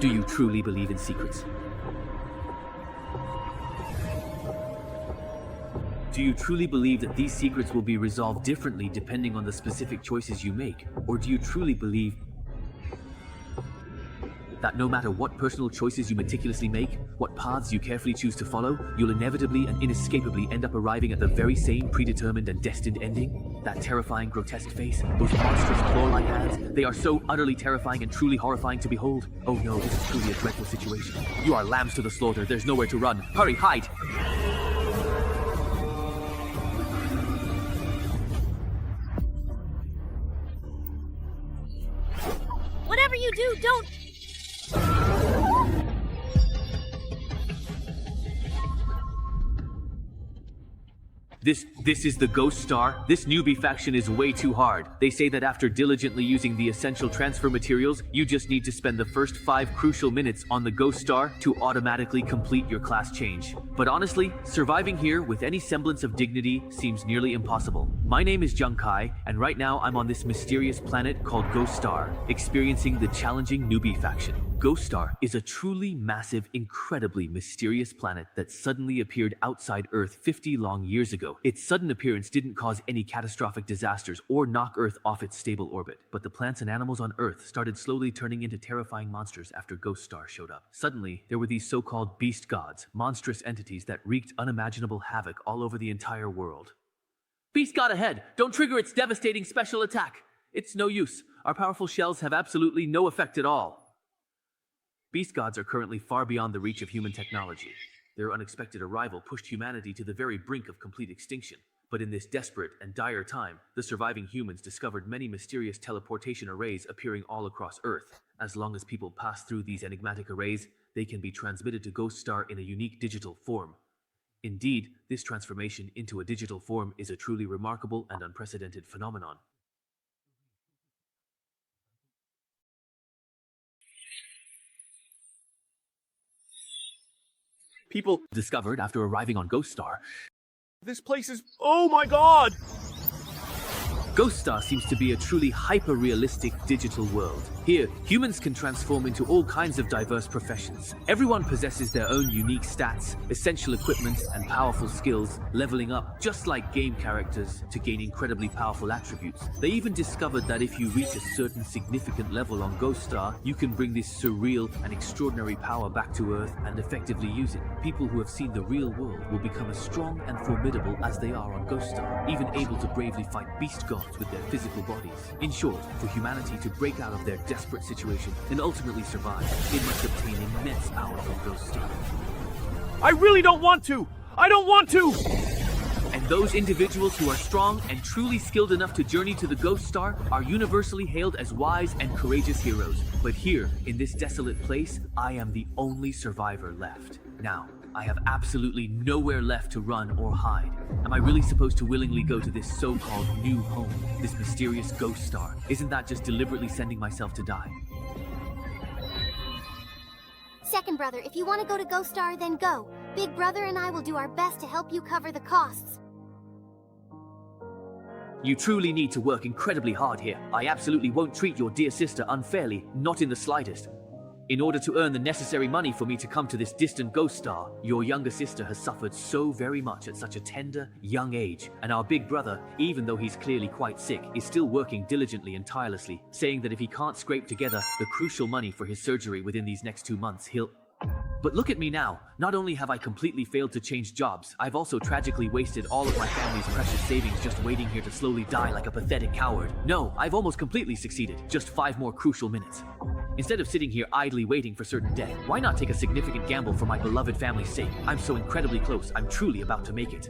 Do you truly believe in secrets? Do you truly believe that these secrets will be resolved differently depending on the specific choices you make? Or do you truly believe that no matter what personal choices you meticulously make, what paths you carefully choose to follow, you'll inevitably and inescapably end up arriving at the very same predetermined and destined ending? That terrifying, grotesque face, those monstrous claw-like hands, they are so utterly terrifying and truly horrifying to behold. Oh no, this is truly a dreadful situation. You are lambs to the slaughter, there's nowhere to run. Hurry, hide! Whatever you do, don't... This is the Ghost Star. This newbie faction is way too hard. They say that after diligently using the essential transfer materials, you just need to spend the first 5 crucial minutes on the Ghost Star to automatically complete your class change. But honestly, surviving here with any semblance of dignity seems nearly impossible. My name is Jung Kai, and right now I'm on this mysterious planet called Ghost Star, experiencing the challenging newbie faction. Ghost Star is a truly massive, incredibly mysterious planet that suddenly appeared outside Earth 50 long years ago. Its sudden appearance didn't cause any catastrophic disasters or knock Earth off its stable orbit, but the plants and animals on Earth started slowly turning into terrifying monsters after Ghost Star showed up. Suddenly, there were these so-called beast gods, monstrous entities that wreaked unimaginable havoc all over the entire world. Beast God ahead! Don't trigger its devastating special attack! It's no use. Our powerful shells have absolutely no effect at all. Beast gods are currently far beyond the reach of human technology. Their unexpected arrival pushed humanity to the very brink of complete extinction. But in this desperate and dire time, the surviving humans discovered many mysterious teleportation arrays appearing all across Earth. As long as people pass through these enigmatic arrays, they can be transmitted to Ghost Star in a unique digital form. Indeed, this transformation into a digital form is a truly remarkable and unprecedented phenomenon. People discovered after arriving on Ghost Star. This place is... oh my god! Ghost Star seems to be a truly hyper-realistic digital world. Here, humans can transform into all kinds of diverse professions. Everyone possesses their own unique stats, essential equipment, and powerful skills, leveling up just like game characters to gain incredibly powerful attributes. They even discovered that if you reach a certain significant level on Ghost Star, you can bring this surreal and extraordinary power back to Earth and effectively use it. People who have seen the real world will become as strong and formidable as they are on Ghost Star, even able to bravely fight beast gods with their physical bodies. In short, for humanity to break out of their desperate situation and ultimately survive, it must obtain immense power from Ghost Star. I really don't want to! I don't want to! And those individuals who are strong and truly skilled enough to journey to the Ghost Star are universally hailed as wise and courageous heroes. But here, in this desolate place, I am the only survivor left. Now, I have absolutely nowhere left to run or hide. Am I really supposed to willingly go to this so-called new home, this mysterious Ghost Star? Isn't that just deliberately sending myself to die? Second brother, if you want to go to Ghost Star, then go. Big brother and I will do our best to help you cover the costs. You truly need to work incredibly hard here. I absolutely won't treat your dear sister unfairly, not in the slightest. In order to earn the necessary money for me to come to this distant Ghost Star, your younger sister has suffered so very much at such a tender, young age, and our big brother, even though he's clearly quite sick, is still working diligently and tirelessly, saying that if he can't scrape together the crucial money for his surgery within these next 2 months, he'll... But look at me now. Not only have I completely failed to change jobs, I've also tragically wasted all of my family's precious savings just waiting here to slowly die like a pathetic coward. No, I've almost completely succeeded. Just 5 more crucial minutes. Instead of sitting here idly waiting for certain death, why not take a significant gamble for my beloved family's sake? I'm so incredibly close, I'm truly about to make it.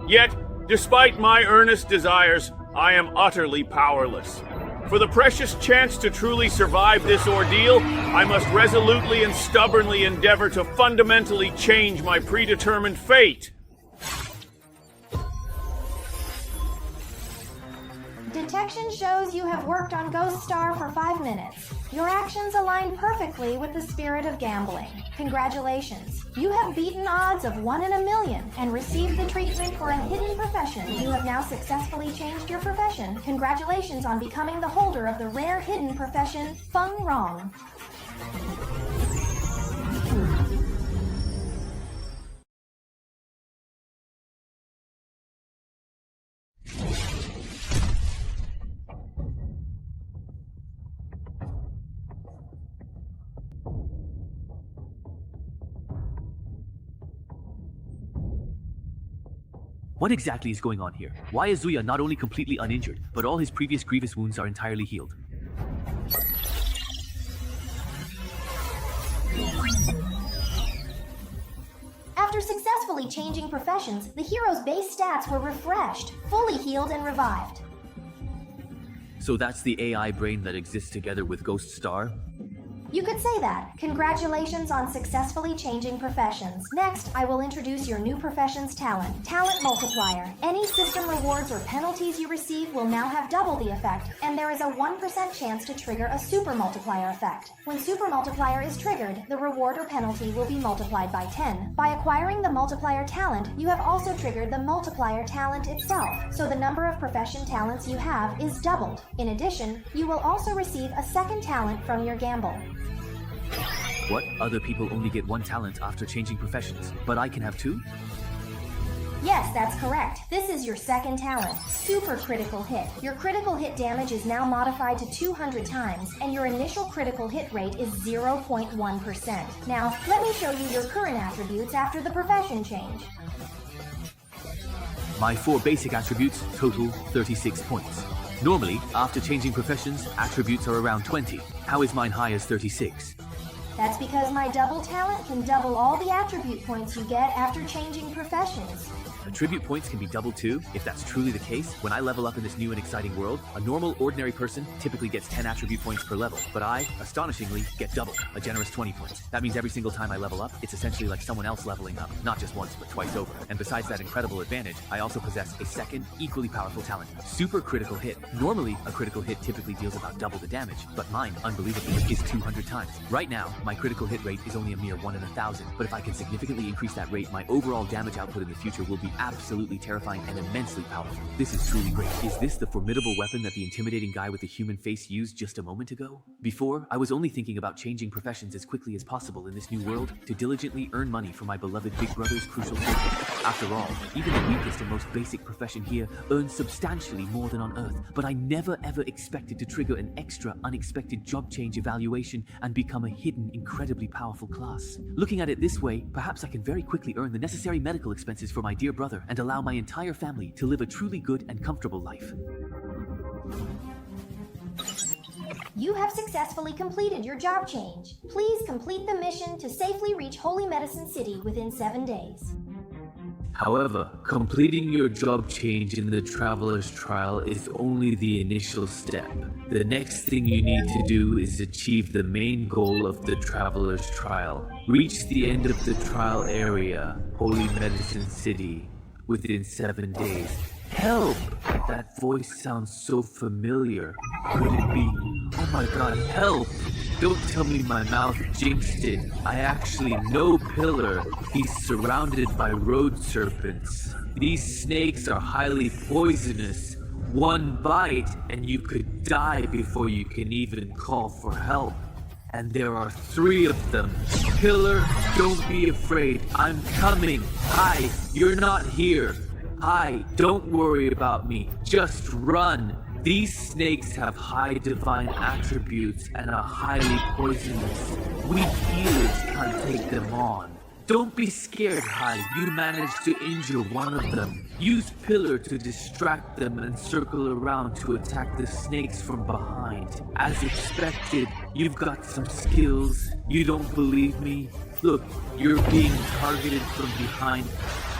Yet, despite my earnest desires, I am utterly powerless. For the precious chance to truly survive this ordeal, I must resolutely and stubbornly endeavor to fundamentally change my predetermined fate. Detection shows you have worked on Ghost Star for 5 minutes. Your actions align perfectly with the spirit of gambling. Congratulations. You have beaten odds of 1 in a million and received the treatment for a hidden profession. You have now successfully changed your profession. Congratulations on becoming the holder of the rare hidden profession, Feng Rong. What exactly is going on here? Why is Zuya not only completely uninjured, but all his previous grievous wounds are entirely healed? After successfully changing professions, the hero's base stats were refreshed, fully healed and revived. So that's the AI brain that exists together with Ghost Star? You could say that. Congratulations on successfully changing professions. Next, I will introduce your new profession's talent. Talent Multiplier. Any system rewards or penalties you receive will now have double the effect, and there is a 1% chance to trigger a Super Multiplier effect. When Super Multiplier is triggered, the reward or penalty will be multiplied by 10. By acquiring the Multiplier talent, you have also triggered the Multiplier talent itself, so the number of profession talents you have is doubled. In addition, you will also receive a second talent from your gamble. What? Other people only get 1 talent after changing professions, but I can have 2? Yes, that's correct. This is your second talent, Super Critical Hit. Your critical hit damage is now modified to 200 times, and your initial critical hit rate is 0.1%. Now, let me show you your current attributes after the profession change. My 4 basic attributes total 36 points. Normally, after changing professions, attributes are around 20. How is mine high as 36? That's because my double talent can double all the attribute points you get after changing professions. Attribute points can be doubled too. If that's truly the case, when I level up in this new and exciting world, a normal, ordinary person typically gets 10 attribute points per level, but I, astonishingly, get double, a generous 20 points. That means every single time I level up, it's essentially like someone else leveling up, not just once, but twice over. And besides that incredible advantage, I also possess a second, equally powerful talent, Super Critical Hit. Normally, a critical hit typically deals about double the damage, but mine, unbelievably, is 200 times. Right now, my critical hit rate is only a mere 1 in 1,000, but if I can significantly increase that rate, my overall damage output in the future will be absolutely terrifying and immensely powerful. This is truly great. Is this the formidable weapon that the intimidating guy with the human face used just a moment ago? Before, I was only thinking about changing professions as quickly as possible in this new world to diligently earn money for my beloved Big Brother's crucial service. After all, even the weakest and most basic profession here earns substantially more than on Earth, but I never ever expected to trigger an extra unexpected job change evaluation and become a hidden, incredibly powerful class. Looking at it this way, perhaps I can very quickly earn the necessary medical expenses for my dear brother and allow my entire family to live a truly good and comfortable life. You have successfully completed your job change. Please complete the mission to safely reach Holy Medicine City within 7 days. However, completing your job change in the Traveler's Trial is only the initial step. The next thing you need to do is achieve the main goal of the Traveler's Trial. Reach the end of the trial area, Holy Medicine City, within 7 days. Help! That voice sounds so familiar. Could it be? Oh my god, help! Don't tell me my mouth jinxed it. I actually know Pillar. He's surrounded by road serpents. These snakes are highly poisonous. One bite and you could die before you can even call for help. And there are 3 of them. Pillar, don't be afraid. I'm coming. Hi, you're not here. Hi, don't worry about me. Just run. These snakes have high divine attributes and are highly poisonous. We healers can't take them on. Don't be scared, Hai. You managed to injure one of them. Use Pillar to distract them and circle around to attack the snakes from behind. As expected, you've got some skills. You don't believe me? Look, you're being targeted from behind.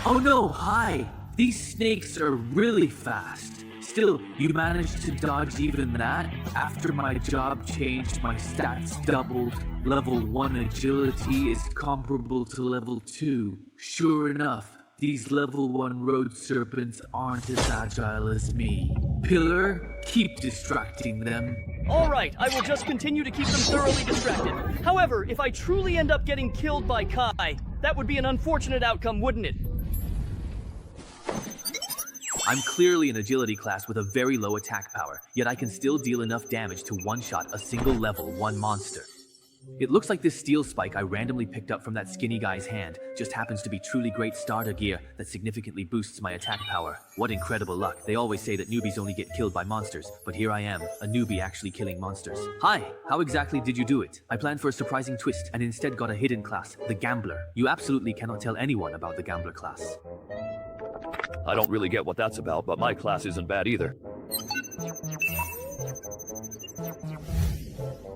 Oh no, Hai! These snakes are really fast. Still, you managed to dodge even that? After my job changed, my stats doubled. Level 1 agility is comparable to level 2. Sure enough, These level 1 road serpents aren't as agile as me. Pillar, keep distracting them. Alright, I will just continue to keep them thoroughly distracted. However, if I truly end up getting killed by Kai, that would be an unfortunate outcome, wouldn't it? I'm clearly an agility class with a very low attack power, yet I can still deal enough damage to one-shot a single level 1 monster. It looks like this steel spike I randomly picked up from that skinny guy's hand just happens to be truly great starter gear that significantly boosts my attack power. What incredible luck. They always say that newbies only get killed by monsters, but here I am, a newbie actually killing monsters. Hi, how exactly did you do it? I planned for a surprising twist and instead got a hidden class, the Gambler. You absolutely cannot tell anyone about the Gambler class. I don't really get what that's about, but my class isn't bad either.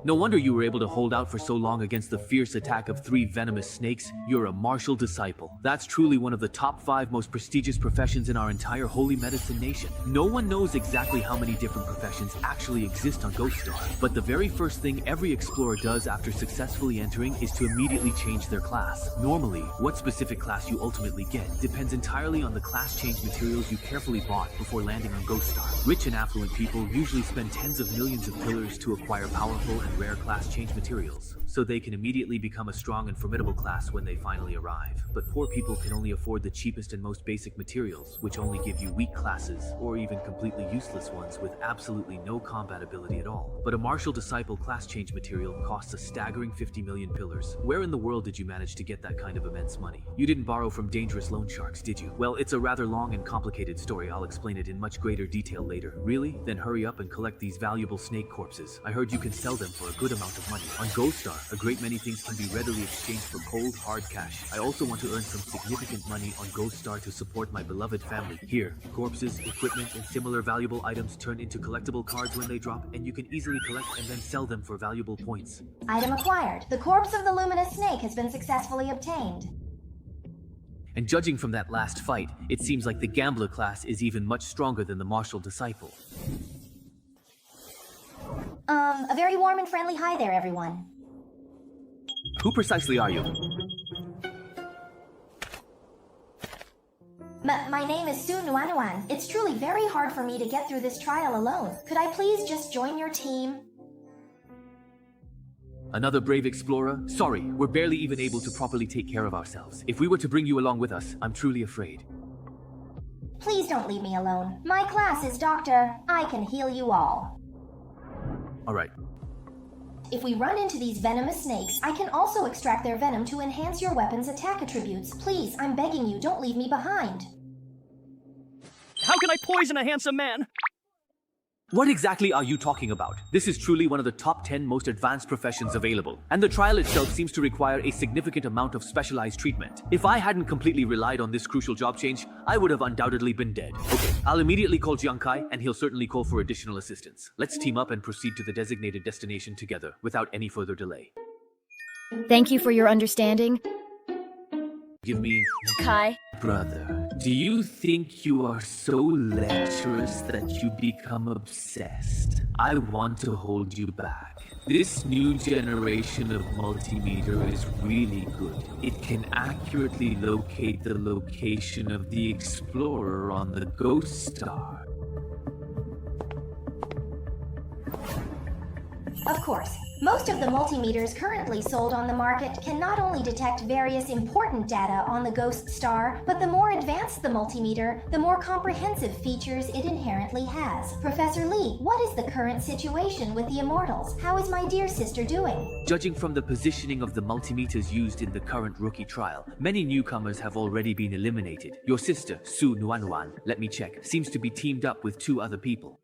No wonder you were able to hold out for so long against the fierce attack of 3 venomous snakes. You're a martial disciple. That's truly one of the top 5 most prestigious professions in our entire holy medicine nation. No one knows exactly how many different professions actually exist on Ghost Star, but the very first thing every explorer does after successfully entering is to immediately change their class. Normally, what specific class you ultimately get depends entirely on the class change materials you carefully bought before landing on Ghost Star. Rich and affluent people usually spend tens of millions of pillars to acquire powerful and rare class change materials, so they can immediately become a strong and formidable class when they finally arrive. But poor people can only afford the cheapest and most basic materials, which only give you weak classes, or even completely useless ones with absolutely no combat ability at all. But a martial disciple class change material costs a staggering 50 million pillars. Where in the world did you manage to get that kind of immense money? You didn't borrow from dangerous loan sharks, did you? Well, it's a rather long and complicated story. I'll explain it in much greater detail later. Really? Then hurry up and collect these valuable snake corpses. I heard you can sell them for a good amount of money. On Ghost Star, a great many things can be readily exchanged for cold, hard cash. I also want to earn some significant money on Ghost Star to support my beloved family. Here, corpses, equipment, and similar valuable items turn into collectible cards when they drop, and you can easily collect and then sell them for valuable points. Item acquired. The corpse of the luminous snake has been successfully obtained. And judging from that last fight, it seems like the Gambler class is even much stronger than the Martial Disciple. A very warm and friendly hi there, everyone. Who precisely are you? My name is Su Nuanuan. It's truly very hard for me to get through this trial alone. Could I please just join your team? Another brave explorer? Sorry, we're barely even able to properly take care of ourselves. If we were to bring you along with us, I'm truly afraid. Please don't leave me alone. My class is Doctor. I can heal you all. Alright. If we run into these venomous snakes, I can also extract their venom to enhance your weapon's attack attributes. Please, I'm begging you, don't leave me behind. How can I poison a handsome man? What exactly are you talking about? This is truly one of the top 10 most advanced professions available, and the trial itself seems to require a significant amount of specialized treatment. If I hadn't completely relied on this crucial job change, I would have undoubtedly been dead. Okay, I'll immediately call Jiang Kai, and he'll certainly call for additional assistance. Let's team up and proceed to the designated destination together, without any further delay. Thank you for your understanding. Give me... Kai. Brother, do you think you are so lecherous that you become obsessed? I want to hold you back. This new generation of multimeter is really good. It can accurately locate the location of the explorer on the Ghost Star. Of course, most of the multimeters currently sold on the market can not only detect various important data on the Ghost Star, but the more advanced the multimeter, the more comprehensive features it inherently has. Professor Lee, what is the current situation with the Immortals? How is my dear sister doing? Judging from the positioning of the multimeters used in the current rookie trial, many newcomers have already been eliminated. Your sister, Su Nuanwan, let me check, seems to be teamed up with 2 other people.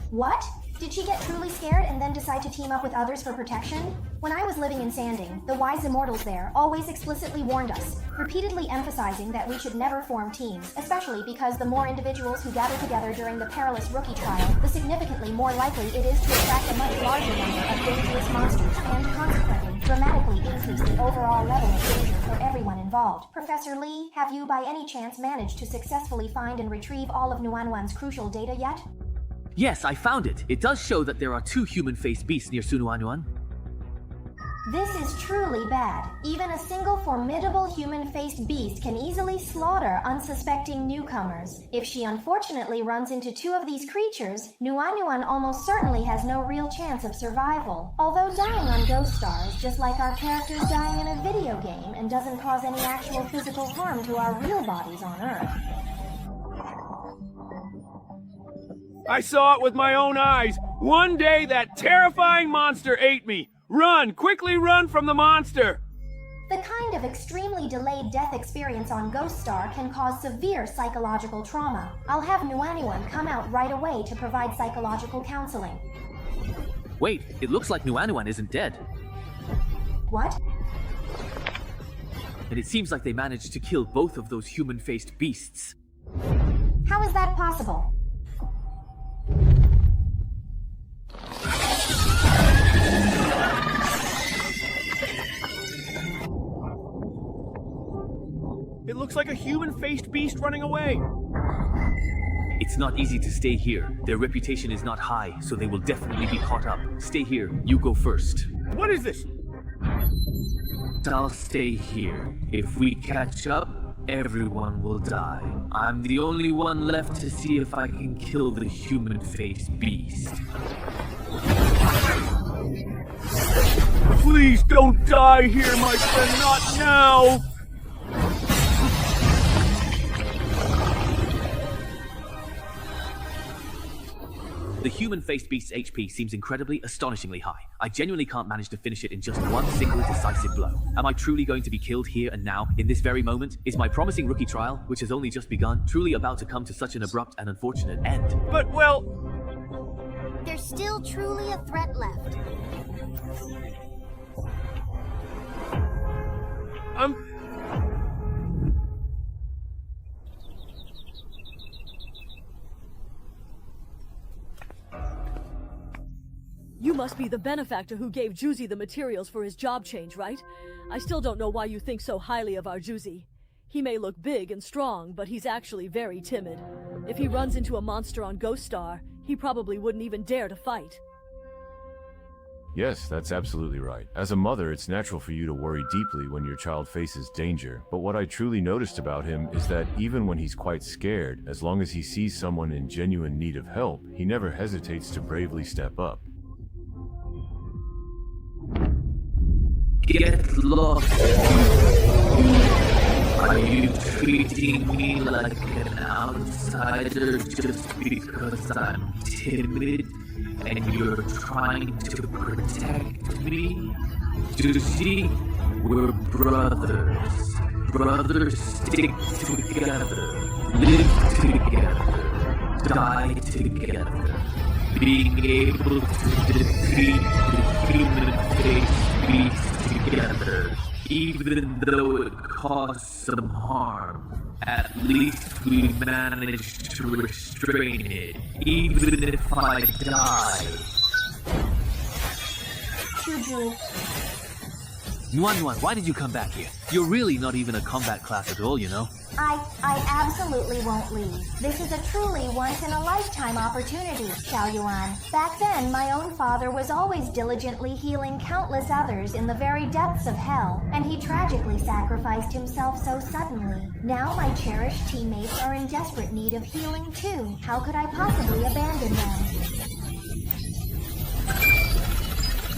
What? Did she get truly scared and then decide to team up with others for protection? When I was living in Sanding, the wise immortals there always explicitly warned us, repeatedly emphasizing that we should never form teams, especially because the more individuals who gather together during the perilous rookie trial, the significantly more likely it is to attract a much larger number of dangerous monsters and, consequently, dramatically increase the overall level of danger for everyone involved. Professor Lee, have you by any chance managed to successfully find and retrieve all of Nuanwan's crucial data yet? Yes, I found it. It does show that there are 2 human-faced beasts near Sunuanuan. This is truly bad. Even a single formidable human-faced beast can easily slaughter unsuspecting newcomers. If she unfortunately runs into two of these creatures, Nuanuan almost certainly has no real chance of survival. Although dying on Ghost Star is just like our characters dying in a video game and doesn't cause any actual physical harm to our real bodies on Earth. I saw it with my own eyes. One day that terrifying monster ate me. Run! Quickly run from the monster! The kind of extremely delayed death experience on Ghost Star can cause severe psychological trauma. I'll have Nuanuan come out right away to provide psychological counseling. Wait, it looks like Nuanuan isn't dead. What? And it seems like they managed to kill both of those human-faced beasts. How is that possible? It looks like a human-faced beast running away. It's not easy to stay here. Their reputation is not high, so they will definitely be caught up. Stay here. You go first. What is this? I'll stay here. If we catch up, everyone will die. I'm the only one left to see if I can kill the human-faced beast. Please don't die here, my friend. Not now. The human-faced beast's HP seems incredibly, astonishingly high. I genuinely can't manage to finish it in just one single decisive blow. Am I truly going to be killed here and now, in this very moment? Is my promising rookie trial, which has only just begun, truly about to come to such an abrupt and unfortunate end? But, well... There's still truly a threat left. You must be the benefactor who gave Juzi the materials for his job change, right? I still don't know why you think so highly of our Juzi. He may look big and strong, but he's actually very timid. If he runs into a monster on Ghost Star, he probably wouldn't even dare to fight. Yes, that's absolutely right. As a mother, it's natural for you to worry deeply when your child faces danger. But what I truly noticed about him is that even when he's quite scared, as long as he sees someone in genuine need of help, he never hesitates to bravely step up. Get lost. Are you treating me like an outsider just because I'm timid and you're trying to protect me? Juicy, we're brothers. Brothers stick together, live together, die together. Being able to defeat the human-faced beast together, even though it caused some harm. At least we managed to restrain it, even if I die. Nuan, why did you come back here? You're really not even a combat class at all, you know? I absolutely won't leave. This is a truly once-in-a-lifetime opportunity, Xiaoyuan. Back then, my own father was always diligently healing countless others in the very depths of hell, and he tragically sacrificed himself so suddenly. Now my cherished teammates are in desperate need of healing too. How could I possibly abandon them?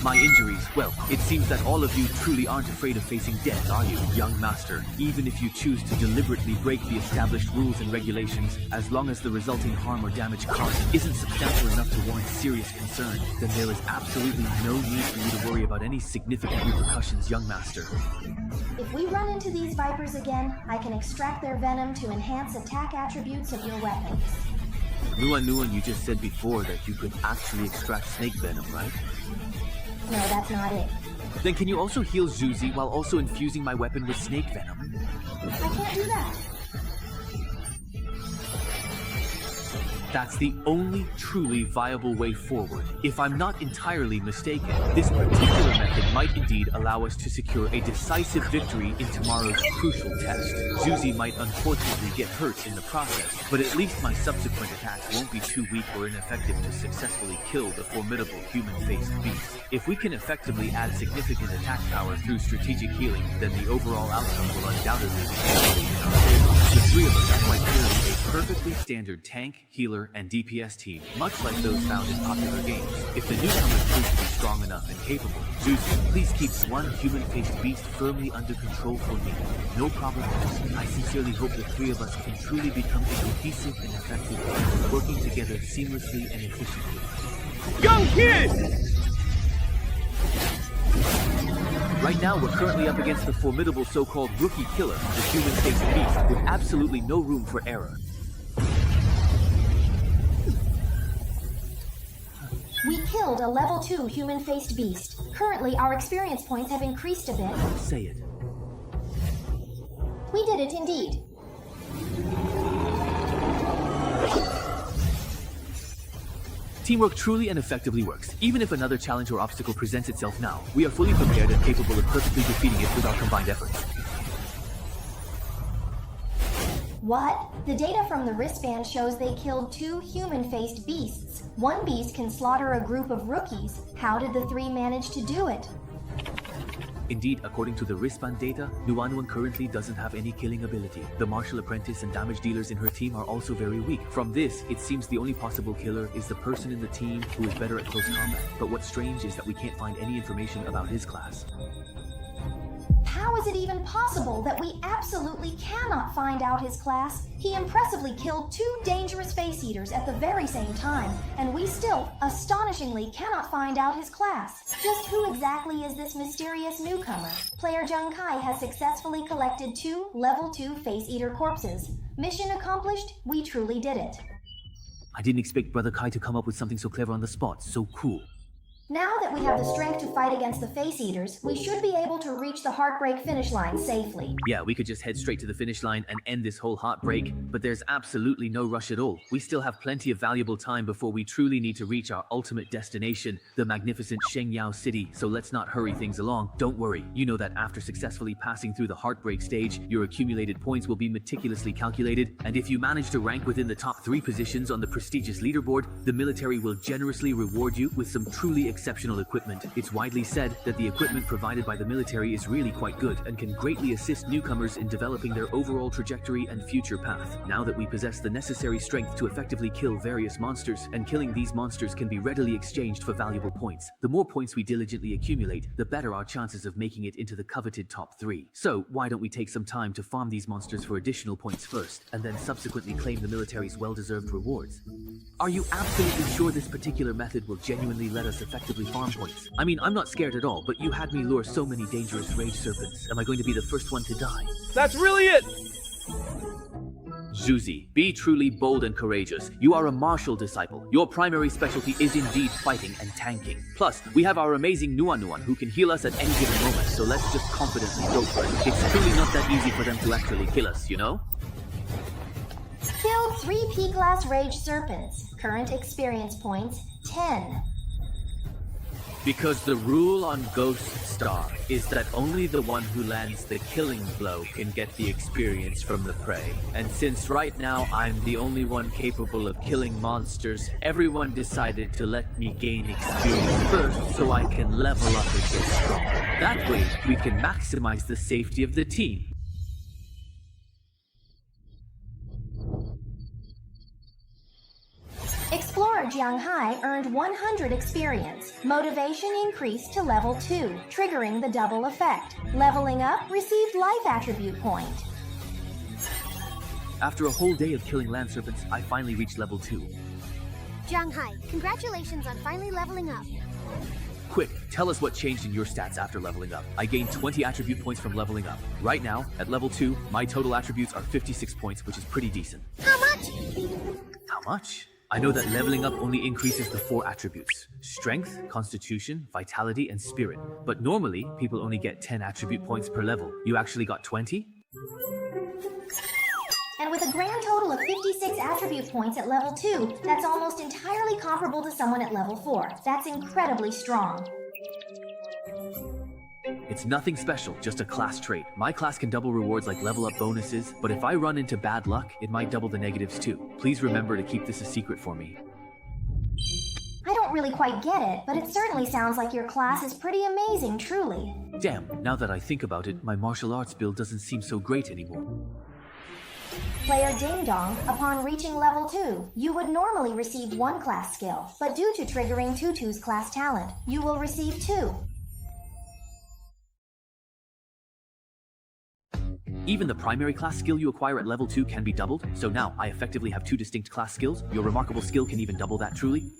My injuries, well, it seems that all of you truly aren't afraid of facing death, are you, young master? Even if you choose to deliberately break the established rules and regulations, as long as the resulting harm or damage caused isn't substantial enough to warrant serious concern, then there is absolutely no need for you to worry about any significant repercussions, young master. If we run into these vipers again, I can extract their venom to enhance attack attributes of your weapons. Nuan, you just said before that you could actually extract snake venom, right? No, that's not it. Then can you also heal Zuzi while also infusing my weapon with snake venom? I can't do that. That's the only truly viable way forward. If I'm not entirely mistaken, this particular method might indeed allow us to secure a decisive victory in tomorrow's crucial test. Zuzi might unfortunately get hurt in the process, but at least my subsequent attacks won't be too weak or ineffective to successfully kill the formidable human-faced beast. If we can effectively add significant attack power through strategic healing, then the overall outcome will undoubtedly be heavily in our favor. The three of us are quite clearly a perfectly standard tank, healer, and DPS team, much like those found in popular games. If the newcomers prove to be strong enough and capable, Zuzi, please keep one human-faced beast firmly under control for me. No problem. I sincerely hope the three of us can truly become a cohesive and effective team, working together seamlessly and efficiently. Young kid! Right now, we're currently up against the formidable so-called rookie killer, the human-faced beast, with absolutely no room for error. We killed a level 2 human-faced beast. Currently, our experience points have increased a bit. Say it. We did it indeed. Teamwork truly and effectively works. Even if another challenge or obstacle presents itself now, we are fully prepared and capable of perfectly defeating it with our combined efforts. What? The data from the wristband shows they killed 2 human-faced beasts. One beast can slaughter a group of rookies. How did the 3 manage to do it? Indeed, according to the wristband data, Nuanuan currently doesn't have any killing ability. The martial apprentice and damage dealers in her team are also very weak. From this, it seems the only possible killer is the person in the team who is better at close combat. But what's strange is that we can't find any information about his class. How is it even possible that we absolutely cannot find out his class? He impressively killed 2 dangerous face eaters at the very same time, and we still, astonishingly, cannot find out his class. Just who exactly is this mysterious newcomer? Player Jung Kai has successfully collected 2 level 2 face eater corpses. Mission accomplished, we truly did it. I didn't expect Brother Kai to come up with something so clever on the spot. So cool. Now that we have the strength to fight against the face eaters, we should be able to reach the heartbreak finish line safely. Yeah, we could just head straight to the finish line and end this whole heartbreak, but there's absolutely no rush at all. We still have plenty of valuable time before we truly need to reach our ultimate destination, the magnificent Shengyao City, so let's not hurry things along. Don't worry, you know that after successfully passing through the heartbreak stage, your accumulated points will be meticulously calculated, and if you manage to rank within the top 3 positions on the prestigious leaderboard, the military will generously reward you with some truly exceptional equipment. It's widely said that the equipment provided by the military is really quite good and can greatly assist newcomers in developing their overall trajectory and future path. Now that we possess the necessary strength to effectively kill various monsters, and killing these monsters can be readily exchanged for valuable points. The more points we diligently accumulate, the better our chances of making it into the coveted top 3. So why don't we take some time to farm these monsters for additional points first, and then subsequently claim the military's well-deserved rewards? Are you absolutely sure this particular method will genuinely let us effectively farm points? I mean, I'm not scared at all, but you had me lure so many dangerous rage serpents. Am I going to be the first one to die? That's really it! Zuzi, be truly bold and courageous. You are a martial disciple. Your primary specialty is indeed fighting and tanking. Plus, we have our amazing Nuanuan who can heal us at any given moment, so let's just confidently go for it. It's truly not that easy for them to actually kill us, you know? Killed 3 P-Class Rage Serpents. Current experience points, 10. Because the rule on Ghost Star is that only the one who lands the killing blow can get the experience from the prey. And since right now I'm the only one capable of killing monsters, everyone decided to let me gain experience first so I can level up and get stronger. That way, we can maximize the safety of the team. Explorer Jiang Hai earned 100 experience. Motivation increased to level 2, triggering the double effect. Leveling up, received life attribute point. After a whole day of killing land serpents, I finally reached level 2. Jiang Hai, congratulations on finally leveling up. Quick, tell us what changed in your stats after leveling up. I gained 20 attribute points from leveling up. Right now, at level 2, my total attributes are 56 points, which is pretty decent. How much? How much? I know that leveling up only increases the 4 attributes: strength, constitution, vitality, and spirit. But normally, people only get 10 attribute points per level. You actually got 20? And with a grand total of 56 attribute points at level 2, that's almost entirely comparable to someone at level 4. That's incredibly strong. It's nothing special, just a class trait. My class can double rewards like level up bonuses, but if I run into bad luck, it might double the negatives too. Please remember to keep this a secret for me. I don't really quite get it, but it certainly sounds like your class is pretty amazing, truly. Damn, now that I think about it, my martial arts build doesn't seem so great anymore. Player Ding Dong, upon reaching level 2, you would normally receive 1 class skill, but due to triggering Tutu's class talent, you will receive 2. Even the primary class skill you acquire at level 2 can be doubled, so now I effectively have 2 distinct class skills. Your remarkable skill can even double that, truly.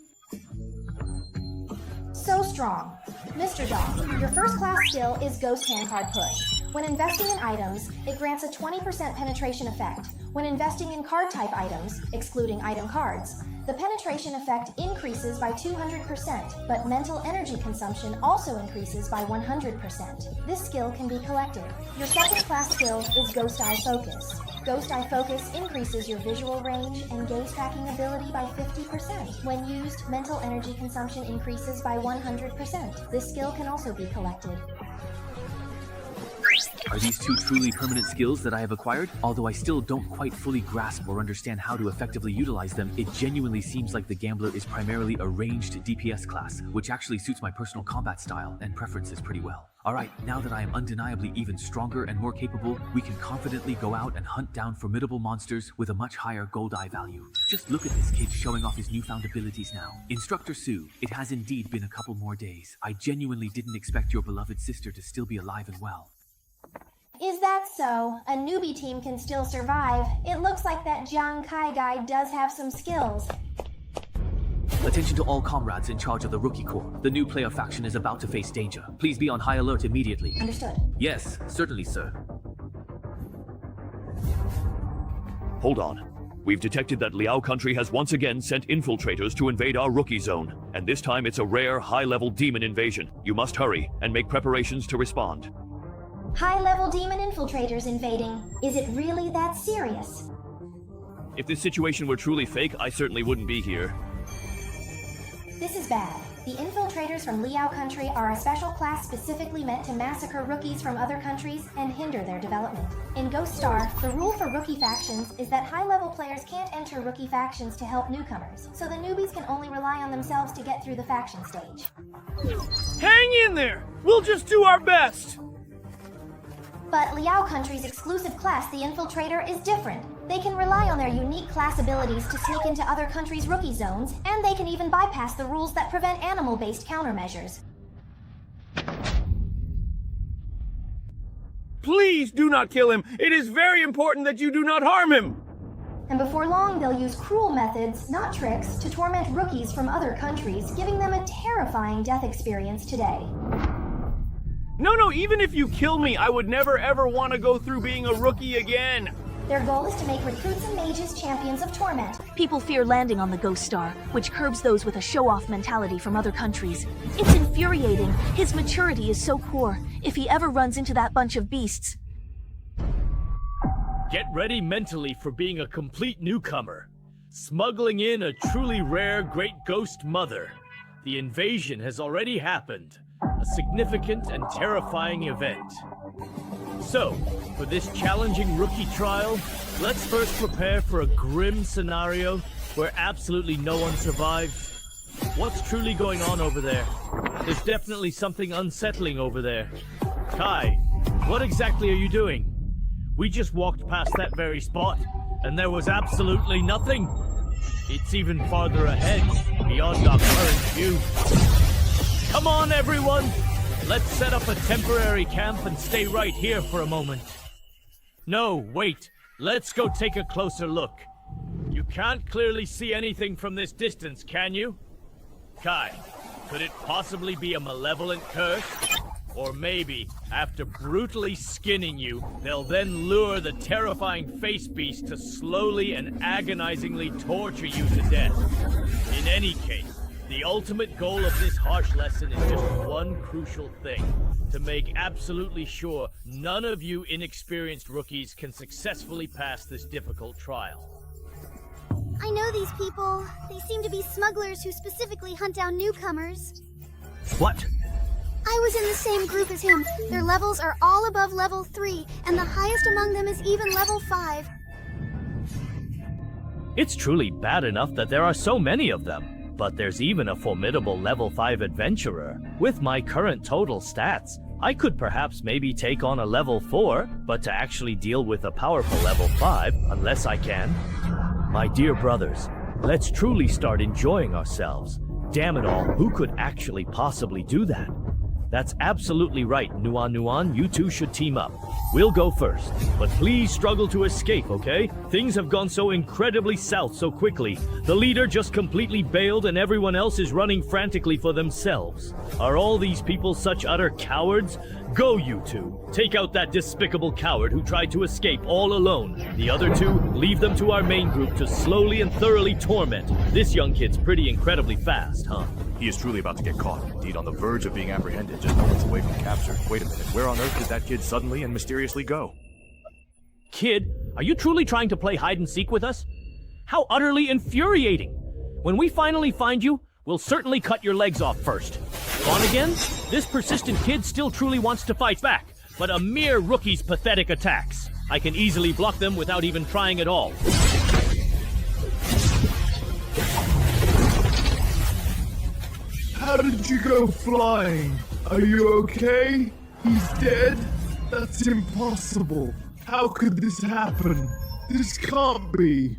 So strong. Mr. Dong, your first class skill is Ghost Hand Card Push. When investing in items, it grants a 20% penetration effect. When investing in card type items, excluding item cards, the penetration effect increases by 200%, but mental energy consumption also increases by 100%. This skill can be collected. Your second class skill is Ghost Eye Focus. Ghost Eye Focus increases your visual range and gaze tracking ability by 50%. When used, mental energy consumption increases by 100%. This skill can also be collected. Are these 2 truly permanent skills that I have acquired? Although I still don't quite fully grasp or understand how to effectively utilize them, it genuinely seems like the Gambler is primarily a ranged DPS class, which actually suits my personal combat style and preferences pretty well. Alright, now that I am undeniably even stronger and more capable, we can confidently go out and hunt down formidable monsters with a much higher gold eye value. Just look at this kid showing off his newfound abilities now. Instructor Sue, it has indeed been a couple more days. I genuinely didn't expect your beloved sister to still be alive and well. Is that so? A newbie team can still survive. It looks like that Jiang Kai guy does have some skills. Attention to all comrades in charge of the Rookie Corps. The new player faction is about to face danger. Please be on high alert immediately. Understood. Yes, certainly, sir. Hold on. We've detected that Liao country has once again sent infiltrators to invade our rookie zone. And this time it's a rare, high-level demon invasion. You must hurry and make preparations to respond. High-level demon infiltrators invading. Is it really that serious? If this situation were truly fake, I certainly wouldn't be here. This is bad. The infiltrators from Liao country are a special class specifically meant to massacre rookies from other countries and hinder their development. In Ghost Star, the rule for rookie factions is that high-level players can't enter rookie factions to help newcomers, so the newbies can only rely on themselves to get through the faction stage. Hang in there! We'll just do our best! But Liao country's exclusive class, the Infiltrator, is different. They can rely on their unique class abilities to sneak into other countries' rookie zones, and they can even bypass the rules that prevent animal-based countermeasures. Please do not kill him! It is very important that you do not harm him! And before long, they'll use cruel methods, not tricks, to torment rookies from other countries, giving them a terrifying death experience today. No, even if you kill me, I would never ever want to go through being a rookie again! Their goal is to make recruits and mages champions of torment. People fear landing on the Ghost Star, which curbs those with a show-off mentality from other countries. It's infuriating. His maturity is so poor. If he ever runs into that bunch of beasts... Get ready mentally for being a complete newcomer. Smuggling in a truly rare Great Ghost Mother. The invasion has already happened. A significant and terrifying event. So, for this challenging rookie trial, let's first prepare for a grim scenario where absolutely no one survives. What's truly going on over there? There's definitely something unsettling over there. Kai, what exactly are you doing? We just walked past that very spot, and there was absolutely nothing. It's even farther ahead, beyond our current view. Come on, everyone! Let's set up a temporary camp and stay right here for a moment. No, wait. Let's go take a closer look. You can't clearly see anything from this distance, can you? Kai, could it possibly be a malevolent curse? Or maybe, after brutally skinning you, they'll then lure the terrifying face beast to slowly and agonizingly torture you to death. In any case, The ultimate goal of this harsh lesson is just one crucial thing. To make absolutely sure none of you inexperienced rookies can successfully pass this difficult trial. I know these people. They seem to be smugglers who specifically hunt down newcomers. What? I was in the same group as him. Their levels are all above level 3, and the highest among them is even level 5. It's truly bad enough that there are so many of them. But there's even a formidable level 5 adventurer. With my current total stats, I could perhaps maybe take on a level 4, but to actually deal with a powerful level 5, unless I can. My dear brothers, let's truly start enjoying ourselves. Damn it all, who could actually possibly do that? That's absolutely right, Nuan, you two should team up. We'll go first, but please struggle to escape, okay? Things have gone so incredibly south so quickly. The leader just completely bailed and everyone else is running frantically for themselves. Are all these people such utter cowards? Go, you two. Take out that despicable coward who tried to escape all alone. The other two, leave them to our main group to slowly and thoroughly torment. This young kid's pretty incredibly fast, huh? He is truly about to get caught, indeed on the verge of being apprehended, just moments away from capture. Wait a minute, where on earth did that kid suddenly and mysteriously go? Kid, are you truly trying to play hide and seek with us? How utterly infuriating! When we finally find you, we'll certainly cut your legs off first. Gone again? This persistent kid still truly wants to fight back, but a mere rookie's pathetic attacks. I can easily block them without even trying at all. How did you go flying? Are you okay? He's dead? That's impossible. How could this happen? This can't be.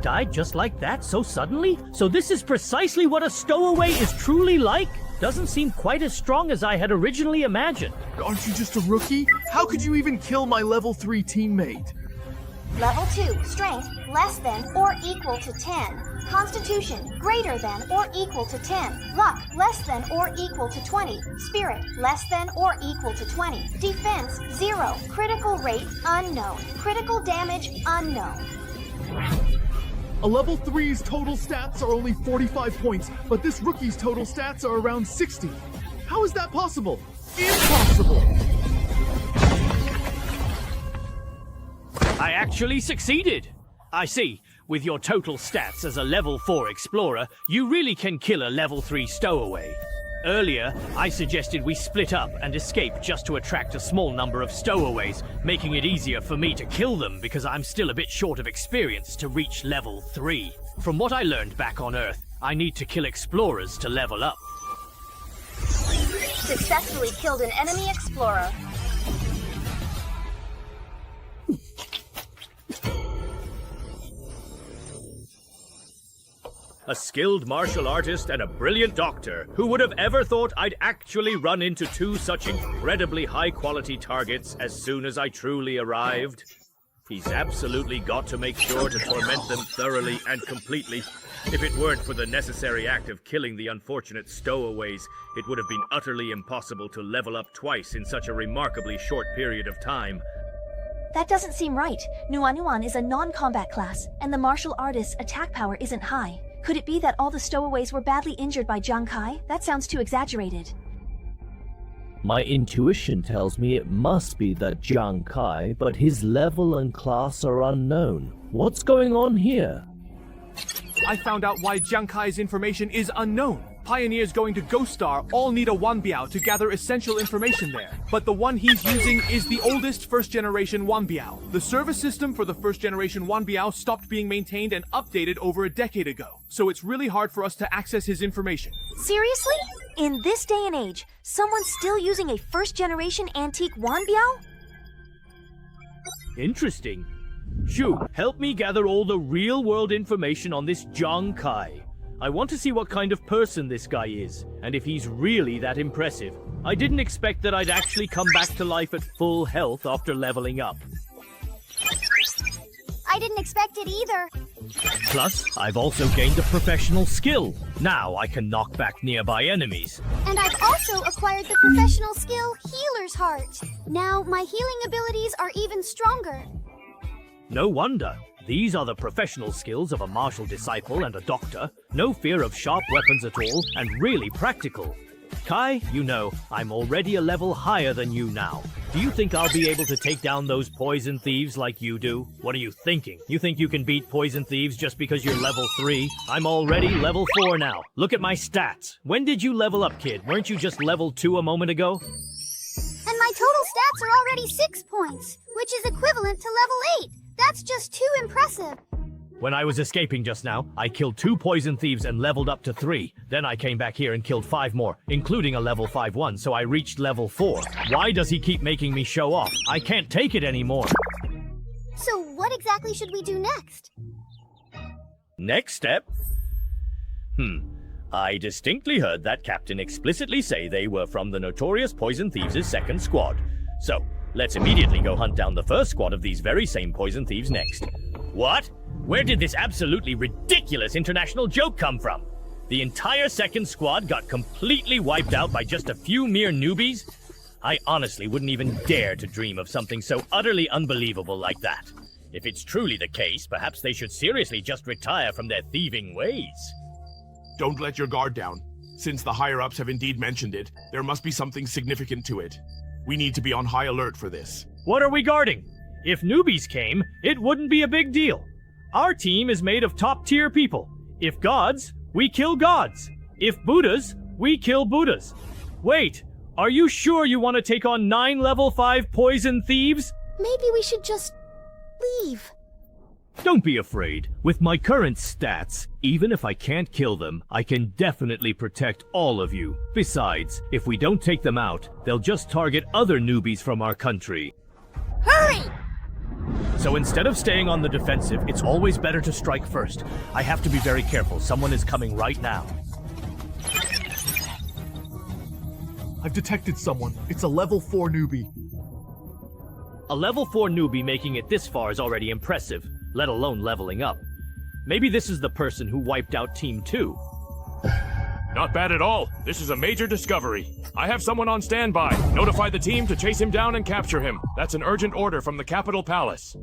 Died just like that, so suddenly? So this is precisely what a stowaway is truly like? Doesn't seem quite as strong as I had originally imagined. Aren't you just a rookie? How could you even kill my level 3 teammate? Level 2, strength, less than or equal to 10. Constitution, greater than or equal to 10. Luck, less than or equal to 20. Spirit, less than or equal to 20. Defense, 0. Critical rate, unknown. Critical damage, unknown. A level 3's total stats are only 45 points, but this rookie's total stats are around 60. How is that possible? Impossible! I actually succeeded! I see. With your total stats as a level 4 explorer, you really can kill a level 3 stowaway. Earlier, I suggested we split up and escape just to attract a small number of stowaways, making it easier for me to kill them because I'm still a bit short of experience to reach level 3. From what I learned back on Earth, I need to kill explorers to level up. Successfully killed an enemy explorer. A skilled martial artist and a brilliant doctor. Who would have ever thought I'd actually run into two such incredibly high-quality targets as soon as I truly arrived? He's absolutely got to make sure to torment them thoroughly and completely. If it weren't for the necessary act of killing the unfortunate stowaways, it would have been utterly impossible to level up twice in such a remarkably short period of time. That doesn't seem right. Nuan is a non-combat class, and the martial artist's attack power isn't high. Could it be that all the stowaways were badly injured by Jiang Kai? That sounds too exaggerated. My intuition tells me it must be that Jiang Kai, but his level and class are unknown. What's going on here? I found out why Jiang Kai's information is unknown. Pioneers going to Ghost Star all need a Wanbiao to gather essential information there. But the one he's using is the oldest first-generation Wanbiao. The service system for the first-generation Wanbiao stopped being maintained and updated over a decade ago. So it's really hard for us to access his information. Seriously? In this day and age, someone's still using a first-generation antique Wanbiao? Interesting. Shu, help me gather all the real-world information on this Jiang Kai. I want to see what kind of person this guy is, and if he's really that impressive. I didn't expect that I'd actually come back to life at full health after leveling up. I didn't expect it either. Plus, I've also gained a professional skill. Now I can knock back nearby enemies. And I've also acquired the professional skill Healer's Heart. Now my healing abilities are even stronger. No wonder. These are the professional skills of a martial disciple and a doctor. No fear of sharp weapons at all, and really practical. Kai, you know, I'm already a level higher than you now. Do you think I'll be able to take down those poison thieves like you do? What are you thinking? You think you can beat poison thieves just because you're level 3? I'm already level 4 now. Look at my stats. When did you level up, kid? Weren't you just level 2 a moment ago? And my total stats are already 6 points, which is equivalent to level 8. That's just too impressive. When I was escaping just now, I killed 2 poison thieves and leveled up to 3. Then I came back here and killed 5 more, including a level 5 one, so I reached level 4. Why does he keep making me show off? I can't take it anymore. So what exactly should we do next? Next step? I distinctly heard that captain explicitly say they were from the notorious Poison Thieves' second squad. So, let's immediately go hunt down the first squad of these very same Poison Thieves next. What? Where did this absolutely ridiculous international joke come from? The entire second squad got completely wiped out by just a few mere newbies? I honestly wouldn't even dare to dream of something so utterly unbelievable like that. If it's truly the case, perhaps they should seriously just retire from their thieving ways. Don't let your guard down. Since the higher-ups have indeed mentioned it, there must be something significant to it. We need to be on high alert for this. What are we guarding? If newbies came, it wouldn't be a big deal. Our team is made of top-tier people. If gods, we kill gods. If Buddhas, we kill Buddhas. Wait, are you sure you want to take on 9 level 5 poison thieves? Maybe we should just leave. Don't be afraid. With my current stats, even if I can't kill them, I can definitely protect all of you. Besides, if we don't take them out, they'll just target other newbies from our country. Hurry! So instead of staying on the defensive, it's always better to strike first. I have to be very careful. Someone is coming right now. I've detected someone. It's a level 4 newbie. A level 4 newbie making it this far is already impressive, let alone leveling up. Maybe this is the person who wiped out Team 2. Not bad at all. This is a major discovery. I have someone on standby. Notify the team to chase him down and capture him. That's an urgent order from the Capitol Palace.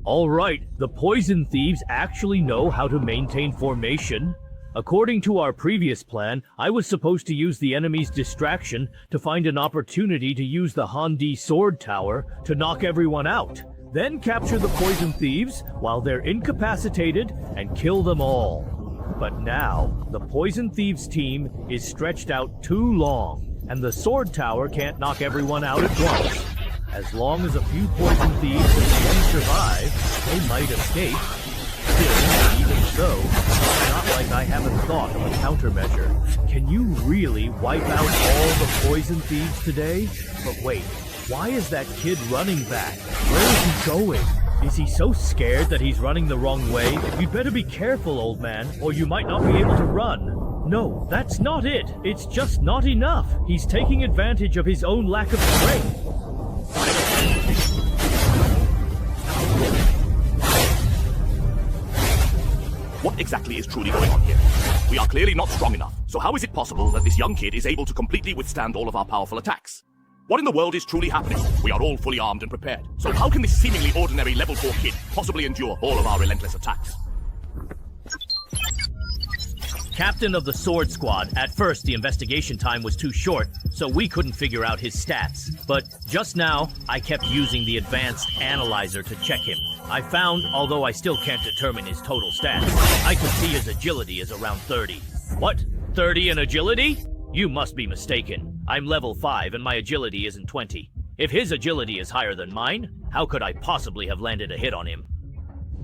All right, the poison thieves actually know how to maintain formation. According to our previous plan, I was supposed to use the enemy's distraction to find an opportunity to use the Handi sword tower to knock everyone out. Then capture the poison thieves while they're incapacitated and kill them all. But now, the poison thieves team is stretched out too long, and the sword tower can't knock everyone out at once. As long as a few poison thieves can survive, they might escape. Still, even so, it's not like I haven't thought of a countermeasure. Can you really wipe out all the poison thieves today? But wait, why is that kid running back? Where is he going? Is he so scared that he's running the wrong way? You'd better be careful, old man, or you might not be able to run. No, that's not it. It's just not enough. He's taking advantage of his own lack of strength. What exactly is truly going on here? We are clearly not strong enough, so how is it possible that this young kid is able to completely withstand all of our powerful attacks? What in the world is truly happening? We are all fully armed and prepared, so how can this seemingly ordinary level 4 kid possibly endure all of our relentless attacks? Captain of the Sword Squad, at first the investigation time was too short, so we couldn't figure out his stats. But just now, I kept using the advanced analyzer to check him. I found, although I still can't determine his total stats, I could see his agility is around 30. What? 30 in agility? You must be mistaken. I'm level 5 and my agility isn't 20. If his agility is higher than mine, how could I possibly have landed a hit on him?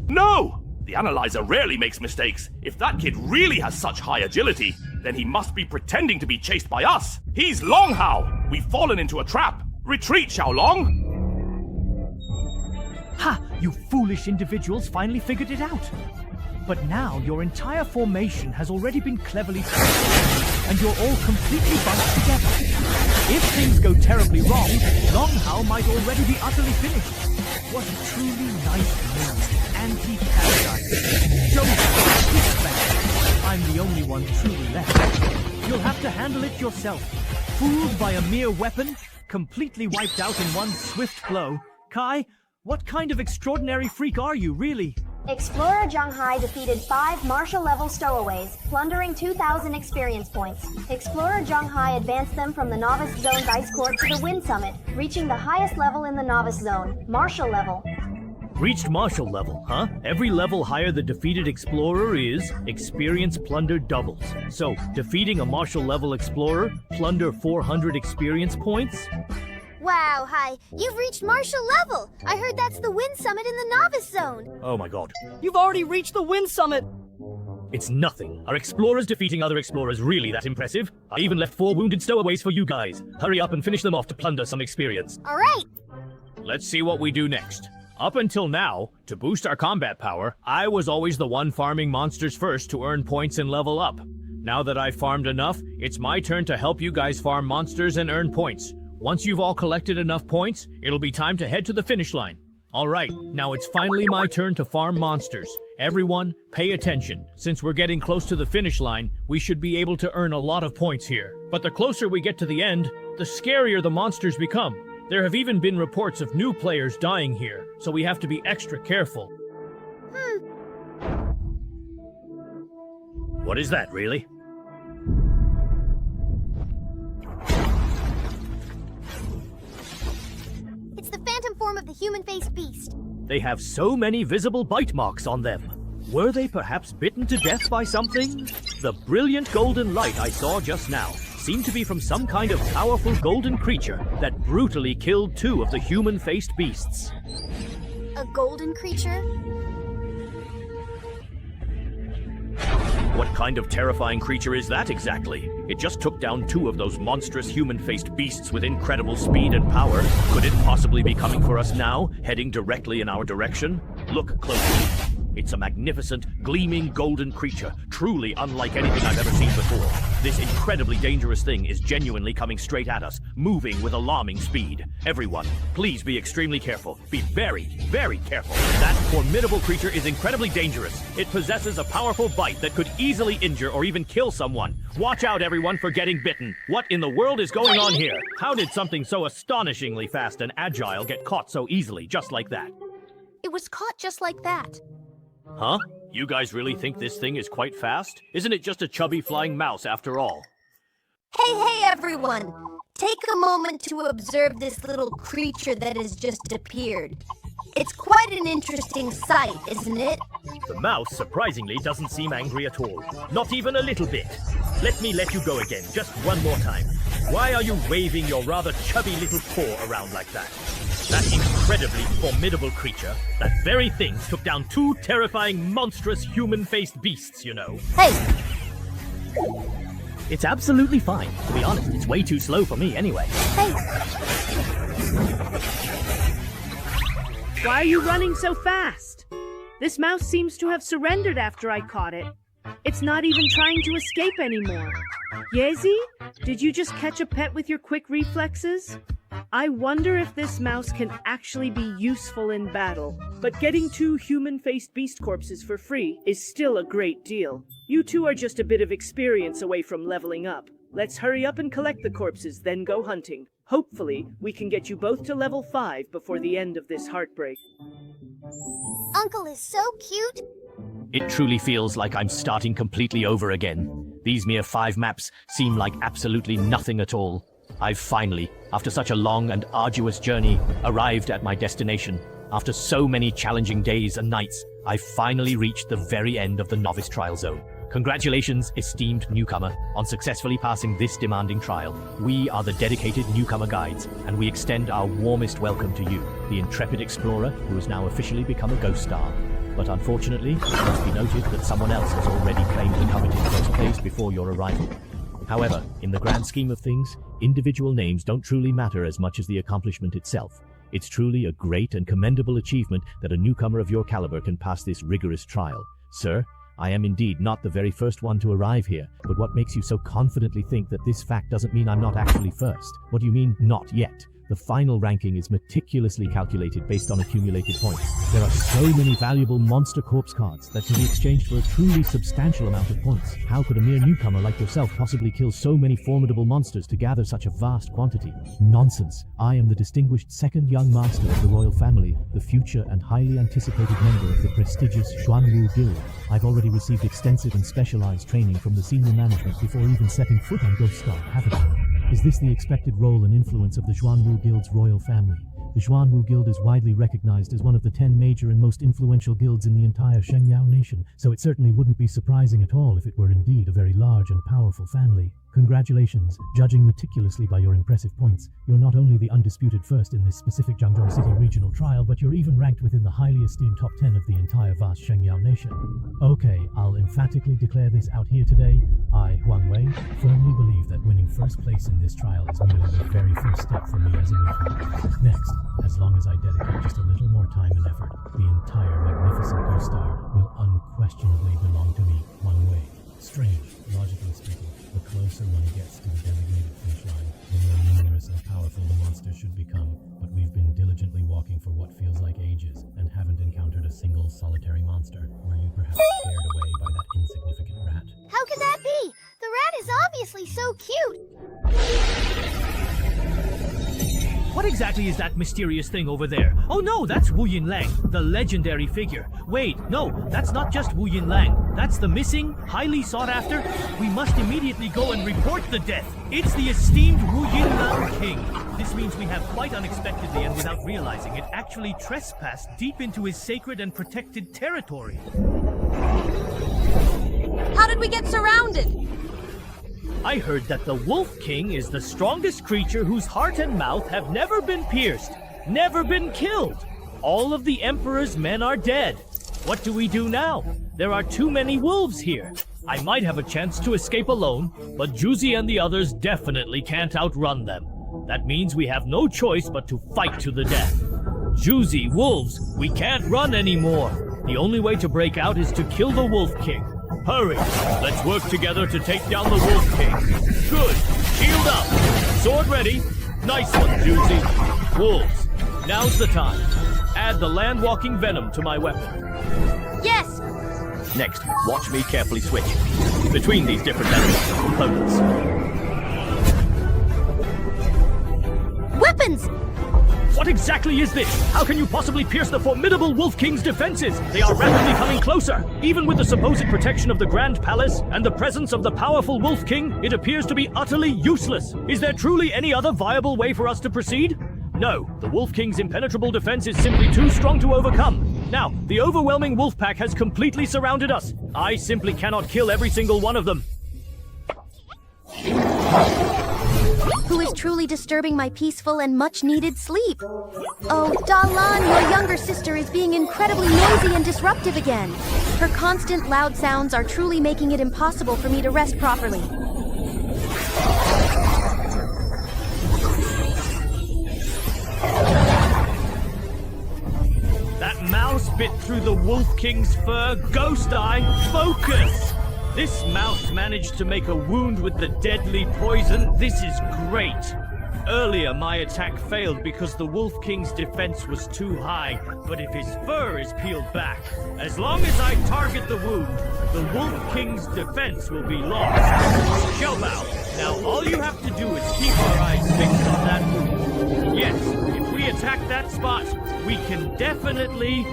No! The analyzer rarely makes mistakes. If that kid really has such high agility, then he must be pretending to be chased by us. He's Long Hao! We've fallen into a trap! Retreat, Xiaolong! Ha! You foolish individuals finally figured it out! But now your entire formation has already been cleverly twisted, and you're all completely bunched together. If things go terribly wrong, Long Hao might already be utterly finished. What a truly nice move. Anti-paradise. Showdown. I'm the only one truly left. You'll have to handle it yourself. Fooled by a mere weapon? completely wiped out in one swift blow. Kai, what kind of extraordinary freak are you, really? Explorer Zhanghai defeated 5 martial-level stowaways, plundering 2,000 experience points. Explorer Zhanghai advanced them from the Novice Zone's Ice Court to the Wind Summit, reaching the highest level in the Novice Zone, Martial level. Reached martial level, huh? Every level higher the defeated explorer is, experience plunder doubles. So, defeating a martial level explorer, plunder 400 experience points? Wow, Hi, you've reached martial level. I heard that's the Wind Summit in the Novice Zone. Oh my god. You've already reached the Wind Summit! It's nothing. Are explorers defeating other explorers really that impressive? I even left 4 wounded stowaways for you guys. Hurry up and finish them off to plunder some experience. All right. Let's see what we do next. Up until now, to boost our combat power, I was always the one farming monsters first to earn points and level up. Now that I've farmed enough, it's my turn to help you guys farm monsters and earn points. Once you've all collected enough points, it'll be time to head to the finish line. Alright, now it's finally my turn to farm monsters. Everyone, pay attention. Since we're getting close to the finish line, we should be able to earn a lot of points here. But the closer we get to the end, the scarier the monsters become. There have even been reports of new players dying here, so we have to be extra careful. What is that, really? It's the phantom form of the human-faced beast. They have so many visible bite marks on them. Were they perhaps bitten to death by something? The brilliant golden light I saw just now seemed to be from some kind of powerful golden creature that brutally killed 2 of the human-faced beasts. A golden creature? What kind of terrifying creature is that exactly? It just took down 2 of those monstrous human-faced beasts with incredible speed and power. Could it possibly be coming for us now, heading directly in our direction? Look closely. It's a magnificent, gleaming golden creature, truly unlike anything I've ever seen before. This incredibly dangerous thing is genuinely coming straight at us, moving with alarming speed. Everyone, please be extremely careful. Be very, very careful. That formidable creature is incredibly dangerous. It possesses a powerful bite that could easily injure or even kill someone. Watch out, everyone, for getting bitten. What in the world is going on here? How did something so astonishingly fast and agile get caught so easily, just like that? It was caught just like that. Huh? You guys really think this thing is quite fast? Isn't it just a chubby flying mouse after all? Hey, everyone! Take a moment to observe this little creature that has just appeared. It's quite an interesting sight, isn't it? The mouse, surprisingly, doesn't seem angry at all. Not even a little bit. Let me let you go again, just one more time. Why are you waving your rather chubby little paw around like that? That incredibly formidable creature, that very thing, took down 2 terrifying, monstrous, human-faced beasts, you know. Hey! It's absolutely fine. To be honest, it's way too slow for me anyway. Hey! Why are you running so fast? This mouse seems to have surrendered after I caught it. It's not even trying to escape anymore. Yezi, did you just catch a pet with your quick reflexes? I wonder if this mouse can actually be useful in battle. But getting 2 human-faced beast corpses for free is still a great deal. You 2 are just a bit of experience away from leveling up. Let's hurry up and collect the corpses, then go hunting. Hopefully, we can get you both to level 5 before the end of this heartbreak. Uncle is so cute. It truly feels like I'm starting completely over again. These mere 5 maps seem like absolutely nothing at all. I've finally, after such a long and arduous journey, arrived at my destination. After so many challenging days and nights, I've finally reached the very end of the novice trial zone. Congratulations, esteemed newcomer, on successfully passing this demanding trial. We are the dedicated newcomer guides, and we extend our warmest welcome to you, the intrepid explorer who has now officially become a ghost star. But unfortunately, it must be noted that someone else has already claimed the coveted first place before your arrival. However, in the grand scheme of things, individual names don't truly matter as much as the accomplishment itself. It's truly a great and commendable achievement that a newcomer of your caliber can pass this rigorous trial. Sir, I am indeed not the very first one to arrive here, but what makes you so confidently think that this fact doesn't mean I'm not actually first? What do you mean, not yet? The final ranking is meticulously calculated based on accumulated points. There are so many valuable monster corpse cards that can be exchanged for a truly substantial amount of points. How could a mere newcomer like yourself possibly kill so many formidable monsters to gather such a vast quantity? Nonsense. I am the distinguished second young master of the royal family, the future and highly anticipated member of the prestigious Xuanwu Guild. I've already received extensive and specialized training from the senior management before even setting foot on Ghost Star, haven't I? Is this the expected role and influence of the Xuanwu Guild's royal family? The Xuanwu Guild is widely recognized as one of the 10 major and most influential guilds in the entire Shengyao nation, so it certainly wouldn't be surprising at all if it were indeed a very large and powerful family. Congratulations. Judging meticulously by your impressive points, you're not only the undisputed first in this specific Zhangzhou City regional trial, but you're even ranked within the highly esteemed top 10 of the entire vast Shengyao nation. Okay, I'll emphatically declare this out here today. I, Huang Wei, firmly believe that winning first place in this trial is merely the very first step for me as a newcomer. Next, as long as I dedicate just a little more time and effort, the entire magnificent Ghost Star will unquestionably belong to me, Huang Wei. Strange, logically speaking, the closer one gets to the designated finish line, the more numerous and powerful the monsters should become, but we've been diligently walking for what feels like ages, and haven't encountered a single solitary monster. Were you perhaps scared away by that insignificant rat? How can that be? The rat is obviously so cute. What exactly is that mysterious thing over there? Oh no, that's Wu Yinlang, the legendary figure. Wait, no, that's not just Wu Yinlang. That's the missing, highly sought after. We must immediately go and report the death. It's the esteemed Wu Yinlang King. This means we have quite unexpectedly and without realizing it actually trespassed deep into his sacred and protected territory. How did we get surrounded? I heard that the Wolf King is the strongest creature whose heart and mouth have never been pierced, never been killed. All of the Emperor's men are dead. What do we do now? There are too many wolves here. I might have a chance to escape alone, but Juzi and the others definitely can't outrun them. That means we have no choice but to fight to the death. Juzi, wolves, we can't run anymore. The only way to break out is to kill the Wolf King. Hurry! Let's work together to take down the Wolf King. Good! Shield up! Sword ready! Nice one, Juzi! Wolves, now's the time. Add the land-walking venom to my weapon. Yes! Next, watch me carefully switch between these different components. Weapons! What exactly is this? How can you possibly pierce the formidable Wolf King's defenses? They are rapidly coming closer. Even with the supposed protection of the Grand Palace and the presence of the powerful Wolf King, it appears to be utterly useless. Is there truly any other viable way for us to proceed? No, the Wolf King's impenetrable defense is simply too strong to overcome. Now, the overwhelming wolf pack has completely surrounded us. I simply cannot kill every single one of them. Who is truly disturbing my peaceful and much-needed sleep? Oh, Dalan, your younger sister, is being incredibly noisy and disruptive again. Her constant loud sounds are truly making it impossible for me to rest properly. That mouse bit through the Wolf King's fur. Ghost Eye, focus! This mouse managed to make a wound with the deadly poison. This is great. Earlier, my attack failed because the Wolf King's defense was too high, but if his fur is peeled back, as long as I target the wound, the Wolf King's defense will be lost. Xiaobao, now all you have to do is keep our eyes fixed on that wound. Yes, if we attack that spot, we can definitely...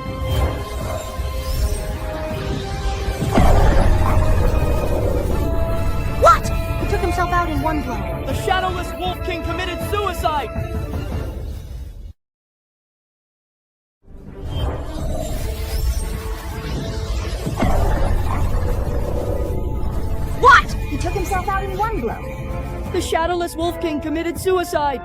What? He took himself out in one blow. The Shadowless Wolf King committed suicide! What? He took himself out in one blow. The Shadowless Wolf King committed suicide!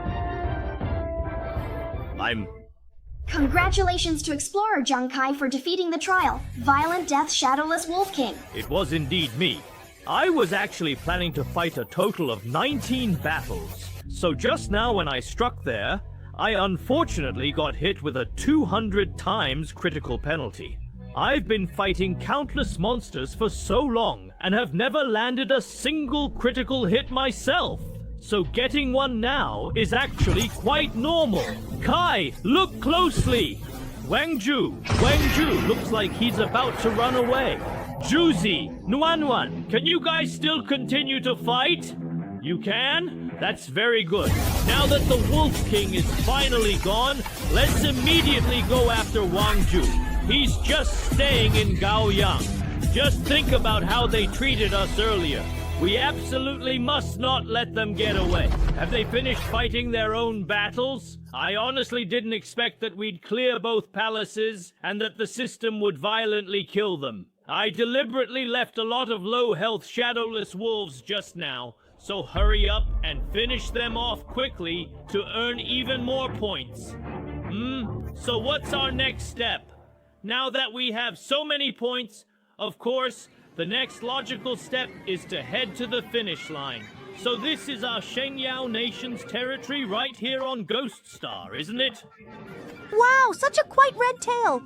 Congratulations to Explorer Zhang Kai for defeating the trial. Violent Death Shadowless Wolf King. It was indeed me. I was actually planning to fight a total of 19 battles. So just now when I struck there, I unfortunately got hit with a 200 times critical penalty. I've been fighting countless monsters for so long and have never landed a single critical hit myself. So getting one now is actually quite normal. Kai, look closely! Wangju looks like he's about to run away. Juzi, Nuan, can you guys still continue to fight? You can? That's very good. Now that the Wolf King is finally gone, let's immediately go after Wangju. He's just staying in Gaoyang. Just think about how they treated us earlier. We absolutely must not let them get away. Have they finished fighting their own battles? I honestly didn't expect that we'd clear both palaces and that the system would violently kill them. I deliberately left a lot of low-health shadowless wolves just now, so hurry up and finish them off quickly to earn even more points. So what's our next step? Now that we have so many points, of course, the next logical step is to head to the finish line. So this is our Shengyao Nation's territory right here on Ghost Star, isn't it? Wow, such a quite red tail!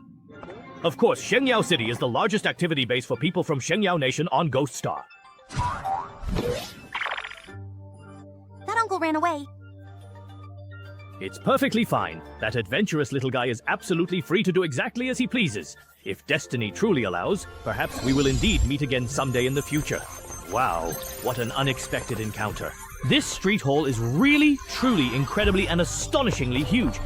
Of course, Shengyao City is the largest activity base for people from Shengyao Nation on Ghost Star. That uncle ran away. It's perfectly fine. That adventurous little guy is absolutely free to do exactly as he pleases. If destiny truly allows, perhaps we will indeed meet again someday in the future. Wow, what an unexpected encounter. This street hall is really, truly, incredibly, and astonishingly huge.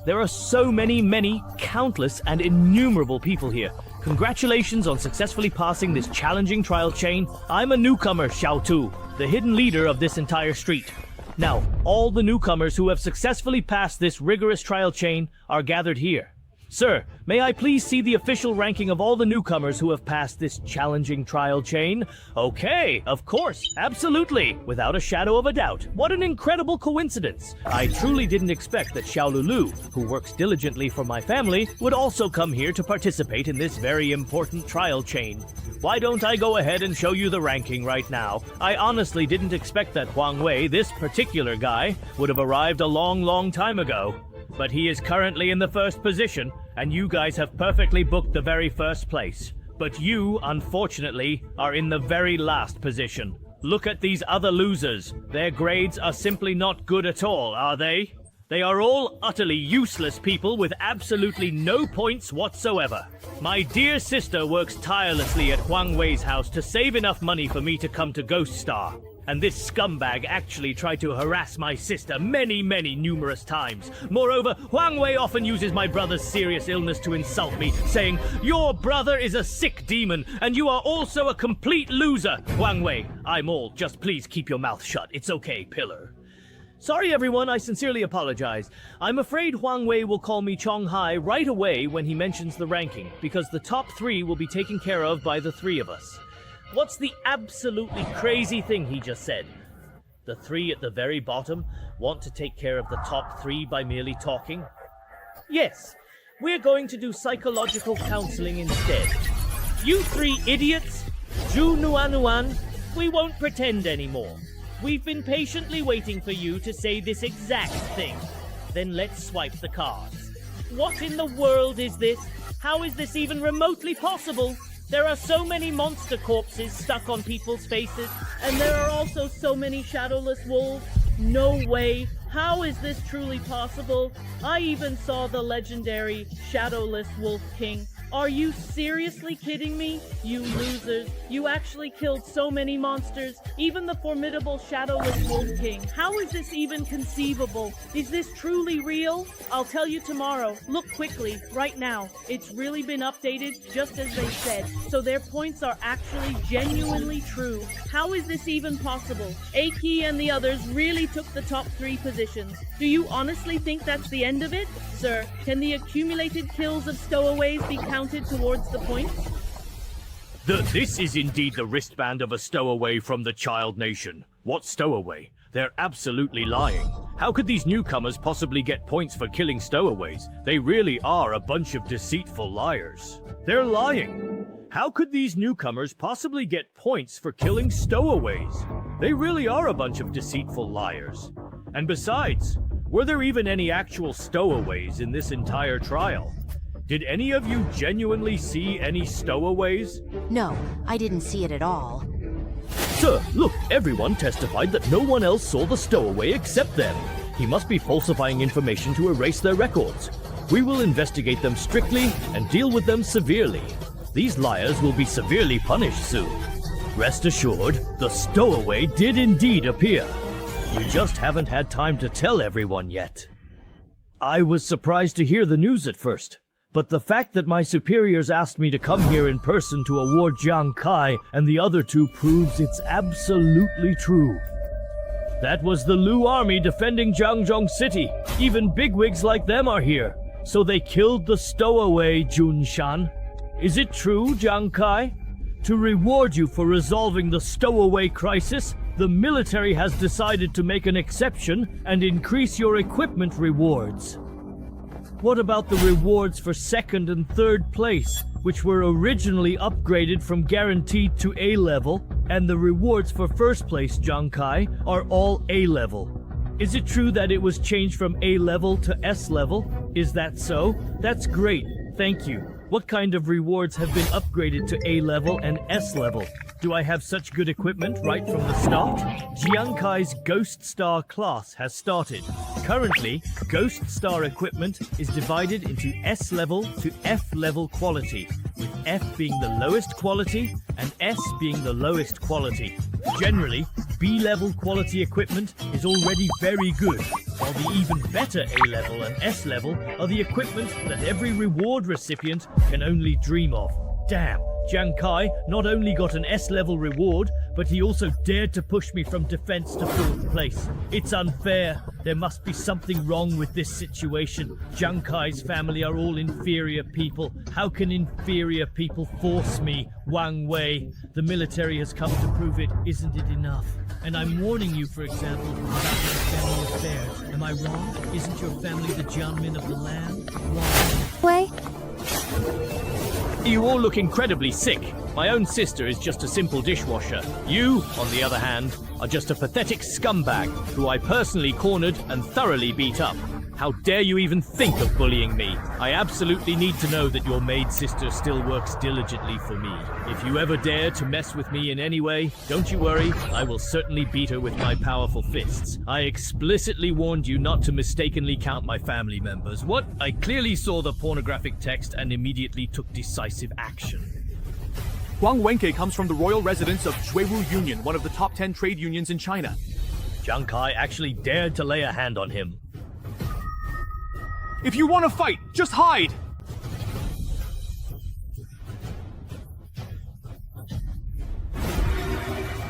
There are so many, countless, and innumerable people here. Congratulations on successfully passing this challenging trial chain. I'm a newcomer, Xiao Tu, the hidden leader of this entire street. Now, all the newcomers who have successfully passed this rigorous trial chain are gathered here. Sir, may I please see the official ranking of all the newcomers who have passed this challenging trial chain? Okay, of course, absolutely, without a shadow of a doubt. What an incredible coincidence. I truly didn't expect that Xiao Lulu, who works diligently for my family, would also come here to participate in this very important trial chain. Why don't I go ahead and show you the ranking right now? I honestly didn't expect that Huang Wei, this particular guy, would have arrived a long time ago. But he is currently in the first position, and you guys have perfectly booked the very first place. But you, unfortunately, are in the very last position. Look at these other losers. Their grades are simply not good at all, are they? They are all utterly useless people with absolutely no points whatsoever. My dear sister works tirelessly at Huang Wei's house to save enough money for me to come to Ghost Star. And this scumbag actually tried to harass my sister many numerous times. Moreover, Huang Wei often uses my brother's serious illness to insult me, saying, "Your brother is a sick demon, and you are also a complete loser." Huang Wei, I'm all, just please keep your mouth shut. It's okay, Pillar. Sorry everyone, I sincerely apologize. I'm afraid Huang Wei will call me Chong Hai right away when he mentions the ranking, because the top 3 will be taken care of by the 3 of us. What's the absolutely crazy thing he just said? The 3 at the very bottom want to take care of the top 3 by merely talking? Yes, we're going to do psychological counseling instead. You 3 idiots, Zhu Nuan, we won't pretend anymore. We've been patiently waiting for you to say this exact thing. Then let's swipe the cards. What in the world is this? How is this even remotely possible? There are so many monster corpses stuck on people's faces, and there are also so many shadowless wolves. No way. How is this truly possible? I even saw the legendary Shadowless Wolf King. Are you seriously kidding me? You losers. You actually killed so many monsters, even the formidable Shadowless Wolf King. How is this even conceivable? Is this truly real? I'll tell you tomorrow. Look quickly, right now. It's really been updated, just as they said. So their points are actually genuinely true. How is this even possible? Aki and the others really took the top 3 positions. Do you honestly think that's the end of it? Sir, can the accumulated kills of stowaways be counted towards the points? This is indeed the wristband of a stowaway from the Child Nation. What stowaway? They're absolutely lying. How could these newcomers possibly get points for killing stowaways? They really are a bunch of deceitful liars. They're lying. How could these newcomers possibly get points for killing stowaways? They really are a bunch of deceitful liars. And besides, were there even any actual stowaways in this entire trial? Did any of you genuinely see any stowaways? No, I didn't see it at all. Sir, look, everyone testified that no one else saw the stowaway except them. He must be falsifying information to erase their records. We will investigate them strictly and deal with them severely. These liars will be severely punished soon. Rest assured, the stowaway did indeed appear. You just haven't had time to tell everyone yet. I was surprised to hear the news at first, but the fact that my superiors asked me to come here in person to award Jiang Kai and the other two proves it's absolutely true. That was the Lu army defending Jiangzhong City. Even bigwigs like them are here. So they killed the stowaway, Junshan. Is it true, Jiang Kai? To reward you for resolving the stowaway crisis, the military has decided to make an exception and increase your equipment rewards. What about the rewards for second and third place, which were originally upgraded from guaranteed to A level, and the rewards for first place, Jiang Kai, are all A level? Is it true that it was changed from A level to S level? Is that so? That's great, thank you. What kind of rewards have been upgraded to A level and S level? Do I have such good equipment right from the start? Jiang Kai's Ghost Star class has started. Currently, Ghost Star equipment is divided into S level to F level quality, with F being the lowest quality and S being the lowest quality. Generally, B level quality equipment is already very good, while the even better A level and S level are the equipment that every reward recipient can only dream of. Damn, Jiang Kai not only got an S-level reward, but he also dared to push me from defense to fourth place. It's unfair. There must be something wrong with this situation. Jiang Kai's family are all inferior people. How can inferior people force me, Wang Wei? The military has come to prove it. Isn't it enough? And I'm warning you, for example, about my family affairs. Am I wrong? Isn't your family the Jianmin of the land? Wei? You all look incredibly sick. My own sister is just a simple dishwasher. You, on the other hand, are just a pathetic scumbag who I personally cornered and thoroughly beat up. How dare you even think of bullying me? I absolutely need to know that your maid sister still works diligently for me. If you ever dare to mess with me in any way, don't you worry, I will certainly beat her with my powerful fists. I explicitly warned you not to mistakenly count my family members. What? I clearly saw the pornographic text and immediately took decisive action. Huang Wenke comes from the royal residence of Juewu Union, one of the top 10 trade unions in China. Jiang Kai actually dared to lay a hand on him. If you want to fight, just hide!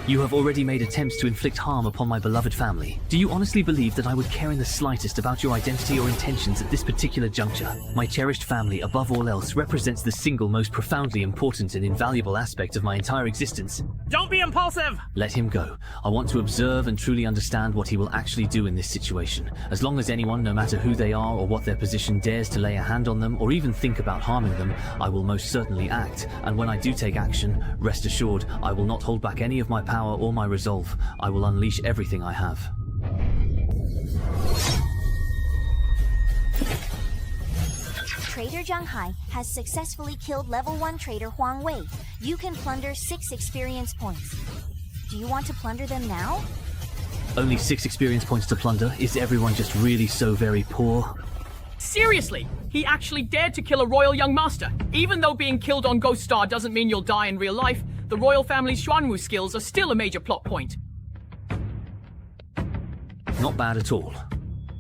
You have already made attempts to inflict harm upon my beloved family. Do you honestly believe that I would care in the slightest about your identity or intentions at this particular juncture? My cherished family, above all else, represents the single most profoundly important and invaluable aspect of my entire existence. Don't be impulsive! Let him go. I want to observe and truly understand what he will actually do in this situation. As long as anyone, no matter who they are or what their position, dares to lay a hand on them or even think about harming them, I will most certainly act. And when I do take action, rest assured, I will not hold back any of my power or my resolve. I will unleash everything I have. Trader Jiang Hai has successfully killed level 1 trader Huang Wei. You can plunder 6 experience points. Do you want to plunder them now? Only 6 experience points to plunder? Is everyone just really so very poor? Seriously, he actually dared to kill a royal young master. Even though being killed on Ghost Star doesn't mean you'll die in real life, the royal family's Xuanwu skills are still a major plot point. Not bad at all.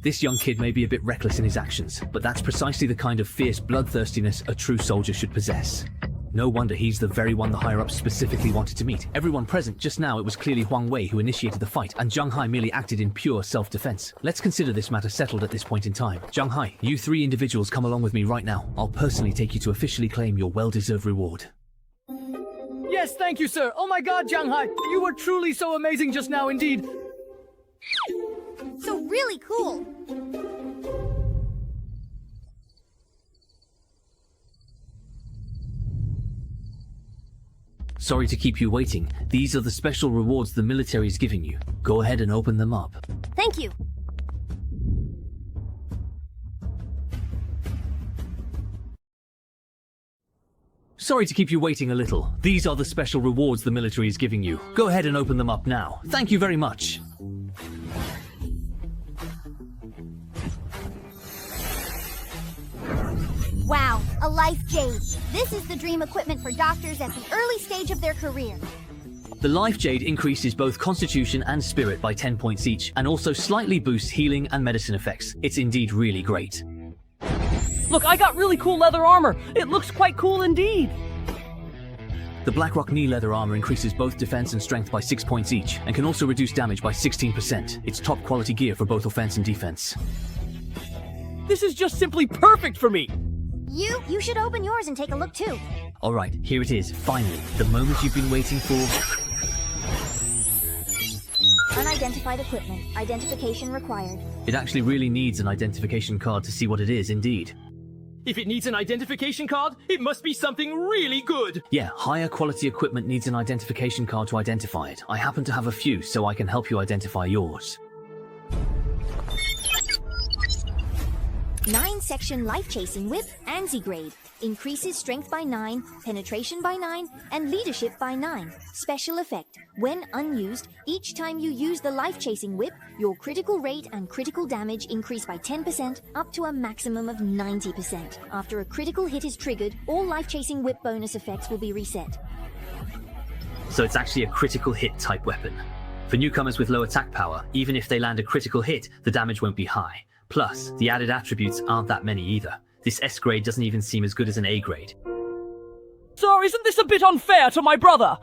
This young kid may be a bit reckless in his actions, but that's precisely the kind of fierce bloodthirstiness a true soldier should possess. No wonder he's the very one the higher-ups specifically wanted to meet. Everyone present just now, it was clearly Huang Wei who initiated the fight, and Jiang Hai merely acted in pure self-defense. Let's consider this matter settled at this point in time. Jiang Hai, you 3 individuals come along with me right now. I'll personally take you to officially claim your well-deserved reward. Yes, thank you, sir. Oh my god, Jiang Hai, you were truly so amazing just now indeed. So really cool. Sorry to keep you waiting. These are the special rewards the military is giving you. Go ahead and open them up. Thank you. sorry to keep you waiting a little. These are the special rewards the military is giving you. Go ahead and open them up now. Thank you very much. Wow, a life jade. This is the dream equipment for doctors at the early stage of their career. The Life Jade increases both constitution and spirit by 10 points each, and also slightly boosts healing and medicine effects. It's indeed really great. Look, I got really cool leather armor. It looks quite cool indeed. The Blackrock knee leather armor increases both defense and strength by 6 points each, and can also reduce damage by 16%. It's top quality gear for both offense and defense. This is just simply perfect for me. You should open yours and take a look too. Alright, here it is, finally. The moment you've been waiting for. Unidentified equipment. Identification required. It actually really needs an identification card to see what it is, indeed. If it needs an identification card, it must be something really good. Yeah, higher quality equipment needs an identification card to identify it. I happen to have a few, so I can help you identify yours. 9-section life-chasing whip, ANSI grade. Increases strength by 9, penetration by 9, and leadership by 9. Special effect. When unused, each time you use the life-chasing whip, your critical rate and critical damage increase by 10% up to a maximum of 90%. After a critical hit is triggered, all life-chasing whip bonus effects will be reset. So it's actually a critical hit type weapon. For newcomers with low attack power, even if they land a critical hit, the damage won't be high. Plus, the added attributes aren't that many either. This S grade doesn't even seem as good as an A grade. Sir, isn't this a bit unfair to my brother?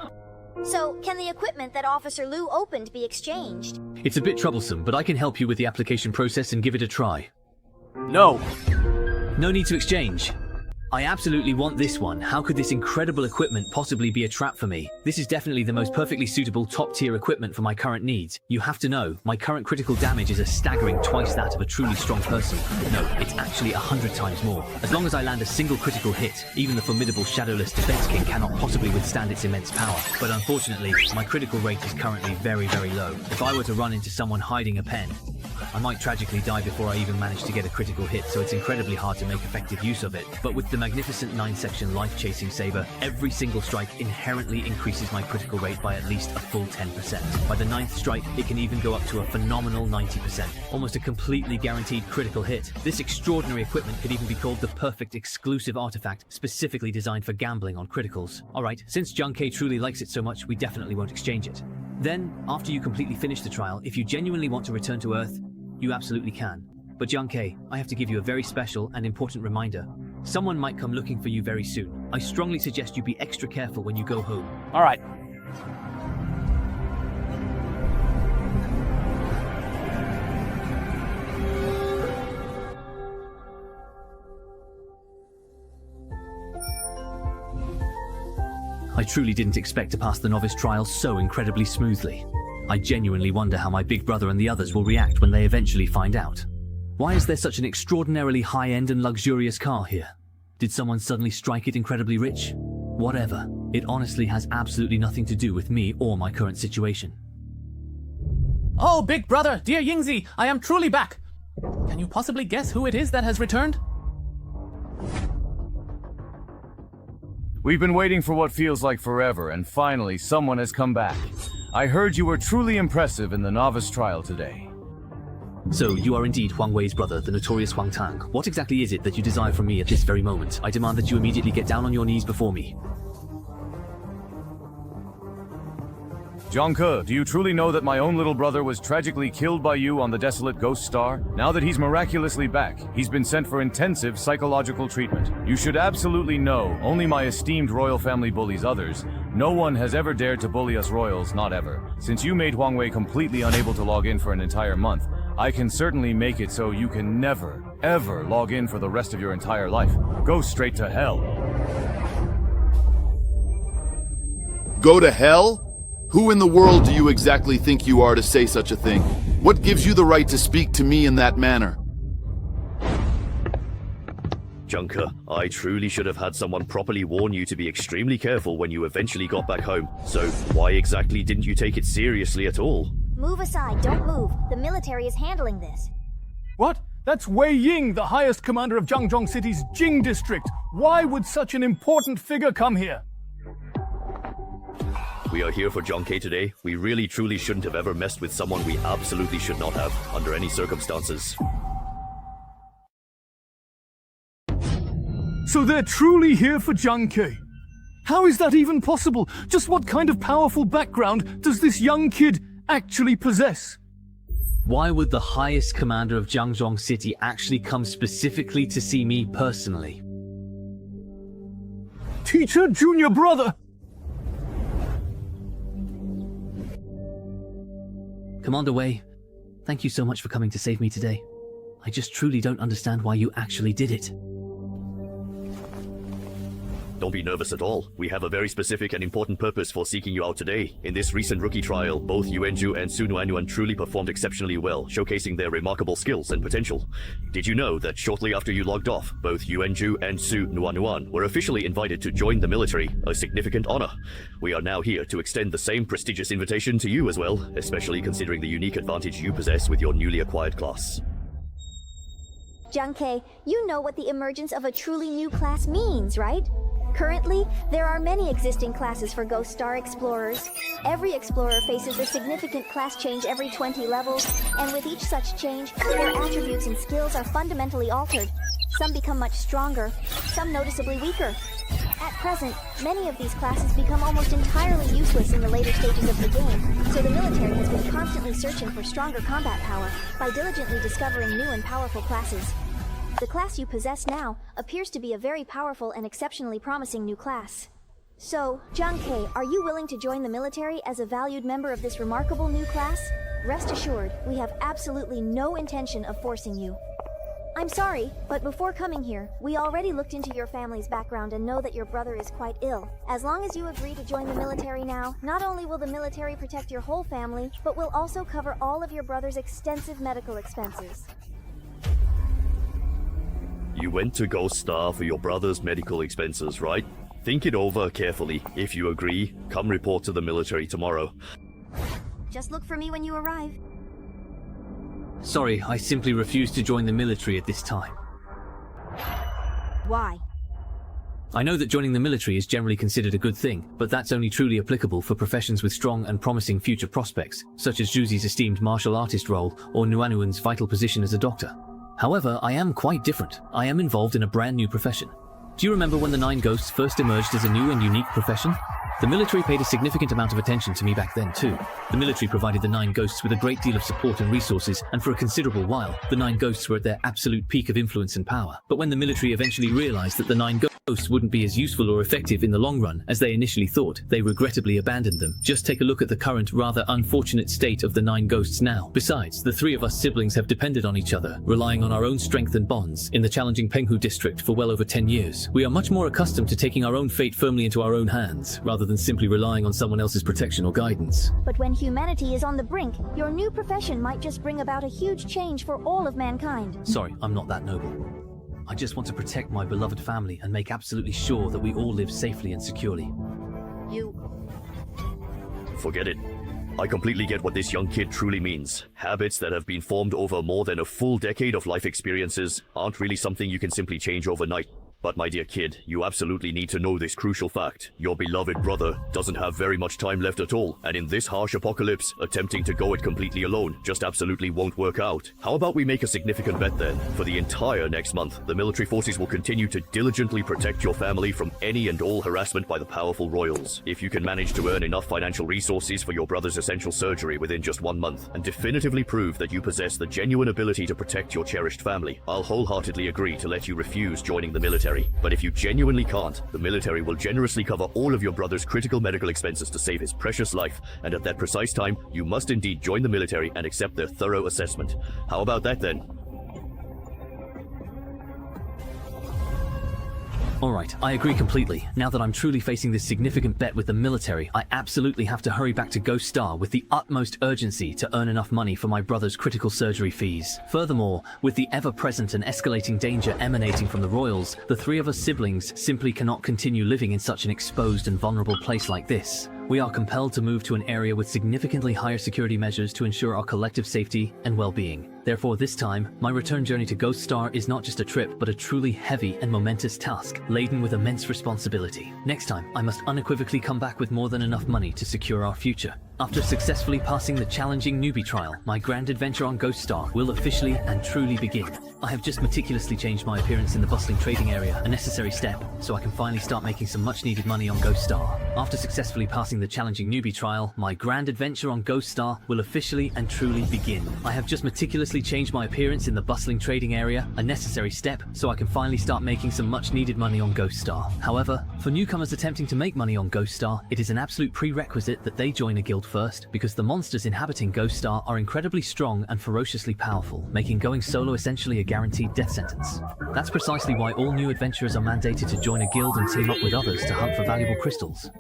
So, can the equipment that Officer Liu opened be exchanged? It's a bit troublesome, but I can help you with the application process and give it a try. No. No need to exchange. I absolutely want this one. How could this incredible equipment possibly be a trap for me? This is definitely the most perfectly suitable top-tier equipment for my current needs. You have to know, my current critical damage is a staggering twice that of a truly strong person. No, it's actually 100 times more. As long as I land a single critical hit, even the formidable Shadowless Defense King cannot possibly withstand its immense power. But unfortunately, my critical rate is currently very, very low. If I were to run into someone hiding a pen, I might tragically die before I even manage to get a critical hit, so it's incredibly hard to make effective use of it. But with the magnificent 9-section life-chasing saber, every single strike inherently increases my critical rate by at least a full 10%. By the 9th strike, it can even go up to a phenomenal 90%, almost a completely guaranteed critical hit. This extraordinary equipment could even be called the perfect exclusive artifact, specifically designed for gambling on criticals. Alright, since Junkei truly likes it so much, we definitely won't exchange it. Then, after you completely finish the trial, if you genuinely want to return to Earth, you absolutely can. But Junkei, I have to give you a very special and important reminder. Someone might come looking for you very soon. I strongly suggest you be extra careful when you go home. Alright. I truly didn't expect to pass the novice trial so incredibly smoothly. I genuinely wonder how my big brother and the others will react when they eventually find out. Why is there such an extraordinarily high-end and luxurious car here? Did someone suddenly strike it incredibly rich? Whatever. It honestly has absolutely nothing to do with me or my current situation. Oh, big brother, dear Yingzi, I am truly back. Can you possibly guess who it is that has returned? We've been waiting for what feels like forever, and finally someone has come back. I heard you were truly impressive in the novice trial today. So, you are indeed Huang Wei's brother, the notorious Huang Tang. What exactly is it that you desire from me at this very moment? I demand that you immediately get down on your knees before me. Zhang Ke, do you truly know that my own little brother was tragically killed by you on the desolate Ghost Star? Now that he's miraculously back, he's been sent for intensive psychological treatment. You should absolutely know, only my esteemed royal family bullies others. No one has ever dared to bully us royals, not ever. Since you made Huang Wei completely unable to log in for an entire month, I can certainly make it so you can never, ever log in for the rest of your entire life. Go straight to hell. Go to hell? Who in the world do you exactly think you are to say such a thing? What gives you the right to speak to me in that manner? Junker, I truly should have had someone properly warn you to be extremely careful when you eventually got back home. So why exactly didn't you take it seriously at all? Move aside, don't move. The military is handling this. What? That's Wei Ying, the highest commander of Jiangzhong City's Jing district. Why would such an important figure come here? We are here for Zhang Ke today. We really truly shouldn't have ever messed with someone we absolutely should not have, under any circumstances. So they're truly here for Zhang Ke. How is that even possible? Just what kind of powerful background does this young kid actually possess? Why would the highest commander of Jiangzhong City actually come specifically to see me personally? Teacher, junior brother! Commander Wei, thank you so much for coming to save me today. I just truly don't understand why you actually did it. Don't be nervous at all. We have a very specific and important purpose for seeking you out today. In this recent rookie trial, both Yuanju and Su Nuanuan truly performed exceptionally well, showcasing their remarkable skills and potential. Did you know that shortly after you logged off, both Yuanju and Su Nuanuan were officially invited to join the military, a significant honor? We are now here to extend the same prestigious invitation to you as well, especially considering the unique advantage you possess with your newly acquired class. Zhang Ke, you know what the emergence of a truly new class means, right? Currently, there are many existing classes for Ghost Star Explorers. Every explorer faces a significant class change every 20 levels, and with each such change, their attributes and skills are fundamentally altered. Some become much stronger, some noticeably weaker. At present, many of these classes become almost entirely useless in the later stages of the game, so the military has been constantly searching for stronger combat power by diligently discovering new and powerful classes. The class you possess now appears to be a very powerful and exceptionally promising new class. So, Zhang Ke, are you willing to join the military as a valued member of this remarkable new class? Rest assured, we have absolutely no intention of forcing you. I'm sorry, but before coming here, we already looked into your family's background and know that your brother is quite ill. As long as you agree to join the military now, not only will the military protect your whole family, but will also cover all of your brother's extensive medical expenses. You went to Ghost Star for your brother's medical expenses, right? Think it over carefully. If you agree, come report to the military tomorrow. Just look for me when you arrive. Sorry, I simply refuse to join the military at this time. Why? I know that joining the military is generally considered a good thing, but that's only truly applicable for professions with strong and promising future prospects, such as Juzi's esteemed martial artist role or Nuanuan's vital position as a doctor. However, I am quite different. I am involved in a brand new profession. Do you remember when the Nine Ghosts first emerged as a new and unique profession? The military paid a significant amount of attention to me back then too. The military provided the Nine Ghosts with a great deal of support and resources, and for a considerable while, the Nine Ghosts were at their absolute peak of influence and power. But when the military eventually realized that the Nine Ghosts wouldn't be as useful or effective in the long run as they initially thought, they regrettably abandoned them. Just take a look at the current, rather unfortunate state of the Nine Ghosts now. Besides, the three of us siblings have depended on each other, relying on our own strength and bonds, in the challenging Penghu district for well over 10 years. We are much more accustomed to taking our own fate firmly into our own hands, rather than simply relying on someone else's protection or guidance. But when humanity is on the brink, your new profession might just bring about a huge change for all of mankind. Sorry, I'm not that noble. I just want to protect my beloved family and make absolutely sure that we all live safely and securely. Forget it. I completely get what this young kid truly means. Habits that have been formed over more than a full decade of life experiences aren't really something you can simply change overnight. But my dear kid, you absolutely need to know this crucial fact. Your beloved brother doesn't have very much time left at all, and in this harsh apocalypse, attempting to go it completely alone just absolutely won't work out. How about we make a significant bet then? For the entire next month, the military forces will continue to diligently protect your family from any and all harassment by the powerful royals. If you can manage to earn enough financial resources for your brother's essential surgery within just 1 month, and definitively prove that you possess the genuine ability to protect your cherished family, I'll wholeheartedly agree to let you refuse joining the military. But if you genuinely can't, the military will generously cover all of your brother's critical medical expenses to save his precious life, and at that precise time, you must indeed join the military and accept their thorough assessment. How about that then? Alright, I agree completely. Now that I'm truly facing this significant bet with the military, I absolutely have to hurry back to Ghost Star with the utmost urgency to earn enough money for my brother's critical surgery fees. Furthermore, with the ever-present and escalating danger emanating from the royals, the three of us siblings simply cannot continue living in such an exposed and vulnerable place like this. we are compelled to move to an area with significantly higher security measures to ensure our collective safety and well-being. Therefore, this time, my return journey to Ghost Star is not just a trip, but a truly heavy and momentous task, laden with immense responsibility. Next time, I must unequivocally come back with more than enough money to secure our future. After successfully passing the challenging newbie trial, my grand adventure on Ghost Star will officially and truly begin. I have just meticulously changed my appearance in the bustling trading area, a necessary step, so I can finally start making some much-needed money on Ghost Star. After successfully passing the challenging newbie trial, my grand adventure on Ghost Star will officially and truly begin. I have just meticulously changed my appearance in the bustling trading area, a necessary step, so I can finally start making some much-needed money on Ghost Star. However, for newcomers attempting to make money on Ghost Star, it is an absolute prerequisite that they join a guild first, because the monsters inhabiting Ghost Star are incredibly strong and ferociously powerful, making going solo essentially a guaranteed death sentence. That's precisely why all new adventurers are mandated to join a guild and team up with others to hunt for valuable crystals.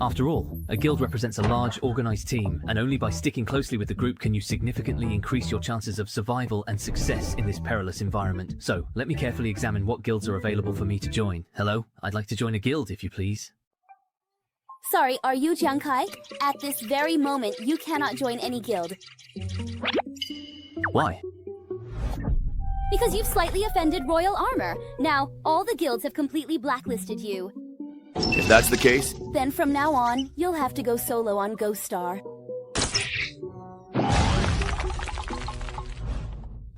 After all, a guild represents a large, organized team, and only by sticking closely with the group can you significantly increase your chances of survival and success in this perilous environment. So, let me carefully examine what guilds are available for me to join. Hello? I'd like to join a guild, if you please. Sorry, are you Jiang Kai? At this very moment, you cannot join any guild. Why? Because you've slightly offended royal armor. Now, all the guilds have completely blacklisted you. If that's the case, Then from now on, you'll have to go solo on Ghost Star.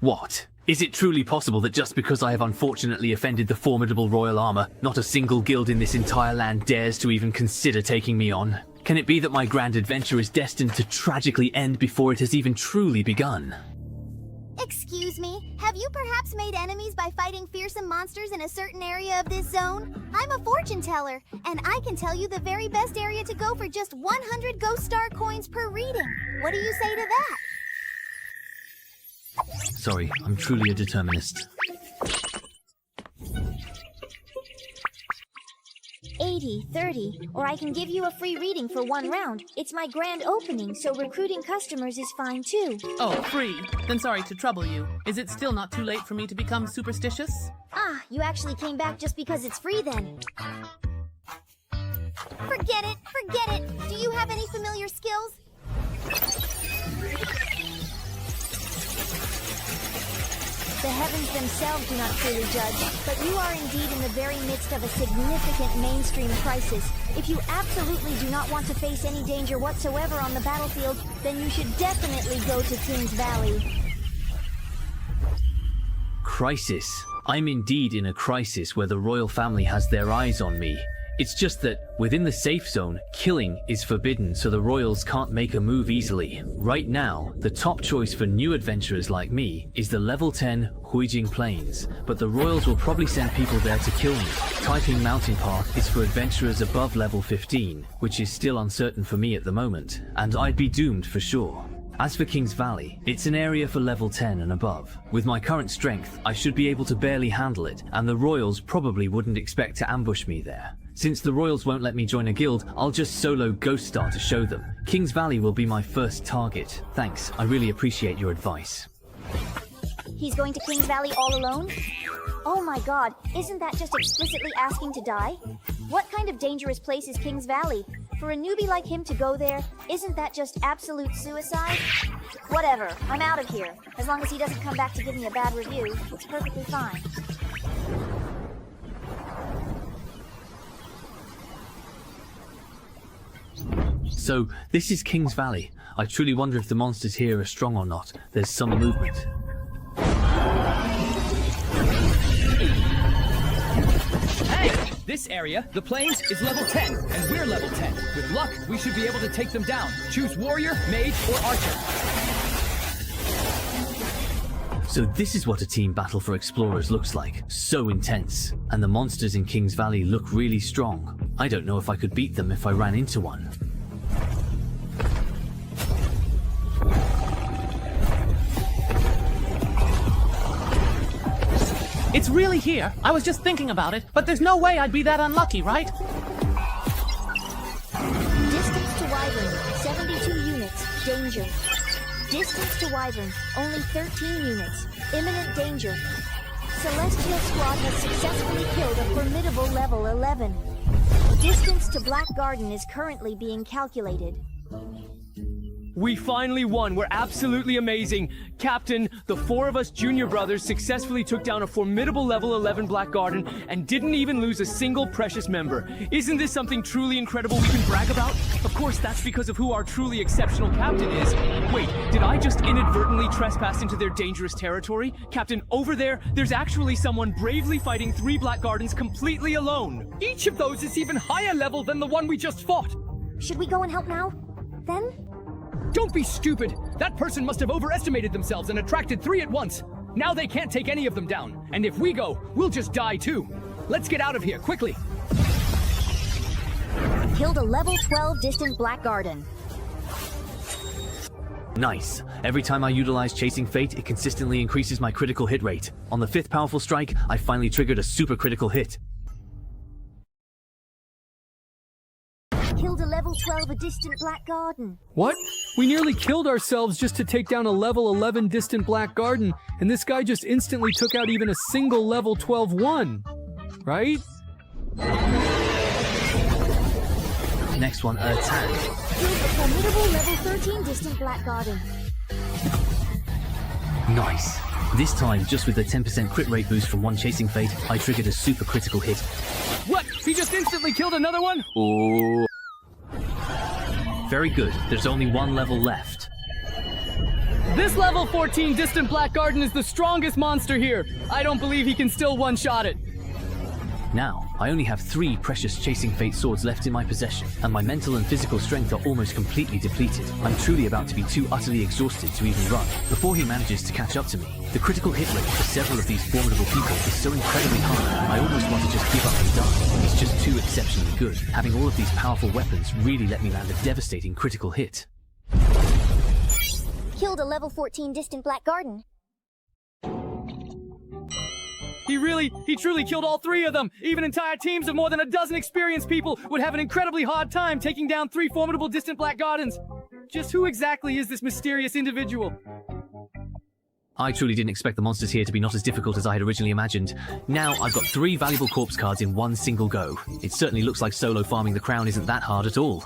What? Is it truly possible that just because I have unfortunately offended the formidable royal armor, not a single guild in this entire land dares to even consider taking me on? Can it be that my grand adventure is destined to tragically end before it has even truly begun? Excuse me, have you perhaps made enemies by fighting fearsome monsters in a certain area of this zone? I'm a fortune teller, and I can tell you the very best area to go for just 100 Ghost Star coins per reading. What do you say to that? Sorry, I'm truly a determinist. 80, 30, or I can give you a free reading for 1 round. It's my grand opening, so recruiting customers is fine too. Oh, free. Then sorry to trouble you. Is it still not too late for me to become superstitious? Ah, you actually came back just because it's free then. Forget it, forget it. Do you have any familiar skills? The heavens themselves do not clearly judge, but you are indeed in the very midst of a significant mainstream crisis. If you absolutely do not want to face any danger whatsoever on the battlefield, then you should definitely go to King's Valley. Crisis. I'm indeed in a crisis where the royal family has their eyes on me. It's just that, within the safe zone, killing is forbidden so the royals can't make a move easily. Right now, the top choice for new adventurers like me is the level 10 Huijing Plains, but the royals will probably send people there to kill me. Taiping Mountain Path is for adventurers above level 15, which is still uncertain for me at the moment, and I'd be doomed for sure. As for King's Valley, it's an area for level 10 and above. With my current strength, I should be able to barely handle it, and the royals probably wouldn't expect to ambush me there. Since the royals won't let me join a guild, I'll just solo Ghost Star to show them. King's Valley will be my first target. Thanks, I really appreciate your advice. He's going to King's Valley all alone? Oh my god, isn't that just explicitly asking to die? What kind of dangerous place is King's Valley? For a newbie like him to go there, isn't that just absolute suicide? Whatever, I'm out of here. As long as he doesn't come back to give me a bad review, it's perfectly fine. So, this is King's Valley. I truly wonder if the monsters here are strong or not. There's some movement. Hey! This area, the plains, is level 10, and we're level 10. With luck, we should be able to take them down. Choose warrior, mage, or archer. So this is what a team battle for explorers looks like. So intense. And the monsters in King's Valley look really strong. I don't know if I could beat them if I ran into one. It's really here. I was just thinking about it, but there's no way I'd be that unlucky, right? Distance to Wyvern, 72 units. Danger. Distance to Wyvern, only 13 units. Imminent danger. Celestial Squad has successfully killed a formidable level 11. distance to Black Garden is currently being calculated. We finally won. We're absolutely amazing. Captain, the 4 of us junior brothers successfully took down a formidable level 11 Black Garden and didn't even lose a single precious member. Isn't this something truly incredible we can brag about? Of course, that's because of who our truly exceptional captain is. Wait, did I just inadvertently trespass into their dangerous territory? Captain, over there, there's actually someone bravely fighting 3 Black Gardens completely alone. Each of those is even higher level than the one we just fought. Should we go and help now? Then? Don't be stupid! That person must have overestimated themselves and attracted 3 at once. Now they can't take any of them down. And if we go, we'll just die too. Let's get out of here, quickly! Killed a level 12 distant Black Garden. Nice. Every time I utilize Chasing Fate, it consistently increases my critical hit rate. On the 5th powerful strike, I finally triggered a super critical hit. Killed a level 12 distant Black Garden. What? We nearly killed ourselves just to take down a level 11 distant Black Garden, and this guy just instantly took out even a single level 12 one. Right? Next one, attack. Killed a formidable level 13 distant Black Garden. Nice. This time, just with a 10% crit rate boost from one Chasing Fate, I triggered a super critical hit. What? He just instantly killed another one? Oh. Very good. There's only 1 level left. This level 14 distant Black Garden is the strongest monster here. I don't believe he can still one-shot it. Now, I only have 3 precious Chasing Fate swords left in my possession, and my mental and physical strength are almost completely depleted. I'm truly about to be too utterly exhausted to even run. Before he manages to catch up to me, the critical hit rate for several of these formidable people is so incredibly high, I almost want to just give up and die. He's just too exceptionally good. Having all of these powerful weapons really let me land a devastating critical hit. Killed a level 14 distant Black Garden. He truly killed all 3 of them! Even entire teams of more than a dozen experienced people would have an incredibly hard time taking down 3 formidable distant Black Gardens. Just who exactly is this mysterious individual? I truly didn't expect the monsters here to be not as difficult as I had originally imagined. Now I've got 3 valuable corpse cards in one single go. It certainly looks like solo farming the crown isn't that hard at all.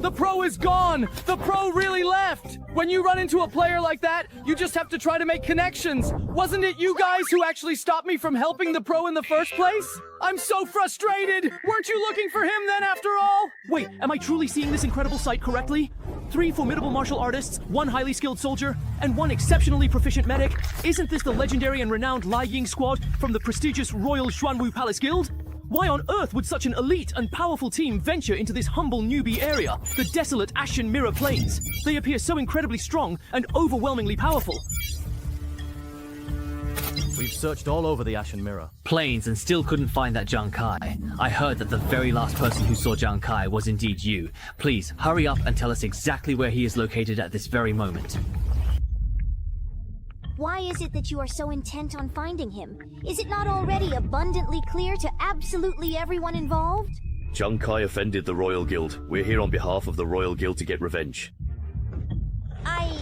The pro is gone! The pro really left! When you run into a player like that, you just have to try to make connections. Wasn't it you guys who actually stopped me from helping the pro in the first place? I'm so frustrated! Weren't you looking for him then after all? Wait, am I truly seeing this incredible sight correctly? 3 formidable martial artists, 1 highly skilled soldier, and 1 exceptionally proficient medic? Isn't this the legendary and renowned Lai Ying squad from the prestigious Royal Xuanwu Palace Guild? Why on earth would such an elite and powerful team venture into this humble newbie area, the desolate Ashen Mirror Plains? They appear so incredibly strong and overwhelmingly powerful. We've searched all over the Ashen Mirror. Plains and still couldn't find that Jiang Kai. I heard that the very last person who saw Jiang Kai was indeed you. Please, hurry up and tell us exactly where he is located at this very moment. Why is it that you are so intent on finding him? Is it not already abundantly clear to absolutely everyone involved? Jiang Kai offended the Royal Guild. We're here on behalf of the Royal Guild to get revenge.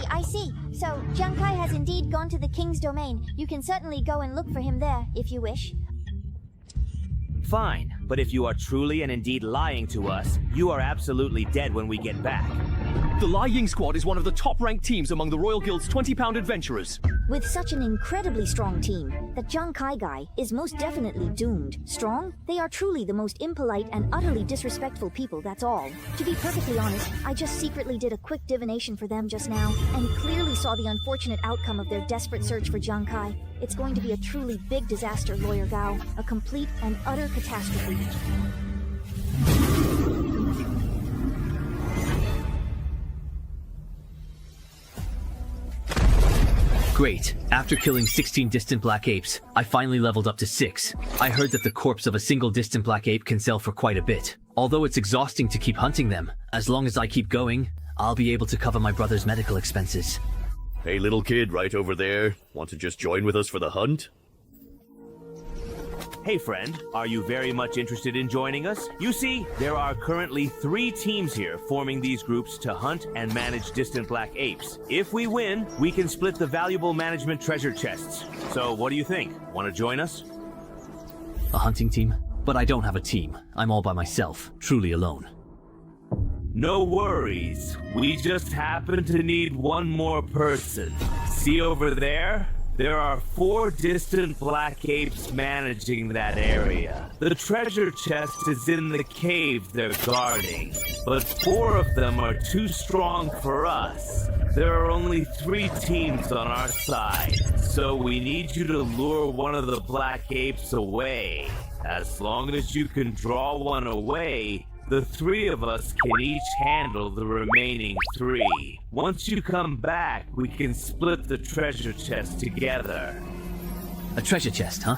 I see. So, Jiang Kai has indeed gone to the King's domain. You can certainly go and look for him there, if you wish. Fine, but if you are truly and indeed lying to us, you are absolutely dead when we get back. The Lai Ying squad is one of the top-ranked teams among the Royal Guild's 20-pound adventurers. With such an incredibly strong team, the Jiang Kai guy is most definitely doomed. Strong? They are truly the most impolite and utterly disrespectful people, that's all. To be perfectly honest, I just secretly did a quick divination for them just now, and clearly saw the unfortunate outcome of their desperate search for Jiang Kai. It's going to be a truly big disaster, Lawyer Gao. A complete and utter catastrophe. Great. After killing 16 distant black apes, I finally leveled up to 6. I heard that the corpse of a single distant black ape can sell for quite a bit. Although it's exhausting to keep hunting them, as long as I keep going, I'll be able to cover my brother's medical expenses. Hey, little kid right over there. Want to just join with us for the hunt? Hey friend, are you very much interested in joining us? You see, there are currently 3 teams here forming these groups to hunt and manage distant black apes. If we win, we can split the valuable management treasure chests. So what do you think? Want to join us? A hunting team? But I don't have a team. I'm all by myself, truly alone. No worries. We just happen to need one more person. See over there? There are 4 distant black apes managing that area. The treasure chest is in the cave they're guarding, but 4 of them are too strong for us. There are only 3 teams on our side, so we need you to lure one of the black apes away. As long as you can draw one away, the 3 of us can each handle the remaining 3. Once you come back, we can split the treasure chest together. A treasure chest, huh?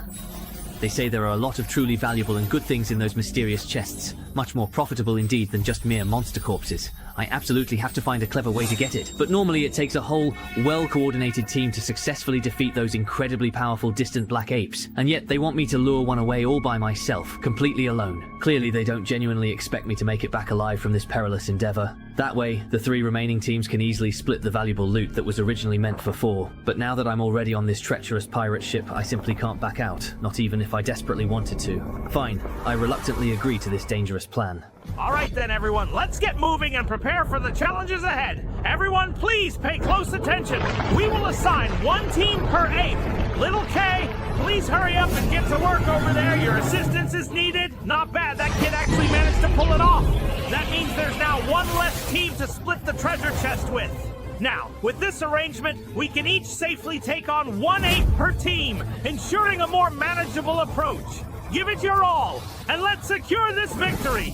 They say there are a lot of truly valuable and good things in those mysterious chests. Much more profitable indeed than just mere monster corpses. I absolutely have to find a clever way to get it. But normally it takes a whole, well-coordinated team to successfully defeat those incredibly powerful distant black apes. And yet they want me to lure one away all by myself, completely alone. Clearly they don't genuinely expect me to make it back alive from this perilous endeavor. That way, the 3 remaining teams can easily split the valuable loot that was originally meant for 4. But now that I'm already on this treacherous pirate ship, I simply can't back out, not even if I desperately wanted to. Fine, I reluctantly agree to this dangerous plan. Alright then everyone, let's get moving and prepare for the challenges ahead. Everyone please pay close attention. We will assign 1 team per ape. Little K, please hurry up and get to work over there. Your assistance is needed. Not bad, that kid actually managed to pull it off. That means there's now 1 less team to split the treasure chest with. Now, with this arrangement, we can each safely take on 1 ape per team, ensuring a more manageable approach. Give it your all, and let's secure this victory!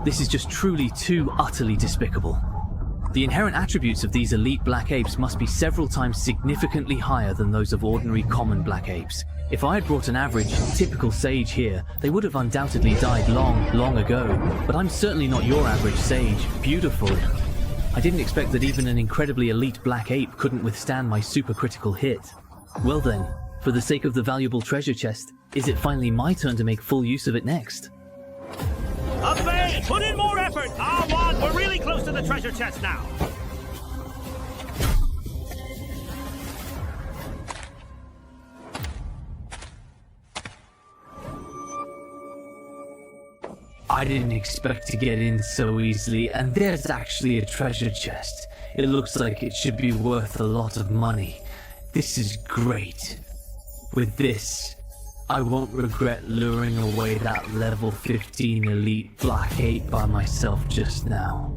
This is just truly too utterly despicable. The inherent attributes of these elite black apes must be several times significantly higher than those of ordinary common black apes. If I had brought an average, typical sage here, they would have undoubtedly died long ago. But I'm certainly not your average sage. Beautiful. I didn't expect that even an incredibly elite black ape couldn't withstand my supercritical hit. Well then, for the sake of the valuable treasure chest, is it finally my turn to make full use of it next? Obey! Put in more effort! R1, we're really close to the treasure chest now. I didn't expect to get in so easily, and there's actually a treasure chest. It looks like it should be worth a lot of money. This is great. With this, I won't regret luring away that level 15 elite black ape by myself just now.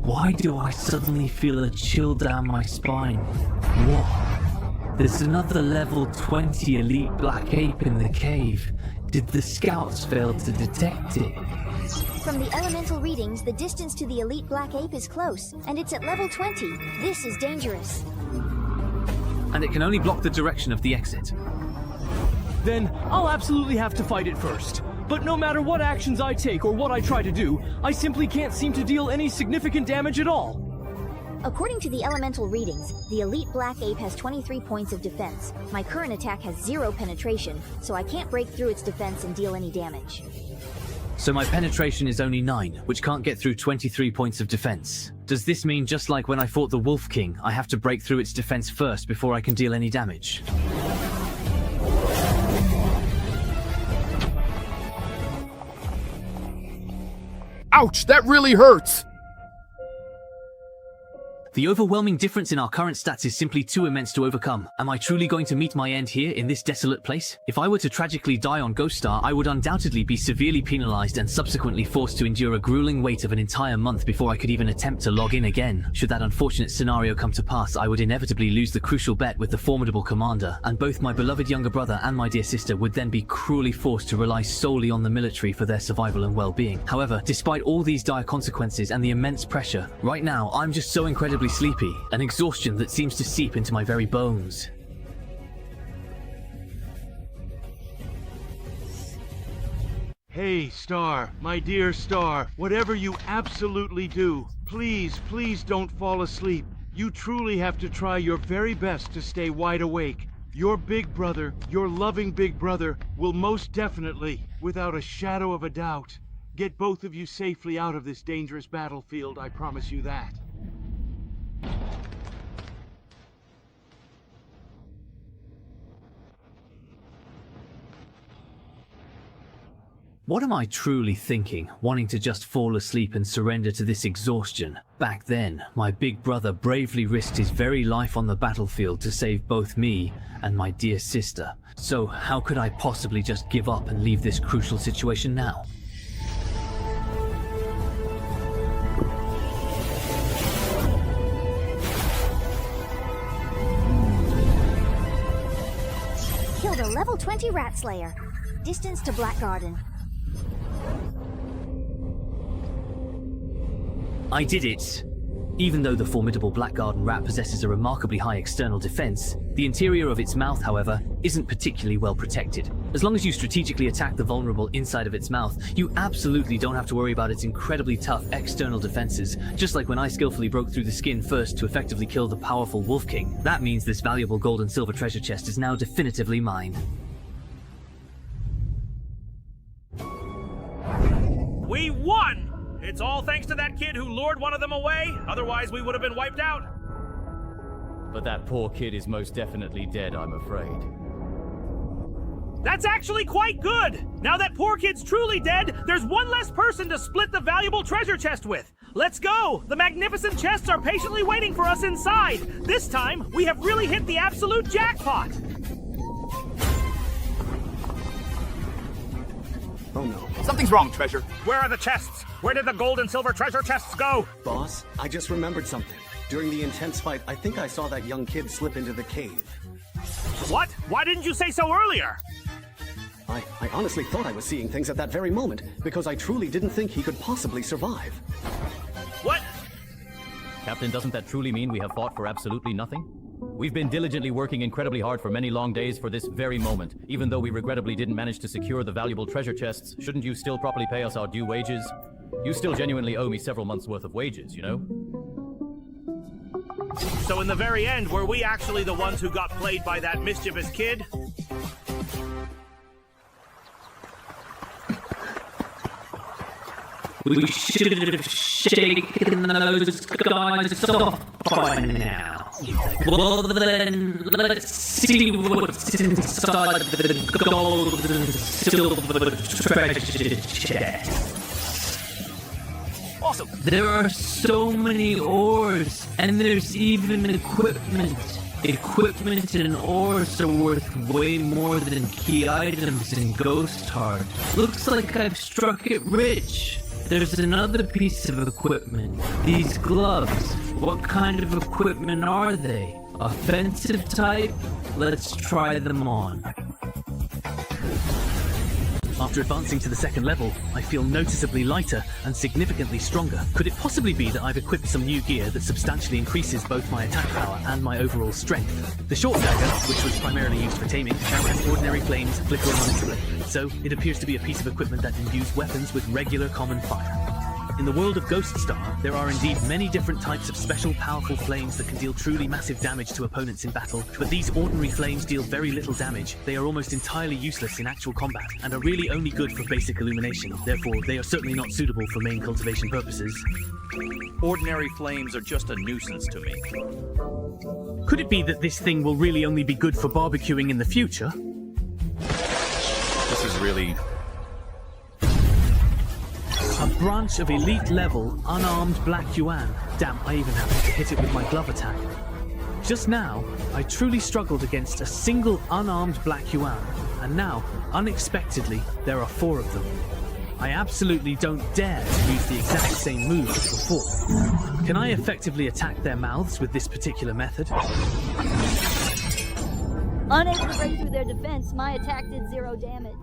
Why do I suddenly feel a chill down my spine? What? There's another level 20 elite black ape in the cave. Did the scouts fail to detect it? From the elemental readings, the distance to the elite black ape is close, and it's at level 20. This is dangerous. And it can only block the direction of the exit. Then I'll absolutely have to fight it first. But no matter what actions I take or what I try to do, I simply can't seem to deal any significant damage at all. According to the elemental readings, the elite black ape has 23 points of defense. My current attack has 0 penetration, so I can't break through its defense and deal any damage. So my penetration is only 9, which can't get through 23 points of defense. Does this mean just like when I fought the Wolf King, I have to break through its defense first before I can deal any damage? Ouch, that really hurts! The overwhelming difference in our current stats is simply too immense to overcome. Am I truly going to meet my end here in this desolate place? If I were to tragically die on Ghost Star, I would undoubtedly be severely penalized and subsequently forced to endure a grueling wait of an entire month before I could even attempt to log in again. Should that unfortunate scenario come to pass, I would inevitably lose the crucial bet with the formidable commander, and both my beloved younger brother and my dear sister would then be cruelly forced to rely solely on the military for their survival and well-being. However, despite all these dire consequences and the immense pressure, right now I'm just so incredibly sleepy, an exhaustion that seems to seep into my very bones. Hey, Star, my dear Star, whatever you absolutely do, please don't fall asleep. You truly have to try your very best to stay wide awake. Your big brother, your loving big brother, will most definitely, without a shadow of a doubt, get both of you safely out of this dangerous battlefield, I promise you that. What am I truly thinking, wanting to just fall asleep and surrender to this exhaustion? Back then, my big brother bravely risked his very life on the battlefield to save both me and my dear sister. So how could I possibly just give up and leave this crucial situation now? Killed a level 20 rat slayer. Distance to Black Garden. I did it! Even though the formidable Black Garden rat possesses a remarkably high external defense, the interior of its mouth, however, isn't particularly well protected. As long as you strategically attack the vulnerable inside of its mouth, you absolutely don't have to worry about its incredibly tough external defenses, just like when I skillfully broke through the skin first to effectively kill the powerful Wolf King. That means this valuable gold and silver treasure chest is now definitively mine. We won! It's all thanks to that kid who lured one of them away, otherwise we would have been wiped out. But that poor kid is most definitely dead, I'm afraid. That's actually quite good! Now that poor kid's truly dead, there's one less person to split the valuable treasure chest with. Let's go! The magnificent chests are patiently waiting for us inside. This time, we have really hit the absolute jackpot! Oh no. Something's wrong, Treasure. Where are the chests? Where did the gold and silver treasure chests go? Boss, I just remembered something. During the intense fight, I think I saw that young kid slip into the cave. What? Why didn't you say so earlier? I honestly thought I was seeing things at that very moment, because I truly didn't think he could possibly survive. What? Captain, doesn't that truly mean we have fought for absolutely nothing? We've been diligently working incredibly hard for many long days for this very moment. Even though we regrettably didn't manage to secure the valuable treasure chests, shouldn't you still properly pay us our due wages? You still genuinely owe me several months' worth of wages, you know? So in the very end, were we actually the ones who got played by that mischievous kid? We should have shaken those guys off by now. Well then, let's see what's inside the gold and silver treasure chest. Awesome! There are so many ores, and there's even equipment. Equipment and ores are worth way more than key items in Ghost Heart. Looks like I've struck it rich. There's another piece of equipment. These gloves. What kind of equipment are they? Offensive type? Let's try them on. After advancing to the second level, I feel noticeably lighter and significantly stronger. Could it possibly be that I've equipped some new gear that substantially increases both my attack power and my overall strength? The short dagger, which was primarily used for taming, now has ordinary flames flickering on its blade, so it appears to be a piece of equipment that imbues weapons with regular common fire. In the world of Ghost Star, there are indeed many different types of special powerful flames that can deal truly massive damage to opponents in battle, but these ordinary flames deal very little damage. They are almost entirely useless in actual combat, and are really only good for basic illumination. Therefore, they are certainly not suitable for main cultivation purposes. Ordinary flames are just a nuisance to me. Could it be that this thing will really only be good for barbecuing in the future? This is really... A branch of elite level, unarmed Black Yuan. Damn, I even happened to hit it with my glove attack. Just now, I truly struggled against a single unarmed Black Yuan, and now, unexpectedly, there are 4 of them. I absolutely don't dare to use the exact same move as before. Can I effectively attack their mouths with this particular method? Unable to break through their defense, my attack did 0 damage.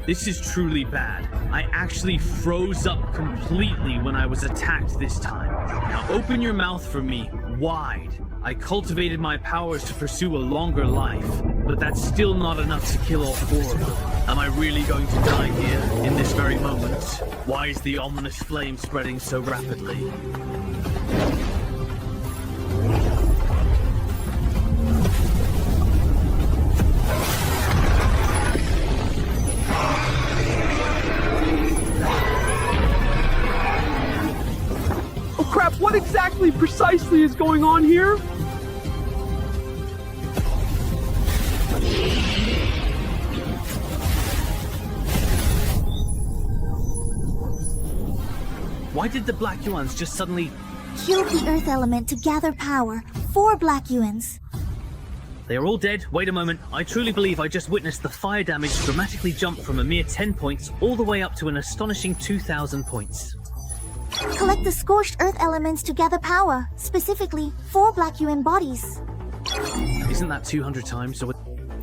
This is truly bad. I actually froze up completely when I was attacked this time. Now open your mouth for me, wide. I cultivated my powers to pursue a longer life, but that's still not enough to kill all 4 of them. Am I really going to die here, in this very moment? Why is the ominous flame spreading so rapidly? What exactly precisely is going on here? Why did the Black Yuans just suddenly... Killed the earth element to gather power. 4 Black Yuans. They are all dead. Wait a moment. I truly believe I just witnessed the fire damage dramatically jump from a mere 10 points all the way up to an astonishing 2,000 points. Collect the scorched earth elements to gather power. Specifically, 4 Black Yuan bodies. Isn't that 200 times, or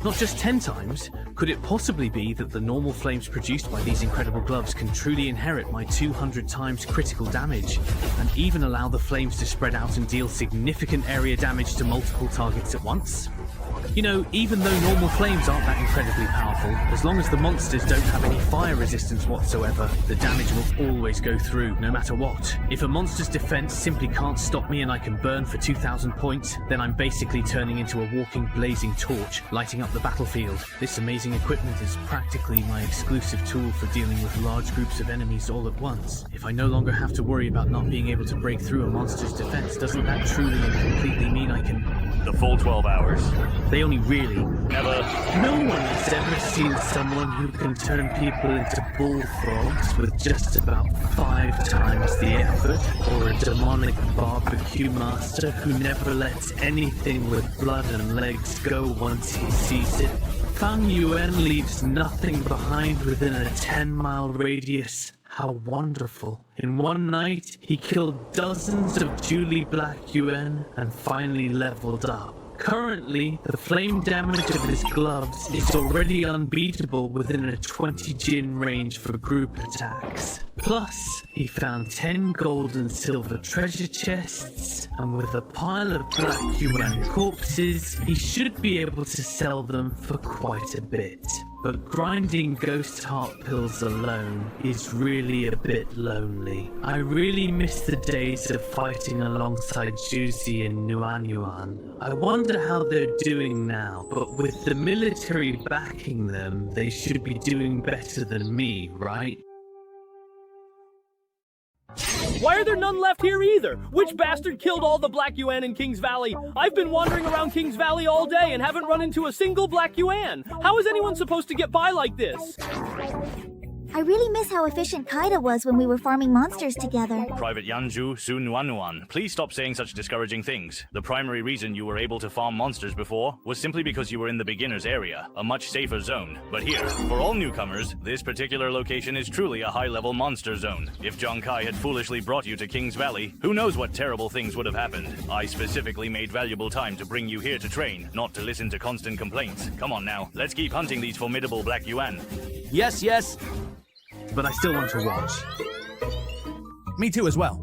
not just 10 times? Could it possibly be that the normal flames produced by these incredible gloves can truly inherit my 200 times critical damage, and even allow the flames to spread out and deal significant area damage to multiple targets at once? You know, even though normal flames aren't that incredibly powerful, as long as the monsters don't have any fire resistance whatsoever, the damage will always go through, no matter what. If a monster's defense simply can't stop me and I can burn for 2,000 points, then I'm basically turning into a walking blazing torch, lighting up the battlefield. This amazing equipment is practically my exclusive tool for dealing with large groups of enemies all at once. If I no longer have to worry about not being able to break through a monster's defense, doesn't that truly and completely mean I can... The full 12 hours. They only really... Never. No one has ever seen someone who can turn people into bullfrogs with just about 5 times the effort, or a demonic barbecue master who never lets anything with blood and legs go once he sees it. Fang Yuan leaves nothing behind within a 10-mile radius. How wonderful. In one night, he killed dozens of Julie Black Yuan and finally leveled up. Currently, the flame damage of his gloves is already unbeatable within a 20 Jin range for group attacks. Plus, he found 10 gold and silver treasure chests, and with a pile of Black Yuan corpses, he should be able to sell them for quite a bit. But grinding ghost heart pills alone is really a bit lonely. I really miss the days of fighting alongside Juicy and Nuanyuan. I wonder how they're doing now, but with the military backing them, they should be doing better than me, right? Why are there none left here either? Which bastard killed all the Black Yuan in Kings Valley? I've been wandering around Kings Valley all day and haven't run into a single Black Yuan. How is anyone supposed to get by like this? I really miss how efficient Kaida was when we were farming monsters together. Private Yanju Su Nuanuan, please stop saying such discouraging things. The primary reason you were able to farm monsters before was simply because you were in the beginner's area, a much safer zone. But here, for all newcomers, this particular location is truly a high-level monster zone. If Zhang Kai had foolishly brought you to Kings Valley, who knows what terrible things would have happened. I specifically made valuable time to bring you here to train, not to listen to constant complaints. Come on now, let's keep hunting these formidable Black Yuan. Yes, yes. But I still want to watch. Me too as well.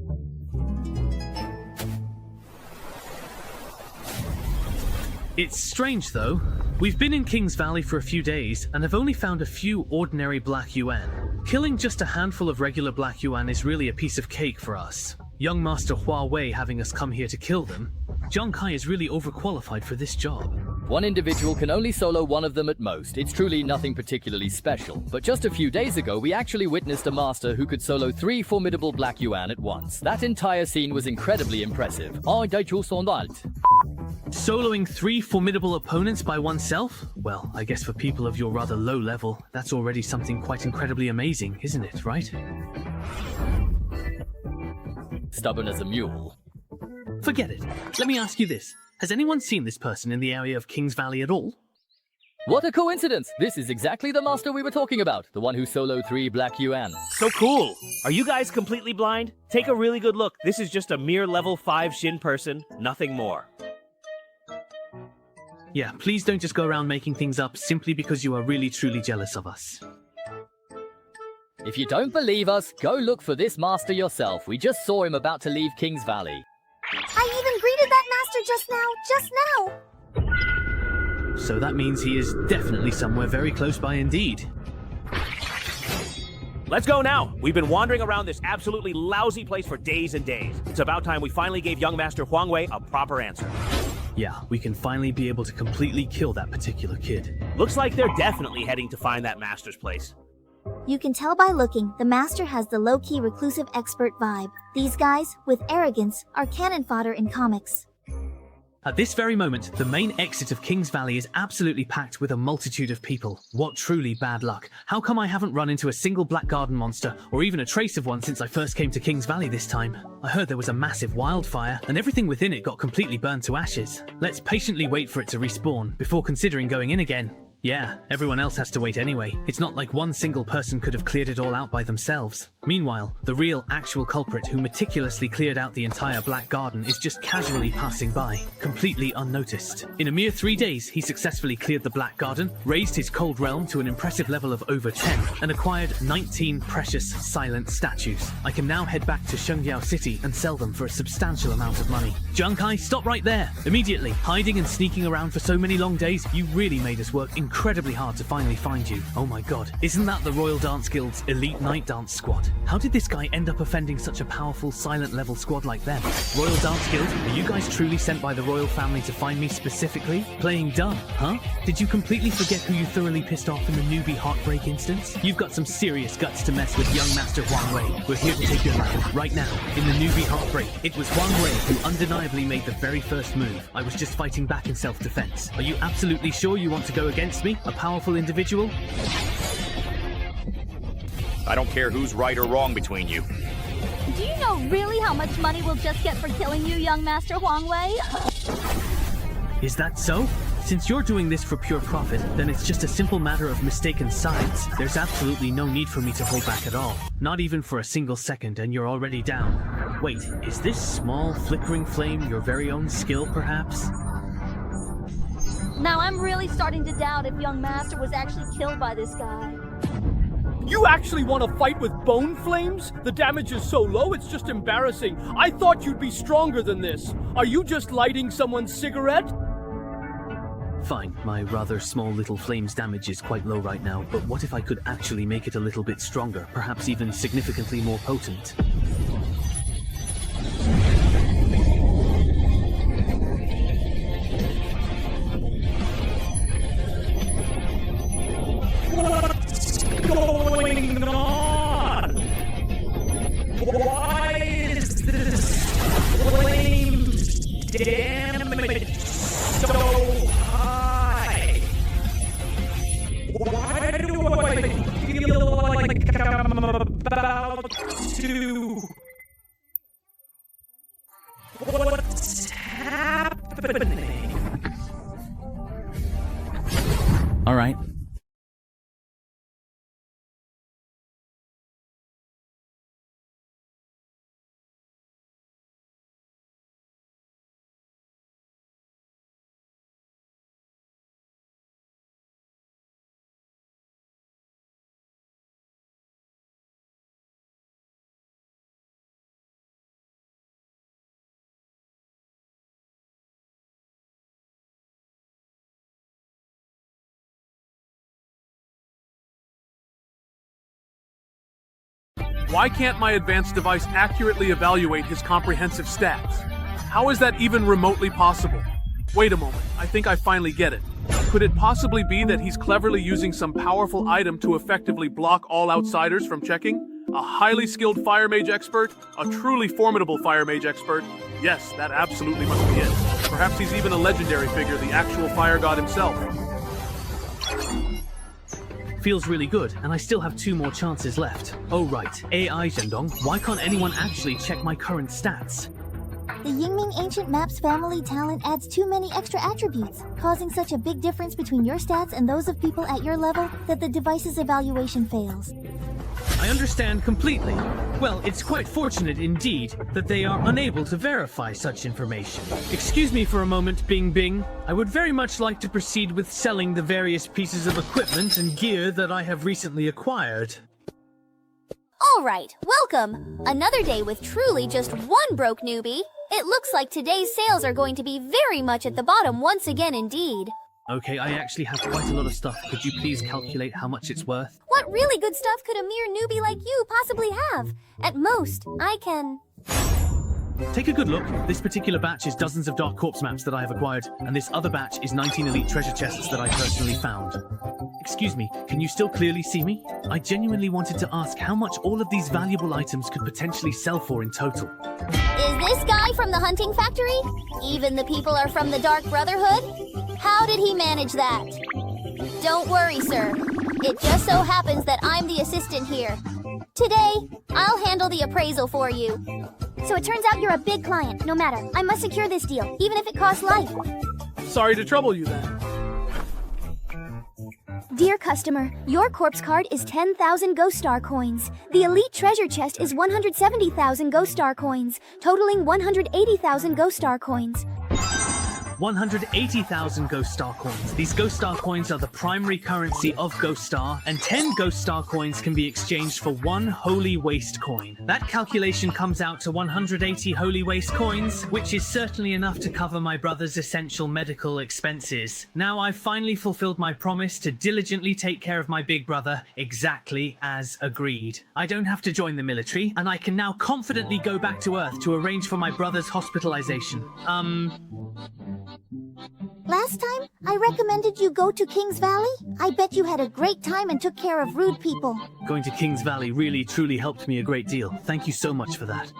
It's strange though. We've been in Kings Valley for a few days and have only found a few ordinary Black Yuan. Killing just a handful of regular Black Yuan is really a piece of cake for us. Young Master Huawei having us come here to kill them. Zhang Kai is really overqualified for this job. One individual can only solo one of them at most. It's truly nothing particularly special. But just a few days ago, we actually witnessed a master who could solo 3 formidable Black Yuan at once. That entire scene was incredibly impressive. Soloing 3 formidable opponents by oneself? Well, I guess for people of your rather low level, that's already something quite incredibly amazing, isn't it, right? Stubborn as a mule. Forget it. Let me ask you this. Has anyone seen this person in the area of Kings Valley at all? What a coincidence! This is exactly the master we were talking about, the one who soloed 3 Black Yuan. So cool! Are you guys completely blind? Take a really good look. This is just a mere level 5 Shin person, nothing more. Yeah, please don't just go around making things up simply because you are really truly jealous of us. If you don't believe us, go look for this master yourself. We just saw him about to leave Kings Valley. I even greeted that master just now! So that means he is definitely somewhere very close by indeed. Let's go now! We've been wandering around this absolutely lousy place for days and days. It's about time we finally gave young Master Huangwei a proper answer. Yeah, we can finally be able to completely kill that particular kid. Looks like they're definitely heading to find that master's place. You can tell by looking, the master has the low-key reclusive expert vibe. These guys, with arrogance, are cannon fodder in comics. At this very moment, the main exit of King's Valley is absolutely packed with a multitude of people. What truly bad luck. How come I haven't run into a single Black Garden monster, or even a trace of one since I first came to King's Valley this time? I heard there was a massive wildfire, and everything within it got completely burned to ashes. Let's patiently wait for it to respawn, before considering going in again. Yeah, everyone else has to wait anyway. It's not like one single person could have cleared it all out by themselves. Meanwhile, the real, actual culprit who meticulously cleared out the entire Black Garden is just casually passing by, completely unnoticed. In a mere 3 days, he successfully cleared the Black Garden, raised his cold realm to an impressive level of over 10, and acquired 19 precious silent statues. I can now head back to Shengdiao City and sell them for a substantial amount of money. Junkai, stop right there! Immediately! Hiding and sneaking around for so many long days, you really made us work incredibly hard to finally find you. Oh my god, isn't that the Royal Dance Guild's elite night dance squad? How did this guy end up offending such a powerful silent level squad like them? Royal Dance Guild, are you guys truly sent by the royal family to find me specifically? Playing dumb, huh? Did you completely forget who you thoroughly pissed off in the Newbie Heartbreak instance? You've got some serious guts to mess with young Master Huang Wei. We're here to take your life right now. In the Newbie Heartbreak, it was Huang Wei who undeniably made the very first move. I was just fighting back in self-defense. Are you absolutely sure you want to go against me? A powerful individual? I don't care who's right or wrong between you. Do you know really how much money we'll just get for killing you, young Master Huang Wei? Is that so? Since you're doing this for pure profit, then it's just a simple matter of mistaken sides. There's absolutely no need for me to hold back at all. Not even for a single second, and you're already down. Wait, is this small, flickering flame your very own skill, perhaps? Now I'm really starting to doubt if young Master was actually killed by this guy. You actually want to fight with bone flames? The damage is so low, it's just embarrassing. I thought you'd be stronger than this. Are you just lighting someone's cigarette? Fine, my rather small little flame's damage is quite low right now, but what if I could actually make it a little bit stronger, perhaps even significantly more potent? Going on? Why is this flame damage so high? Why do I feel like I'm about to... What's happening? All right. Why can't my advanced device accurately evaluate his comprehensive stats? How is that even remotely possible? Wait a moment, I think I finally get it. Could it possibly be that he's cleverly using some powerful item to effectively block all outsiders from checking? A highly skilled fire mage expert? A truly formidable fire mage expert? Yes, that absolutely must be it. Perhaps he's even a legendary figure, the actual fire god himself. Feels really good, and I still have 2 more chances left. Oh right, AI Zhendong, why can't anyone actually check my current stats? The Yingming Ancient Maps family talent adds too many extra attributes, causing such a big difference between your stats and those of people at your level that the device's evaluation fails. I understand completely. Well, it's quite fortunate indeed that they are unable to verify such information. Excuse me for a moment, Bing Bing. I would very much like to proceed with selling the various pieces of equipment and gear that I have recently acquired. Alright, welcome! Another day with truly just one broke newbie. It looks like today's sales are going to be very much at the bottom once again indeed. Okay, I actually have quite a lot of stuff. Could you please calculate how much it's worth? What really good stuff could a mere newbie like you possibly have? At most, I can... Take a good look. This particular batch is dozens of Dark Corpse maps that I have acquired, and this other batch is 19 elite treasure chests that I personally found. Excuse me, can you still clearly see me? I genuinely wanted to ask how much all of these valuable items could potentially sell for in total. Is this guy from the hunting factory? Even the people are from the Dark Brotherhood? How did he manage that? Don't worry, sir. It just so happens that I'm the assistant here. Today, I'll handle the appraisal for you. So it turns out you're a big client. No matter, I must secure this deal, even if it costs life. Sorry to trouble you then. Dear customer, your corpse card is 10,000 Ghost Star coins. The elite treasure chest is 170,000 Ghost Star coins, totaling 180,000 Ghost Star coins. 180,000 Ghost Star coins. These Ghost Star coins are the primary currency of Ghost Star, and 10 Ghost Star coins can be exchanged for 1 Holy Waste coin. That calculation comes out to 180 Holy Waste coins, which is certainly enough to cover my brother's essential medical expenses. Now I've finally fulfilled my promise to diligently take care of my big brother, exactly as agreed. I don't have to join the military, and I can now confidently go back to Earth to arrange for my brother's hospitalization. Last time, I recommended you go to Kings Valley. I bet you had a great time and took care of rude people. Going to Kings Valley really truly helped me a great deal. Thank you so much for that.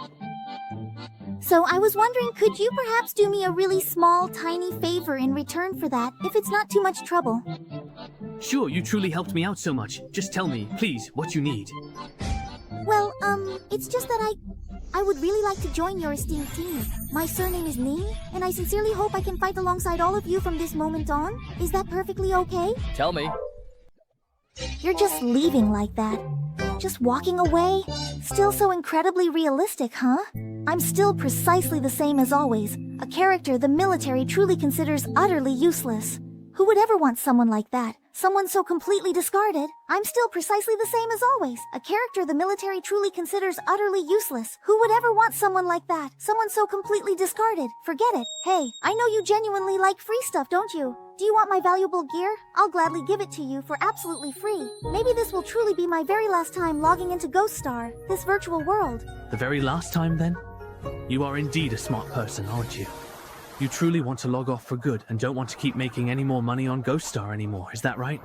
So I was wondering, could you perhaps do me a really small, tiny favor in return for that, if it's not too much trouble? Sure, you truly helped me out so much. Just tell me, please, what you need. Well, it's just that I would really like to join your esteemed team. My surname is Ning, and I sincerely hope I can fight alongside all of you from this moment on. Is that perfectly okay? Tell me. You're just leaving like that. Just walking away? Still so incredibly realistic, huh? I'm still precisely the same as always. A character the military truly considers utterly useless. Who would ever want someone like that? Someone so completely discarded? I'm still precisely the same as always. A character the military truly considers utterly useless. Who would ever want someone like that? Someone so completely discarded? Forget it. Hey, I know you genuinely like free stuff, don't you? Do you want my valuable gear? I'll gladly give it to you for absolutely free. Maybe this will truly be my very last time logging into Ghost Star, this virtual world. The very last time, then? You are indeed a smart person, aren't you? You truly want to log off for good and don't want to keep making any more money on Ghost Star anymore, is that right?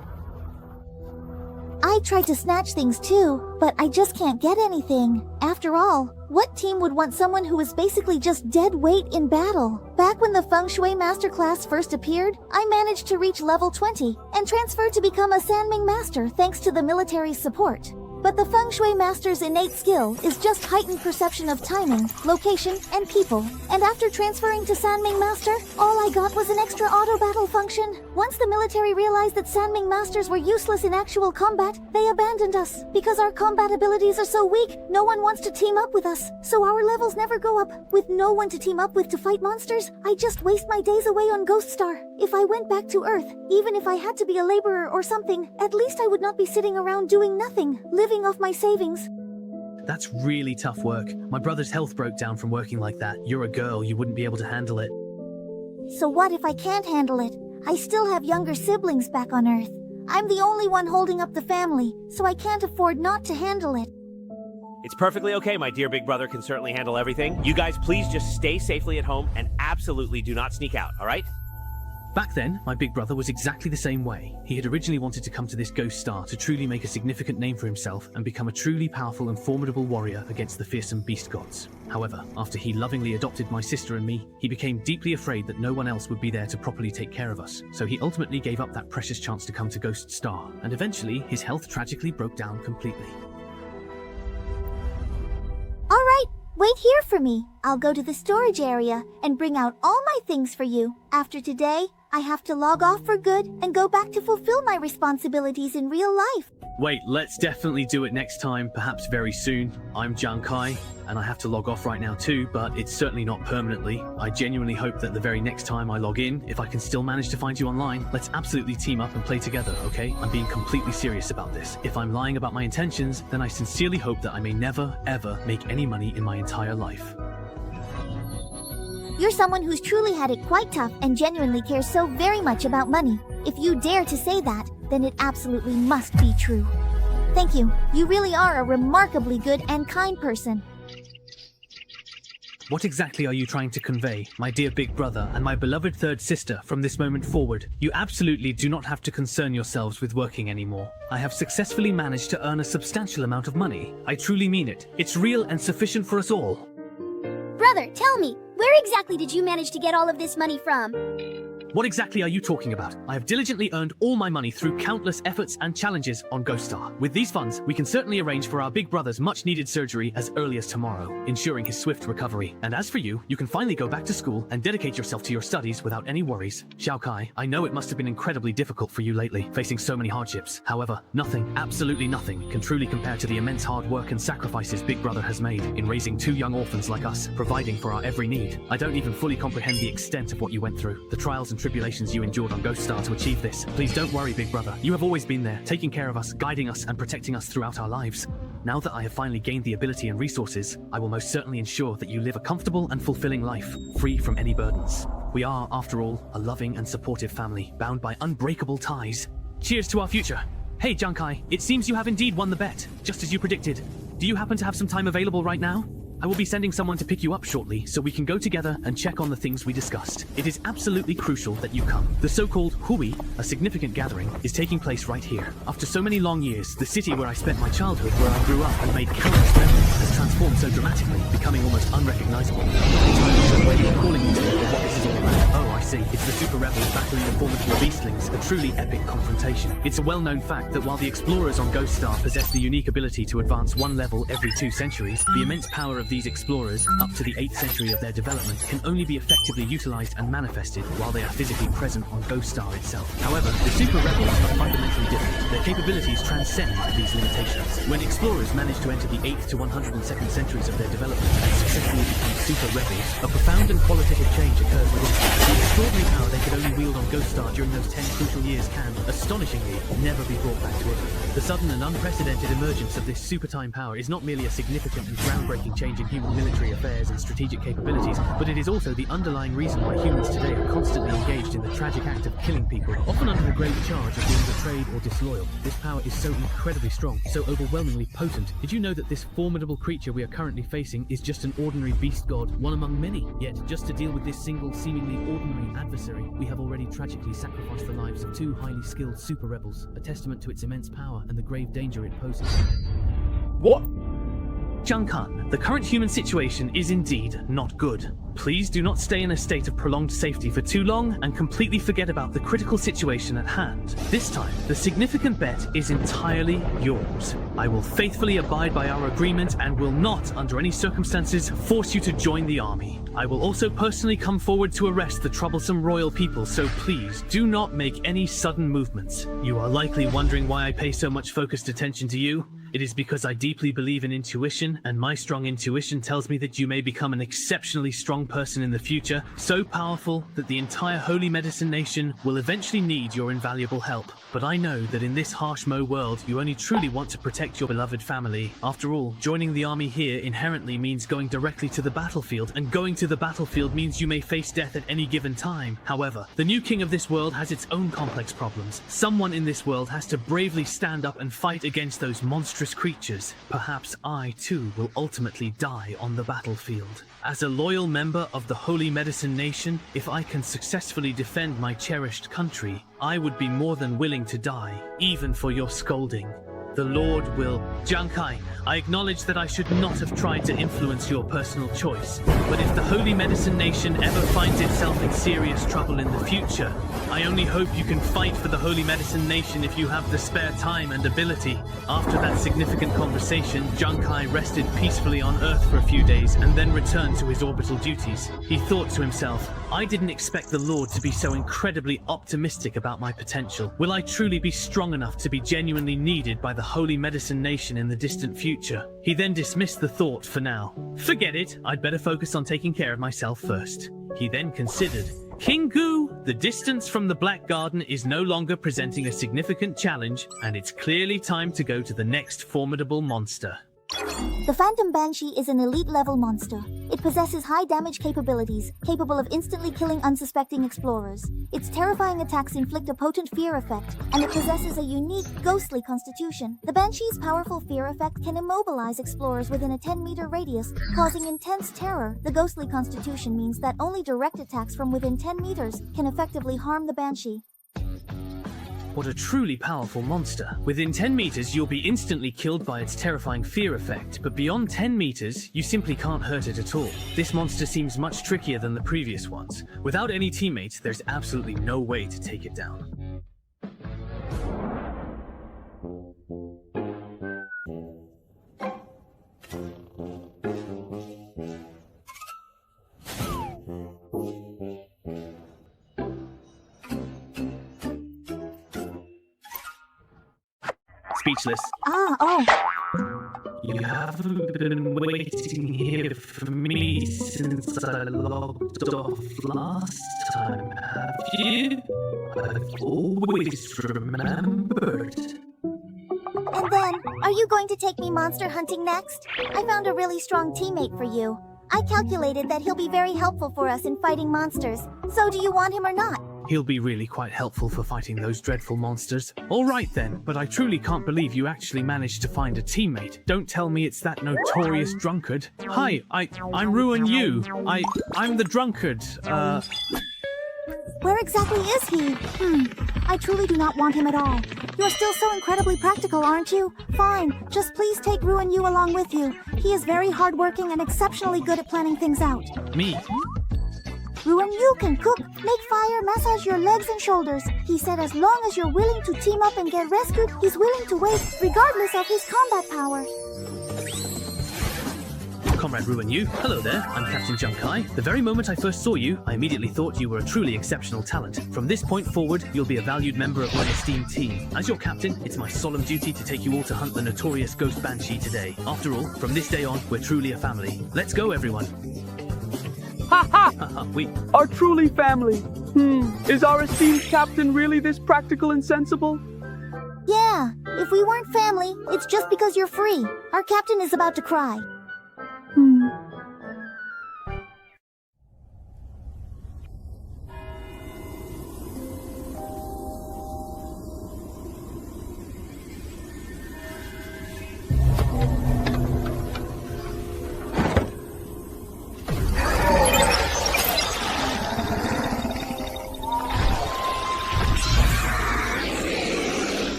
I tried to snatch things too, but I just can't get anything. After all, what team would want someone who is basically just dead weight in battle? Back when the Feng Shui Master class first appeared, I managed to reach level 20 and transferred to become a Sanming Master thanks to the military's support. But the Feng Shui Master's innate skill is just heightened perception of timing, location, and people. And after transferring to Sanming Master, all I got was an extra auto battle function. Once the military realized that Sanming Masters were useless in actual combat, they abandoned us. Because our combat abilities are so weak, no one wants to team up with us. So our levels never go up. With no one to team up with to fight monsters, I just waste my days away on Ghost Star. If I went back to Earth, even if I had to be a laborer or something, at least I would not be sitting around doing nothing, living off my savings. That's really tough work. My brother's health broke down from working like that. You're a girl, you wouldn't be able to handle it. So what if I can't handle it? I still have younger siblings back on Earth. I'm the only one holding up the family, so I can't afford not to handle it. It's perfectly okay. My dear big brother can certainly handle everything. You guys please just stay safely at home and absolutely do not sneak out, all right? Back then, my big brother was exactly the same way. He had originally wanted to come to this Ghost Star to truly make a significant name for himself and become a truly powerful and formidable warrior against the fearsome beast gods. However, after he lovingly adopted my sister and me, he became deeply afraid that no one else would be there to properly take care of us. So he ultimately gave up that precious chance to come to Ghost Star, and eventually his health tragically broke down completely. All right, wait here for me. I'll go to the storage area and bring out all my things for you. After today, I have to log off for good and go back to fulfill my responsibilities in real life. Wait, let's definitely do it next time, perhaps very soon. I'm Jiang Kai, and I have to log off right now too, but it's certainly not permanently. I genuinely hope that the very next time I log in, if I can still manage to find you online, let's absolutely team up and play together, okay? I'm being completely serious about this. If I'm lying about my intentions, then I sincerely hope that I may never, ever make any money in my entire life. You're someone who's truly had it quite tough and genuinely cares so very much about money. If you dare to say that, then it absolutely must be true. Thank you. You really are a remarkably good and kind person. What exactly are you trying to convey, my dear big brother and my beloved third sister, from this moment forward? You absolutely do not have to concern yourselves with working anymore. I have successfully managed to earn a substantial amount of money. I truly mean it. It's real and sufficient for us all. Brother, tell me, where exactly did you manage to get all of this money from? What exactly are you talking about? I have diligently earned all my money through countless efforts and challenges on Ghost Star. With these funds, we can certainly arrange for our big brother's much-needed surgery as early as tomorrow, ensuring his swift recovery. And as for you, you can finally go back to school and dedicate yourself to your studies without any worries. Xiao Kai, I know it must have been incredibly difficult for you lately, facing so many hardships. However, nothing, absolutely nothing, can truly compare to the immense hard work and sacrifices Big Brother has made in raising two young orphans like us, providing for our every need. I don't even fully comprehend the extent of what you went through, the trials and tribulations you endured on Ghost Star to achieve this. Please don't worry, big brother. You have always been there, taking care of us, guiding us, and protecting us throughout our lives. Now that I have finally gained the ability and resources, I will most certainly ensure that you live a comfortable and fulfilling life, free from any burdens. We are, after all, a loving and supportive family, bound by unbreakable ties. Cheers to our future. Hey, Junkai, it seems you have indeed won the bet, just as you predicted. Do you happen to have some time available right now? I will be sending someone to pick you up shortly, so we can go together and check on the things we discussed. It is absolutely crucial that you come. The so-called Hui, a significant gathering, is taking place right here. After so many long years, the city where I spent my childhood, where I grew up and made countless memories, has transformed so dramatically, becoming almost unrecognizable. I'm not entirely sure where you are calling me to or what this is all about. Oh, I see. It's the super rebels battling the formidable beastlings, a truly epic confrontation. It's a well-known fact that while the explorers on Ghost Star possess the unique ability to advance one level every 2 centuries, the immense power of these explorers, up to the 8th century of their development, can only be effectively utilized and manifested while they are physically present on Ghost Star itself. However, the super rebels are fundamentally different. Their capabilities transcend these limitations. When explorers manage to enter the 8th to 102nd centuries of their development and successfully become super rebels, a profound and qualitative change occurs within them. The extraordinary power they could only wield on Ghost Star during those 10 crucial years can, astonishingly, never be brought back to Earth. The sudden and unprecedented emergence of this super time power is not merely a significant and groundbreaking change in human military affairs and strategic capabilities, but it is also the underlying reason why humans today are constantly engaged in the tragic act of killing people, often under the grave charge of being betrayed or disloyal. This power is so incredibly strong, so overwhelmingly potent. Did you know that this formidable creature we are currently facing is just an ordinary beast god, one among many? Yet, just to deal with this single, seemingly ordinary adversary, we have already tragically sacrificed the lives of 2 highly skilled super rebels, a testament to its immense power and the grave danger it poses. What? Junkan, the current human situation is indeed not good. Please do not stay in a state of prolonged safety for too long and completely forget about the critical situation at hand. This time, the significant bet is entirely yours. I will faithfully abide by our agreement and will not, under any circumstances, force you to join the army. I will also personally come forward to arrest the troublesome royal people, so please do not make any sudden movements. You are likely wondering why I pay so much focused attention to you. It is because I deeply believe in intuition, and my strong intuition tells me that you may become an exceptionally strong person in the future, so powerful that the entire Holy Medicine Nation will eventually need your invaluable help. But I know that in this harsh Mo world, you only truly want to protect your beloved family. After all, joining the army here inherently means going directly to the battlefield, and going to the battlefield means you may face death at any given time. However, the new king of this world has its own complex problems. Someone in this world has to bravely stand up and fight against those monstrous creatures. Perhaps I, too, will ultimately die on the battlefield. As a loyal member of the Holy Medicine Nation, if I can successfully defend my cherished country, I would be more than willing to die, even for your scolding. The Lord will... Junkai, I acknowledge that I should not have tried to influence your personal choice, but if the Holy Medicine Nation ever finds itself in serious trouble in the future, I only hope you can fight for the Holy Medicine Nation if you have the spare time and ability. After that significant conversation, Junkai rested peacefully on Earth for a few days and then returned to his orbital duties. He thought to himself, I didn't expect the Lord to be so incredibly optimistic about my potential. Will I truly be strong enough to be genuinely needed by the Holy Medicine Nation in the distant future? He then dismissed the thought for now. Forget it, I'd better focus on taking care of myself first. He then considered, King Gu, the distance from the Black Garden is no longer presenting a significant challenge, and it's clearly time to go to the next formidable monster. The Phantom Banshee is an elite level monster. It possesses high damage capabilities, capable of instantly killing unsuspecting explorers. Its terrifying attacks inflict a potent fear effect, and it possesses a unique, ghostly constitution. The Banshee's powerful fear effect can immobilize explorers within a 10-meter radius, causing intense terror. The ghostly constitution means that only direct attacks from within 10 meters can effectively harm the Banshee. What a truly powerful monster. Within 10 meters, you'll be instantly killed by its terrifying fear effect, but beyond 10 meters, you simply can't hurt it at all. This monster seems much trickier than the previous ones. Without any teammates, there's absolutely no way to take it down. Speechless. You haven't been waiting here for me since I logged off last time, have you? I've always remembered. And then, are you going to take me monster hunting next? I found a really strong teammate for you. I calculated that he'll be very helpful for us in fighting monsters. So do you want him or not? He'll be really quite helpful for fighting those dreadful monsters. All right then, but I truly can't believe you actually managed to find a teammate. Don't tell me it's that notorious drunkard. Hi, I'm Ruin Yu. I'm the drunkard. Where exactly is he? I truly do not want him at all. You're still so incredibly practical, aren't you? Fine, just please take Ruin Yu along with you. He is very hardworking and exceptionally good at planning things out. Me? Ruin Yu can cook, make fire, massage your legs and shoulders. He said as long as you're willing to team up and get rescued, he's willing to wait, regardless of his combat power. Comrade Ruin Yu, hello there, I'm Captain Junkai. The very moment I first saw you, I immediately thought you were a truly exceptional talent. From this point forward, you'll be a valued member of my esteemed team. As your captain, it's my solemn duty to take you all to hunt the notorious Ghost Banshee today. After all, from this day on, we're truly a family. Let's go, everyone. Ha ha! We are truly family. Is our esteemed captain really this practical and sensible? Yeah, if we weren't family, it's just because you're free. Our captain is about to cry.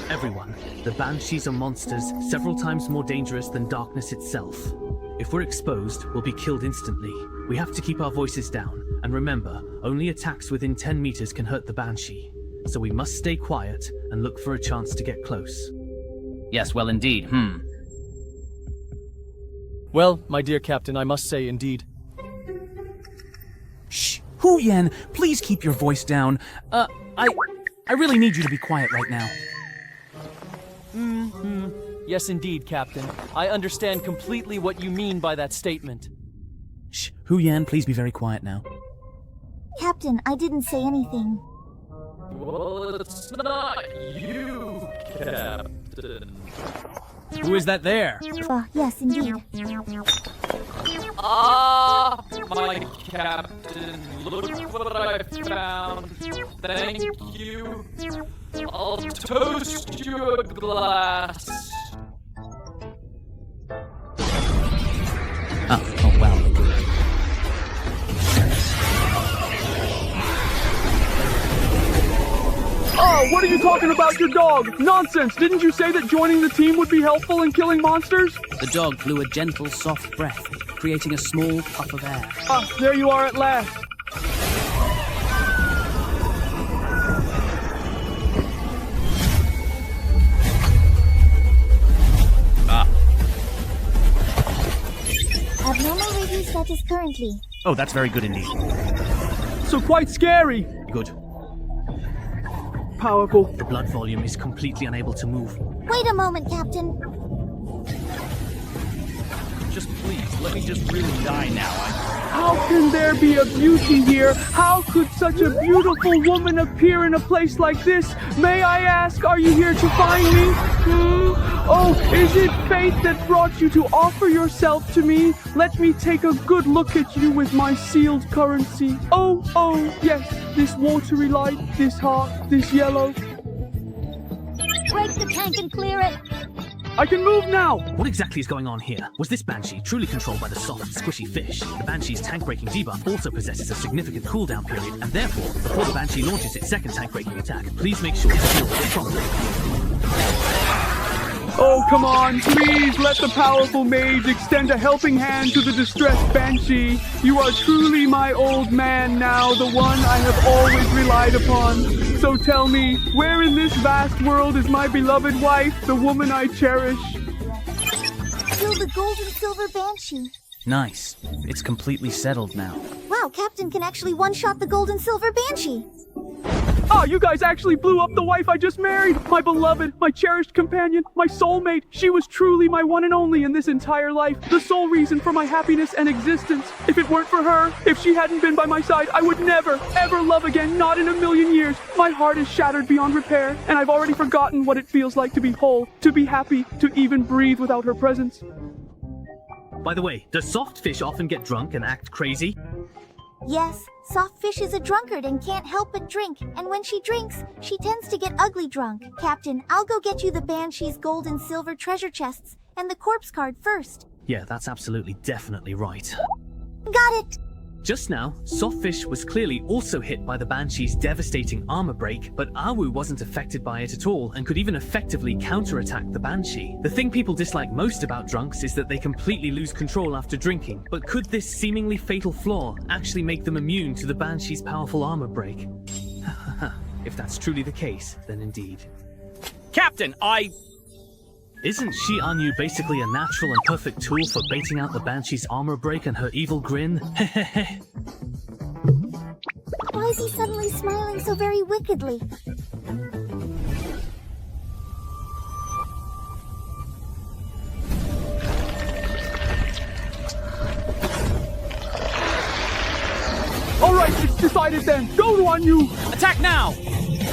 Everyone, the Banshees are monsters several times more dangerous than darkness itself. If we're exposed, we'll be killed instantly. We have to keep our voices down, and remember, only attacks within 10 meters can hurt the Banshee. So we must stay quiet and look for a chance to get close. Yes, well indeed, Well, my dear captain, I must say indeed. Shh! Hu Yan, please keep your voice down. I really need you to be quiet right now. Yes, indeed, Captain. I understand completely what you mean by that statement. Shh! Hu Yan, please be very quiet now. Captain, I didn't say anything. Well, it's not you, Captain. Who is that there? Yes, indeed. My captain, look what I found. Thank you. I'll toast you a glass. Oh wow. Oh, what are you talking about your dog? Nonsense! Didn't you say that joining the team would be helpful in killing monsters? The dog blew a gentle, soft breath, creating a small puff of air. There you are at last. Abnormal review status currently. Oh, that's very good indeed. So quite scary. Good. Powerful. The blood volume is completely unable to move. Wait a moment, Captain. Just please, let me just really die now. How can there be a beauty here? How could such a beautiful woman appear in a place like this? May I ask, are you here to find me? Oh, is it fate that brought you to offer yourself to me? Let me take a good look at you with my sealed currency. Oh, yes, this watery light, this heart, this yellow. Break the tank and clear it. I can move now! What exactly is going on here? Was this Banshee truly controlled by the soft, squishy fish? The Banshee's tank-breaking debuff also possesses a significant cooldown period, and therefore, before the Banshee launches its second tank-breaking attack, please make sure to heal it promptly. Oh, come on, please let the powerful mage extend a helping hand to the distressed Banshee. You are truly my old man now, the one I have always relied upon. So tell me, where in this vast world is my beloved wife, the woman I cherish? Kill the gold and silver Banshee. Nice. It's completely settled now. Wow, Captain can actually one-shot the gold and silver Banshee. Ah, you guys actually blew up the wife I just married! My beloved, my cherished companion, my soulmate. She was truly my one and only in this entire life. The sole reason for my happiness and existence. If it weren't for her, if she hadn't been by my side, I would never, ever love again, not in a million years. My heart is shattered beyond repair, and I've already forgotten what it feels like to be whole, to be happy, to even breathe without her presence. By the way, does soft fish often get drunk and act crazy? Yes, Softfish is a drunkard and can't help but drink, and when she drinks, she tends to get ugly drunk. Captain, I'll go get you the Banshee's gold and silver treasure chests, and the corpse card first. Yeah, that's absolutely definitely right. Got it! Just now, Softfish was clearly also hit by the Banshee's devastating armor break, but Awu wasn't affected by it at all and could even effectively counterattack the Banshee. The thing people dislike most about drunks is that they completely lose control after drinking, but could this seemingly fatal flaw actually make them immune to the Banshee's powerful armor break? If that's truly the case, then indeed. Captain, Isn't Shi Anyu basically a natural and perfect tool for baiting out the Banshee's armor break and her evil grin? Why is he suddenly smiling so very wickedly? Alright, it's decided then. Go, Anyu! Attack now!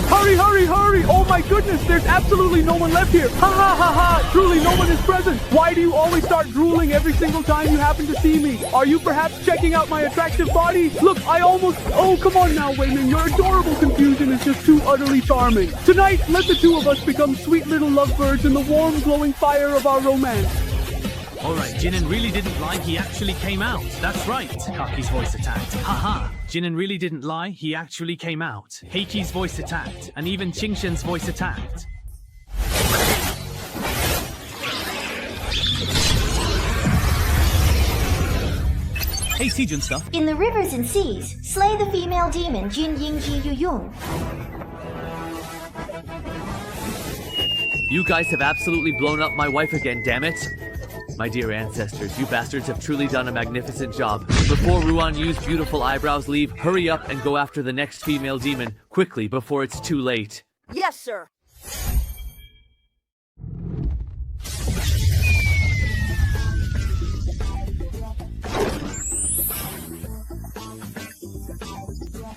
Hurry, hurry, hurry! Oh my goodness, there's absolutely no one left here! Ha ha ha ha! Truly no one is present! Why do you always start drooling every single time you happen to see me? Are you perhaps checking out my attractive body? Look, I almost... Oh, come on now, Wayman, your adorable confusion is just too utterly charming. Tonight, let the two of us become sweet little lovebirds in the warm, glowing fire of our romance. Alright, Jinnen really didn't lie, he actually came out. That's right, Kaki's voice attacked. Haha, Jinnen really didn't lie, he actually came out. Heiki's voice attacked, and even Qingshen's voice attacked. Hey, Sijun stuff. In the rivers and seas, slay the female demon Jin Ying Ji Yu Yun. You guys have absolutely blown up my wife again, damn it. My dear ancestors, you bastards have truly done a magnificent job. Before Ruan Yu's beautiful eyebrows leave, hurry up and go after the next female demon, quickly, before it's too late. Yes, sir.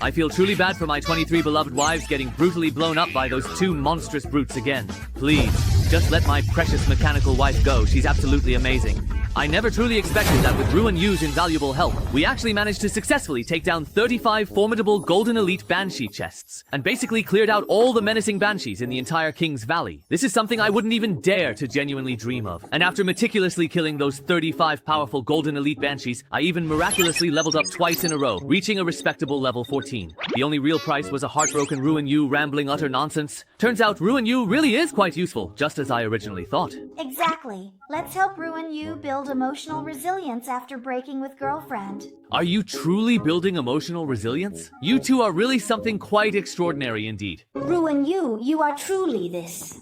I feel truly bad for my 23 beloved wives getting brutally blown up by those two monstrous brutes again. Please, just let my precious mechanical wife go. She's absolutely amazing. I never truly expected that with Ruan Yu's invaluable help, we actually managed to successfully take down 35 formidable Golden Elite Banshee chests, and basically cleared out all the menacing Banshees in the entire King's Valley. This is something I wouldn't even dare to genuinely dream of. And after meticulously killing those 35 powerful Golden Elite Banshees, I even miraculously leveled up twice in a row, reaching a respectable level 14. The only real price was a heartbroken Ruan Yu rambling utter nonsense. Turns out Ruan Yu really is quite useful, just as I originally thought. Exactly. Let's help Ruan Yu build emotional resilience after breaking with girlfriend. Are you truly building emotional resilience? You two are really something quite extraordinary indeed. Ruan Yu, you are truly this.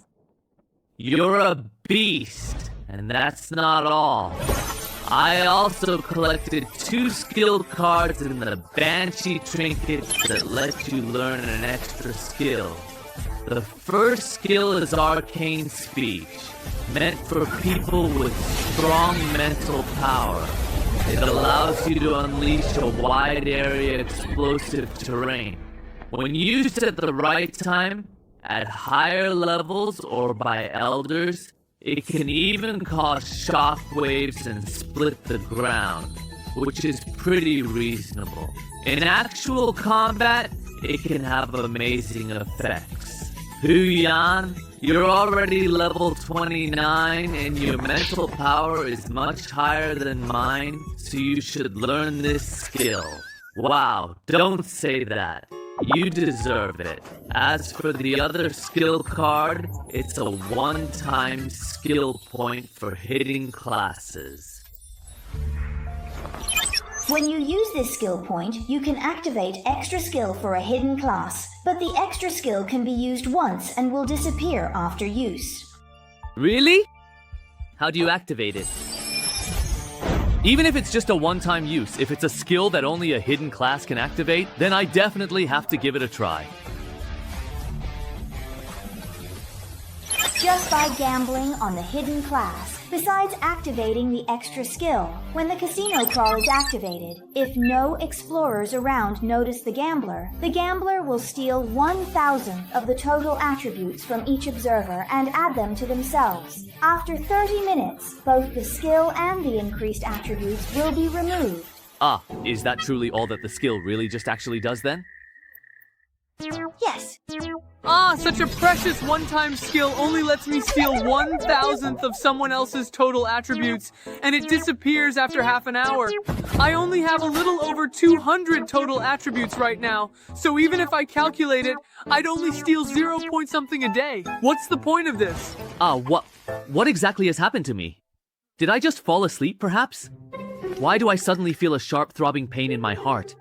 You're a beast, and that's not all. I also collected 2 skill cards in the Banshee trinkets that let you learn an extra skill. The first skill is Arcane Speech, meant for people with strong mental power. It allows you to unleash a wide area explosive terrain. When used at the right time, at higher levels or by elders, it can even cause shockwaves and split the ground, which is pretty reasonable. In actual combat, it can have amazing effects. Huyan, you're already level 29 and your mental power is much higher than mine, so you should learn this skill. Wow, don't say that. You deserve it. As for the other skill card, it's a one-time skill point for hitting classes. When you use this skill point, you can activate extra skill for a hidden class, but the extra skill can be used once and will disappear after use. Really? How do you activate it? Even if it's just a one-time use, if it's a skill that only a hidden class can activate, then I definitely have to give it a try. Just by gambling on the hidden class, besides activating the extra skill. When the casino crawl is activated, if no explorers around notice the gambler will steal 1,000th of the total attributes from each observer and add them to themselves. After 30 minutes, both the skill and the increased attributes will be removed. Ah, is that truly all that the skill really just actually does then? Yes. Ah, such a precious one-time skill only lets me steal 1,000th of someone else's total attributes, and it disappears after half an hour. I only have a little over 200 total attributes right now, so even if I calculate it, I'd only steal 0 point something a day. What's the point of this? What exactly has happened to me? Did I just fall asleep, perhaps? Why do I suddenly feel a sharp throbbing pain in my heart?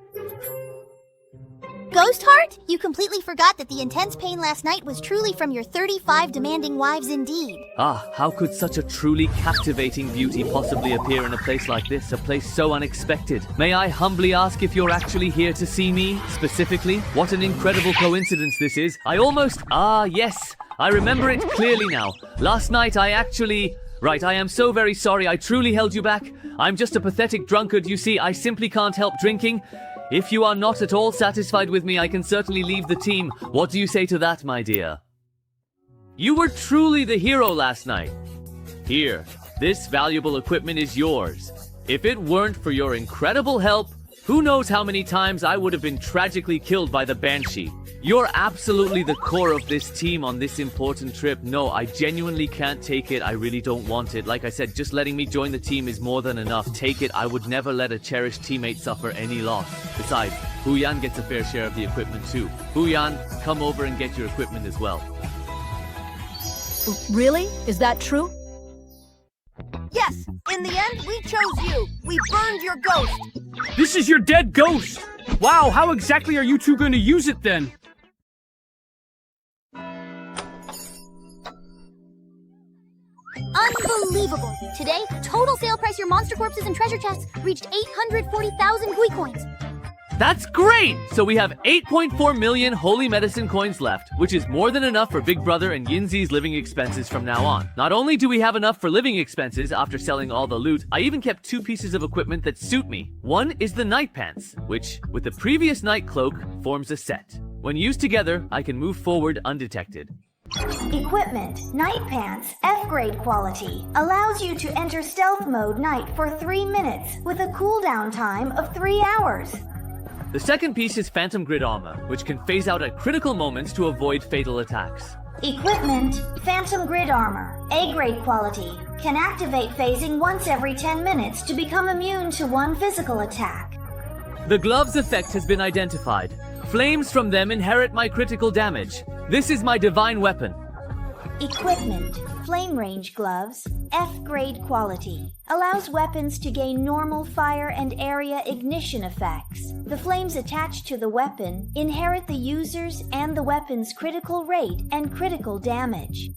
Ghost Heart? You completely forgot that the intense pain last night was truly from your 35 demanding wives indeed. Ah, how could such a truly captivating beauty possibly appear in a place like this, a place so unexpected? May I humbly ask if you're actually here to see me, specifically? What an incredible coincidence this is. Yes, I remember it clearly now. Last night I actually... Right, I am so very sorry, I truly held you back. I'm just a pathetic drunkard, you see, I simply can't help drinking. If you are not at all satisfied with me, I can certainly leave the team. What do you say to that, my dear? You were truly the hero last night. Here, this valuable equipment is yours. If it weren't for your incredible help, who knows how many times I would have been tragically killed by the Banshee. You're absolutely the core of this team on this important trip. No, I genuinely can't take it. I really don't want it. Like I said, just letting me join the team is more than enough. Take it. I would never let a cherished teammate suffer any loss. Besides, Huyan gets a fair share of the equipment too. Huyan, come over and get your equipment as well. Really? Is that true? Yes, in the end, we chose you. We burned your ghost. This is your dead ghost! Wow, how exactly are you two going to use it then? Unbelievable! Today, total sale price your monster corpses and treasure chests reached 840,000 Gui coins. That's great! So we have 8.4 million holy medicine coins left, which is more than enough for Big Brother and Yinzi's living expenses from now on. Not only do we have enough for living expenses after selling all the loot, I even kept 2 pieces of equipment that suit me. One is the night pants, which, with the previous night cloak, forms a set. When used together, I can move forward undetected. Equipment, night pants, F-grade quality, allows you to enter stealth mode night for 3 minutes with a cooldown time of 3 hours. The second piece is Phantom Grid Armor, which can phase out at critical moments to avoid fatal attacks. Equipment, Phantom Grid Armor, A-grade quality, can activate phasing once every 10 minutes to become immune to 1 physical attack. The gloves effect has been identified. Flames from them inherit my critical damage. This is my divine weapon. Equipment, Flame Range Gloves, F-grade quality, allows weapons to gain normal fire and area ignition effects. The flames attached to the weapon inherit the user's and the weapon's critical rate and critical damage.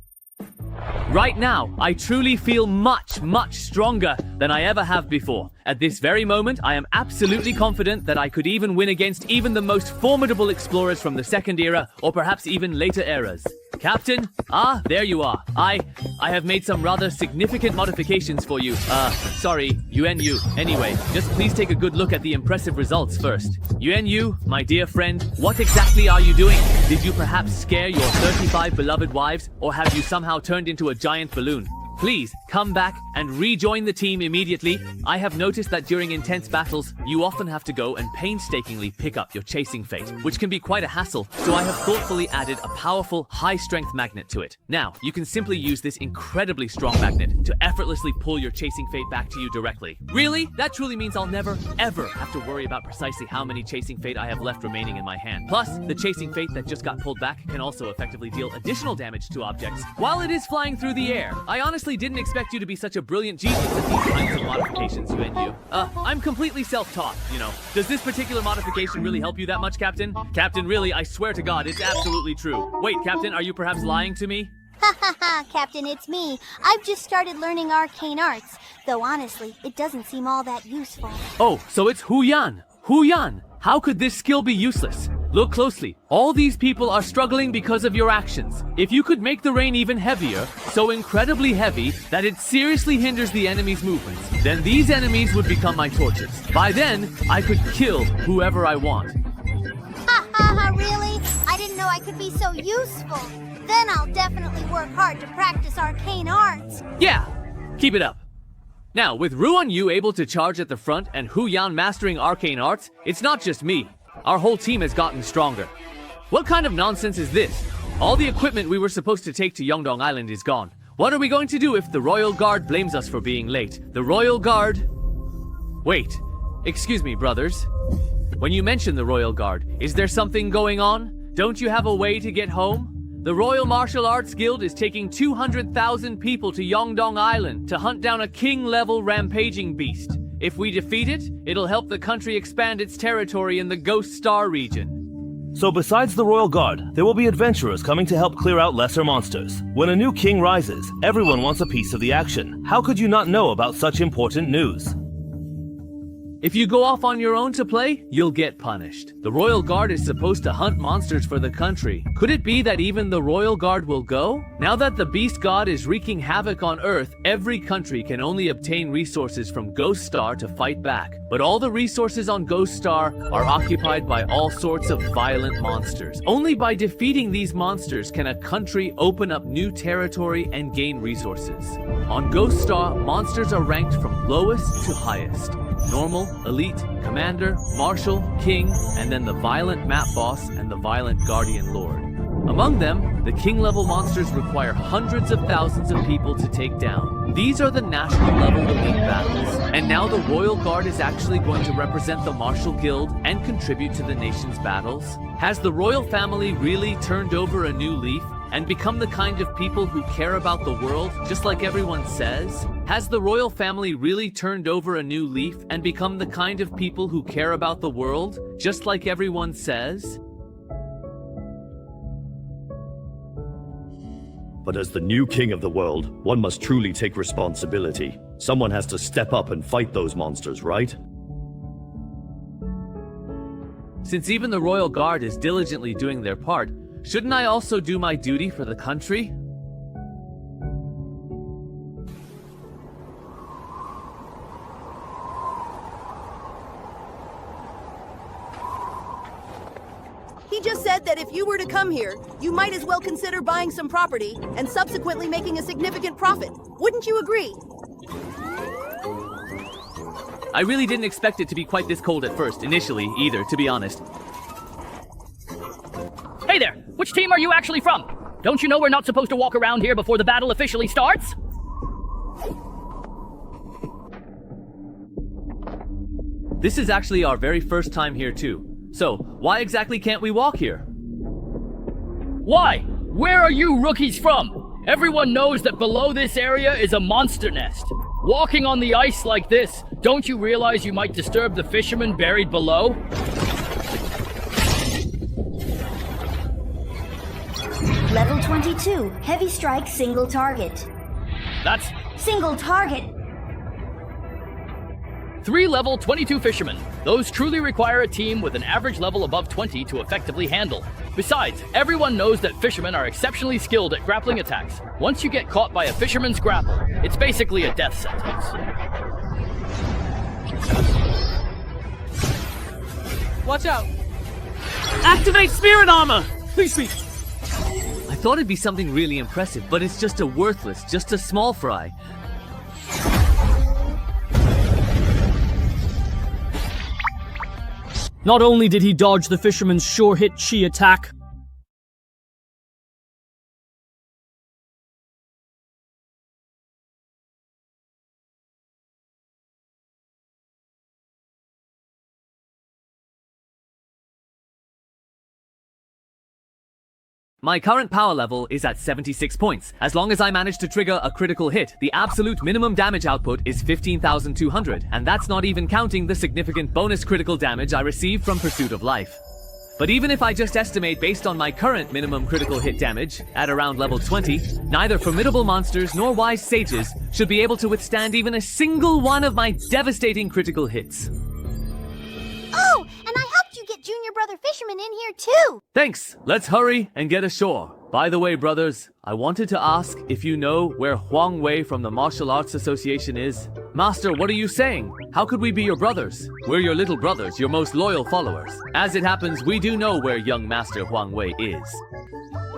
Right now, I truly feel much, much stronger than I ever have before. At this very moment, I am absolutely confident that I could even win against even the most formidable explorers from the Second Era, or perhaps even later eras. Captain? Ah, there you are. I have made some rather significant modifications for you. Sorry, UNU. Anyway, just please take a good look at the impressive results first. UNU, my dear friend, what exactly are you doing? Did you perhaps scare your 35 beloved wives, or have you somehow turned into a giant balloon? Please, come back and rejoin the team immediately. I have noticed that during intense battles, you often have to go and painstakingly pick up your chasing fate, which can be quite a hassle, so I have thoughtfully added a powerful, high-strength magnet to it. Now, you can simply use this incredibly strong magnet to effortlessly pull your chasing fate back to you directly. Really? That truly means I'll never, ever have to worry about precisely how many chasing fate I have left remaining in my hand. Plus, the chasing fate that just got pulled back can also effectively deal additional damage to objects while it is flying through the air. I honestly didn't expect you to be such a brilliant genius at these kinds of modifications, UNU. I'm completely self-taught, you know. Does this particular modification really help you that much, Captain? Captain, really, I swear to God, it's absolutely true. Wait, Captain, are you perhaps lying to me? Ha ha ha, Captain, it's me. I've just started learning arcane arts, though honestly, it doesn't seem all that useful. Oh, so it's Huyan. Huyan! How could this skill be useless? Look closely. All these people are struggling because of your actions. If you could make the rain even heavier, so incredibly heavy that it seriously hinders the enemy's movements, then these enemies would become my torches. By then, I could kill whoever I want. Ha ha ha, really? I didn't know I could be so useful. Then I'll definitely work hard to practice arcane arts. Yeah, keep it up. Now, with Ruan Yu able to charge at the front and Hu Yan mastering arcane arts, it's not just me. Our whole team has gotten stronger. What kind of nonsense is this? All the equipment we were supposed to take to Yongdong Island is gone. What are we going to do if the Royal Guard blames us for being late? The Royal Guard... Wait, excuse me, brothers. When you mention the Royal Guard, is there something going on? Don't you have a way to get home? The Royal Martial Arts Guild is taking 200,000 people to Yongdong Island to hunt down a king-level rampaging beast. If we defeat it, it'll help the country expand its territory in the Ghost Star region. So besides the Royal Guard, there will be adventurers coming to help clear out lesser monsters. When a new king rises, everyone wants a piece of the action. How could you not know about such important news? If you go off on your own to play, you'll get punished. The Royal Guard is supposed to hunt monsters for the country. Could it be that even the Royal Guard will go? Now that the Beast God is wreaking havoc on Earth, every country can only obtain resources from Ghost Star to fight back. But all the resources on Ghost Star are occupied by all sorts of violent monsters. Only by defeating these monsters can a country open up new territory and gain resources. On Ghost Star, monsters are ranked from lowest to highest. Normal, Elite, Commander, Marshal, King, and then the violent Map Boss and the violent Guardian Lord. Among them, the King-level monsters require hundreds of thousands of people to take down. These are the national-level elite battles. And now the Royal Guard is actually going to represent the Martial Guild and contribute to the nation's battles. Has the royal family really turned over a new leaf and become the kind of people who care about the world, just like everyone says? Has the royal family really turned over a new leaf and become the kind of people who care about the world, just like everyone says? But as the new king of the world, one must truly take responsibility. Someone has to step up and fight those monsters, right? Since even the Royal Guard is diligently doing their part, shouldn't I also do my duty for the country? He just said that if you were to come here, you might as well consider buying some property and subsequently making a significant profit. Wouldn't you agree? I really didn't expect it to be quite this cold at first, initially, either, to be honest. Hey there! Which team are you actually from? Don't you know we're not supposed to walk around here before the battle officially starts? This is actually our very first time here too. So, why exactly can't we walk here? Why? Where are you rookies from? Everyone knows that below this area is a monster nest. Walking on the ice like this, don't you realize you might disturb the fishermen buried below? Level 22, heavy strike, single target. That's Single target. 3 level 22 fishermen. Those truly require a team with an average level above 20 to effectively handle. Besides, everyone knows that fishermen are exceptionally skilled at grappling attacks. Once you get caught by a fisherman's grapple, it's basically a death sentence. Watch out! Activate spirit armor! Please speak. I thought it'd be something really impressive, but it's just a worthless, just a small fry. Not only did he dodge the fisherman's sure-hit chi attack, My current power level is at 76 points. As long as I manage to trigger a critical hit, the absolute minimum damage output is 15,200, and that's not even counting the significant bonus critical damage I receive from Pursuit of Life. But even if I just estimate based on my current minimum critical hit damage, at around level 20, neither formidable monsters nor wise sages should be able to withstand even a single one of my devastating critical hits. Oh, and I helped you get Junior Brother Fisherman in here too! Thanks! Let's hurry and get ashore. By the way, brothers, I wanted to ask if you know where Huang Wei from the Martial Arts Association is? Master, what are you saying? How could we be your brothers? We're your little brothers, your most loyal followers. As it happens, we do know where young Master Huang Wei is.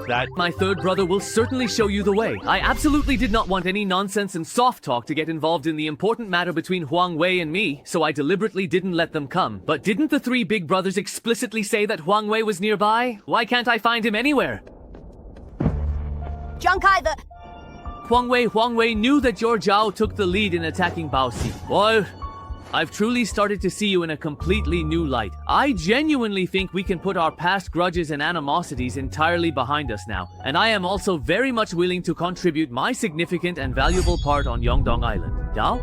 That my third brother will certainly show you the way. I absolutely did not want any nonsense and soft talk to get involved in the important matter between Huang Wei and me, so I deliberately didn't let them come. But didn't the 3 big brothers explicitly say that Huang Wei was nearby? Why can't I find him anywhere? Junkai, the... Huang Wei knew that your Zhao took the lead in attacking Baoxi. Well, I've truly started to see you in a completely new light. I genuinely think we can put our past grudges and animosities entirely behind us now. And I am also very much willing to contribute my significant and valuable part on Yongdong Island. Yao?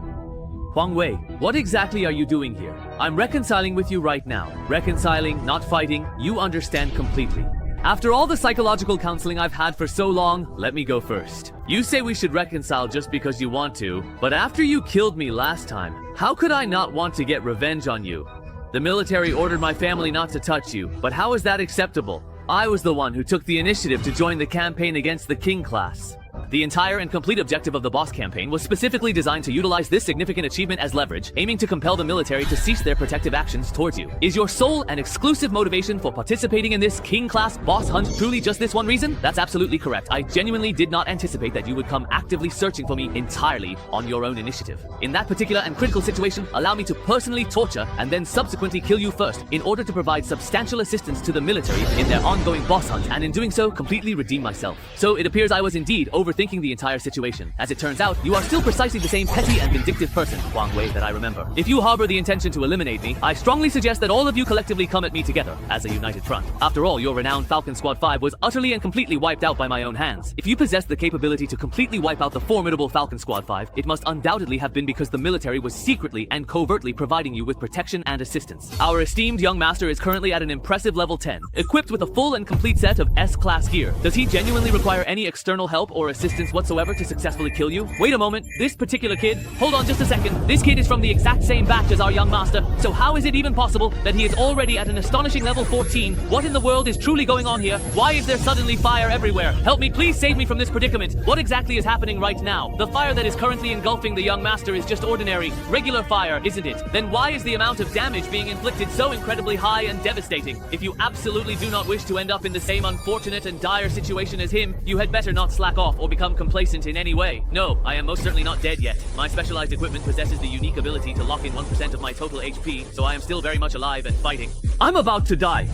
Huang Wei, what exactly are you doing here? I'm reconciling with you right now. Reconciling, not fighting, you understand completely. After all the psychological counseling I've had for so long, let me go first. You say we should reconcile just because you want to, but after you killed me last time, how could I not want to get revenge on you? The military ordered my family not to touch you, but how is that acceptable? I was the one who took the initiative to join the campaign against the King class. The entire and complete objective of the boss campaign was specifically designed to utilize this significant achievement as leverage, aiming to compel the military to cease their protective actions towards you. Is your sole and exclusive motivation for participating in this King-class boss hunt truly just this one reason? That's absolutely correct. I genuinely did not anticipate that you would come actively searching for me entirely on your own initiative. In that particular and critical situation, allow me to personally torture and then subsequently kill you first in order to provide substantial assistance to the military in their ongoing boss hunt, and in doing so, completely redeem myself. So it appears I was indeed overthinking the entire situation. As it turns out, you are still precisely the same petty and vindictive person, Huang Wei, that I remember. If you harbor the intention to eliminate me, I strongly suggest that all of you collectively come at me together as a united front. After all, your renowned Falcon Squad 5 was utterly and completely wiped out by my own hands. If you possess the capability to completely wipe out the formidable Falcon Squad 5, it must undoubtedly have been because the military was secretly and covertly providing you with protection and assistance. Our esteemed young master is currently at an impressive level 10, equipped with a full and complete set of S-class gear. Does he genuinely require any external help or assistance whatsoever to successfully kill you? Wait a moment, this particular kid, hold on just a second, this kid is from the exact same batch as our young master, so how is it even possible that he is already at an astonishing level 14? What in the world is truly going on here? Why is there suddenly fire everywhere? Help me, please save me from this predicament. What exactly is happening right now? The fire that is currently engulfing the young master is just ordinary, regular fire, isn't it? Then why is the amount of damage being inflicted so incredibly high and devastating? If you absolutely do not wish to end up in the same unfortunate and dire situation as him, you had better not slack off or become complacent in any way. No, I am most certainly not dead yet. My specialized equipment possesses the unique ability to lock in 1% of my total HP, so I am still very much alive and fighting. I'm about to die.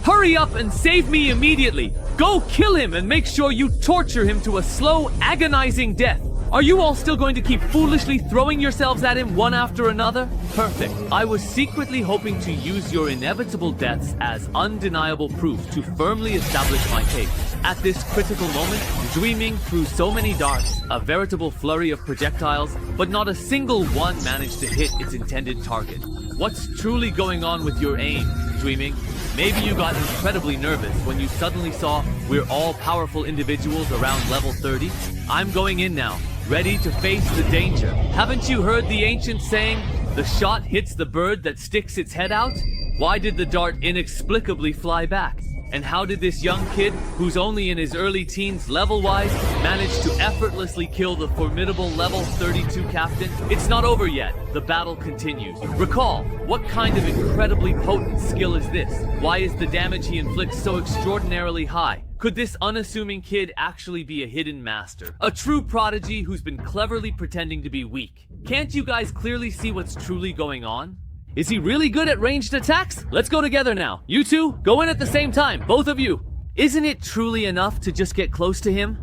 Hurry up and save me immediately. Go kill him and make sure you torture him to a slow, agonizing death. Are you all still going to keep foolishly throwing yourselves at him one after another? Perfect. I was secretly hoping to use your inevitable deaths as undeniable proof to firmly establish my case. At this critical moment, dreaming through so many darts, a veritable flurry of projectiles, but not a single one managed to hit its intended target. What's truly going on with your aim? dreaming? Maybe you got incredibly nervous when you suddenly saw we're all powerful individuals around level 30? I'm going in now, ready to face the danger. Haven't you heard the ancient saying, the shot hits the bird that sticks its head out? Why did the dart inexplicably fly back? And how did this young kid, who's only in his early teens level-wise, manage to effortlessly kill the formidable level 32 captain? It's not over yet. The battle continues. Recall, what kind of incredibly potent skill is this? Why is the damage he inflicts so extraordinarily high? Could this unassuming kid actually be a hidden master? A true prodigy who's been cleverly pretending to be weak? Can't you guys clearly see what's truly going on? Is he really good at ranged attacks? Let's go together now. You two, go in at the same time, both of you. Isn't it truly enough to just get close to him?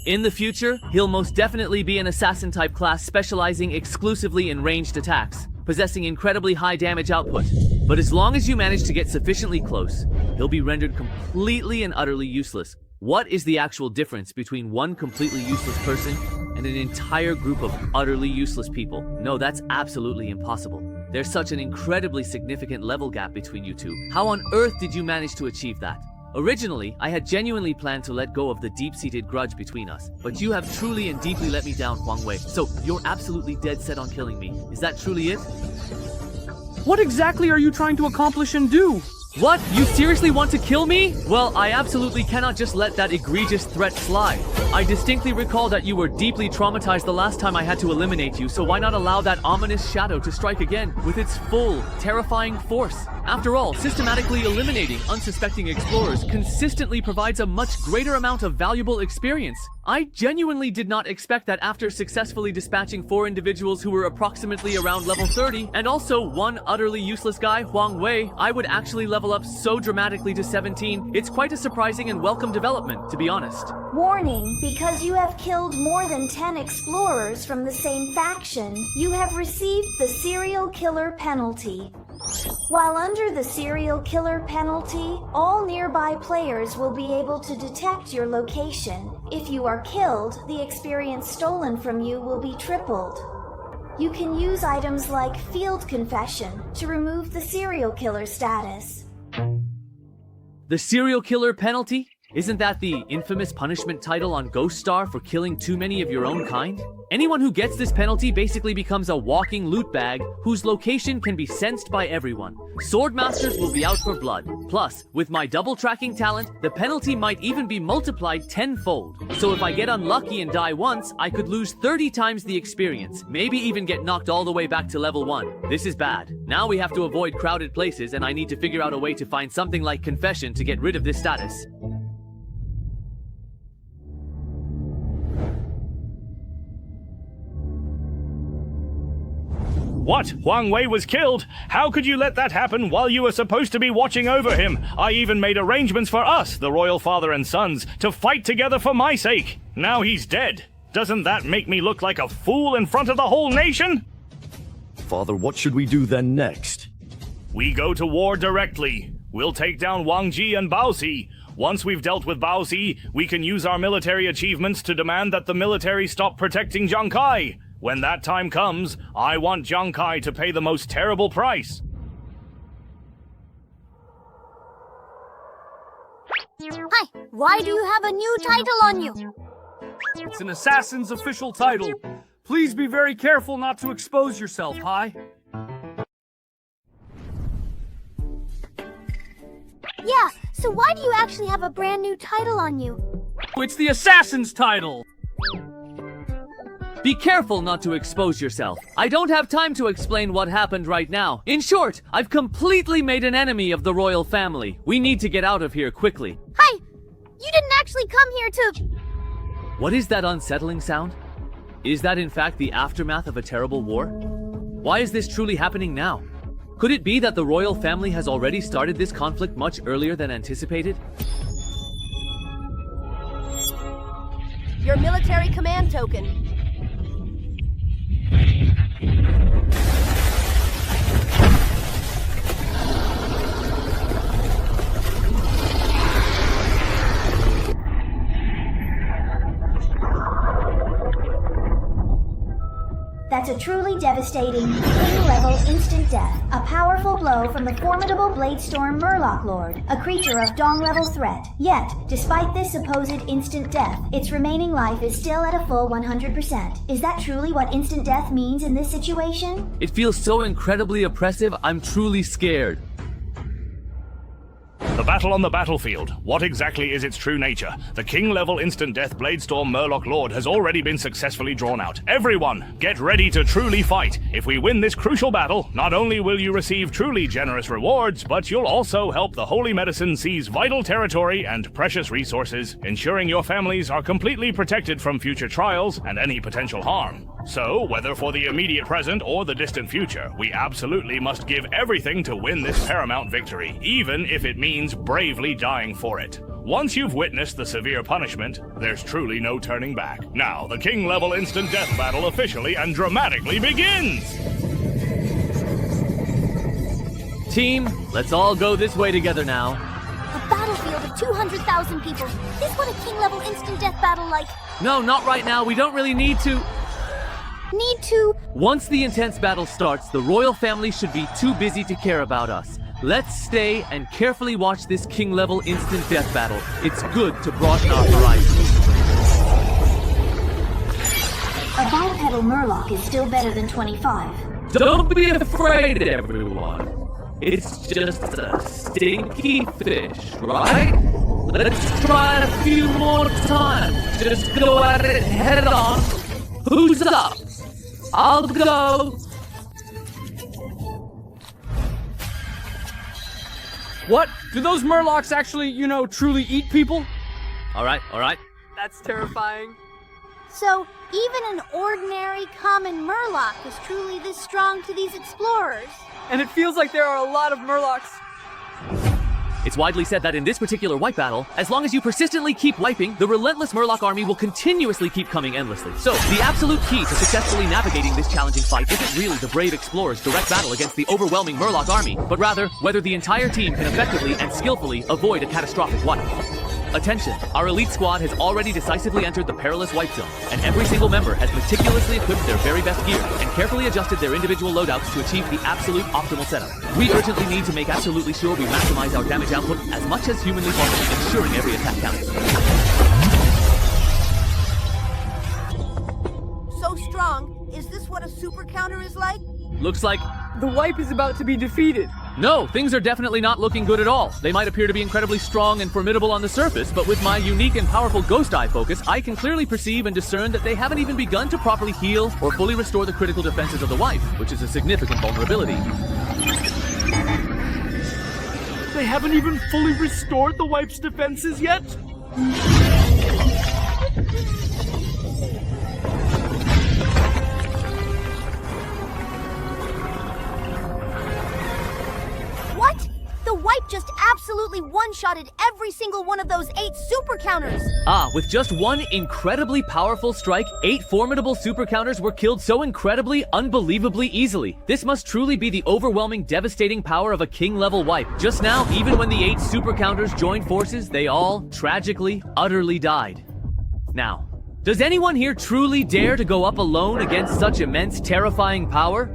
In the future, he'll most definitely be an assassin-type class specializing exclusively in ranged attacks, possessing incredibly high damage output. But as long as you manage to get sufficiently close, he'll be rendered completely and utterly useless. What is the actual difference between one completely useless person and an entire group of utterly useless people? No, that's absolutely impossible. There's such an incredibly significant level gap between you two. How on earth did you manage to achieve that? Originally, I had genuinely planned to let go of the deep-seated grudge between us, but you have truly and deeply let me down, Huang Wei. So, you're absolutely dead set on killing me. Is that truly it? What exactly are you trying to accomplish and do? What? You seriously want to kill me? Well, I absolutely cannot just let that egregious threat slide. I distinctly recall that you were deeply traumatized the last time I had to eliminate you, so why not allow that ominous shadow to strike again with its full, terrifying force? After all, systematically eliminating unsuspecting explorers consistently provides a much greater amount of valuable experience. I genuinely did not expect that after successfully dispatching 4 individuals who were approximately around level 30, and also one utterly useless guy, Huang Wei, I would actually level up so dramatically to 17. It's quite a surprising and welcome development, to be honest. Warning, because you have killed more than 10 explorers from the same faction, you have received the serial killer penalty. While under the serial killer penalty, all nearby players will be able to detect your location. If you are killed, the experience stolen from you will be tripled. You can use items like Field Confession to remove the serial killer status. The serial killer penalty? Isn't that the infamous punishment title on Ghost Star for killing too many of your own kind? Anyone who gets this penalty basically becomes a walking loot bag whose location can be sensed by everyone. Swordmasters will be out for blood. Plus, with my double tracking talent, the penalty might even be multiplied tenfold. So if I get unlucky and die once, I could lose 30 times the experience, maybe even get knocked all the way back to level 1. This is bad. Now we have to avoid crowded places, and I need to figure out a way to find something like Confession to get rid of this status. What? Huang Wei was killed? How could you let that happen while you were supposed to be watching over him? I even made arrangements for us, the royal father and sons, to fight together for my sake. Now he's dead. Doesn't that make me look like a fool in front of the whole nation? Father, what should we do then next? We go to war directly. We'll take down Wang Ji and Bao Si. Once we've dealt with Bao Si, we can use our military achievements to demand that the military stop protecting Jiang Kai. When that time comes, I want Jiang Kai to pay the most terrible price. Hi, why do you have a new title on you? It's an assassin's official title. Please be very careful not to expose yourself, Hi. Yeah, so why do you actually have a brand new title on you? It's the assassin's title. Be careful not to expose yourself. I don't have time to explain what happened right now. In short, I've completely made an enemy of the royal family. We need to get out of here quickly. Hi, you didn't actually come here to... What is that unsettling sound? Is that in fact the aftermath of a terrible war? Why is this truly happening now? Could it be that the royal family has already started this conflict much earlier than anticipated? Your military command token. That's a truly devastating, king-level instant death. A powerful blow from the formidable Bladestorm Murloc Lord, a creature of Dong-level threat. Yet, despite this supposed instant death, its remaining life is still at a full 100%. Is that truly what instant death means in this situation? It feels so incredibly oppressive, I'm truly scared. The battle on the battlefield. What exactly is its true nature? The king-level instant death Bladestorm Murloc Lord has already been successfully drawn out. Everyone, get ready to truly fight. If we win this crucial battle, not only will you receive truly generous rewards, but you'll also help the Holy Medicine seize vital territory and precious resources, ensuring your families are completely protected from future trials and any potential harm. So, whether for the immediate present or the distant future, we absolutely must give everything to win this paramount victory, even if it means bravely dying for it. Once you've witnessed the severe punishment, there's truly no turning back. Now, the king-level instant death battle officially and dramatically begins! Team, let's all go this way together now. A battlefield of 200,000 people. Is what a king-level instant death battle like? No, not right now. We don't really need to. Once the intense battle starts, the royal family should be too busy to care about us. Let's stay and carefully watch this king-level instant death battle. It's good to broaden our horizons. A bipedal Murloc is still better than 25. Don't be afraid, everyone. It's just a stinky fish, right? Let's try it a few more times. Just go at it head on. Who's up? I'll go. What? Do those Murlocs actually, truly eat people? All right. That's terrifying. So, even an ordinary common Murloc is truly this strong to these explorers. And it feels like there are a lot of Murlocs. It's widely said that in this particular wipe battle, as long as you persistently keep wiping, the relentless Murloc army will continuously keep coming endlessly. So, the absolute key to successfully navigating this challenging fight isn't really the brave explorer's direct battle against the overwhelming Murloc army, but rather, whether the entire team can effectively and skillfully avoid a catastrophic wipe. Attention, our elite squad has already decisively entered the perilous wipe zone, and every single member has meticulously equipped their very best gear and carefully adjusted their individual loadouts to achieve the absolute optimal setup. We urgently need to make absolutely sure we maximize our damage output as much as humanly possible, ensuring every attack counts. So strong, is this what a super counter is like? Looks like the wipe is about to be defeated. No, things are definitely not looking good at all. They might appear to be incredibly strong and formidable on the surface, but with my unique and powerful ghost eye focus, I can clearly perceive and discern that they haven't even begun to properly heal or fully restore the critical defenses of the wipe, which is a significant vulnerability. They haven't even fully restored the wipe's defenses yet? What? The wipe just absolutely one-shotted every single one of those 8 super counters! With just one incredibly powerful strike, 8 formidable super counters were killed so incredibly, unbelievably easily. This must truly be the overwhelming, devastating power of a king-level wipe. Just now, even when the 8 super counters joined forces, they all, tragically, utterly died. Now, does anyone here truly dare to go up alone against such immense, terrifying power?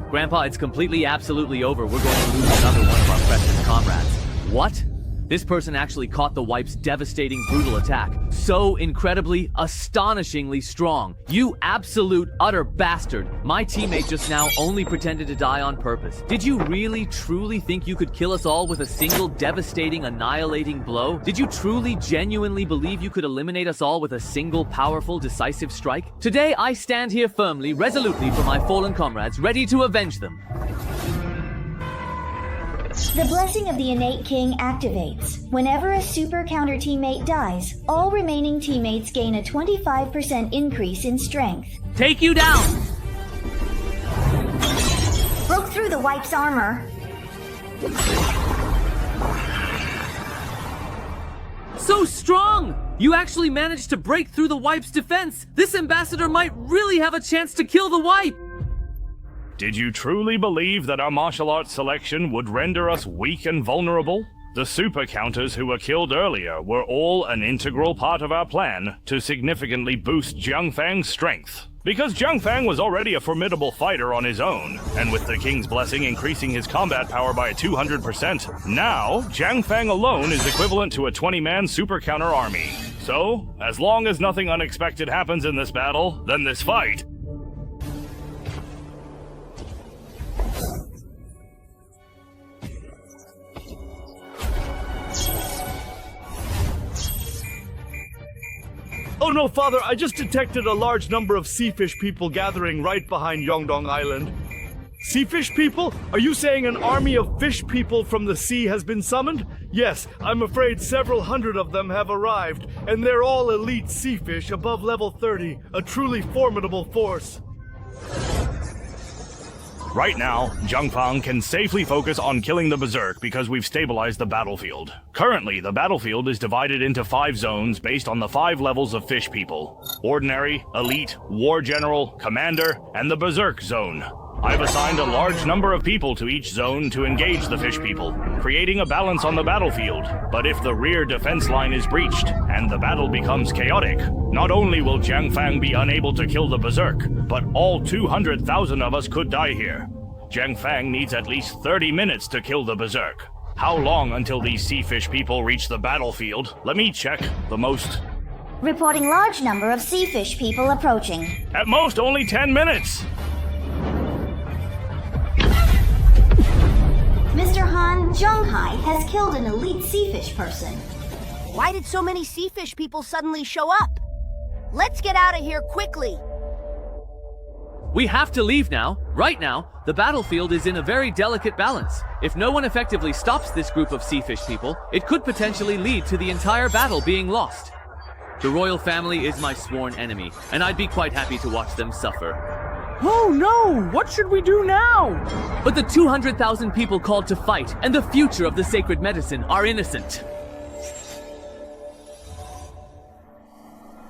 Grandpa, it's completely, absolutely over. We're going to lose another one of our precious comrades. What? This person actually caught the wipe's devastating, brutal attack. So incredibly, astonishingly strong. You absolute, utter bastard. My teammate just now only pretended to die on purpose. Did you really, truly think you could kill us all with a single devastating, annihilating blow? Did you truly, genuinely believe you could eliminate us all with a single, powerful, decisive strike? Today, I stand here firmly, resolutely for my fallen comrades, ready to avenge them. The Blessing of the Innate King activates. Whenever a super counter teammate dies, all remaining teammates gain a 25% increase in strength. Take you down! Broke through the wipe's armor. So strong! You actually managed to break through the wipe's defense! This ambassador might really have a chance to kill the wipe! Did you truly believe that our martial arts selection would render us weak and vulnerable? The super counters who were killed earlier were all an integral part of our plan to significantly boost Jiangfang's strength. Because Jiangfang was already a formidable fighter on his own, and with the king's blessing increasing his combat power by 200%, now Jiangfang alone is equivalent to a 20-man super counter army. So, as long as nothing unexpected happens in this battle, then this fight... Oh no, Father, I just detected a large number of seafish people gathering right behind Yongdong Island. Seafish people? Are you saying an army of fish people from the sea has been summoned? Yes, I'm afraid several hundred of them have arrived, and they're all elite seafish above level 30, a truly formidable force. Right now, Jiangfang can safely focus on killing the Berserk because we've stabilized the battlefield. Currently, the battlefield is divided into 5 zones based on the 5 levels of fish people: Ordinary, Elite, War General, Commander, and the Berserk Zone. I've assigned a large number of people to each zone to engage the fish people, creating a balance on the battlefield. But if the rear defense line is breached, and the battle becomes chaotic, not only will Jiangfang be unable to kill the Berserk, but all 200,000 of us could die here. Jiangfang needs at least 30 minutes to kill the Berserk. How long until these seafish people reach the battlefield? Let me check. The most... Reporting large number of seafish people approaching. At most, only 10 minutes! Mr. Han, Zhonghai has killed an elite seafish person. Why did so many seafish people suddenly show up? Let's get out of here quickly. We have to leave now. Right now, the battlefield is in a very delicate balance. If no one effectively stops this group of seafish people, it could potentially lead to the entire battle being lost. The royal family is my sworn enemy, and I'd be quite happy to watch them suffer. Oh no! What should we do now? But the 200,000 people called to fight and the future of the sacred medicine are innocent.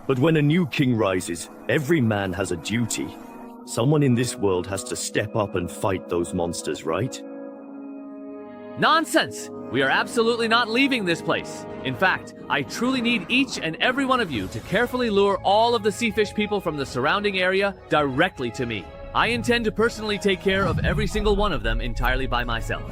But when a new king rises, every man has a duty. Someone in this world has to step up and fight those monsters, right? Nonsense! We are absolutely not leaving this place. In fact, I truly need each and every one of you to carefully lure all of the seafish people from the surrounding area directly to me. I intend to personally take care of every single one of them entirely by myself.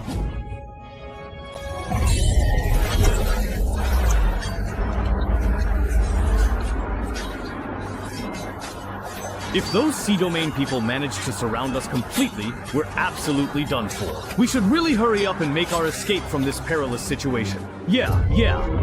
If those Sea Domain people manage to surround us completely, we're absolutely done for. We should really hurry up and make our escape from this perilous situation. Yeah.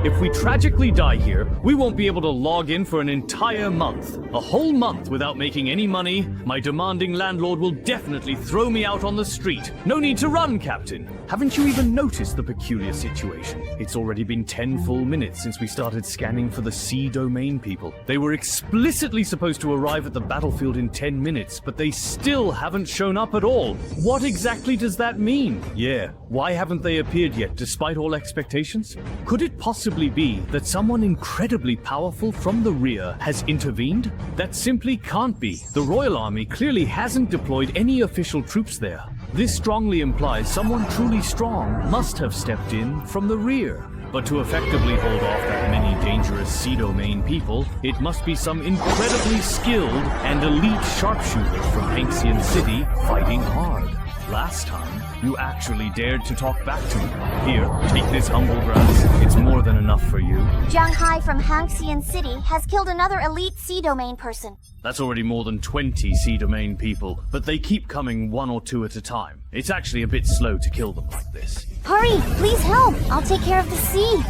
If we tragically die here, we won't be able to log in for an entire month. A whole month without making any money. My demanding landlord will definitely throw me out on the street. No need to run, Captain. Haven't you even noticed the peculiar situation? It's already been 10 full minutes since we started scanning for the Sea Domain people. They were explicitly supposed to arrive at the battlefield in 10 minutes, but they still haven't shown up at all. What exactly does that mean? Yeah, why haven't they appeared yet, despite all expectations? Could it possibly be that someone incredibly powerful from the rear has intervened? That simply can't be. The Royal Army clearly hasn't deployed any official troops there. This strongly implies someone truly strong must have stepped in from the rear. But to effectively hold off that many dangerous Sea Domain people, it must be some incredibly skilled and elite sharpshooter from Hanxian City fighting hard. Last time, you actually dared to talk back to me. Here, take this humble grass. It's more than enough for you. Jiang Hai from Hanxian City has killed another elite Sea Domain person. That's already more than 20 Sea Domain people, but they keep coming 1 or 2 at a time. It's actually a bit slow to kill them like this. Hurry, please help. I'll take care of the sea.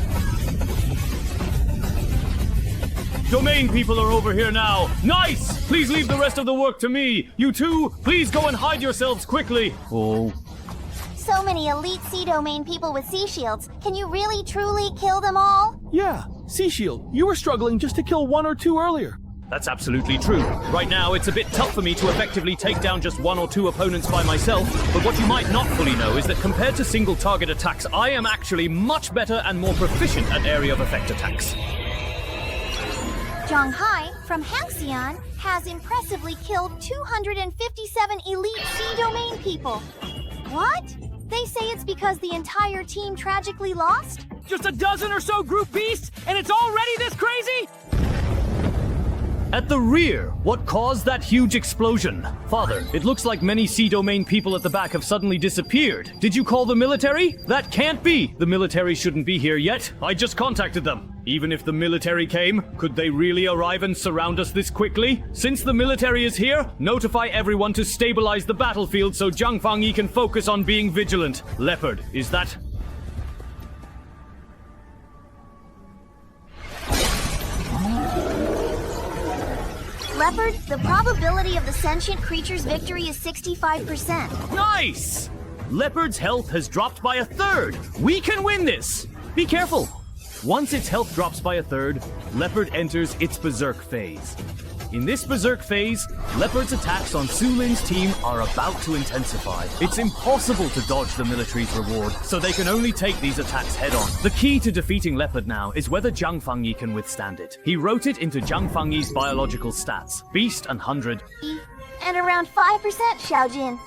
Domain people are over here now. Nice! Please leave the rest of the work to me. You two, please go and hide yourselves quickly. Oh. So many elite Sea Domain people with sea shields. Can you really, truly kill them all? Yeah, Sea Shield, you were struggling just to kill 1 or 2 earlier. That's absolutely true. Right now, it's a bit tough for me to effectively take down just 1 or 2 opponents by myself, but what you might not fully know is that compared to single target attacks, I am actually much better and more proficient at area of effect attacks. Zhang Hai from Hanxian has impressively killed 257 elite Sea Domain people. What? They say it's because the entire team tragically lost? Just a dozen or so group beasts, and it's already this crazy? At the rear, what caused that huge explosion? Father, it looks like many Sea Domain people at the back have suddenly disappeared. Did you call the military? That can't be! The military shouldn't be here yet. I just contacted them. Even if the military came, could they really arrive and surround us this quickly? Since the military is here, notify everyone to stabilize the battlefield so Zhang Fangyi can focus on being vigilant. Leopard, is that... Leopard, the probability of the sentient creature's victory is 65%. Nice! Leopard's health has dropped by 1/3. We can win this! Be careful! Once its health drops by 1/3, Leopard enters its Berserk phase. In this Berserk phase, Leopard's attacks on Su Lin's team are about to intensify. It's impossible to dodge the military's reward, so they can only take these attacks head-on. The key to defeating Leopard now is whether Zhang Fangyi can withstand it. He wrote it into Zhang Fangyi's biological stats, Beast and 100. And around 5% Xiaojin.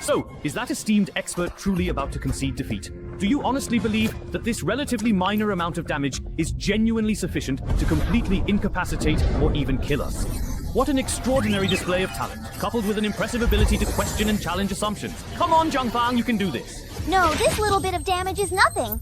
So, is that esteemed expert truly about to concede defeat? Do you honestly believe that this relatively minor amount of damage is genuinely sufficient to completely incapacitate or even kill us? What an extraordinary display of talent, coupled with an impressive ability to question and challenge assumptions. Come on, Zhang Fang, you can do this. No, this little bit of damage is nothing.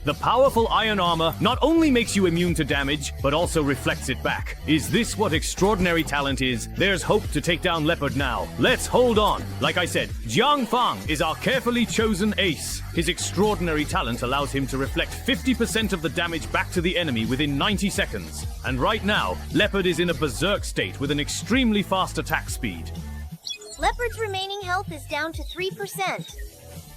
The powerful iron armor not only makes you immune to damage, but also reflects it back. Is this what extraordinary talent is? There's hope to take down Leopard now. Let's hold on. Like I said, Zhang Fang is our carefully chosen ace. His extraordinary talent allows him to reflect 50% of the damage back to the enemy within 90 seconds. And right now, Leopard is in a berserk state with an extremely fast attack speed. Leopard's remaining health is down to 3%.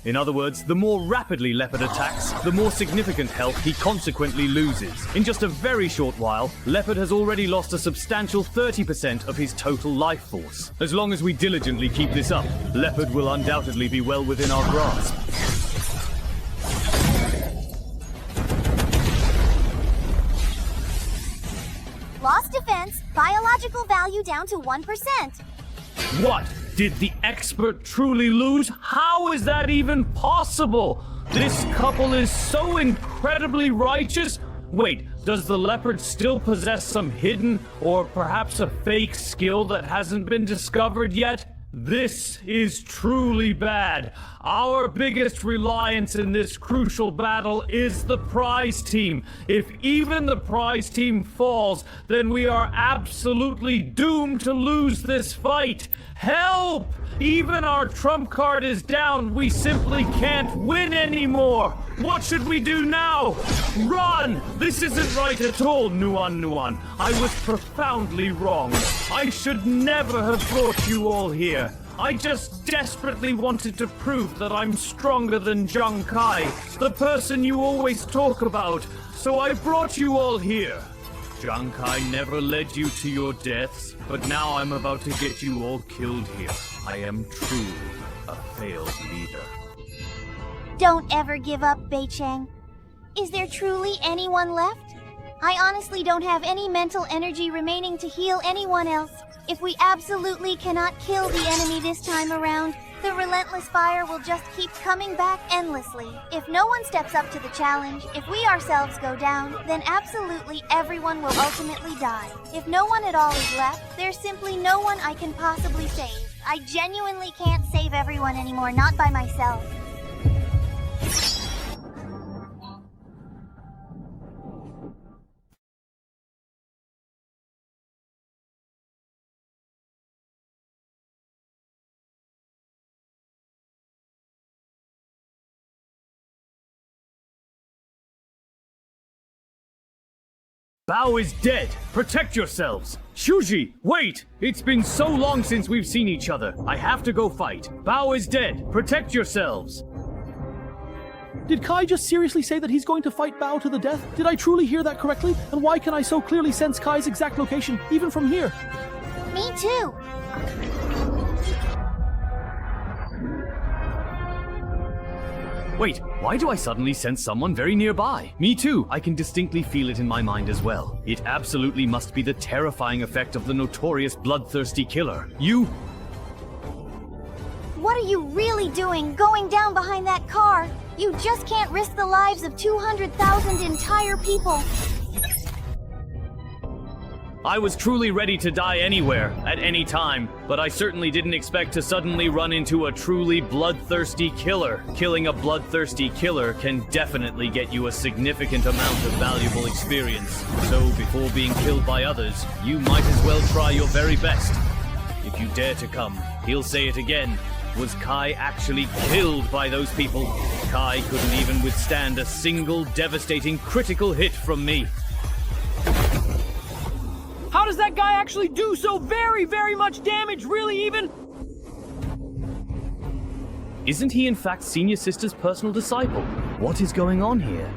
In other words, the more rapidly Leopard attacks, the more significant health he consequently loses. In just a very short while, Leopard has already lost a substantial 30% of his total life force. As long as we diligently keep this up, Leopard will undoubtedly be well within our grasp. Lost defense, biological value down to 1%. What? Did the expert truly lose? How is that even possible? This couple is so incredibly righteous. Wait, does the Leopard still possess some hidden or perhaps a fake skill that hasn't been discovered yet? This is truly bad. Our biggest reliance in this crucial battle is the prize team. If even the prize team falls, then we are absolutely doomed to lose this fight. Help! Even our trump card is down. We simply can't win anymore. What should we do now? Run! This isn't right at all, Nuan. I was profoundly wrong. I should never have brought you all here. I just desperately wanted to prove that I'm stronger than Zhang Kai, the person you always talk about. So I brought you all here. Zhang Kai never led you to your deaths, but now I'm about to get you all killed here. I am truly a failed leader. Don't ever give up, Bei Cheng. Is there truly anyone left? I honestly don't have any mental energy remaining to heal anyone else. If we absolutely cannot kill the enemy this time around, the relentless fire will just keep coming back endlessly. If no one steps up to the challenge, if we ourselves go down, then absolutely everyone will ultimately die. If no one at all is left, there's simply no one I can possibly save. I genuinely can't save everyone anymore, not by myself. Bao is dead! Protect yourselves! Shuji, wait! It's been so long since we've seen each other. I have to go fight. Bao is dead! Protect yourselves! Did Kai just seriously say that he's going to fight Bao to the death? Did I truly hear that correctly? And why can I so clearly sense Kai's exact location, even from here? Me too! Wait, why do I suddenly sense someone very nearby? Me too, I can distinctly feel it in my mind as well. It absolutely must be the terrifying effect of the notorious bloodthirsty killer. You... What are you really doing going down behind that car? You just can't risk the lives of 200,000 entire people. I was truly ready to die anywhere, at any time, but I certainly didn't expect to suddenly run into a truly bloodthirsty killer. Killing a bloodthirsty killer can definitely get you a significant amount of valuable experience. So before being killed by others, you might as well try your very best. If you dare to come, he'll say it again. Was Kai actually killed by those people? Kai couldn't even withstand a single devastating critical hit from me. How does that guy actually do so very, very much damage, really even? Isn't he in fact Senior Sister's personal disciple? What is going on here?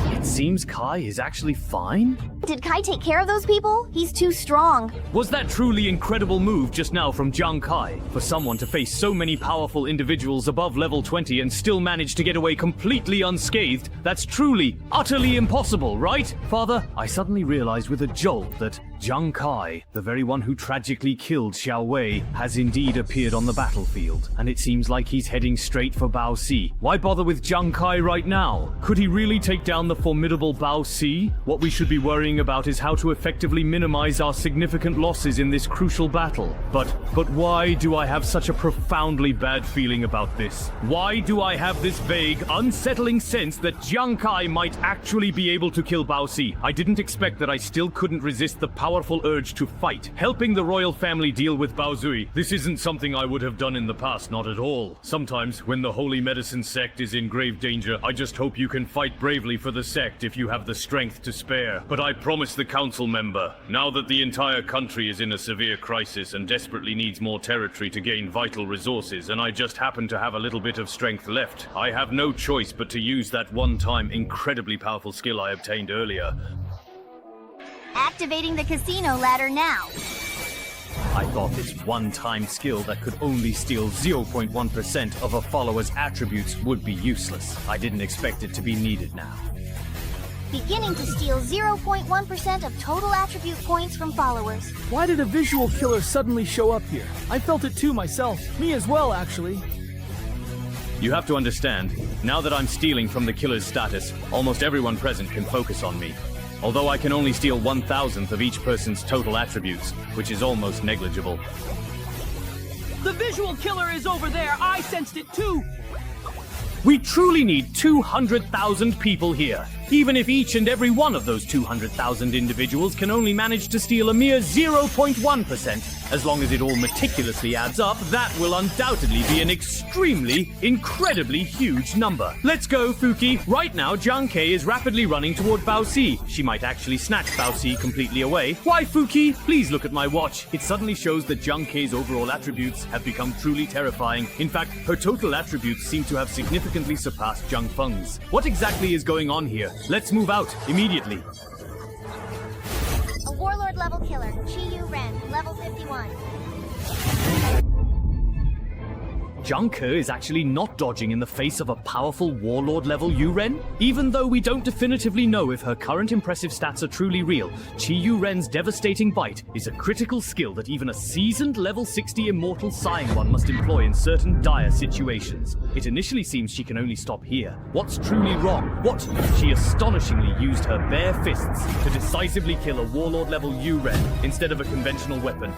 It seems Kai is actually fine? Did Kai take care of those people? He's too strong. Was that truly incredible move just now from Jiang Kai? For someone to face so many powerful individuals above level 20 and still manage to get away completely unscathed, that's truly, utterly impossible, right? Father, I suddenly realized with a jolt that Jiang Kai, the very one who tragically killed Xiao Wei, has indeed appeared on the battlefield, and it seems like he's heading straight for Bao Si. Why bother with Jiang Kai right now? Could he really take down the formidable Bao Si? What we should be worrying about is how to effectively minimize our significant losses in this crucial battle. But why do I have such a profoundly bad feeling about this? Why do I have this vague, unsettling sense that Jiang Kai might actually be able to kill Bao Si? I didn't expect that I still couldn't resist the powerful urge to fight. Helping the royal family deal with Bao Zui, this isn't something I would have done in the past, not at all. Sometimes, when the Holy Medicine sect is in grave danger, I just hope you can fight bravely for the sect if you have the strength to spare. But I promise the council member, now that the entire country is in a severe crisis and desperately needs more territory to gain vital resources, and I just happen to have a little bit of strength left, I have no choice but to use that one-time incredibly powerful skill I obtained earlier. Activating the casino ladder now. I thought this one-time skill that could only steal 0.1% of a follower's attributes would be useless. I didn't expect it to be needed now. Beginning to steal 0.1% of total attribute points from followers. Why did a visual killer suddenly show up here? I felt it too myself. Me as well, actually. You have to understand, now that I'm stealing from the killer's status, almost everyone present can focus on me. Although I can only steal 1,000th of each person's total attributes, which is almost negligible. The visual killer is over there. I sensed it too. We truly need 200,000 people here. Even if each and every one of those 200,000 individuals can only manage to steal a mere 0.1%, as long as it all meticulously adds up, that will undoubtedly be an extremely, incredibly huge number. Let's go, Fuki. Right now, Jiang Kei is rapidly running toward Bao Si. She might actually snatch Bao Si completely away. Why, Fuki? Please look at my watch. It suddenly shows that Jiang Kei's overall attributes have become truly terrifying. In fact, her total attributes seem to have significantly surpassed Zhang Feng's. What exactly is going on here? Let's move out immediately. A warlord level killer, Chi Yu Ren, level 51. Jiang Ke is actually not dodging in the face of a powerful warlord-level Yu-Ren? Even though we don't definitively know if her current impressive stats are truly real, Chi Yu-Ren's devastating bite is a critical skill that even a seasoned level 60 immortal Sighing One must employ in certain dire situations. It initially seems she can only stop here. What's truly wrong? What? She astonishingly used her bare fists to decisively kill a warlord-level Yu-Ren instead of a conventional weapon.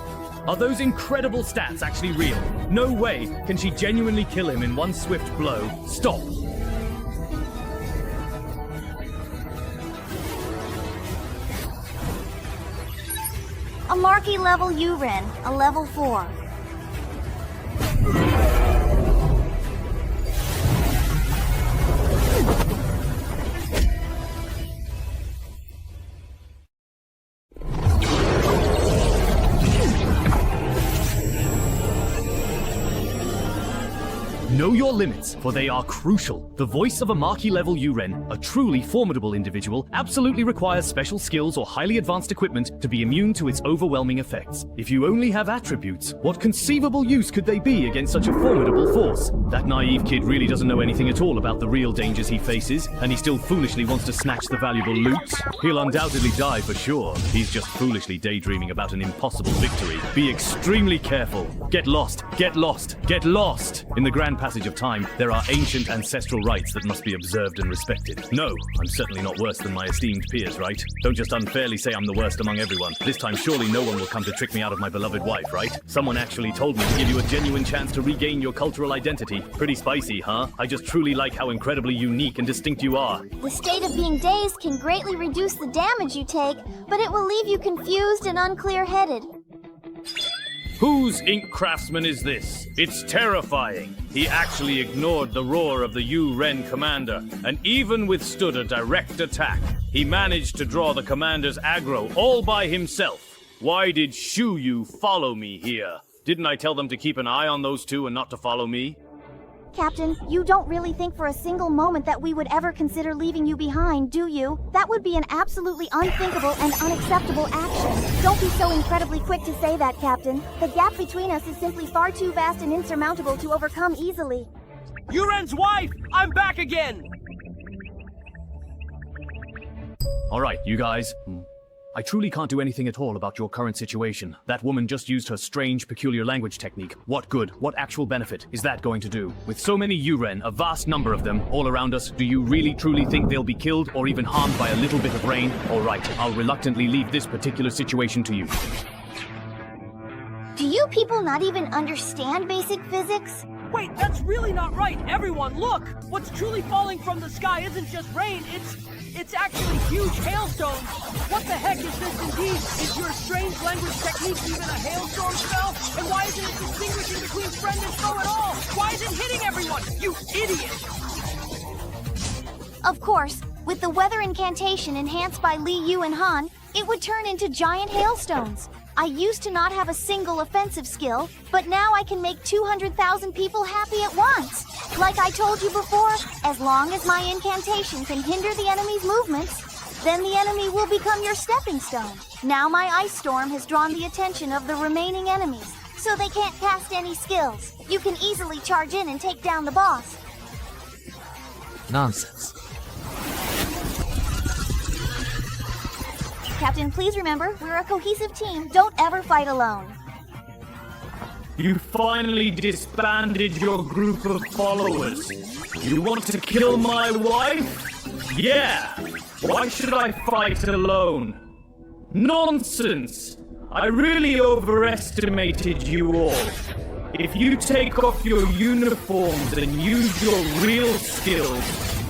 Are those incredible stats actually real? No way can she genuinely kill him in one swift blow. Stop. A Marquee level Yu-Ren, a level 4. Know your limits, for they are crucial. The voice of a Marquee-level Yu-Ren, a truly formidable individual, absolutely requires special skills or highly advanced equipment to be immune to its overwhelming effects. If you only have attributes, what conceivable use could they be against such a formidable force? That naive kid really doesn't know anything at all about the real dangers he faces, and he still foolishly wants to snatch the valuable loot. He'll undoubtedly die for sure. He's just foolishly daydreaming about an impossible victory. Be extremely careful. Get lost, get lost, get lost! In the Grand Passage passage of time, there are ancient ancestral rites that must be observed and respected. No, I'm certainly not worse than my esteemed peers, right? Don't just unfairly say I'm the worst among everyone. This time surely no one will come to trick me out of my beloved wife, right? Someone actually told me to give you a genuine chance to regain your cultural identity. Pretty spicy, huh? I just truly like how incredibly unique and distinct you are. The state of being dazed can greatly reduce the damage you take, but it will leave you confused and unclear-headed. Whose ink craftsman is this? It's terrifying. He actually ignored the roar of the U-Ren commander and even withstood a direct attack. He managed to draw the commander's aggro all by himself. Why did Shuyu follow me here? Didn't I tell them to keep an eye on those two and not to follow me? Captain, you don't really think for a single moment that we would ever consider leaving you behind, do you? That would be an absolutely unthinkable and unacceptable action. Don't be so incredibly quick to say that, Captain. The gap between us is simply far too vast and insurmountable to overcome easily. Yuren's wife! I'm back again! Alright, you guys. I truly can't do anything at all about your current situation. That woman just used her strange, peculiar language technique. What good, what actual benefit is that going to do? With so many U-Ren, a vast number of them, all around us, do you really truly think they'll be killed or even harmed by a little bit of rain? Alright, I'll reluctantly leave this particular situation to you. Do you people not even understand basic physics? Wait, that's really not right! Everyone, look! What's truly falling from the sky isn't just rain, it's actually huge hailstones! What the heck is this indeed? Is your strange language technique even a hailstorm spell? And why isn't it distinguishing between friend and foe at all? Why is it hitting everyone? You idiot! Of course, with the weather incantation enhanced by Li Yu and Han, it would turn into giant hailstones. I used to not have a single offensive skill, but now I can make 200,000 people happy at once. Like I told you before, as long as my incantation can hinder the enemy's movements, then the enemy will become your stepping stone. Now my ice storm has drawn the attention of the remaining enemies, so they can't cast any skills. You can easily charge in and take down the boss. Nonsense. Captain, please remember, we're a cohesive team. Don't ever fight alone. You finally disbanded your group of followers. You want to kill my wife? Yeah. Why should I fight alone? Nonsense. I really overestimated you all. If you take off your uniforms and use your real skills,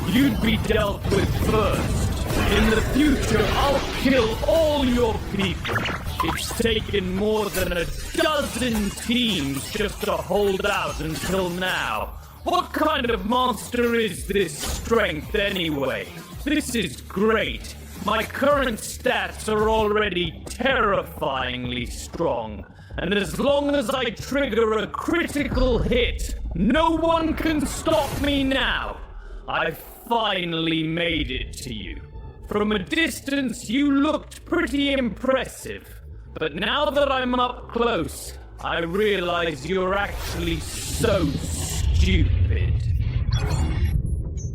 you'd be dealt with first. In the future, I'll kill all your people. It's taken more than a dozen teams just to hold out until now. What kind of monster is this strength anyway? This is great. My current stats are already terrifyingly strong. And as long as I trigger a critical hit, no one can stop me now. I finally made it to you. From a distance, you looked pretty impressive. But now that I'm up close, I realize you're actually so stupid.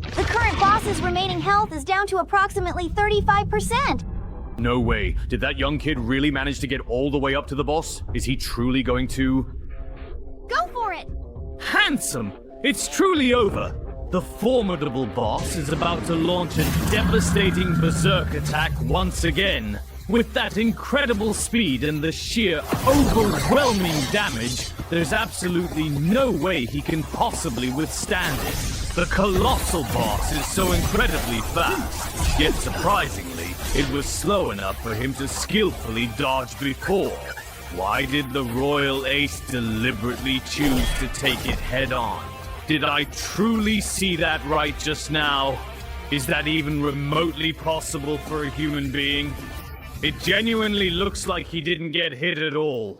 The current boss's remaining health is down to approximately 35%. No way. Did that young kid really manage to get all the way up to the boss? Is he truly going to... Go for it! Handsome! It's truly over. The formidable boss is about to launch a devastating berserk attack once again. With that incredible speed and the sheer overwhelming damage, there's absolutely no way he can possibly withstand it. The colossal boss is so incredibly fast, yet surprisingly, it was slow enough for him to skillfully dodge before. Why did the royal ace deliberately choose to take it head on? Did I truly see that right just now? Is that even remotely possible for a human being? It genuinely looks like he didn't get hit at all.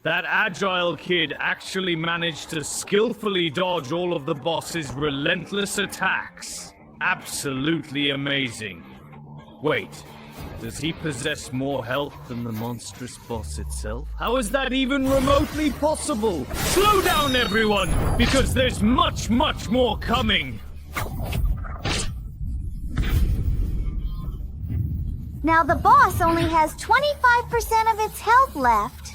That agile kid actually managed to skillfully dodge all of the boss's relentless attacks. Absolutely amazing. Wait, does he possess more health than the monstrous boss itself? How is that even remotely possible? Slow down, everyone, because there's much, much more coming. Now the boss only has 25% of its health left.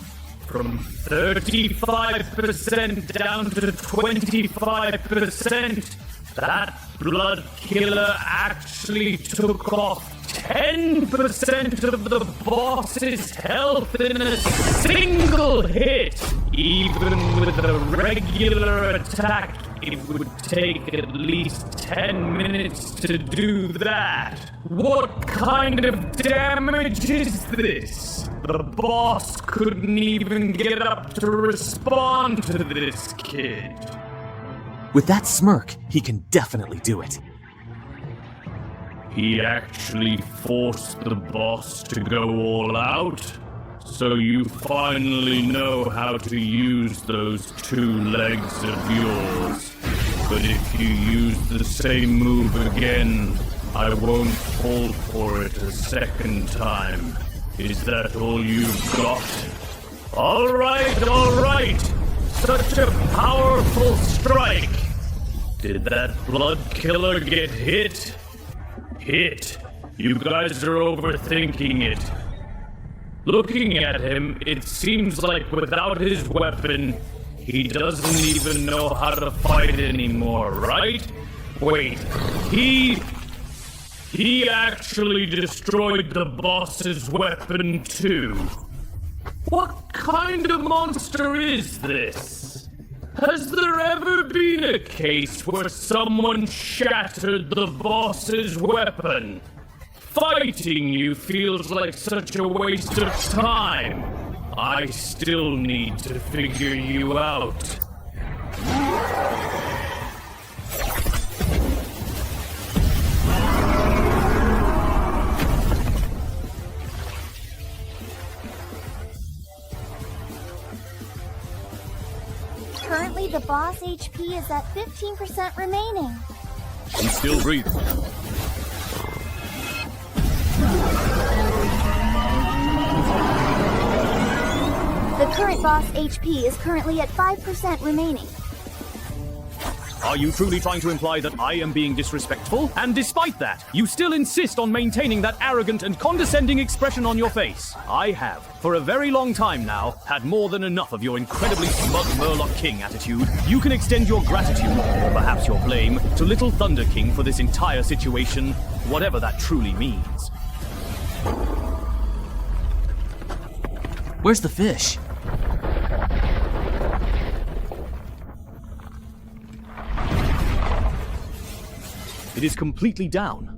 From 35% down to 25%. That blood killer actually took off 10% of the boss's health in a single hit. Even with a regular attack, it would take at least 10 minutes to do that. What kind of damage is this? The boss couldn't even get up to respond to this kid. With that smirk, he can definitely do it. He actually forced the boss to go all out? So you finally know how to use those 2 legs of yours. But if you use the same move again, I won't fall for it a second time. Is that all you've got? All right! Such a powerful strike! Did that blood killer get hit? Hit? You guys are overthinking it. Looking at him, it seems like without his weapon, he doesn't even know how to fight anymore, right? Wait, he actually destroyed the boss's weapon too. What kind of monster is this? Has there ever been a case where someone shattered the boss's weapon? Fighting you feels like such a waste of time. I still need to figure you out. Currently, the boss HP is at 15% remaining. He's still breathing. The current boss HP is currently at 5% remaining. Are you truly trying to imply that I am being disrespectful? And despite that, you still insist on maintaining that arrogant and condescending expression on your face. I have, for a very long time now, had more than enough of your incredibly smug Murloc King attitude. You can extend your gratitude, or perhaps your blame, to Little Thunder King for this entire situation, whatever that truly means. Where's the fish? It is completely down.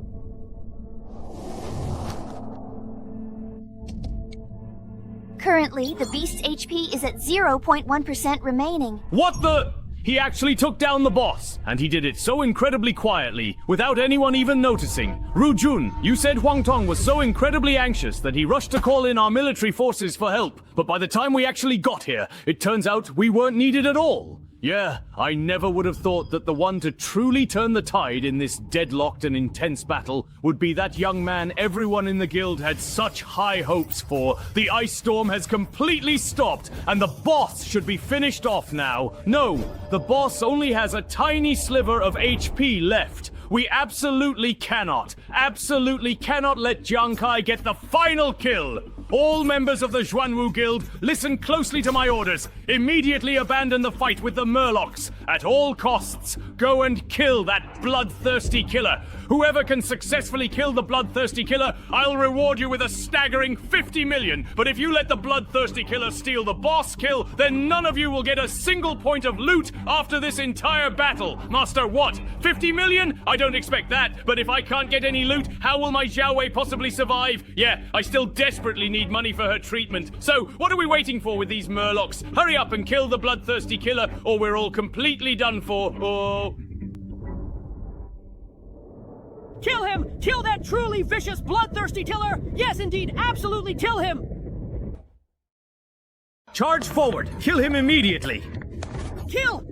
Currently, the beast's HP is at 0.1% remaining. What the? He actually took down the boss, and he did it so incredibly quietly, without anyone even noticing. Ru Jun, you said Huang Tong was so incredibly anxious that he rushed to call in our military forces for help, but by the time we actually got here, it turns out we weren't needed at all. Yeah, I never would have thought that the one to truly turn the tide in this deadlocked and intense battle would be that young man everyone in the guild had such high hopes for. The ice storm has completely stopped, and the boss should be finished off now. No, the boss only has a tiny sliver of HP left. We absolutely cannot let Jiang Kai get the final kill. All members of the Xuanwu Guild, listen closely to my orders. Immediately abandon the fight with the Murlocs. At all costs, go and kill that bloodthirsty killer. Whoever can successfully kill the bloodthirsty killer, I'll reward you with a staggering 50 million. But if you let the bloodthirsty killer steal the boss kill, then none of you will get a single point of loot after this entire battle. Master, what? 50 million? I don't expect that. But if I can't get any loot, how will my Xiaowei possibly survive? Yeah, I still desperately need money for her treatment. So, what are we waiting for with these Murlocs? Hurry up and kill the bloodthirsty killer, or we're all completely done for. Oh. Kill him! Kill that truly vicious, bloodthirsty killer! Yes, indeed, absolutely kill him! Charge forward! Kill him immediately! Kill!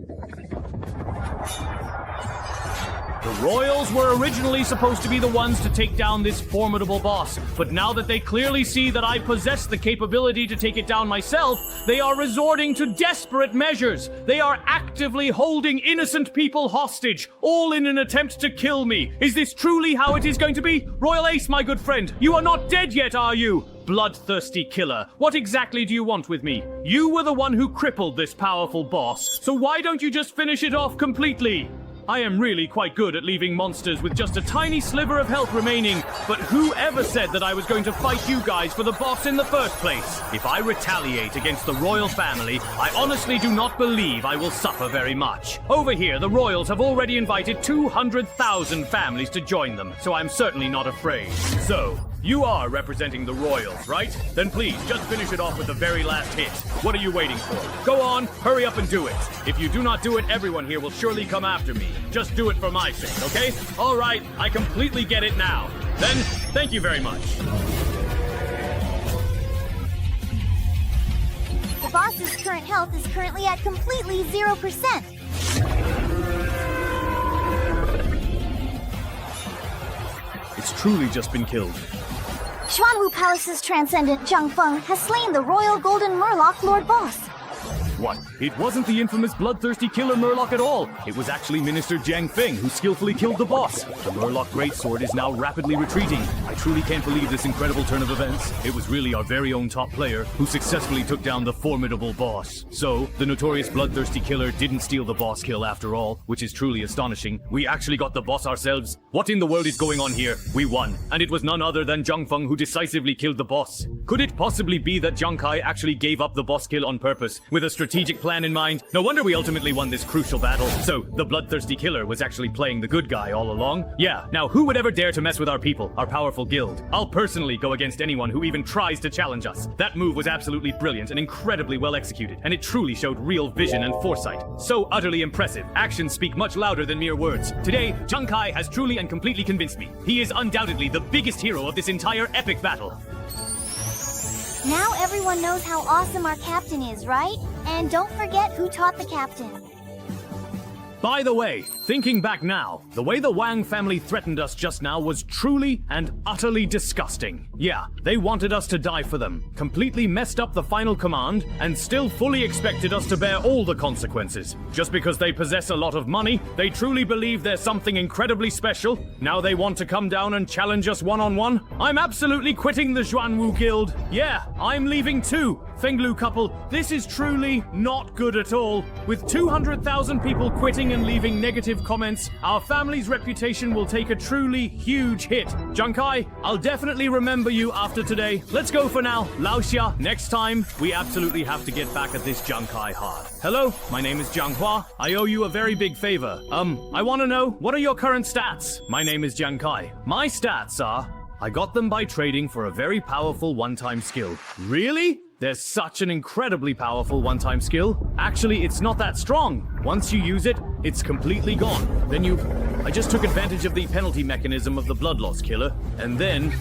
The Royals were originally supposed to be the ones to take down this formidable boss, but now that they clearly see that I possess the capability to take it down myself, they are resorting to desperate measures. They are actively holding innocent people hostage, all in an attempt to kill me. Is this truly how it is going to be? Royal Ace, my good friend, you are not dead yet, are you? bloodthirsty killer, what exactly do you want with me? You were the one who crippled this powerful boss, so why don't you just finish it off completely? I am really quite good at leaving monsters with just a tiny sliver of health remaining, but who ever said that I was going to fight you guys for the boss in the first place? If I retaliate against the royal family, I honestly do not believe I will suffer very much. Over here, the royals have already invited 200,000 families to join them, so I'm certainly not afraid. So, you are representing the royals, right? Then please, just finish it off with the very last hit. What are you waiting for? Go on, hurry up and do it. If you do not do it, everyone here will surely come after me. Just do it for my sake, okay? All right, I completely get it now. Then, thank you very much. The boss's current health is currently at completely 0%. It's truly just been killed. Xuanwu Palace's Transcendent Zhang Feng has slain the Royal Golden Murloc Lord Boss. What? It wasn't the infamous bloodthirsty killer Murloc at all. It was actually Minister Jiang Feng who skillfully killed the boss. The Murloc Greatsword is now rapidly retreating. I truly can't believe this incredible turn of events. It was really our very own top player who successfully took down the formidable boss. So, the notorious bloodthirsty killer didn't steal the boss kill after all, which is truly astonishing. We actually got the boss ourselves. What in the world is going on here? We won, and it was none other than Zhang Feng who decisively killed the boss. Could it possibly be that Jiang Kai actually gave up the boss kill on purpose, with a strategic plan in mind? No wonder we ultimately won this crucial battle. So, the bloodthirsty killer was actually playing the good guy all along? Yeah, now who would ever dare to mess with our people, our powerful guild? I'll personally go against anyone who even tries to challenge us. That move was absolutely brilliant and incredibly well executed, and it truly showed real vision and foresight. So utterly impressive. Actions speak much louder than mere words. Today, Jiang Kai has truly and completely convinced me. He is undoubtedly the biggest hero of this entire epic battle. Now everyone knows how awesome our captain is, right? And don't forget who taught the captain. By the way, thinking back now, the way the Wang family threatened us just now was truly and utterly disgusting. Yeah, they wanted us to die for them, completely messed up the final command, and still fully expected us to bear all the consequences. Just because they possess a lot of money, they truly believe there's something incredibly special. Now they want to come down and challenge us one-on-one? I'm absolutely quitting the Xuanwu Guild. Yeah, I'm leaving too. Fenglu couple, this is truly not good at all. With 200,000 people quitting and leaving negative comments, our family's reputation will take a truly huge hit. Jiang Kai, I'll definitely remember you after today. Let's go for now. Lao Xia, next time, we absolutely have to get back at this Jiang Kai hard. Hello, my name is Jiang Hua. I owe you a very big favor. I want to know, what are your current stats? My name is Jiang Kai. My stats are... I got them by trading for a very powerful one-time skill. Really? There's such an incredibly powerful one-time skill. Actually, it's not that strong. Once you use it, it's completely gone. Then I just took advantage of the penalty mechanism of the blood loss killer, and then...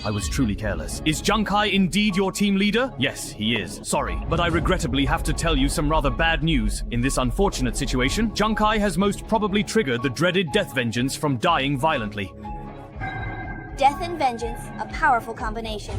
I was truly careless. Is Jiang Kai indeed your team leader? Yes, he is. Sorry, but I regrettably have to tell you some rather bad news. In this unfortunate situation, Jiang Kai has most probably triggered the dreaded Death Vengeance from dying violently. Death and vengeance, a powerful combination.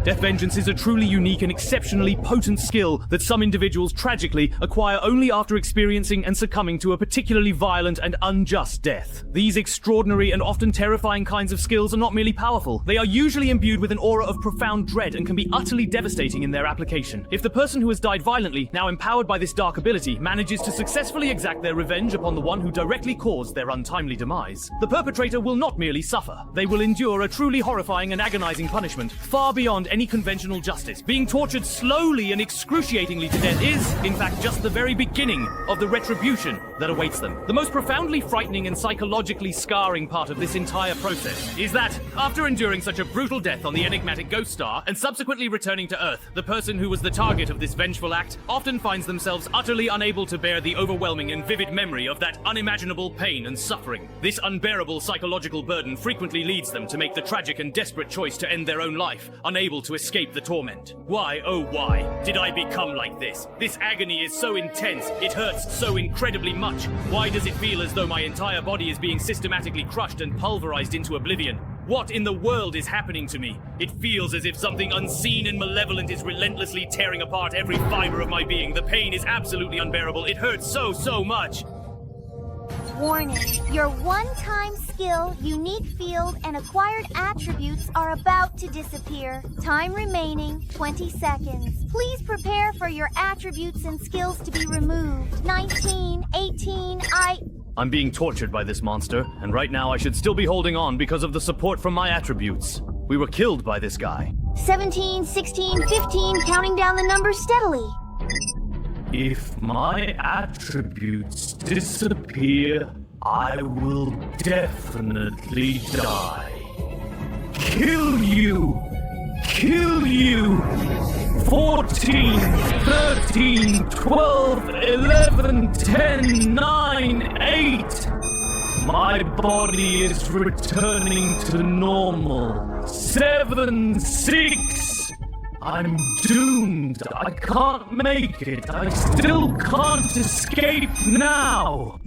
Death Vengeance is a truly unique and exceptionally potent skill that some individuals tragically acquire only after experiencing and succumbing to a particularly violent and unjust death. These extraordinary and often terrifying kinds of skills are not merely powerful, they are usually imbued with an aura of profound dread and can be utterly devastating in their application. If the person who has died violently, now empowered by this dark ability, manages to successfully exact their revenge upon the one who directly caused their untimely demise, the perpetrator will not merely suffer, they will endure a truly horrifying and agonizing punishment, far beyond any conventional justice. Being tortured slowly and excruciatingly to death is, in fact, just the very beginning of the retribution that awaits them. The most profoundly frightening and psychologically scarring part of this entire process is that, after enduring such a brutal death on the enigmatic Ghost Star and subsequently returning to Earth, the person who was the target of this vengeful act often finds themselves utterly unable to bear the overwhelming and vivid memory of that unimaginable pain and suffering. This unbearable psychological burden frequently leads them to make the tragic and desperate choice to end their own life, unable to escape the torment. Why, oh why, did I become like this? This agony is so intense, it hurts so incredibly much. Why does it feel as though my entire body is being systematically crushed and pulverized into oblivion? What in the world is happening to me? It feels as if something unseen and malevolent is relentlessly tearing apart every fiber of my being. The pain is absolutely unbearable. It hurts so much. Warning, your one-time skill, unique field, and acquired attributes are about to disappear. Time remaining, 20 seconds. Please prepare for your attributes and skills to be removed. 19, 18, I'm being tortured by this monster, and right now I should still be holding on because of the support from my attributes. We were killed by this guy. 17, 16, 15, counting down the numbers steadily. If my attributes disappear, I will definitely die. Kill you! Kill you! 14, 13, 12, 11, 10, 9, 8. My body is returning to normal. 7, 6. I'm doomed. I can't make it. I still can't escape now.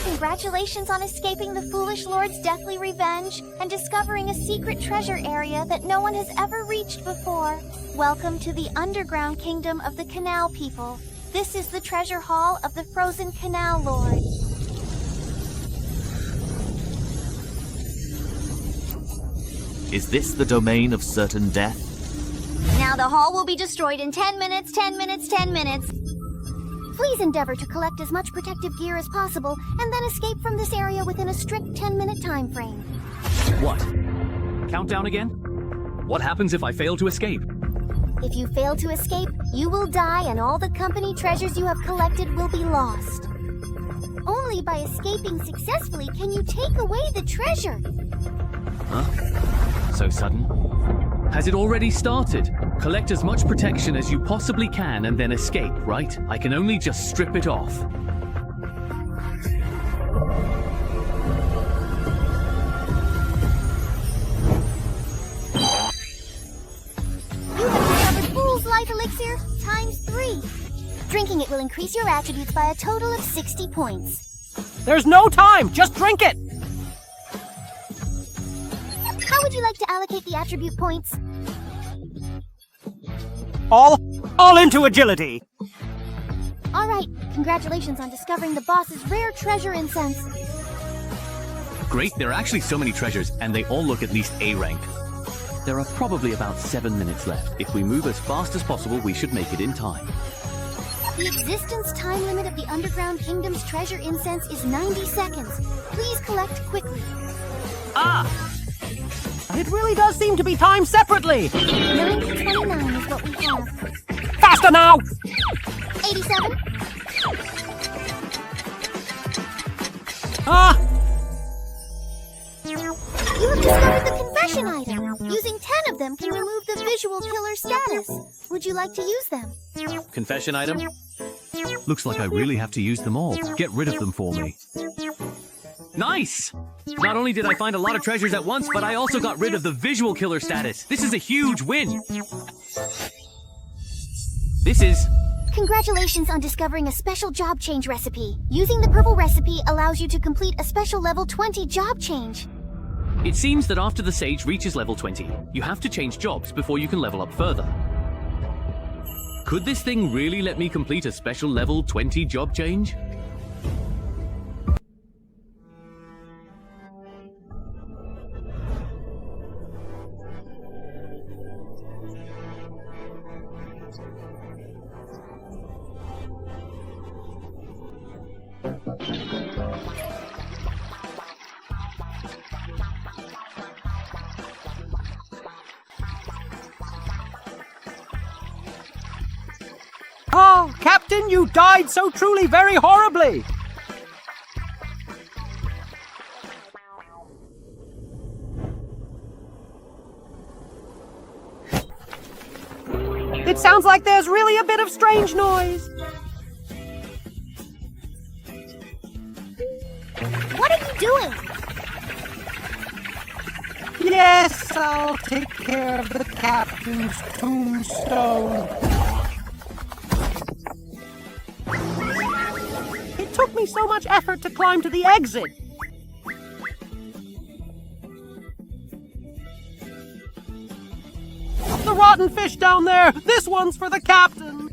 Congratulations on escaping the Foolish Lord's deathly revenge and discovering a secret treasure area that no one has ever reached before. Welcome to the underground kingdom of the Canal People. This is the treasure hall of the Frozen Canal Lord. Is this the domain of certain death? Now the hall will be destroyed in 10 minutes, 10 minutes, 10 minutes. Please endeavor to collect as much protective gear as possible and then escape from this area within a strict 10-minute time frame. What? Countdown again? What happens if I fail to escape? If you fail to escape, you will die and all the company treasures you have collected will be lost. Only by escaping successfully can you take away the treasure. Huh? So sudden? Has it already started? Collect as much protection as you possibly can and then escape, right? I can only just strip it off. You have discovered Fool's Life Elixir ×3. Drinking it will increase your attributes by a total of 60 points. There's no time! Just drink it! How would you like to allocate the attribute points? All into agility! Alright, congratulations on discovering the boss's rare treasure incense. Great, there are actually so many treasures, and they all look at least A rank. There are probably about 7 minutes left. If we move as fast as possible, we should make it in time. The existence time limit of the Underground Kingdom's treasure incense is 90 seconds. Please collect quickly. Ah! It really does seem to be timed separately! 9:29 is what we have. Faster now! 87. Ah! You have discovered the confession item. Using 10 of them can remove the visual killer status. Would you like to use them? Confession item? Looks like I really have to use them all. Get rid of them for me. Nice! Not only did I find a lot of treasures at once, but I also got rid of the visual killer status. This is a huge win. This is... Congratulations on discovering a special job change recipe. Using the purple recipe allows you to complete a special level 20 job change. It seems that after the sage reaches level 20, you have to change jobs before you can level up further. Could this thing really let me complete a special level 20 job change? Oh, Captain, you died so truly very horribly! It sounds like there's really a bit of strange noise. What are you doing? Yes, I'll take care of the captain's tombstone. It took me so much effort to climb to the exit. The rotten fish down there! This one's for the captain!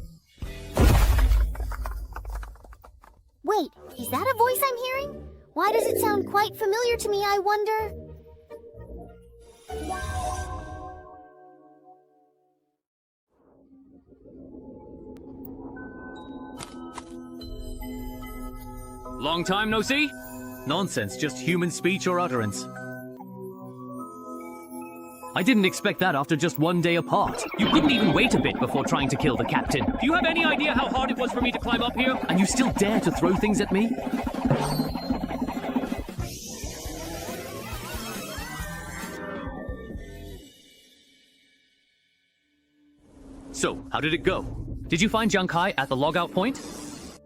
Wait, is that a voice I'm hearing? Why does it sound quite familiar to me, I wonder? Long time no see? Nonsense, just human speech or utterance. I didn't expect that after just one day apart. You couldn't even wait a bit before trying to kill the captain. Do you have any idea how hard it was for me to climb up here? And you still dare to throw things at me? So, how did it go? Did you find Junkai at the logout point?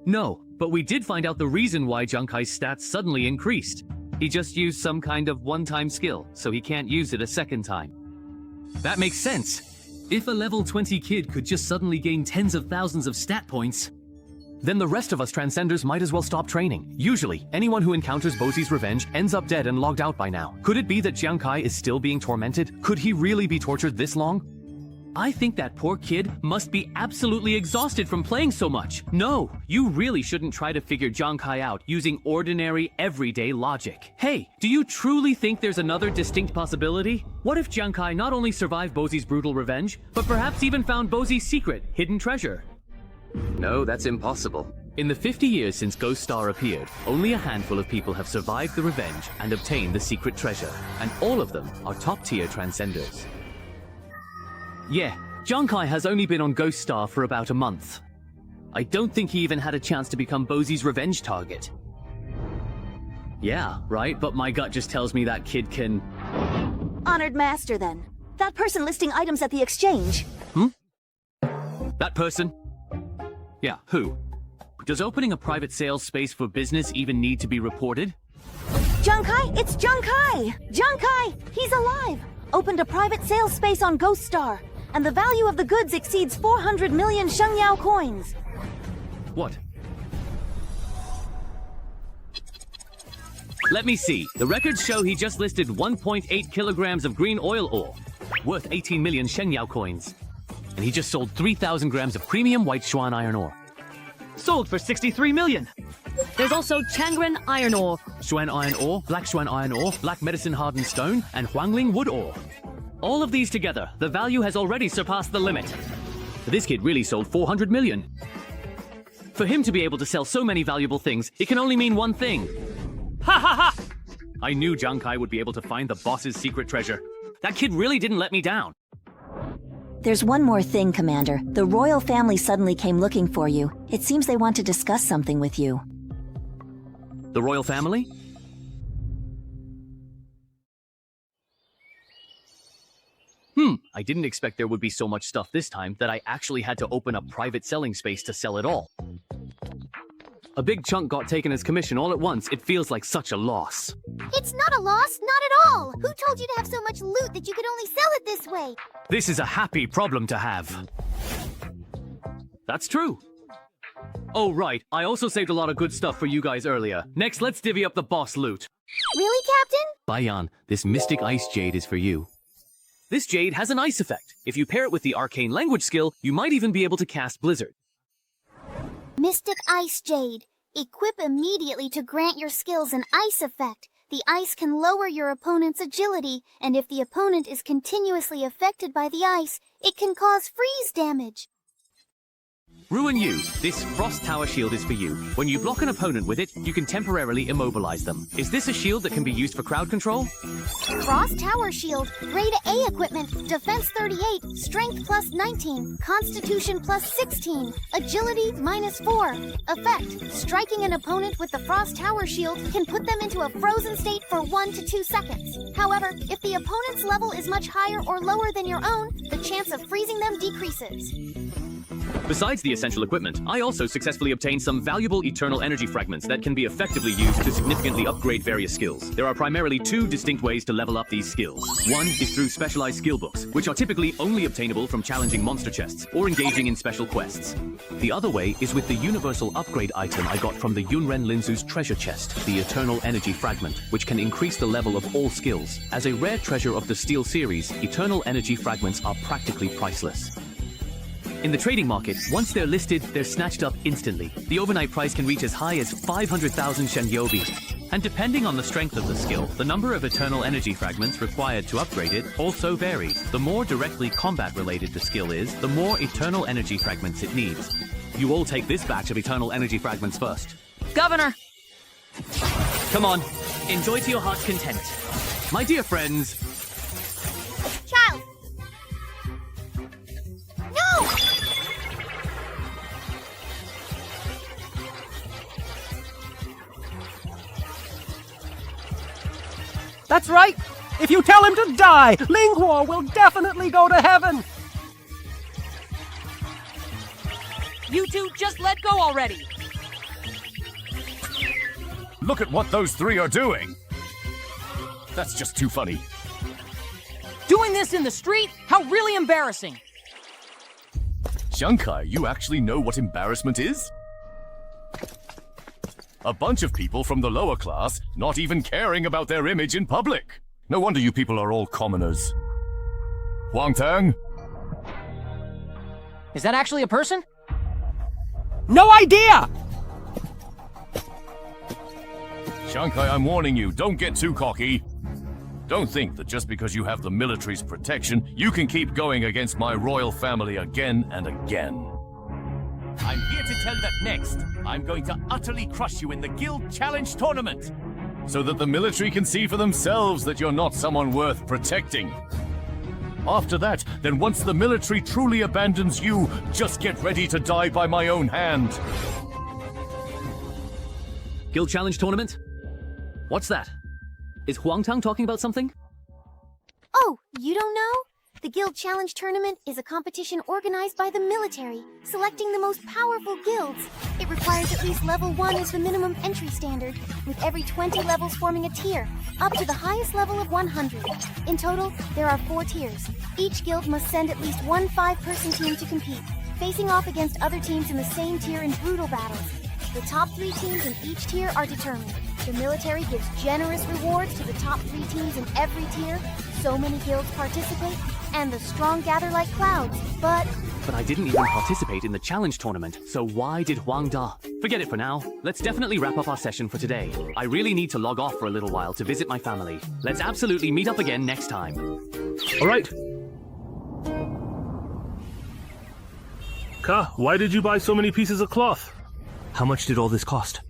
No, but we did find out the reason why Junkai's stats suddenly increased. He just used some kind of one-time skill, so he can't use it a second time. That makes sense. If a level 20 kid could just suddenly gain tens of thousands of stat points, then the rest of us Transcenders might as well stop training. Usually, anyone who encounters Bosie's revenge ends up dead and logged out by now. Could it be that Jiangkai is still being tormented? Could he really be tortured this long? I think that poor kid must be absolutely exhausted from playing so much. No, you really shouldn't try to figure Jiangkai out using ordinary, everyday logic. Hey, do you truly think there's another distinct possibility? What if Jiangkai not only survived Bosie's brutal revenge, but perhaps even found Bosie's secret, hidden treasure? No, that's impossible. In the 50 years since Ghost Star appeared, only a handful of people have survived the revenge and obtained the secret treasure, and all of them are top-tier Transcenders. Yeah, Jiangkai has only been on Ghost Star for about a month. I don't think he even had a chance to become Bosie's revenge target. Yeah, right, but my gut just tells me that kid can... Honored Master, then. That person listing items at the exchange. That person? Yeah, who? Does opening a private sales space for business even need to be reported? Jiangkai! It's Jiangkai! Jiangkai! He's alive! Opened a private sales space on Ghost Star, and the value of the goods exceeds 400 million Shengyao coins. What? Let me see. The records show he just listed 1.8 kilograms of green oil ore, worth 18 million Shengyao coins. And he just sold 3,000 grams of premium white Xuan iron ore. Sold for 63 million! There's also Changren iron ore. Xuan iron ore, black Xuan iron ore, black medicine hardened stone, and Huangling wood ore. All of these together, the value has already surpassed the limit. This kid really sold 400 million. For him to be able to sell so many valuable things, it can only mean one thing. Ha ha ha! I knew Jiangkai would be able to find the boss's secret treasure. That kid really didn't let me down. There's one more thing, Commander. The royal family suddenly came looking for you. It seems they want to discuss something with you. The royal family? I didn't expect there would be so much stuff this time that I actually had to open a private selling space to sell it all. A big chunk got taken as commission all at once. It feels like such a loss. It's not a loss, not at all! Who told you to have so much loot that you could only sell it this way? This is a happy problem to have. That's true. Oh, right. I also saved a lot of good stuff for you guys earlier. Next, let's divvy up the boss loot. Really, Captain? Bayan, this Mystic Ice Jade is for you. This jade has an ice effect. If you pair it with the Arcane Language skill, you might even be able to cast Blizzard. Mystic Ice Jade. Equip immediately to grant your skills an ice effect. The ice can lower your opponent's agility, and if the opponent is continuously affected by the ice, it can cause freeze damage. Ruin you, this Frost Tower shield is for you. When you block an opponent with it, you can temporarily immobilize them. Is this a shield that can be used for crowd control? Frost Tower Shield, Grade A equipment, Defense 38, Strength plus 19, Constitution plus 16, Agility minus 4. Effect, striking an opponent with the Frost Tower Shield can put them into a frozen state for 1 to 2 seconds. However, if the opponent's level is much higher or lower than your own, the chance of freezing them decreases. Besides the essential equipment, I also successfully obtained some valuable eternal energy fragments that can be effectively used to significantly upgrade various skills. There are primarily 2 distinct ways to level up these skills. One is through specialized skill books, which are typically only obtainable from challenging monster chests or engaging in special quests. The other way is with the universal upgrade item I got from the Yunren Linzu's treasure chest, the eternal energy fragment, which can increase the level of all skills. As a rare treasure of the Steel series, eternal energy fragments are practically priceless. In the trading market, once they're listed, they're snatched up instantly. The overnight price can reach as high as 500,000 Shenyobi. And depending on the strength of the skill, the number of eternal energy fragments required to upgrade it also varies. The more directly combat-related the skill is, the more eternal energy fragments it needs. You all take this batch of eternal energy fragments first. Governor! Come on, enjoy to your heart's content. My dear friends... Child! No! That's right! If you tell him to die, Linguo will definitely go to heaven! You two just let go already! Look at what those 3 are doing! That's just too funny. Doing this in the street? How really embarrassing! Junkai, you actually know what embarrassment is? A bunch of people from the lower class not even caring about their image in public. No wonder you people are all commoners. Huang Tang? Is that actually a person? No idea! Shankai, I'm warning you, don't get too cocky. Don't think that just because you have the military's protection, you can keep going against my royal family again and again. I'm here to tell that next, I'm going to utterly crush you in the Guild Challenge Tournament. So that the military can see for themselves that you're not someone worth protecting. After that, then once the military truly abandons you, just get ready to die by my own hand. Guild Challenge Tournament? What's that? Is Huangtang talking about something? Oh, you don't know? The Guild Challenge Tournament is a competition organized by the military, selecting the most powerful guilds. It requires at least level 1 as the minimum entry standard, with every 20 levels forming a tier, up to the highest level of 100. In total, there are 4 tiers. Each guild must send at least one 5-person team to compete, facing off against other teams in the same tier in brutal battles. The top 3 teams in each tier are determined. The military gives generous rewards to the top 3 teams in every tier. So many guilds participate, and the strong gather like clouds, but I didn't even participate in the challenge tournament, so why did Huang Da? Forget it for now. Let's definitely wrap up our session for today. I really need to log off for a little while to visit my family. Let's absolutely meet up again next time. All right. Ka, why did you buy so many pieces of cloth? How much did all this cost?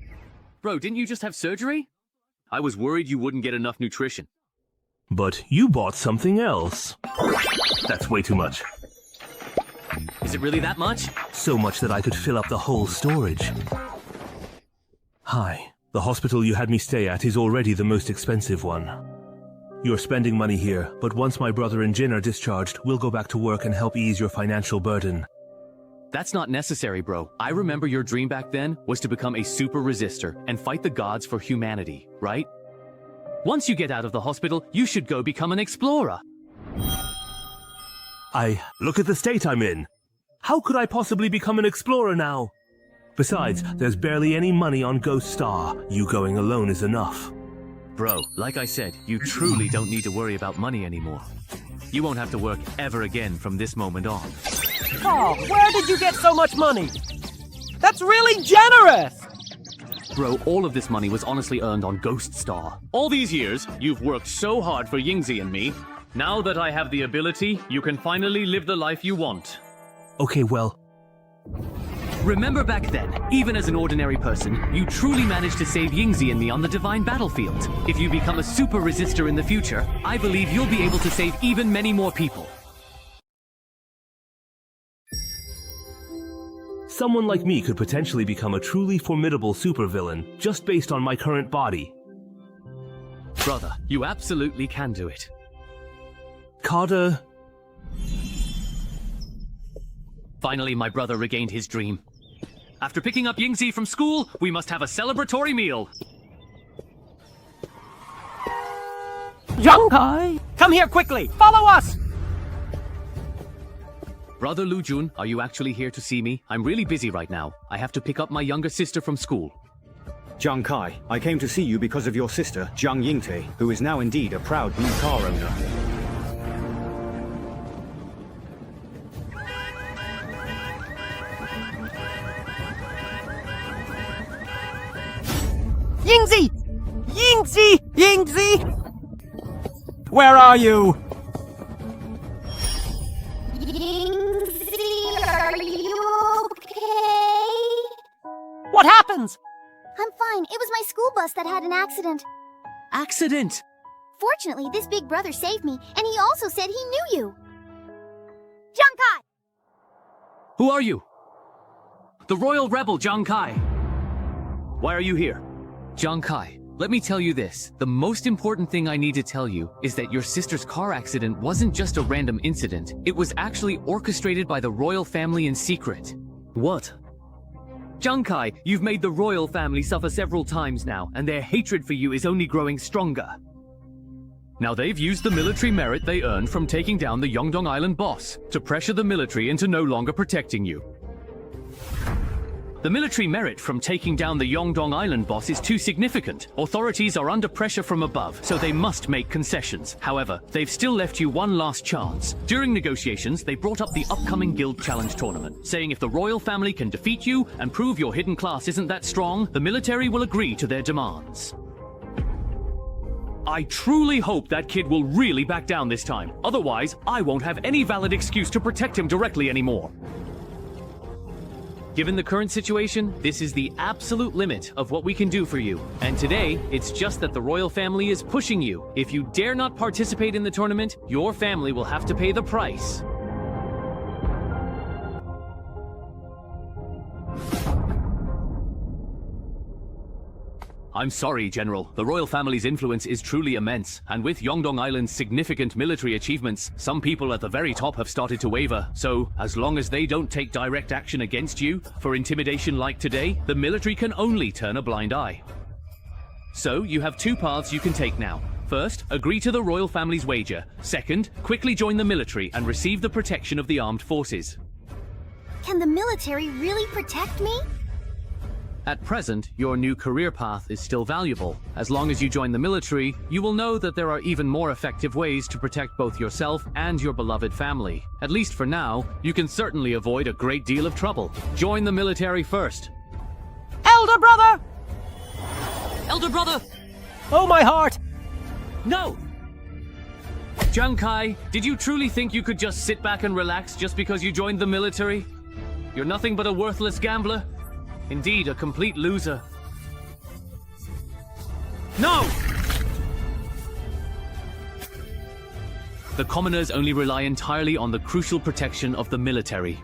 Bro, didn't you just have surgery? I was worried you wouldn't get enough nutrition. But you bought something else. That's way too much. Is it really that much? So much that I could fill up the whole storage. Hi. The hospital you had me stay at is already the most expensive one. You're spending money here, but once my brother and Jin are discharged, we'll go back to work and help ease your financial burden. That's not necessary, bro. I remember your dream back then was to become a super resistor and fight the gods for humanity, right? Once you get out of the hospital, you should go become an explorer. Look at the state I'm in. How could I possibly become an explorer now? Besides, there's barely any money on Ghost Star. You going alone is enough. Bro, like I said, you truly don't need to worry about money anymore. You won't have to work ever again from this moment on. Oh, where did you get so much money? That's really generous! Bro, all of this money was honestly earned on Ghost Star. All these years, you've worked so hard for Yingzi and me. Now that I have the ability, you can finally live the life you want. Okay, well... Remember back then, even as an ordinary person, you truly managed to save Yingzi and me on the divine battlefield. If you become a super resistor in the future, I believe you'll be able to save even many more people. Someone like me could potentially become a truly formidable supervillain just based on my current body. Brother, you absolutely can do it. Kada... Finally, my brother regained his dream. After picking up Yingzi from school, we must have a celebratory meal. Kai, come here quickly! Follow us! Brother Lu Jun, are you actually here to see me? I'm really busy right now. I have to pick up my younger sister from school. Kai, I came to see you because of your sister, Jiang Yingte, who is now indeed a proud new car owner. Yingzi! Yingzi! Yingzi! Where are you? Yingzi, are you okay? What happens? I'm fine. It was my school bus that had an accident. Accident? Fortunately, this big brother saved me, and he also said he knew you. Kai! Who are you? The Royal Rebel, Kai. Why are you here? Kai, let me tell you this. The most important thing I need to tell you is that your sister's car accident wasn't just a random incident. It was actually orchestrated by the royal family in secret. What? Kai, you've made the royal family suffer several times now, and their hatred for you is only growing stronger. Now they've used the military merit they earned from taking down the Yongdong Island boss to pressure the military into no longer protecting you. The military merit from taking down the Yongdong Island boss is too significant. Authorities are under pressure from above, so they must make concessions. However, they've still left you one last chance. During negotiations, they brought up the upcoming Guild Challenge tournament, saying if the royal family can defeat you and prove your hidden class isn't that strong, the military will agree to their demands. I truly hope that kid will really back down this time. Otherwise, I won't have any valid excuse to protect him directly anymore. Given the current situation, this is the absolute limit of what we can do for you. And today, it's just that the royal family is pushing you. If you dare not participate in the tournament, your family will have to pay the price. I'm sorry, General. The royal family's influence is truly immense, and with Yongdong Island's significant military achievements, some people at the very top have started to waver. So, as long as they don't take direct action against you, for intimidation like today, the military can only turn a blind eye. So, you have two paths you can take now. First, agree to the royal family's wager. Second, quickly join the military and receive the protection of the armed forces. Can the military really protect me? At present, your new career path is still valuable. As long as you join the military, you will know that there are even more effective ways to protect both yourself and your beloved family. At least for now, you can certainly avoid a great deal of trouble. Join the military first. Elder brother! Elder brother! Oh, my heart! No! Kai, did you truly think you could just sit back and relax just because you joined the military? You're nothing but a worthless gambler. Indeed, a complete loser. No! The commoners only rely entirely on the crucial protection of the military.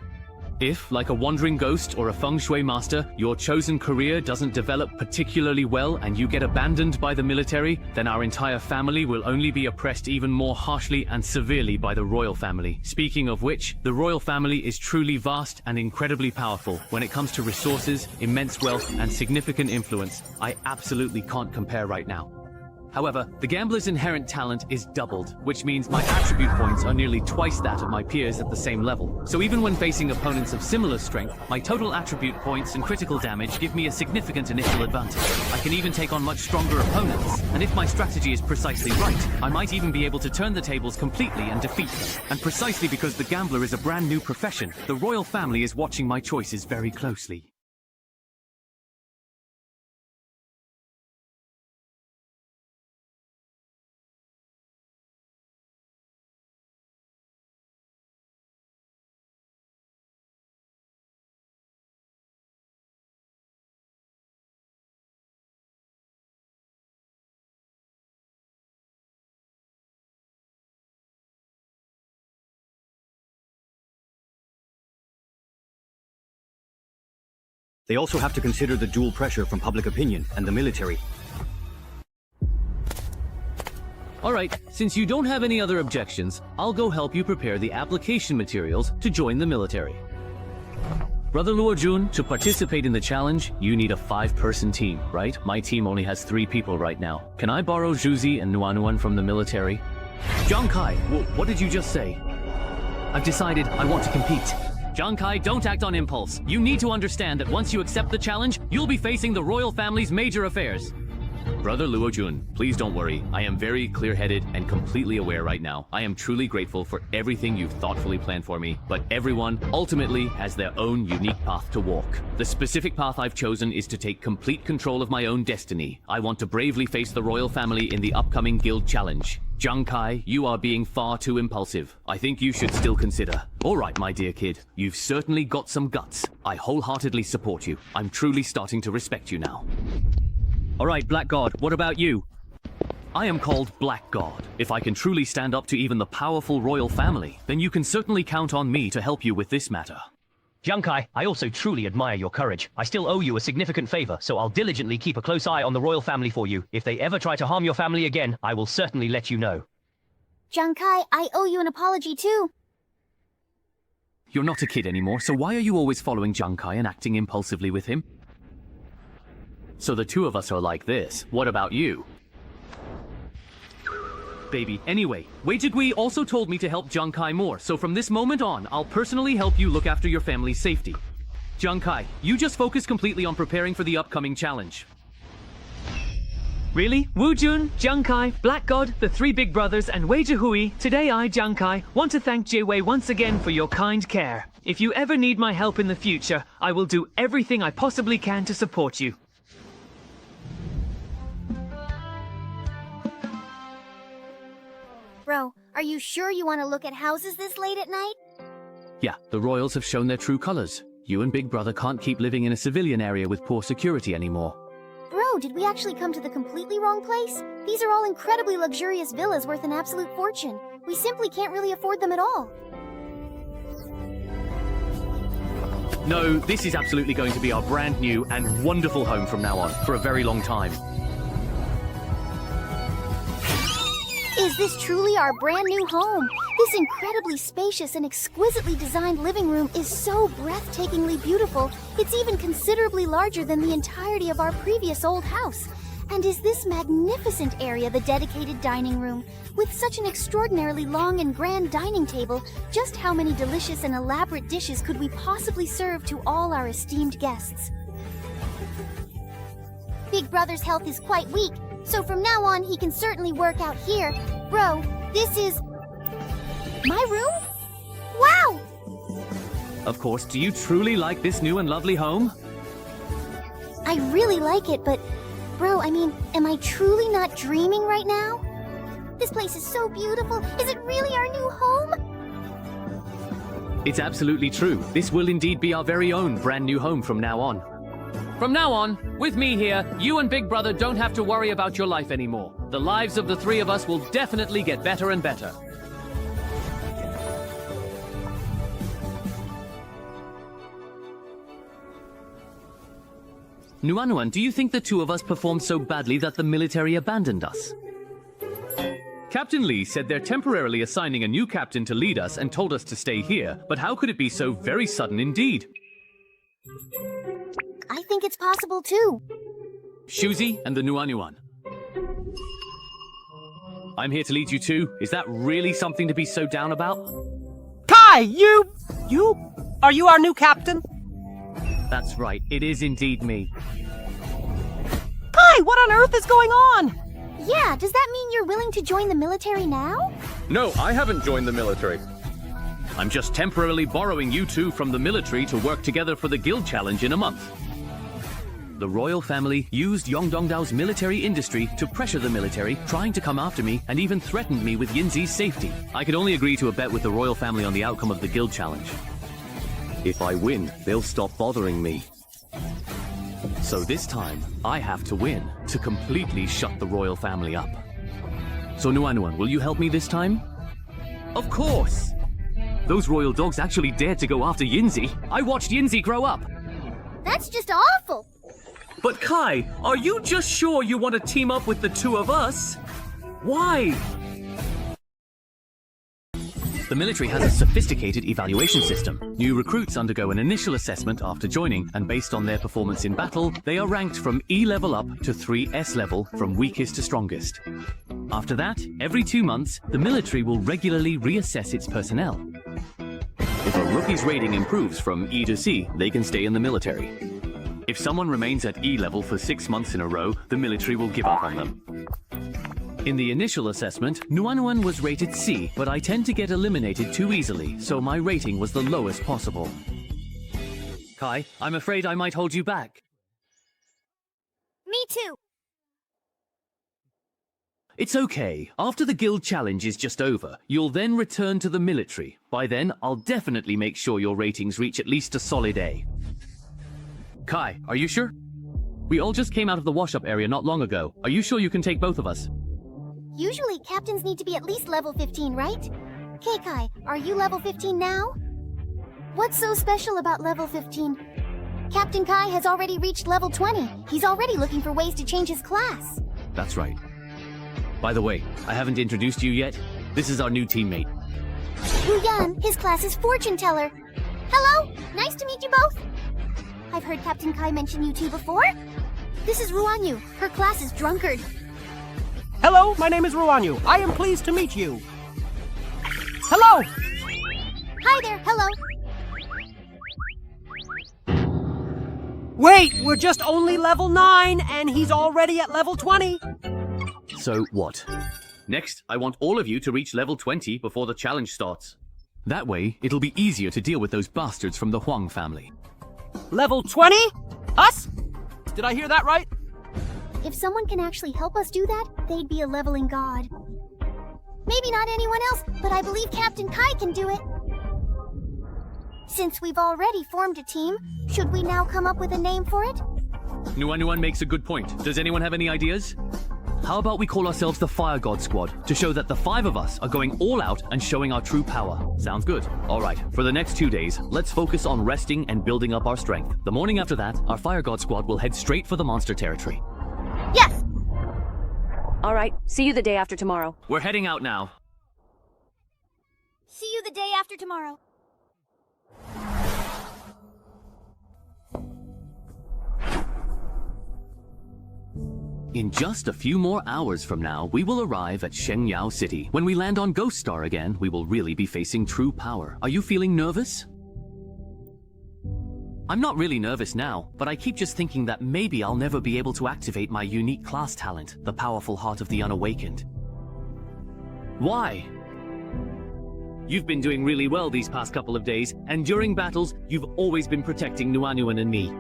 If, like a wandering ghost or a feng shui master, your chosen career doesn't develop particularly well and you get abandoned by the military, then our entire family will only be oppressed even more harshly and severely by the royal family. Speaking of which, the royal family is truly vast and incredibly powerful. When it comes to resources, immense wealth, and significant influence, I absolutely can't compare right now. However, the gambler's inherent talent is doubled, which means my attribute points are nearly twice that of my peers at the same level. So even when facing opponents of similar strength, my total attribute points and critical damage give me a significant initial advantage. I can even take on much stronger opponents, and if my strategy is precisely right, I might even be able to turn the tables completely and defeat them. And precisely because the gambler is a brand new profession, the royal family is watching my choices very closely. They also have to consider the dual pressure from public opinion and the military. Alright, since you don't have any other objections, I'll go help you prepare the application materials to join the military. Brother Luojun, to participate in the challenge, you need a 5-person team, right? My team only has 3 people right now. Can I borrow Zhuzi and Nuanuan from the military? Jiang Kai, what did you just say? I've decided I want to compete. Jiang Kai, don't act on impulse. You need to understand that once you accept the challenge, you'll be facing the royal family's major affairs. Brother Luojun, please don't worry. I am very clear-headed and completely aware right now. I am truly grateful for everything you've thoughtfully planned for me, but everyone ultimately has their own unique path to walk. The specific path I've chosen is to take complete control of my own destiny. I want to bravely face the royal family in the upcoming guild challenge. Jiang Kai, you are being far too impulsive. I think you should still consider. All right, my dear kid, you've certainly got some guts. I wholeheartedly support you. I'm truly starting to respect you now. All right, Black God, what about you? I am called Black God. If I can truly stand up to even the powerful royal family, then you can certainly count on me to help you with this matter. Jiang Kai, I also truly admire your courage. I still owe you a significant favor, so I'll diligently keep a close eye on the royal family for you. If they ever try to harm your family again, I will certainly let you know. Jiang Kai, I owe you an apology too. You're not a kid anymore, so why are you always following Jiang Kai and acting impulsively with him? So the two of us are like this. What about you? Baby. Anyway, Wei Jigui also told me to help Jiang Kai more, so from this moment on, I'll personally help you look after your family's safety. Jiang Kai, you just focus completely on preparing for the upcoming challenge. Really? Wu Jun, Jiang Kai, Black God, the 3 big brothers, and Wei Jihui, today I, Jiang Kai, want to thank Jie Wei once again for your kind care. If you ever need my help in the future, I will do everything I possibly can to support you. Bro, are you sure you want to look at houses this late at night? Yeah, the royals have shown their true colors. You and Big Brother can't keep living in a civilian area with poor security anymore. Bro, did we actually come to the completely wrong place? These are all incredibly luxurious villas worth an absolute fortune. We simply can't really afford them at all. No, this is absolutely going to be our brand new and wonderful home from now on, for a very long time. Is this truly our brand new home? This incredibly spacious and exquisitely designed living room is so breathtakingly beautiful, it's even considerably larger than the entirety of our previous old house. And is this magnificent area the dedicated dining room? With such an extraordinarily long and grand dining table, just how many delicious and elaborate dishes could we possibly serve to all our esteemed guests? Big Brother's health is quite weak, so from now on he can certainly work out here. Bro, this is... my room? Wow! Of course, do you truly like this new and lovely home? I really like it, but... Bro, I mean, am I truly not dreaming right now? This place is so beautiful. Is it really our new home? It's absolutely true. This will indeed be our very own brand new home from now on. From now on, with me here, you and Big Brother don't have to worry about your life anymore. The lives of the 3 of us will definitely get better and better. Nuanuan, do you think the 2 of us performed so badly that the military abandoned us? Captain Lee said they're temporarily assigning a new captain to lead us and told us to stay here, but how could it be so very sudden indeed? I think it's possible too. Shuzi and the Nuanuan. I'm here to lead you too. Is that really something to be so down about? Kai, are you our new captain? That's right, it is indeed me. Kai, what on earth is going on? Yeah, does that mean you're willing to join the military now? No, I haven't joined the military. I'm just temporarily borrowing you 2 from the military to work together for the guild challenge in a month. The royal family used Yongdongdao's military industry to pressure the military, trying to come after me and even threatened me with Yinzi's safety. I could only agree to a bet with the royal family on the outcome of the guild challenge. If I win, they'll stop bothering me. So this time, I have to win to completely shut the royal family up. So Nuanuan, will you help me this time? Of course! Those royal dogs actually dared to go after Yinzi. I watched Yinzi grow up. That's just awful. But Kai, are you just sure you want to team up with the two of us? Why? The military has a sophisticated evaluation system. New recruits undergo an initial assessment after joining, and based on their performance in battle, they are ranked from E level up to 3S level, from weakest to strongest. After that, every 2 months, the military will regularly reassess its personnel. If a rookie's rating improves from E to C, they can stay in the military. If someone remains at E level for 6 months in a row, the military will give up on them. In the initial assessment, Nuanuan was rated C, but I tend to get eliminated too easily, so my rating was the lowest possible. Kai, I'm afraid I might hold you back. Me too. It's okay. After the guild challenge is just over, you'll then return to the military. By then, I'll definitely make sure your ratings reach at least a solid A. Kai, are you sure? We all just came out of the wash-up area not long ago. Are you sure you can take both of us? Usually, captains need to be at least level 15, right? Kai, are you level 15 now? What's so special about level 15? Captain Kai has already reached level 20. He's already looking for ways to change his class. That's right. By the way, I haven't introduced you yet. This is our new teammate. Ruyan, his class is Fortune Teller. Hello, nice to meet you both. I've heard Captain Kai mention you two before. This is Ruanyu. Her class is Drunkard. Hello, my name is Ruanyu. I am pleased to meet you. Hello! Hi there, hello. Wait, we're just only level 9, and he's already at level 20. So what? Next, I want all of you to reach level 20 before the challenge starts. That way, it'll be easier to deal with those bastards from the Huang family. Level 20? Us? Did I hear that right? If someone can actually help us do that, they'd be a leveling god. Maybe not anyone else, but I believe Captain Kai can do it. Since we've already formed a team, should we now come up with a name for it? Nuanuan makes a good point. Does anyone have any ideas? How about we call ourselves the Fire God Squad, to show that the 5 of us are going all out and showing our true power. Sounds good. Alright, for the next 2 days, let's focus on resting and building up our strength. The morning after that, our Fire God Squad will head straight for the monster territory. Yes! Alright, see you the day after tomorrow. We're heading out now. See you the day after tomorrow. In just a few more hours from now, we will arrive at Shengyao City. When we land on Ghost Star again, we will really be facing true power. Are you feeling nervous? I'm not really nervous now, but I keep just thinking that maybe I'll never be able to activate my unique class talent, the powerful heart of the unawakened. Why? You've been doing really well these past couple of days, and during battles, you've always been protecting Nuanuan and me.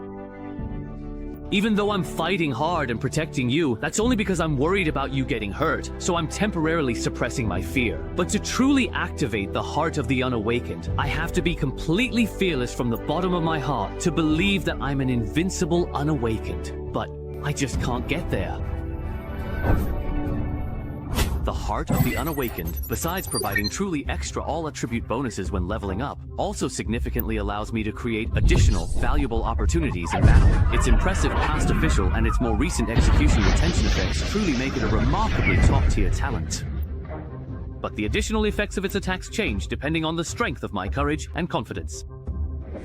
Even though I'm fighting hard and protecting you, that's only because I'm worried about you getting hurt, so I'm temporarily suppressing my fear. But to truly activate the heart of the unawakened, I have to be completely fearless from the bottom of my heart to believe that I'm an invincible unawakened. But I just can't get there. The heart of the unawakened, besides providing truly extra all-attribute bonuses when leveling up, also significantly allows me to create additional, valuable opportunities in battle. Its impressive past official and its more recent execution retention effects truly make it a remarkably top-tier talent. But the additional effects of its attacks change depending on the strength of my courage and confidence.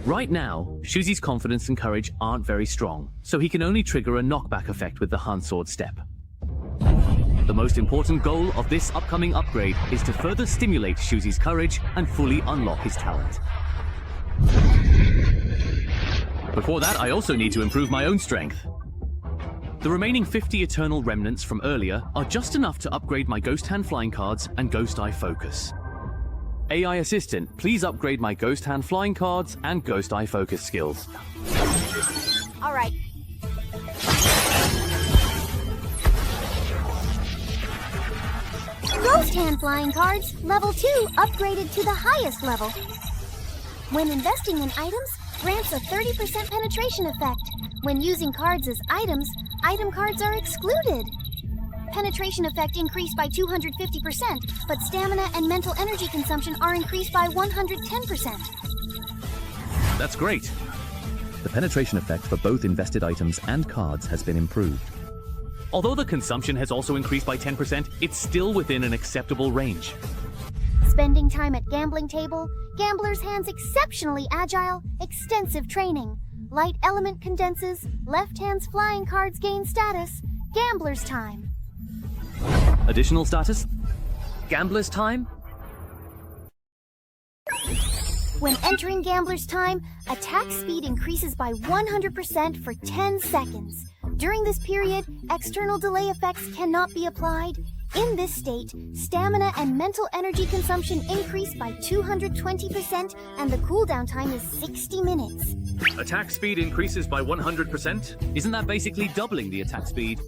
Right now, Shuzi's confidence and courage aren't very strong, so he can only trigger a knockback effect with the Han Sword step. The most important goal of this upcoming upgrade is to further stimulate Shuzi's courage and fully unlock his talent. Before that, I also need to improve my own strength. The remaining 50 Eternal Remnants from earlier are just enough to upgrade my Ghost Hand Flying cards and Ghost Eye Focus. AI Assistant, please upgrade my Ghost Hand Flying cards and Ghost Eye Focus skills. All right. Ghost Hand Flying cards, level 2, upgraded to the highest level. When investing in items, grants a 30% penetration effect. When using cards as items, item cards are excluded. Penetration effect increased by 250%, but stamina and mental energy consumption are increased by 110%. That's great. The penetration effect for both invested items and cards has been improved. Although the consumption has also increased by 10%, it's still within an acceptable range. Spending time at gambling table, gambler's hands exceptionally agile, extensive training. Light element condenses, left hand's flying cards gain status, gambler's time. Additional status? Gambler's time? When entering gambler's time, attack speed increases by 100% for 10 seconds. During this period, external delay effects cannot be applied. In this state, stamina and mental energy consumption increase by 220% and the cooldown time is 60 minutes. Attack speed increases by 100%? Isn't that basically doubling the attack speed?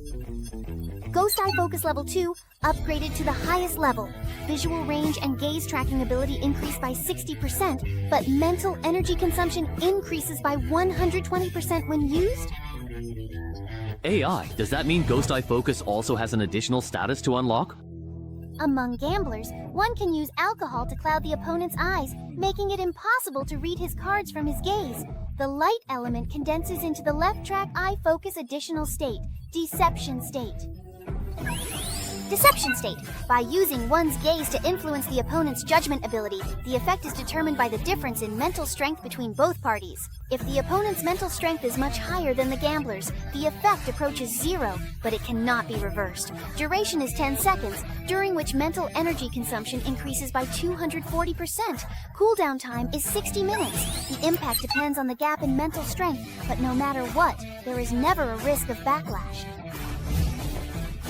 Ghost Eye Focus Level 2, upgraded to the highest level. Visual range and gaze tracking ability increase by 60%, but mental energy consumption increases by 120% when used? AI, does that mean Ghost Eye Focus also has an additional status to unlock? Among gamblers, one can use alcohol to cloud the opponent's eyes, making it impossible to read his cards from his gaze. The light element condenses into the left track eye focus additional state, Deception State. Deception State. By using one's gaze to influence the opponent's judgment ability, the effect is determined by the difference in mental strength between both parties. If the opponent's mental strength is much higher than the gambler's, the effect approaches 0, but it cannot be reversed. Duration is 10 seconds, during which mental energy consumption increases by 240%. Cooldown time is 60 minutes. The impact depends on the gap in mental strength, but no matter what, there is never a risk of backlash.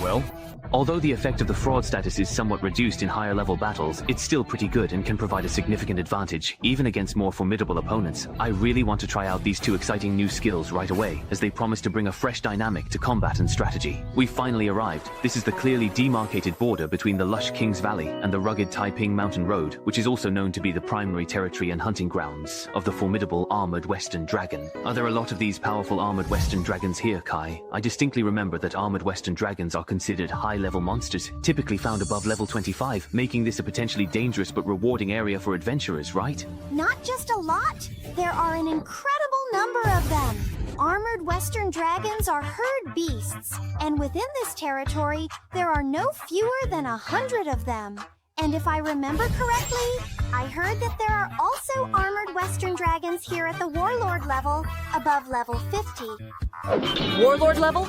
Well, although the effect of the fraud status is somewhat reduced in higher level battles, it's still pretty good and can provide a significant advantage, even against more formidable opponents. I really want to try out these two exciting new skills right away, as they promise to bring a fresh dynamic to combat and strategy. We finally arrived. This is the clearly demarcated border between the lush Kings Valley and the rugged Taiping Mountain Road, which is also known to be the primary territory and hunting grounds of the formidable armored Western Dragon. Are there a lot of these powerful armored Western Dragons here, Kai? I distinctly remember that armored Western Dragons are considered high-level monsters, typically found above level 25, making this a potentially dangerous but rewarding area for adventurers, right? Not just a lot. There are an incredible number of them. Armored Western Dragons are herd beasts, and within this territory, there are no fewer than 100 of them. And if I remember correctly, I heard that there are also armored Western Dragons here at the Warlord level, above level 50. Warlord level?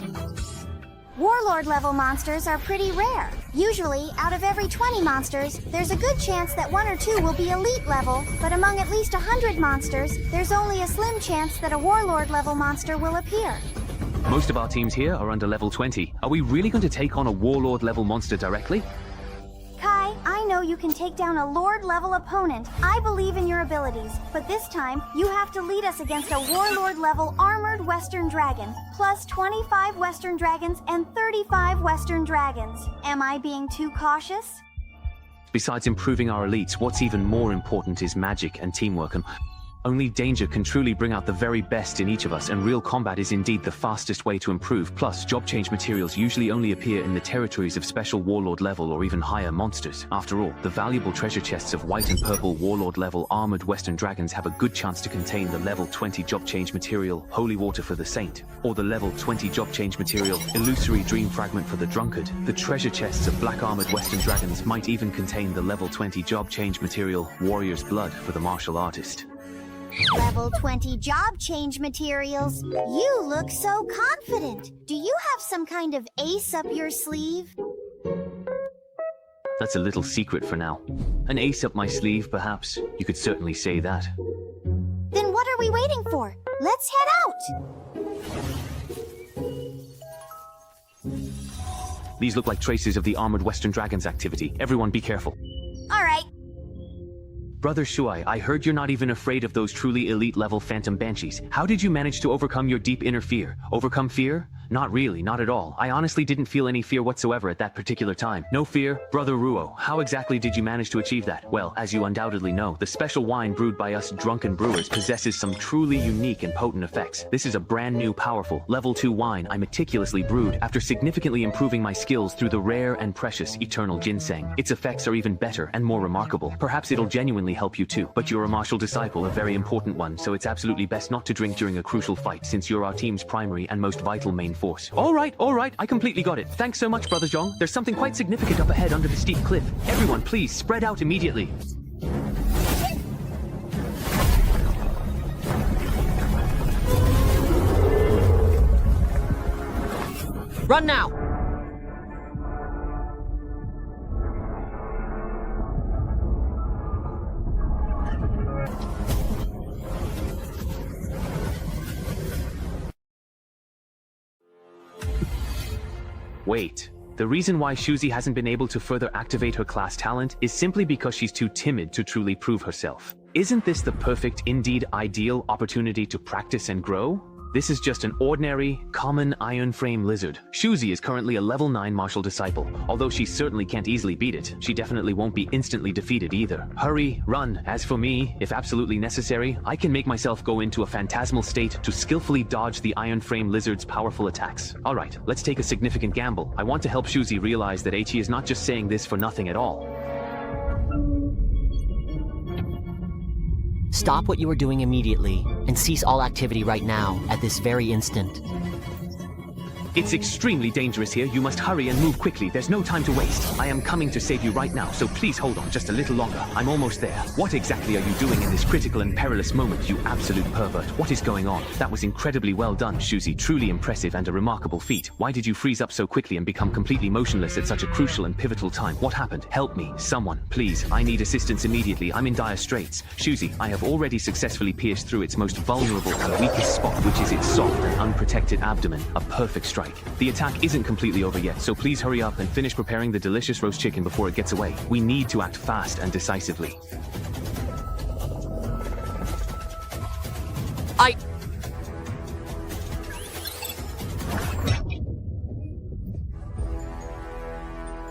Warlord level monsters are pretty rare. Usually, out of every 20 monsters, there's a good chance that 1 or 2 will be elite level, but among at least 100 monsters, there's only a slim chance that a Warlord level monster will appear. Most of our teams here are under level 20. Are we really going to take on a Warlord level monster directly? Kai, I know you can take down a Lord-level opponent. I believe in your abilities, but this time, you have to lead us against a Warlord-level armored Western Dragon, plus 25 Western Dragons and 35 Western Dragons. Am I being too cautious? Besides improving our elites, what's even more important is magic and teamwork, and only danger can truly bring out the very best in each of us, and real combat is indeed the fastest way to improve. Plus, job change materials usually only appear in the territories of special Warlord level or even higher monsters. After all, the valuable treasure chests of white and purple Warlord level armored Western Dragons have a good chance to contain the level 20 job change material Holy Water for the Saint, or the level 20 job change material Illusory Dream Fragment for the Drunkard. The treasure chests of black armored Western Dragons might even contain the level 20 job change material Warrior's Blood for the martial artist. Level 20 job change materials. You look so confident. Do you have some kind of ace up your sleeve? That's a little secret for now. An ace up my sleeve, perhaps. You could certainly say that. Then what are we waiting for? Let's head out! These look like traces of the armored Western Dragon's activity. Everyone be careful. Alright. Brother Shuai, I heard you're not even afraid of those truly elite level Phantom Banshees. How did you manage to overcome your deep inner fear? Overcome fear? Not really, not at all. I honestly didn't feel any fear whatsoever at that particular time. No fear? Brother Ruo, how exactly did you manage to achieve that? Well, as you undoubtedly know, the special wine brewed by us drunken brewers possesses some truly unique and potent effects. This is a brand new, powerful, level 2 wine I meticulously brewed after significantly improving my skills through the rare and precious eternal ginseng. Its effects are even better and more remarkable. Perhaps it'll genuinely help you too, but you're a martial disciple, a very important one, so it's absolutely best not to drink during a crucial fight since you're our team's primary and most vital main force. All right, I completely got it. Thanks so much, Brother Zhong. There's something quite significant up ahead under the steep cliff. Everyone, please, spread out immediately. Run now! Wait. The reason why Shuzi hasn't been able to further activate her class talent is simply because she's too timid to truly prove herself. Isn't this the perfect, indeed ideal opportunity to practice and grow? This is just an ordinary, common iron frame lizard. Shuzi is currently a level 9 martial disciple. Although she certainly can't easily beat it, she definitely won't be instantly defeated either. Hurry, run. As for me, if absolutely necessary, I can make myself go into a phantasmal state to skillfully dodge the iron frame lizard's powerful attacks. Alright, let's take a significant gamble. I want to help Shuzi realize that Eiichi is not just saying this for nothing at all. Stop what you are doing immediately, and cease all activity right now, at this very instant. It's extremely dangerous here. You must hurry and move quickly. There's no time to waste. I am coming to save you right now, so please hold on just a little longer. I'm almost there. What exactly are you doing in this critical and perilous moment, you absolute pervert? What is going on? That was incredibly well done, Shuzi. Truly impressive and a remarkable feat. Why did you freeze up so quickly and become completely motionless at such a crucial and pivotal time? What happened? Help me. Someone, please. I need assistance immediately. I'm in dire straits. Shuzi, I have already successfully pierced through its most vulnerable and weakest spot, which is its soft and unprotected abdomen. A perfect strike. The attack isn't completely over yet, so please hurry up and finish preparing the delicious roast chicken before it gets away. We need to act fast and decisively.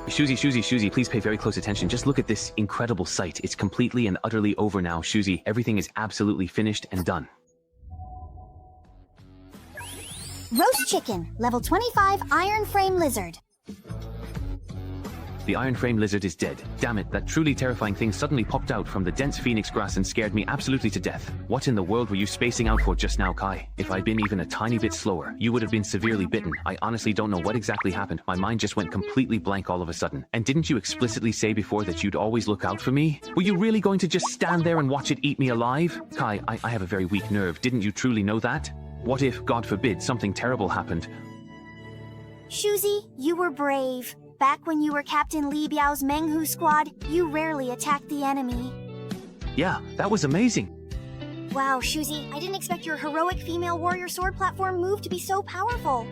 Shuzi, please pay very close attention. Just look at this incredible sight. It's completely and utterly over now, Shuzi. Everything is absolutely finished and done. Roast chicken, level 25 iron frame lizard. The iron frame lizard is dead. Damn it, that truly terrifying thing suddenly popped out from the dense phoenix grass and scared me absolutely to death. What in the world were you spacing out for just now, Kai? If I'd been even a tiny bit slower, you would have been severely bitten. I honestly don't know what exactly happened. My mind just went completely blank all of a sudden. And didn't you explicitly say before that you'd always look out for me? Were you really going to just stand there and watch it eat me alive? Kai, I have a very weak nerve. Didn't you truly know that? What if, God forbid, something terrible happened? Shuzi, you were brave. Back when you were Captain Li Biao's Menghu squad, you rarely attacked the enemy. Yeah, that was amazing. Wow, Shuzi, I didn't expect your heroic female warrior sword platform move to be so powerful.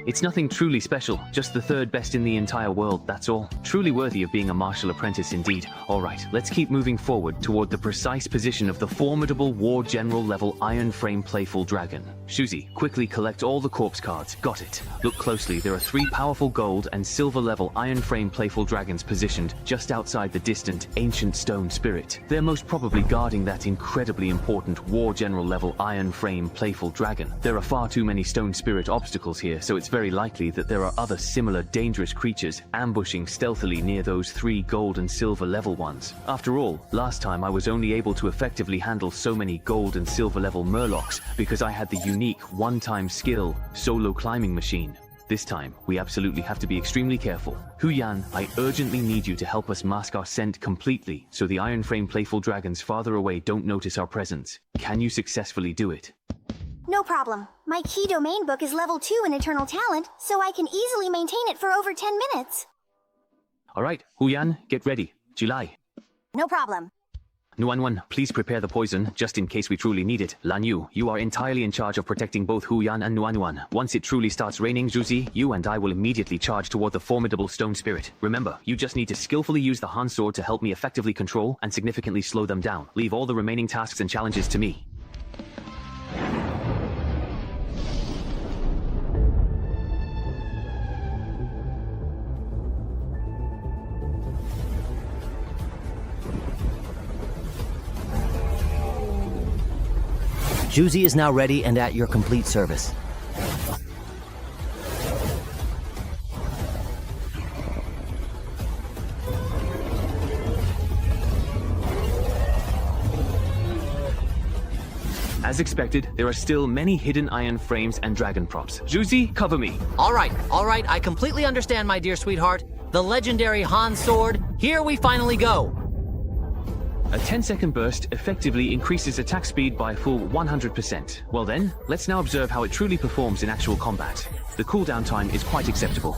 It's nothing truly special, just the third best in the entire world, that's all. Truly worthy of being a martial apprentice indeed. Alright, let's keep moving forward toward the precise position of the formidable War General level Iron Frame Playful Dragon. Shuzi, quickly collect all the corpse cards. Got it. Look closely, there are 3 powerful gold and silver level Iron Frame Playful Dragons positioned just outside the distant Ancient Stone Spirit. They're most probably guarding that incredibly important War General level Iron Frame Playful Dragon. There are far too many Stone Spirit obstacles here, so it's very likely that there are other similar dangerous creatures ambushing stealthily near those 3 gold and silver level ones. After all, last time I was only able to effectively handle so many gold and silver level murlocs because I had the unique one-time skill solo climbing machine. This time, we absolutely have to be extremely careful. Huyan, I urgently need you to help us mask our scent completely so the Iron Frame Playful Dragons farther away don't notice our presence. Can you successfully do it? No problem. My key domain book is level 2 in Eternal Talent, so I can easily maintain it for over 10 minutes. Alright, Huyan, get ready. July. No problem. Nuanwan, please prepare the poison, just in case we truly need it. Lan Yu, you are entirely in charge of protecting both Huyan and Nuanwan. Once it truly starts raining, Zhuzi, you and I will immediately charge toward the formidable stone spirit. Remember, you just need to skillfully use the Han Sword to help me effectively control and significantly slow them down. Leave all the remaining tasks and challenges to me. Juicy is now ready and at your complete service. As expected, there are still many hidden iron frames and dragon props. Juicy, cover me. All right, I completely understand, my dear sweetheart. The legendary Han sword, here we finally go. A 10-second burst effectively increases attack speed by a full 100%. Well then, let's now observe how it truly performs in actual combat. The cooldown time is quite acceptable.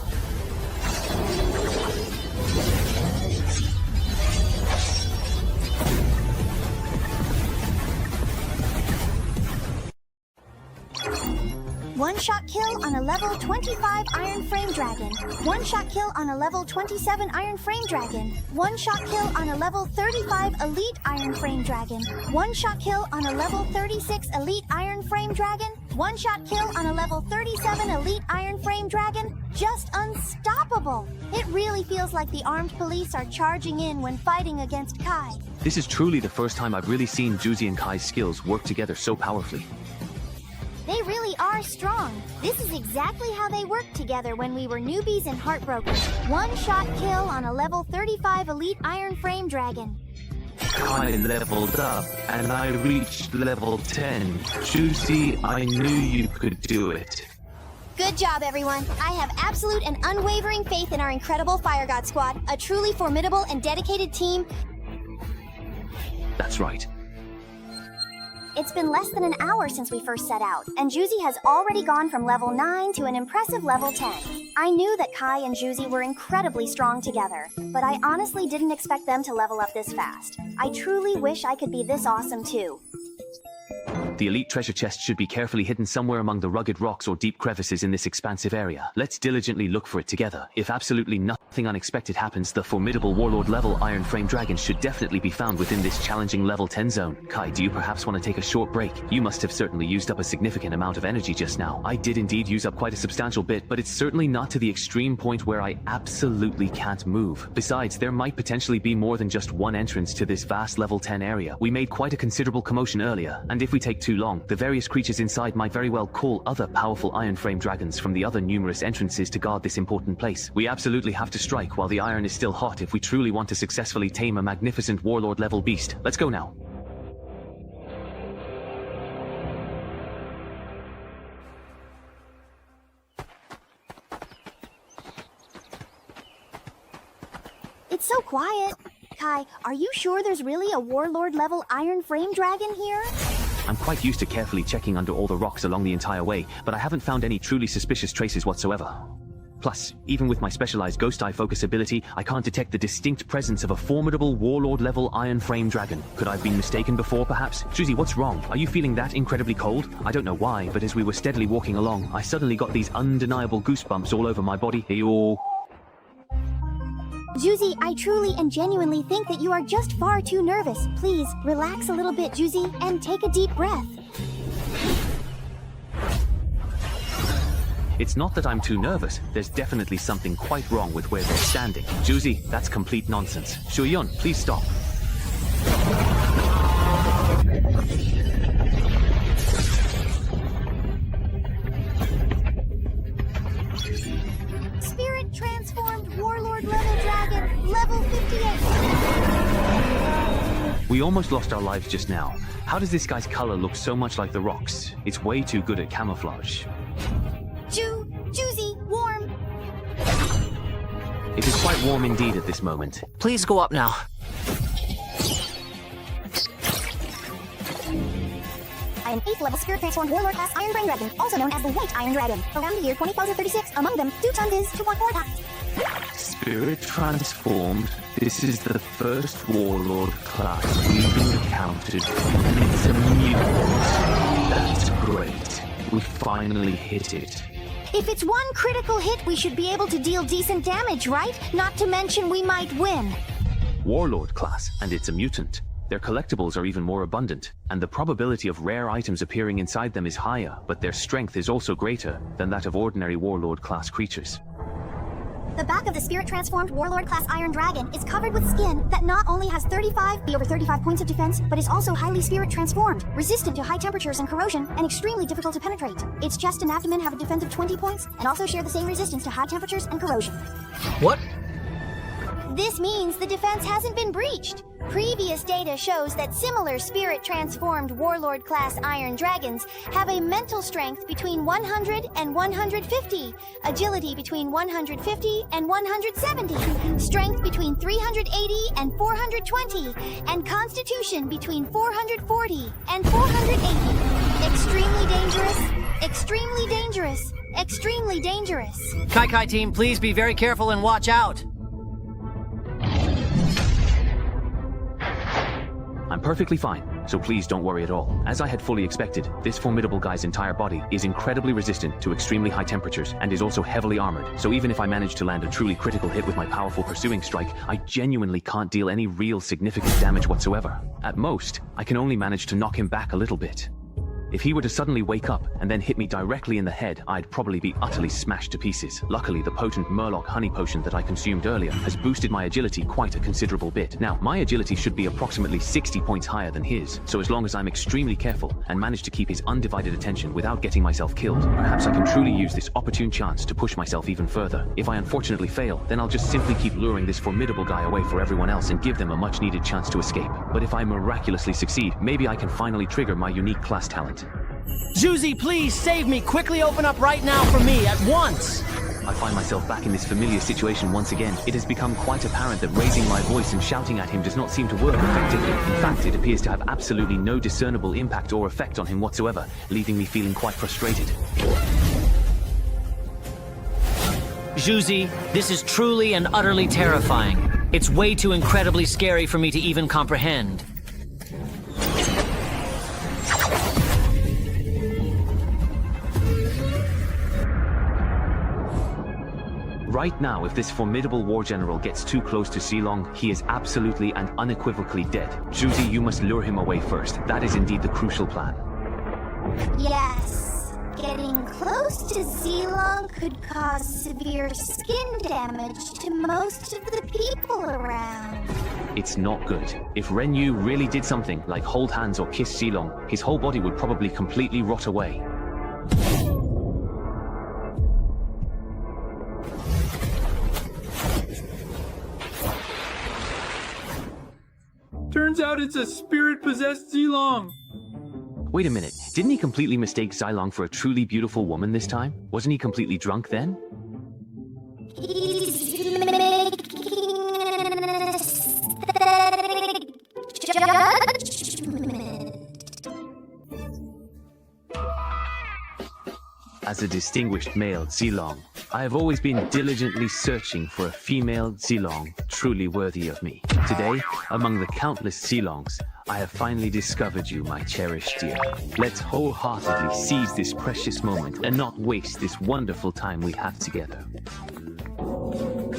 One-shot kill on a level 25 Iron Frame Dragon. One-shot kill on a level 27 Iron Frame Dragon. One-shot kill on a level 35 Elite Iron Frame Dragon. One-shot kill on a level 36 Elite Iron Frame Dragon. One-shot kill on a level 37 Elite Iron Frame Dragon. Just unstoppable. It really feels like the armed police are charging in when fighting against Kai. This is truly the first time I've really seen Juicy and Kai's skills work together so powerfully. They really are strong. This is exactly how they worked together when we were newbies and heartbroken. One-shot kill on a level 35 Elite Iron Frame Dragon. I leveled up, and I reached level 10. Juicy, I knew you could do it. Good job, everyone. I have absolute and unwavering faith in our incredible Fire God Squad, a truly formidable and dedicated team. That's right. It's been less than an hour since we first set out, and Juicy has already gone from level 9 to an impressive level 10. I knew that Kai and Juicy were incredibly strong together, but I honestly didn't expect them to level up this fast. I truly wish I could be this awesome too. The elite treasure chest should be carefully hidden somewhere among the rugged rocks or deep crevices in this expansive area. Let's diligently look for it together. If absolutely nothing unexpected happens, the formidable warlord level Iron Frame Dragon should definitely be found within this challenging level 10 zone. Kai, do you perhaps want to take a short break? You must have certainly used up a significant amount of energy just now. I did indeed use up quite a substantial bit, but it's certainly not to the extreme point where I absolutely can't move. Besides, there might potentially be more than just one entrance to this vast level 10 area. We made quite a considerable commotion earlier, and if we take too long, the various creatures inside might very well call other powerful Iron Frame Dragons from the other numerous entrances to guard this important place. We absolutely have to strike while the iron is still hot if we truly want to successfully tame a magnificent warlord level beast. Let's go now. It's so quiet. Kai, are you sure there's really a warlord level Iron Frame Dragon here? I'm quite used to carefully checking under all the rocks along the entire way, but I haven't found any truly suspicious traces whatsoever. Plus, even with my specialized Ghost Eye focus ability, I can't detect the distinct presence of a formidable warlord-level Iron Frame Dragon. Could I have been mistaken before, perhaps? Juicy, what's wrong? Are you feeling that incredibly cold? I don't know why, but as we were steadily walking along, I suddenly got these undeniable goosebumps all over my body. Juicy, I truly and genuinely think that you are just far too nervous. Please, relax a little bit, Juicy, and take a deep breath. It's not that I'm too nervous. There's definitely something quite wrong with where they're standing. Juicy, that's complete nonsense. Shuyon, please stop. Spirit transformed warlord level dragon, level 58. We almost lost our lives just now. How does this guy's color look so much like the rocks? It's way too good at camouflage. Juicy, warm. It is quite warm indeed at this moment. Please go up now. I am 8th level Spirit Transformed Warlord class Iron Brain Dragon, also known as the White Iron Dragon. Around the year 2036, among them, 2 tons is 2.4 times. Spirit Transformed. This is the first warlord class we've encountered. It's a mutant. That's great. We finally hit it. If it's one critical hit, we should be able to deal decent damage, right? Not to mention we might win. Warlord class, and it's a mutant. Their collectibles are even more abundant, and the probability of rare items appearing inside them is higher, but their strength is also greater than that of ordinary warlord class creatures. The back of the spirit-transformed warlord-class Iron Dragon is covered with skin that not only has over 35 points of defense, but is also highly spirit-transformed, resistant to high temperatures and corrosion, and extremely difficult to penetrate. Its chest and abdomen have a defense of 20 points, and also share the same resistance to high temperatures and corrosion. What? This means the defense hasn't been breached. Previous data shows that similar spirit-transformed warlord-class Iron Dragons have a mental strength between 100 and 150, agility between 150 and 170, strength between 380 and 420, and constitution between 440 and 480. Extremely dangerous, extremely dangerous, extremely dangerous. Kai team, please be very careful and watch out. I'm perfectly fine, so please don't worry at all. As I had fully expected, this formidable guy's entire body is incredibly resistant to extremely high temperatures and is also heavily armored, so even if I manage to land a truly critical hit with my powerful pursuing strike, I genuinely can't deal any real significant damage whatsoever. At most, I can only manage to knock him back a little bit. If he were to suddenly wake up and then hit me directly in the head, I'd probably be utterly smashed to pieces. Luckily, the potent Murloc honey potion that I consumed earlier has boosted my agility quite a considerable bit. Now, my agility should be approximately 60 points higher than his, so as long as I'm extremely careful and manage to keep his undivided attention without getting myself killed, perhaps I can truly use this opportune chance to push myself even further. If I unfortunately fail, then I'll just simply keep luring this formidable guy away for everyone else and give them a much-needed chance to escape. But if I miraculously succeed, maybe I can finally trigger my unique class talent. Zuzi, please save me! Quickly open up right now for me, at once! I find myself back in this familiar situation once again. It has become quite apparent that raising my voice and shouting at him does not seem to work effectively. In fact, it appears to have absolutely no discernible impact or effect on him whatsoever, leaving me feeling quite frustrated. Zuzi, this is truly and utterly terrifying. It's way too incredibly scary for me to even comprehend. Right now, if this formidable war general gets too close to Silong, he is absolutely and unequivocally dead. Zuzi, you must lure him away first. That is indeed the crucial plan. Yes. Getting close to Zilong could cause severe skin damage to most of the people around. It's not good. If Ren Yu really did something like hold hands or kiss Silong, his whole body would probably completely rot away. Turns out it's a spirit-possessed Zilong. Wait a minute, didn't he completely mistake Zilong for a truly beautiful woman this time? Wasn't he completely drunk then? He's making a judgment. As a distinguished male Zilong, I have always been diligently searching for a female Zilong truly worthy of me. Today, among the countless Zilongs, I have finally discovered you, my cherished dear. Let's wholeheartedly seize this precious moment and not waste this wonderful time we have together.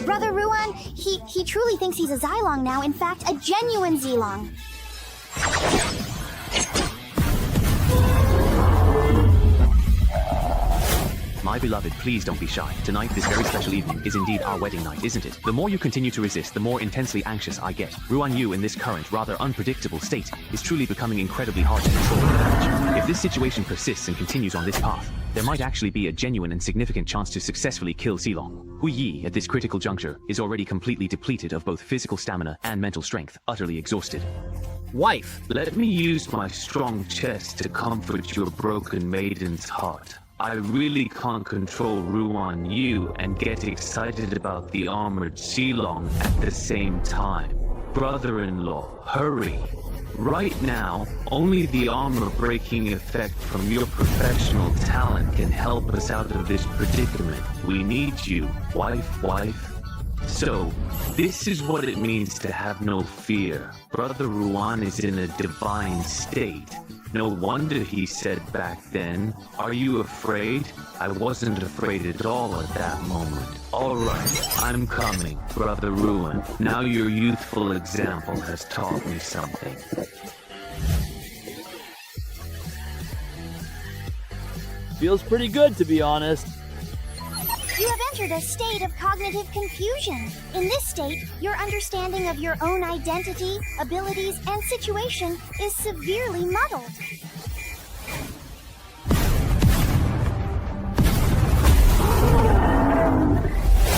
Brother Ruan, he truly thinks he's a Zilong now, in fact, a genuine Zilong. My beloved, please don't be shy. Tonight, this very special evening, is indeed our wedding night, isn't it? The more you continue to resist, the more intensely anxious I get. Ruan Yu, in this current, rather unpredictable state, is truly becoming incredibly hard to control and manage. If this situation persists and continues on this path, there might actually be a genuine and significant chance to successfully kill Silong. Hu Yi, at this critical juncture, is already completely depleted of both physical stamina and mental strength, utterly exhausted. Wife, let me use my strong chest to comfort your broken maiden's heart. I really can't control Ruan Yu and get excited about the armored Silong at the same time. Brother-in-law, hurry. Right now, only the armor-breaking effect from your professional talent can help us out of this predicament. We need you, wife. So, this is what it means to have no fear. Brother Ruan is in a divine state. No wonder he said back then, "Are you afraid?" I wasn't afraid at all at that moment. Alright, I'm coming, Brother Ruan. Now your youthful example has taught me something. Feels pretty good, to be honest. You have entered a state of cognitive confusion. In this state, your understanding of your own identity, abilities, and situation is severely muddled.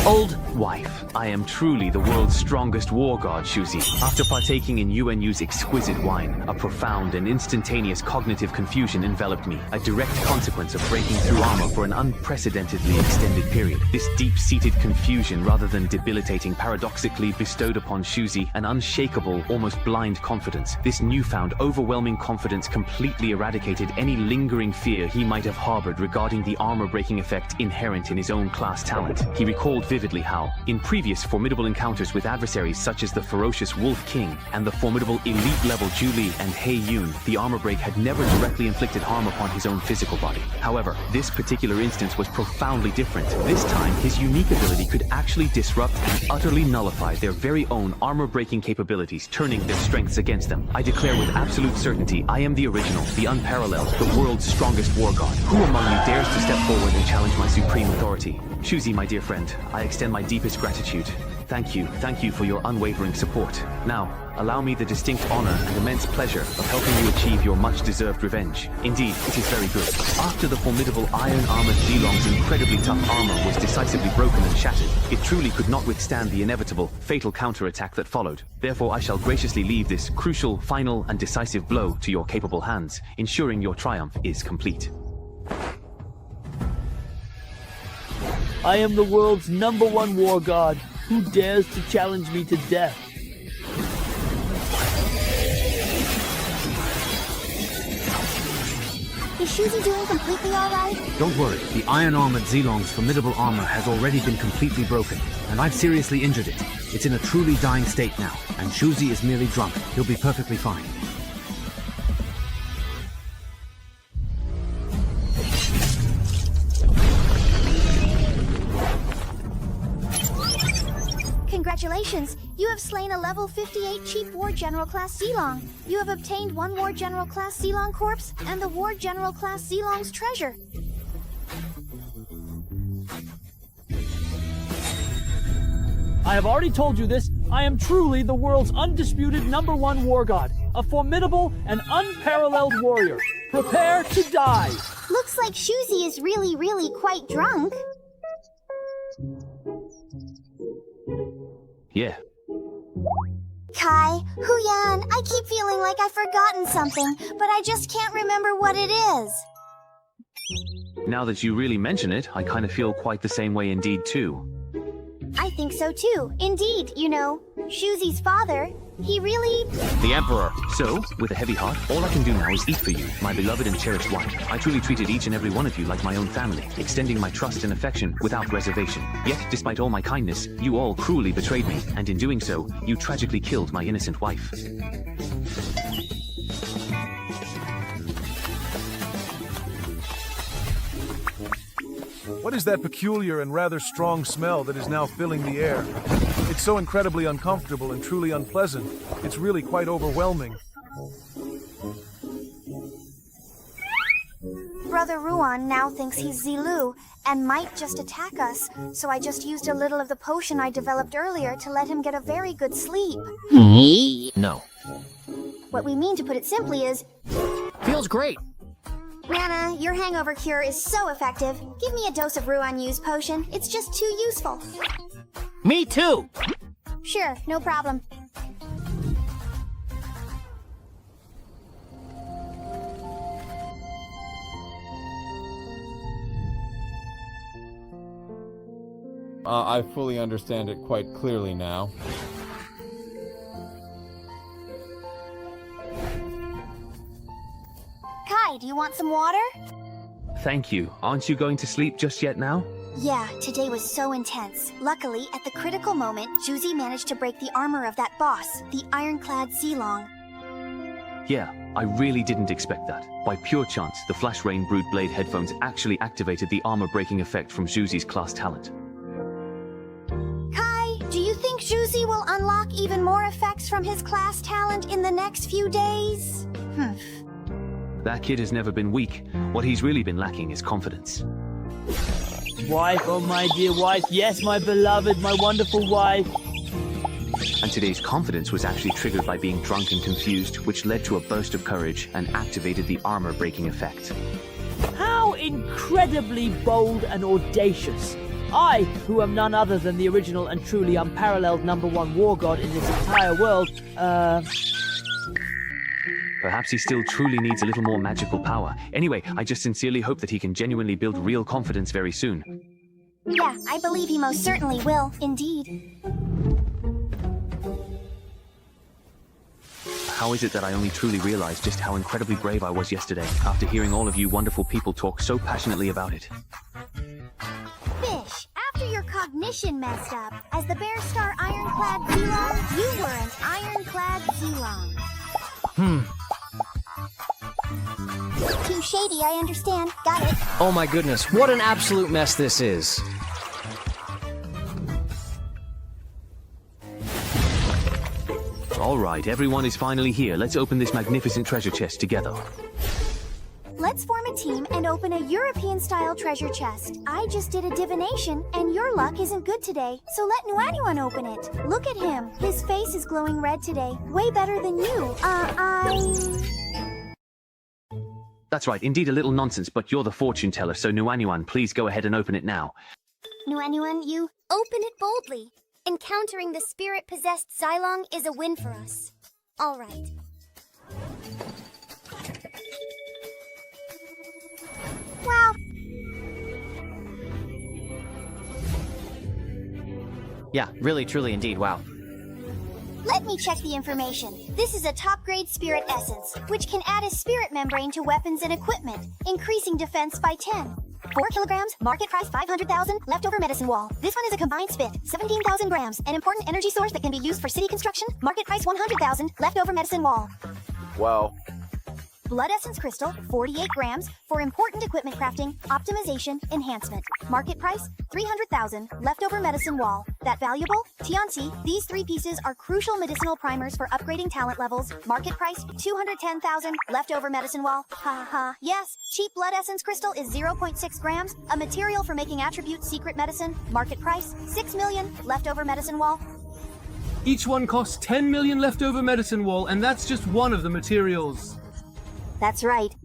Old wife, I am truly the world's strongest war god, Shuzi. After partaking in UNU's exquisite wine, a profound and instantaneous cognitive confusion enveloped me, a direct consequence of breaking through armor for an unprecedentedly extended period. This deep-seated confusion, rather than debilitating, paradoxically bestowed upon Shuzi an unshakable, almost blind confidence. This newfound, overwhelming confidence completely eradicated any lingering fear he might have harbored regarding the armor-breaking effect inherent in his own class talent. He recalled vividly how, in previous formidable encounters with adversaries such as the ferocious Wolf King and the formidable elite-level Julie and Hei Yun, the armor break had never directly inflicted harm upon his own physical body. However, this particular instance was profoundly different. This time, his unique ability could actually disrupt and utterly nullify their very own armor-breaking capabilities, turning their strengths against them. I declare with absolute certainty, I am the original, the unparalleled, the world's strongest war god. Who among you dares to step forward and challenge my supreme authority? Shuzi, my dear friend, I extend my deepest gratitude. Thank you for your unwavering support. Now, allow me the distinct honor and immense pleasure of helping you achieve your much-deserved revenge. Indeed, it is very good. After the formidable iron-armored Zilong's incredibly tough armor was decisively broken and shattered, it truly could not withstand the inevitable, fatal counterattack that followed. Therefore, I shall graciously leave this crucial, final, and decisive blow to your capable hands, ensuring your triumph is complete. I am the world's #1 war god. Who dares to challenge me to death? Is Shuzi doing completely alright? Don't worry, the iron-armored Zilong's formidable armor has already been completely broken, and I've seriously injured it. It's in a truly dying state now, and Shuzi is merely drunk. He'll be perfectly fine. Congratulations! You have slain a level 58 Chief War General Class Zilong. You have obtained 1 War General Class Zilong corpse and the War General Class Zilong's treasure. I have already told you this. I am truly the world's undisputed #1 war god, a formidable and unparalleled warrior. Prepare to die. Looks like Shuzi is really quite drunk. Yeah. Kai, Huyan, I keep feeling like I've forgotten something, but I just can't remember what it is. Now that you really mention it, I kind of feel quite the same way indeed too. I think so too. Indeed, you know, Shuzi's father, he really... The Emperor. So, with a heavy heart, all I can do now is eat for you, my beloved and cherished wife. I truly treated each and every one of you like my own family, extending my trust and affection without reservation. Yet, despite all my kindness, you all cruelly betrayed me, and in doing so, you tragically killed my innocent wife. What is that peculiar and rather strong smell that is now filling the air? It's so incredibly uncomfortable and truly unpleasant. It's really quite overwhelming. Brother Ruan now thinks he's Zilu and might just attack us, so I just used a little of the potion I developed earlier to let him get a very good sleep. No. What we mean to put it simply is... Feels great. Nana, your hangover cure is so effective. Give me a dose of Ruan Yu's potion. It's just too useful. Me too! Sure, no problem. I fully understand it quite clearly now. Kai, do you want some water? Thank you. Aren't you going to sleep just yet now? Yeah, today was so intense. Luckily, at the critical moment, Shuzi managed to break the armor of that boss, the ironclad Zilong. Yeah, I really didn't expect that. By pure chance, the Flash Rain Brood Blade headphones actually activated the armor-breaking effect from Shuzi's class talent. Kai, do you think Shuzi will unlock even more effects from his class talent in the next few days? That kid has never been weak. What he's really been lacking is confidence. Wife, oh my dear wife, yes, my beloved, my wonderful wife. And today's confidence was actually triggered by being drunk and confused, which led to a burst of courage and activated the armor-breaking effect. How incredibly bold and audacious. I, who am none other than the original and truly unparalleled #1 war god in this entire world, Perhaps he still truly needs a little more magical power. Anyway, I just sincerely hope that he can genuinely build real confidence very soon. Yeah, I believe he most certainly will, indeed. How is it that I only truly realized just how incredibly brave I was yesterday, after hearing all of you wonderful people talk so passionately about it? Fish, after your cognition messed up, as the Bear Star Ironclad Zelong, you were an Ironclad Zelong. Too shady, I understand. Got it. Oh my goodness, what an absolute mess this is. Alright, everyone is finally here. Let's open this magnificent treasure chest together. Let's form a team and open a European-style treasure chest. I just did a divination, and your luck isn't good today, so let Nuanyuan open it. Look at him. His face is glowing red today. Way better than you. That's right, indeed a little nonsense, but you're the fortune teller, so Nuanyuan, please go ahead and open it now. Nuanyuan, you open it boldly. Encountering the spirit-possessed Xylong is a win for us. All right. Wow. Yeah, really, truly, indeed, wow. Let me check the information. This is a top-grade spirit essence, which can add a spirit membrane to weapons and equipment, increasing defense by 10. 4 kilograms, market price 500,000, leftover medicine wall. This one is a combined spit, 17,000 grams, an important energy source that can be used for city construction, market price 100,000, leftover medicine wall. Wow. Blood essence crystal, 48 grams, for important equipment crafting, optimization, enhancement. Market price, 300,000, leftover medicine wall. That valuable? Tianxi, these 3 pieces are crucial medicinal primers for upgrading talent levels. Market price, 210,000, leftover medicine wall. Ha ha, yes, cheap blood essence crystal is 0.6 grams, a material for making attribute secret medicine. Market price, 6 million, leftover medicine wall. Each one costs 10 million leftover medicine wall, and that's just one of the materials. That's right.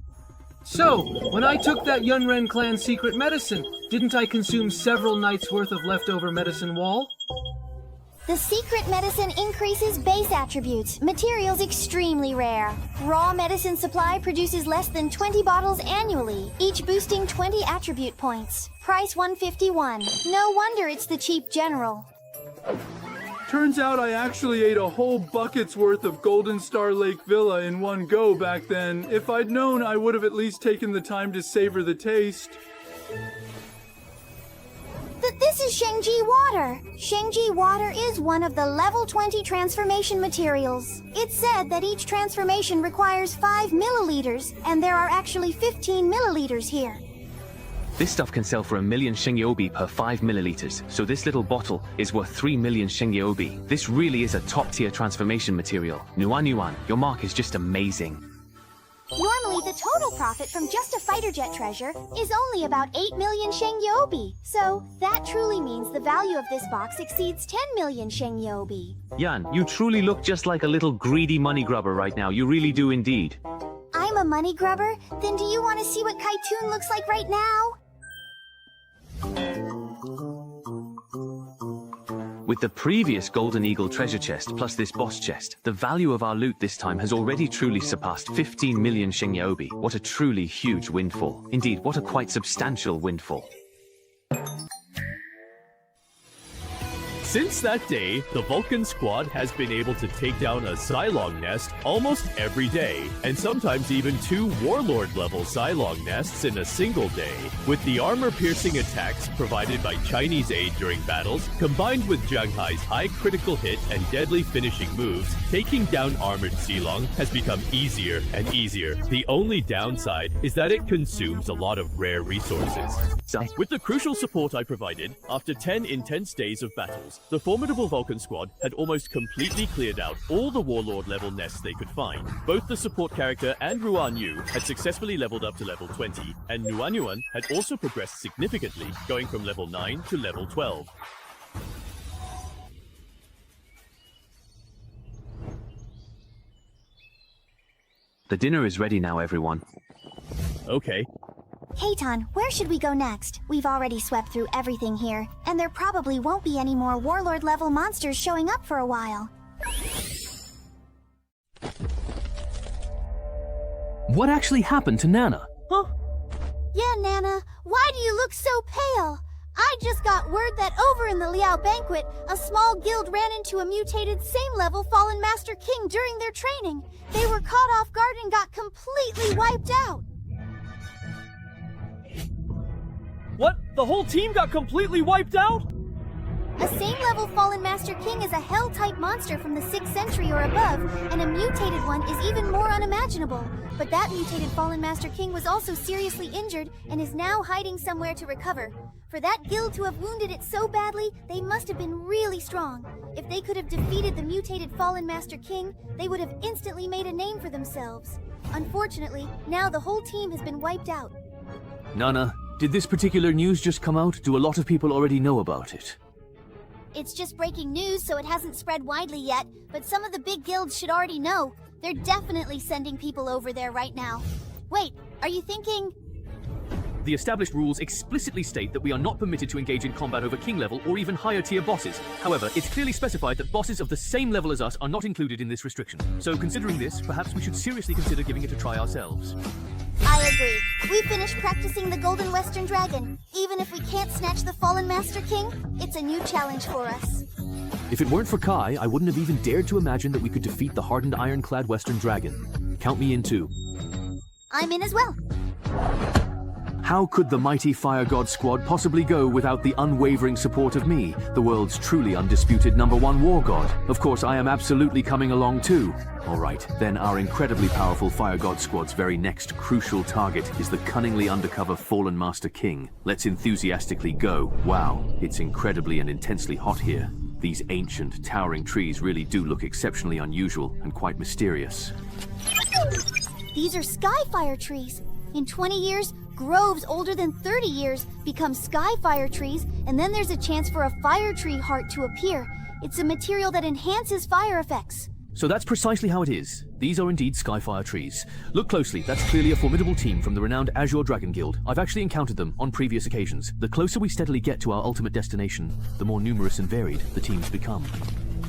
So, when I took that Yunren clan secret medicine, didn't I consume several nights' worth of leftover medicine wall? The secret medicine increases base attributes, materials extremely rare. Raw medicine supply produces less than 20 bottles annually, each boosting 20 attribute points. Price 151. No wonder it's the cheap general. Turns out I actually ate a whole bucket's worth of Golden Star Lake Villa in one go back then. If I'd known, I would have at least taken the time to savor the taste. This is Shengji water. Shengji water is one of the level 20 transformation materials. It's said that each transformation requires 5 milliliters, and there are actually 15 milliliters here. This stuff can sell for 1 million Shengyobi per 5 milliliters, so this little bottle is worth 3 million Shengyobi. This really is a top-tier transformation material. Nuanyuan, your mark is just amazing. Normally, the total profit from just a fighter jet treasure is only about 8 million Shengyobi. So, that truly means the value of this box exceeds 10 million Shengyobi. Yan, you truly look just like a little greedy money grubber right now. You really do indeed. I'm a money grubber? Then do you want to see what Kaitoon looks like right now? With the previous Golden Eagle treasure chest plus this boss chest, the value of our loot this time has already truly surpassed 15 million Shengyobi. What a truly huge windfall. Indeed, what a quite substantial windfall. Since that day, the Vulcan squad has been able to take down a Xylong nest almost every day, and sometimes even 2 Warlord-level Xylong nests in a single day. With the armor-piercing attacks provided by Chinese aid during battles, combined with Zhang Hai's high critical hit and deadly finishing moves, taking down armored Xylong has become easier and easier. The only downside is that it consumes a lot of rare resources. With the crucial support I provided, after 10 intense days of battles, The formidable Vulcan squad had almost completely cleared out all the Warlord level nests they could find. Both the support character and Ruan Yu had successfully leveled up to level 20, and Nuanyuan had also progressed significantly, going from level 9 to level 12. The dinner is ready now, everyone. Okay. Heitan, where should we go next? We've already swept through everything here, and there probably won't be any more Warlord-level monsters showing up for a while. What actually happened to Nana? Huh? Yeah, Nana, why do you look so pale? I just got word that over in the Liao Banquet, a small guild ran into a mutated same-level Fallen Master King during their training. They were caught off guard and got completely wiped out. What? The whole team got completely wiped out? A same-level Fallen Master King is a hell-type monster from the 6th century or above, and a mutated one is even more unimaginable. But that mutated Fallen Master King was also seriously injured and is now hiding somewhere to recover. For that guild to have wounded it so badly, they must have been really strong. If they could have defeated the mutated Fallen Master King, they would have instantly made a name for themselves. Unfortunately, now the whole team has been wiped out. Nana, did this particular news just come out? Do a lot of people already know about it? It's just breaking news, so it hasn't spread widely yet, but some of the big guilds should already know. They're definitely sending people over there right now. Wait, are you thinking... The established rules explicitly state that we are not permitted to engage in combat over king level or even higher tier bosses. However, it's clearly specified that bosses of the same level as us are not included in this restriction. So considering this, perhaps we should seriously consider giving it a try ourselves. I agree. We finished practicing the Golden Western Dragon. Even if we can't snatch the Fallen Master King, it's a new challenge for us. If it weren't for Kai, I wouldn't have even dared to imagine that we could defeat the hardened ironclad Western Dragon. Count me in too. I'm in as well. How could the mighty Fire God squad possibly go without the unwavering support of me, the world's truly undisputed #1 war god? Of course, I am absolutely coming along too. Alright, then our incredibly powerful Fire God squad's very next crucial target is the cunningly undercover Fallen Master King. Let's enthusiastically go. Wow, it's incredibly and intensely hot here. These ancient, towering trees really do look exceptionally unusual and quite mysterious. These are Skyfire trees. In 20 years, groves older than 30 years become Skyfire trees, and then there's a chance for a fire tree heart to appear. It's a material that enhances fire effects. So that's precisely how it is. These are indeed Skyfire trees. Look closely, that's clearly a formidable team from the renowned Azure Dragon Guild. I've actually encountered them on previous occasions. The closer we steadily get to our ultimate destination, the more numerous and varied the teams become.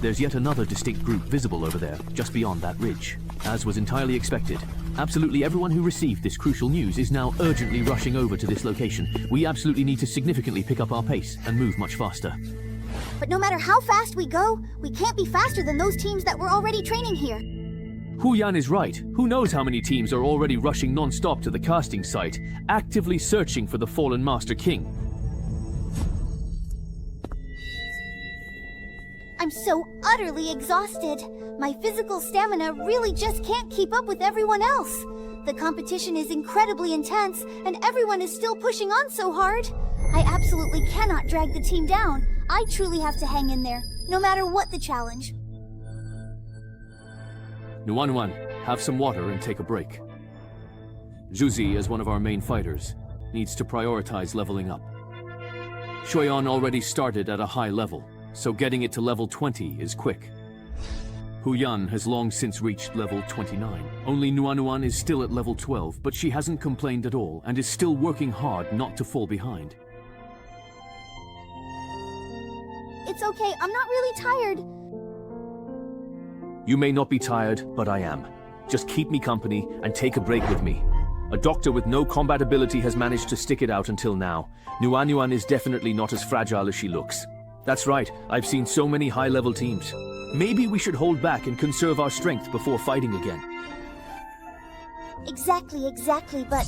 There's yet another distinct group visible over there, just beyond that ridge. As was entirely expected, absolutely everyone who received this crucial news is now urgently rushing over to this location. We absolutely need to significantly pick up our pace and move much faster. But no matter how fast we go, we can't be faster than those teams that were already training here. Hu Yan is right. Who knows how many teams are already rushing non-stop to the casting site, actively searching for the Fallen Master King. I'm so utterly exhausted. My physical stamina really just can't keep up with everyone else. The competition is incredibly intense, and everyone is still pushing on so hard. I absolutely cannot drag the team down. I truly have to hang in there, no matter what the challenge. Nuan, have some water and take a break. Zhuzi, as one of our main fighters, needs to prioritize leveling up. Shuyan already started at a high level, so getting it to level 20 is quick. Hu Yan has long since reached level 29. Only Nuan is still at level 12, but she hasn't complained at all and is still working hard not to fall behind. It's okay, I'm not really tired. You may not be tired, but I am. Just keep me company and take a break with me. A doctor with no combat ability has managed to stick it out until now. Nuan is definitely not as fragile as she looks. That's right, I've seen so many high-level teams. Maybe we should hold back and conserve our strength before fighting again. Exactly, but...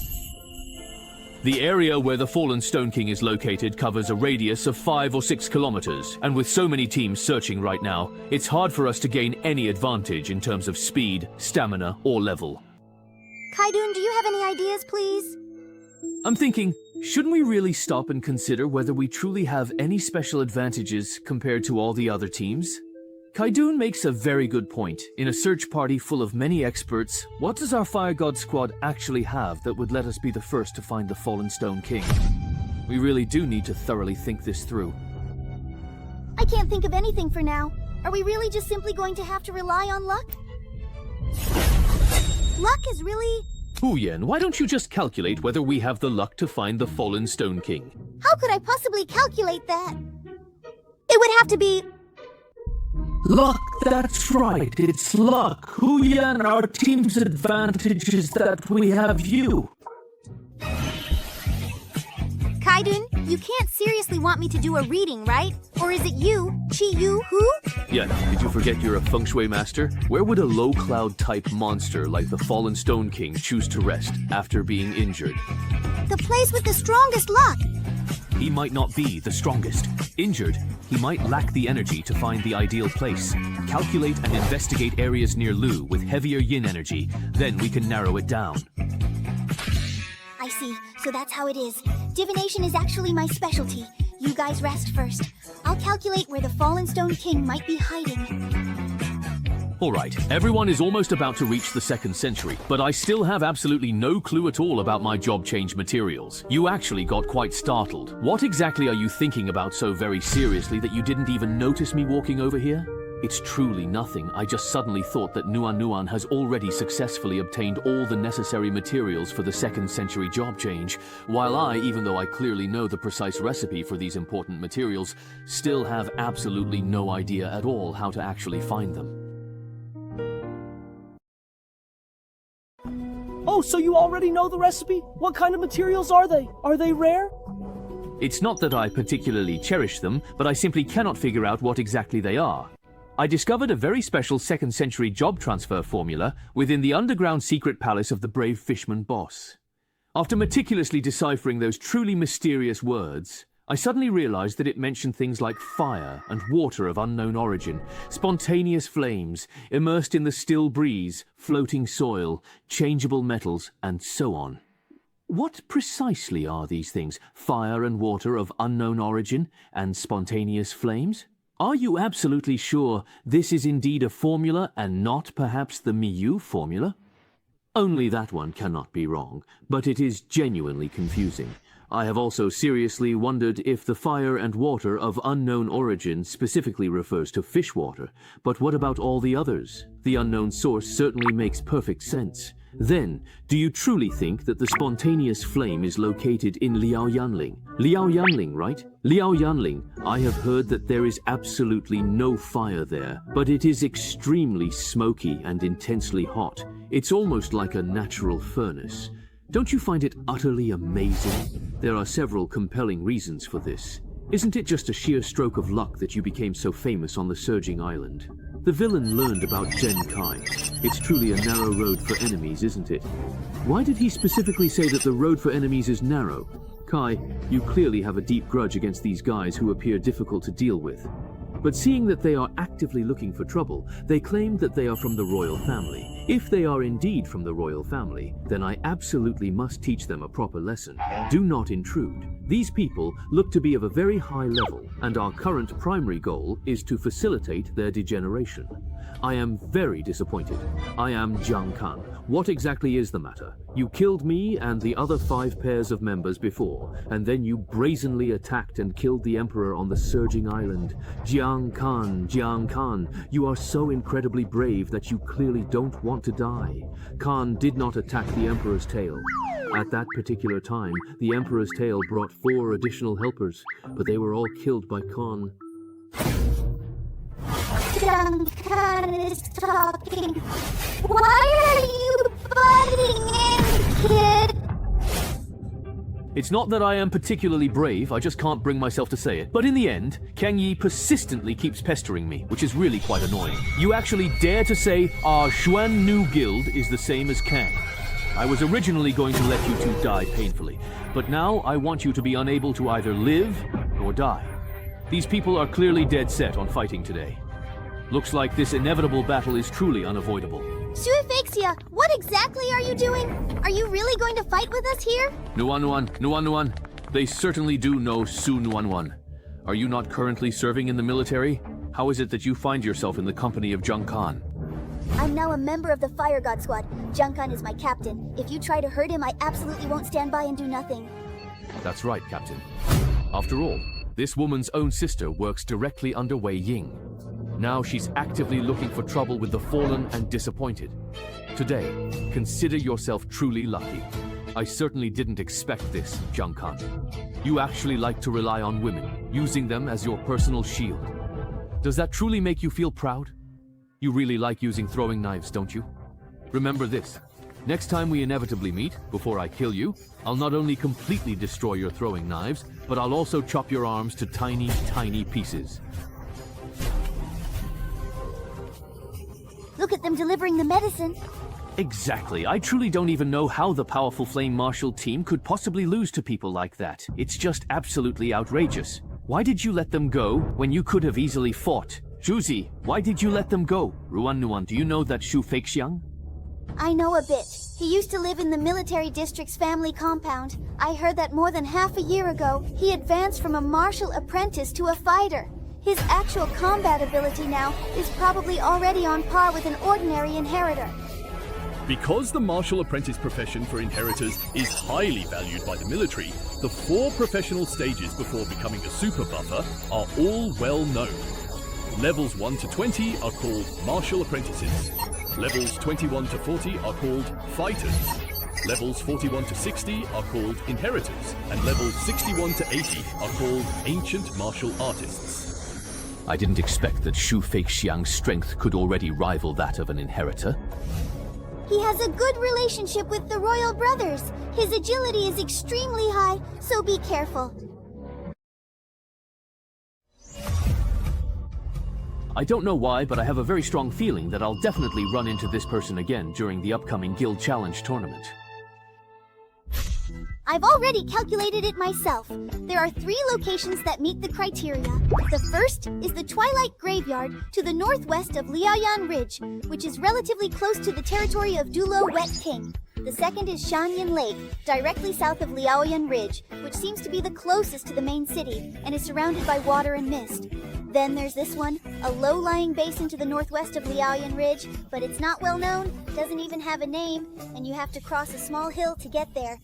The area where the Fallen Stone King is located covers a radius of 5 or 6 kilometers, and with so many teams searching right now, it's hard for us to gain any advantage in terms of speed, stamina, or level. Kaidun, do you have any ideas, please? I'm thinking, shouldn't we really stop and consider whether we truly have any special advantages compared to all the other teams? Kaidun makes a very good point. In a search party full of many experts, what does our Fire God squad actually have that would let us be the first to find the Fallen Stone King? We really do need to thoroughly think this through. I can't think of anything for now. Are we really just simply going to have to rely on luck? Luck is really... Huyen, why don't you just calculate whether we have the luck to find the Fallen Stone King? How could I possibly calculate that? It would have to be... Luck, that's right, it's luck. Huyen, our team's advantage is that we have you. Kaidun, you can't seriously want me to do a reading, right? Or is it you, Chi-Yu, who? Yeah, did you forget you're a feng shui master? Where would a low cloud type monster like the Fallen Stone King choose to rest after being injured? The place with the strongest luck. He might not be the strongest. Injured, he might lack the energy to find the ideal place. Calculate and investigate areas near Lu with heavier yin energy, then we can narrow it down. I see, so that's how it is. Divination is actually my specialty. You guys rest first. I'll calculate where the Fallen Stone King might be hiding. Alright, everyone is almost about to reach the 2nd century, but I still have absolutely no clue at all about my job change materials. You actually got quite startled. What exactly are you thinking about so very seriously that you didn't even notice me walking over here? It's truly nothing. I just suddenly thought that Nuan Nuan has already successfully obtained all the necessary materials for the 2nd century job change, while I, even though I clearly know the precise recipe for these important materials, still have absolutely no idea at all how to actually find them. Oh, so you already know the recipe? What kind of materials are they? Are they rare? It's not that I particularly cherish them, but I simply cannot figure out what exactly they are. I discovered a very special 2nd century job transfer formula within the underground secret palace of the brave fishman boss. After meticulously deciphering those truly mysterious words, I suddenly realized that it mentioned things like fire and water of unknown origin, spontaneous flames, immersed in the still breeze, floating soil, changeable metals, and so on. What precisely are these things? Fire and water of unknown origin and spontaneous flames? Are you absolutely sure this is indeed a formula and not perhaps the Miyu formula? Only that one cannot be wrong, but it is genuinely confusing. I have also seriously wondered if the fire and water of unknown origin specifically refers to fish water, but what about all the others? The unknown source certainly makes perfect sense. Then, do you truly think that the spontaneous flame is located in Liao Yanling? Liao Yanling, right? Liao Yanling, I have heard that there is absolutely no fire there, but it is extremely smoky and intensely hot. It's almost like a natural furnace. Don't you find it utterly amazing? There are several compelling reasons for this. Isn't it just a sheer stroke of luck that you became so famous on the Surging Island? The villain learned about Gen Kai. It's truly a narrow road for enemies, isn't it? Why did he specifically say that the road for enemies is narrow? Kai, you clearly have a deep grudge against these guys who appear difficult to deal with. But seeing that they are actively looking for trouble, they claim that they are from the royal family. If they are indeed from the royal family, then I absolutely must teach them a proper lesson. Do not intrude. These people look to be of a very high level, and our current primary goal is to facilitate their degeneration. I am very disappointed. I am Jiang Kan. What exactly is the matter? You killed me and the other 5 pairs of members before, and then you brazenly attacked and killed the Emperor on the Surging Island. Jiang Kan, you are so incredibly brave that you clearly don't want to die. Khan did not attack the Emperor's tail. At that particular time, the Emperor's tail brought 4 additional helpers, but they were all killed by Khan. Jiang Kan is talking. Why are you butting in, kid? It's not that I am particularly brave, I just can't bring myself to say it. But in the end, Kang Yi persistently keeps pestering me, which is really quite annoying. You actually dare to say our Xuan Nu guild is the same as Kang. I was originally going to let you two die painfully, but now I want you to be unable to either live or die. These people are clearly dead set on fighting today. Looks like this inevitable battle is truly unavoidable. Shuifexia, what exactly are you doing? Are you really going to fight with us here? Nuan. They certainly do know Su Nuan. Are you not currently serving in the military? How is it that you find yourself in the company of Zheng Kan? I'm now a member of the Fire God Squad. Zheng Kan is my captain. If you try to hurt him, I absolutely won't stand by and do nothing. That's right, Captain. After all, this woman's own sister works directly under Wei Ying. Now she's actively looking for trouble with the fallen and disappointed. Today, consider yourself truly lucky. I certainly didn't expect this, Zheng Kan. You actually like to rely on women, using them as your personal shield. Does that truly make you feel proud? You really like using throwing knives, don't you? Remember this. Next time we inevitably meet, before I kill you, I'll not only completely destroy your throwing knives, but I'll also chop your arms to tiny, tiny pieces. Look at them delivering the medicine. Exactly. I truly don't even know how the powerful Flame Marshal team could possibly lose to people like that. It's just absolutely outrageous. Why did you let them go when you could have easily fought? Zhuzi, why did you let them go? Ruan Nuan, do you know that Shu Feixiang? I know a bit. He used to live in the military district's family compound. I heard that more than half a year ago, he advanced from a martial apprentice to a fighter. His actual combat ability now is probably already on par with an ordinary inheritor. Because the martial apprentice profession for inheritors is highly valued by the military, the 4 professional stages before becoming a super buffer are all well known. Levels 1 to 20 are called martial apprentices. Levels 21 to 40 are called fighters. Levels 41 to 60 are called inheritors. And levels 61 to 80 are called ancient martial artists. I didn't expect that Shu Feixiang's strength could already rival that of an inheritor. He has a good relationship with the royal brothers. His agility is extremely high, so be careful. I don't know why, but I have a very strong feeling that I'll definitely run into this person again during the upcoming Guild Challenge tournament. I've already calculated it myself. There are 3 locations that meet the criteria. The first is the Twilight Graveyard to the northwest of Liaoyan Ridge, which is relatively close to the territory of Dulo Wet King. The second is Shanyan Lake, directly south of Liaoyan Ridge, which seems to be the closest to the main city and is surrounded by water and mist. Then there's this one, a low-lying basin to the northwest of Liaoyan Ridge, but it's not well known, doesn't even have a name, and you have to cross a small hill to get there.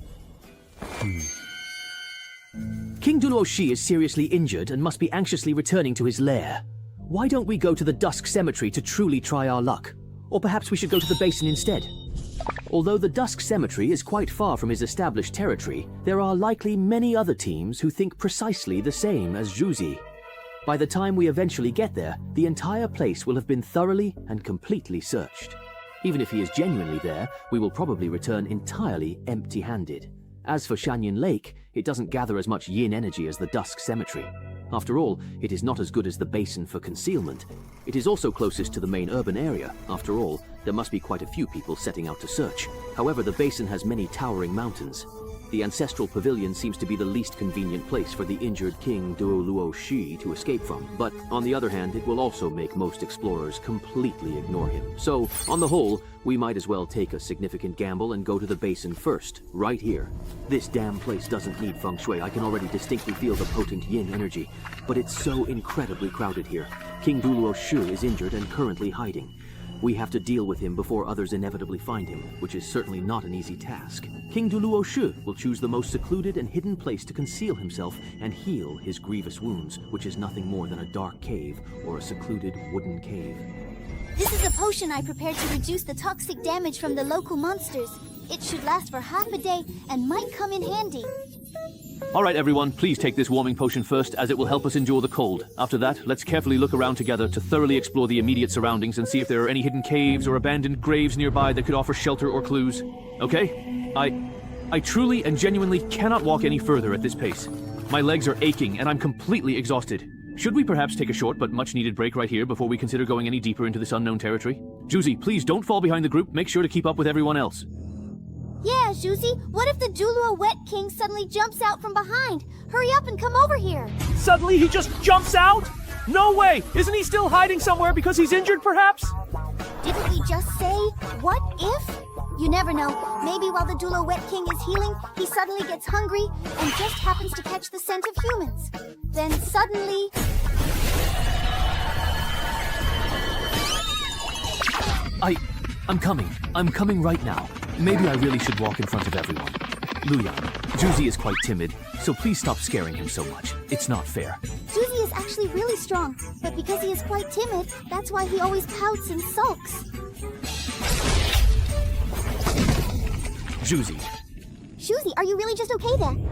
King Dulo Shi is seriously injured and must be anxiously returning to his lair. Why don't we go to the Dusk Cemetery to truly try our luck? Or perhaps we should go to the basin instead. Although the Dusk Cemetery is quite far from his established territory, there are likely many other teams who think precisely the same as Zhuzi. By the time we eventually get there, the entire place will have been thoroughly and completely searched. Even if he is genuinely there, we will probably return entirely empty-handed. As for Shanyan Lake, it doesn't gather as much yin energy as the Dusk Cemetery. After all, it is not as good as the basin for concealment. It is also closest to the main urban area. After all, there must be quite a few people setting out to search. However, the basin has many towering mountains. The ancestral pavilion seems to be the least convenient place for the injured King Duo Luo Shi to escape from. But on the other hand, it will also make most explorers completely ignore him. So, on the whole, we might as well take a significant gamble and go to the basin first, right here. This damn place doesn't need feng shui. I can already distinctly feel the potent yin energy. But it's so incredibly crowded here. King Duo Shi is injured and currently hiding. We have to deal with him before others inevitably find him, which is certainly not an easy task. King Duo Shi will choose the most secluded and hidden place to conceal himself and heal his grievous wounds, which is nothing more than a dark cave or a secluded wooden cave. This is a potion I prepared to reduce the toxic damage from the local monsters. It should last for half a day and might come in handy. Alright everyone, please take this warming potion first, as it will help us endure the cold. After that, let's carefully look around together to thoroughly explore the immediate surroundings and see if there are any hidden caves or abandoned graves nearby that could offer shelter or clues. Okay? I truly and genuinely cannot walk any further at this pace. My legs are aching and I'm completely exhausted. Should we perhaps take a short but much needed break right here before we consider going any deeper into this unknown territory? Zhuzi, please don't fall behind the group. Make sure to keep up with everyone else. Yeah, Zhuzi, what if the Duo Wet King suddenly jumps out from behind? Hurry up and come over here. Suddenly he just jumps out? No way! Isn't he still hiding somewhere because he's injured, perhaps? Didn't we just say, what if? You never know. Maybe while the Dulo Wet King is healing, he suddenly gets hungry and just happens to catch the scent of humans. Then suddenly... I'm coming. I'm coming right now. Maybe I really should walk in front of everyone. Luyan, Juzi is quite timid, so please stop scaring him so much. It's not fair. Juzi is actually really strong, but because he is quite timid, that's why he always pouts and sulks. Juzi. Juzi, are you really just okay then?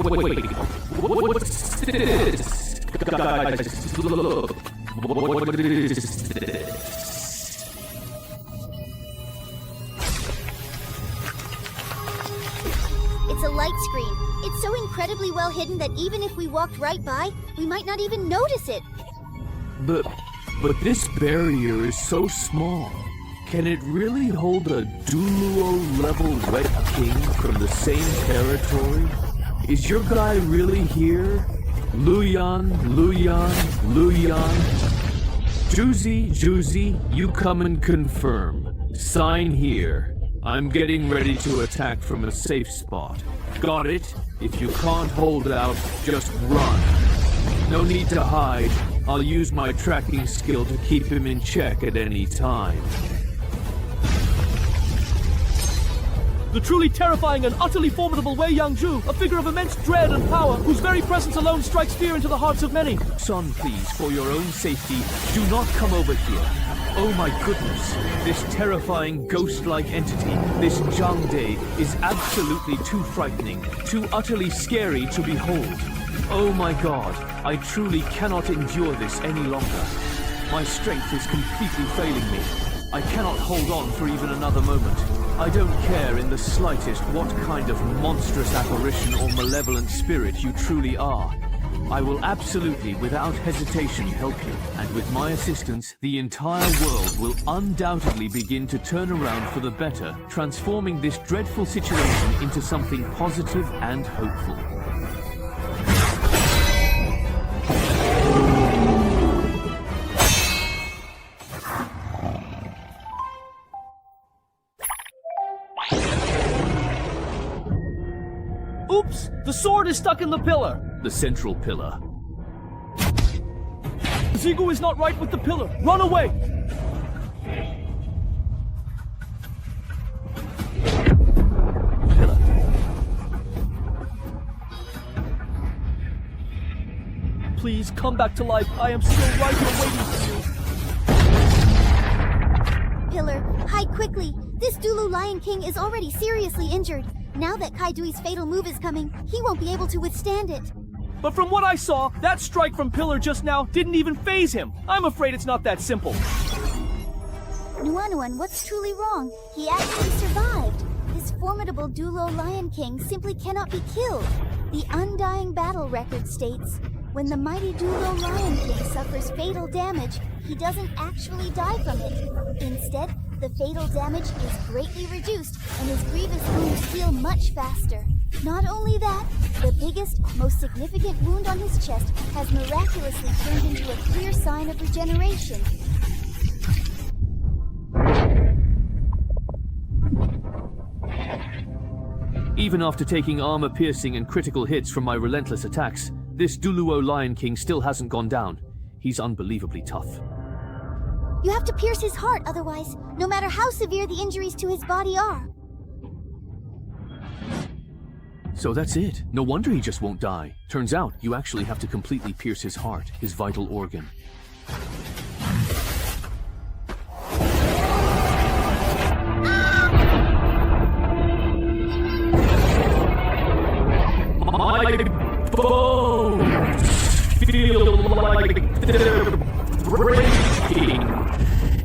Wait. What's this? Guys, look. What is this? It's a light screen. It's so incredibly well hidden that even if we walked right by, we might not even notice it. But this barrier is so small. Can it really hold a Duo-level Wet King from the same territory? Is your guy really here? Luyan. Juzi, you come and confirm. Sign here. I'm getting ready to attack from a safe spot. Got it? If you can't hold out, just run. No need to hide. I'll use my tracking skill to keep him in check at any time. The truly terrifying and utterly formidable Wei Yangzhu, a figure of immense dread and power, whose very presence alone strikes fear into the hearts of many. Son, please, for your own safety, do not come over here. Oh my goodness, this terrifying ghost-like entity, this Zhang Dei, is absolutely too frightening, too utterly scary to behold. Oh my god, I truly cannot endure this any longer. My strength is completely failing me. I cannot hold on for even another moment. I don't care in the slightest what kind of monstrous apparition or malevolent spirit you truly are. I will absolutely, without hesitation, help you. And with my assistance, the entire world will undoubtedly begin to turn around for the better, transforming this dreadful situation into something positive and hopeful. Oops! The sword is stuck in the pillar! The central pillar. Zigu is not right with the pillar! Run away! Pillar. Please, come back to life. I am still right here waiting for you. Pillar, hide quickly. This Dulu Lion King is already seriously injured. Now that Kaidui's fatal move is coming, he won't be able to withstand it. But from what I saw, that strike from Pillar just now didn't even faze him. I'm afraid it's not that simple. Nuanuan, what's truly wrong? He actually survived. This formidable Dulo Lion King simply cannot be killed. The Undying Battle record states, when the mighty Dulo Lion King suffers fatal damage, he doesn't actually die from it. Instead, the fatal damage is greatly reduced and his grievous wounds heal much faster. Not only that, the biggest, most significant wound on his chest has miraculously turned into a clear sign of regeneration. Even after taking armor-piercing and critical hits from my relentless attacks, this Duluo Lion King still hasn't gone down. He's unbelievably tough. You have to pierce his heart otherwise, no matter how severe the injuries to his body are. So that's it. No wonder he just won't die. Turns out, you actually have to completely pierce his heart, his vital organ. My bones feel like they're breaking,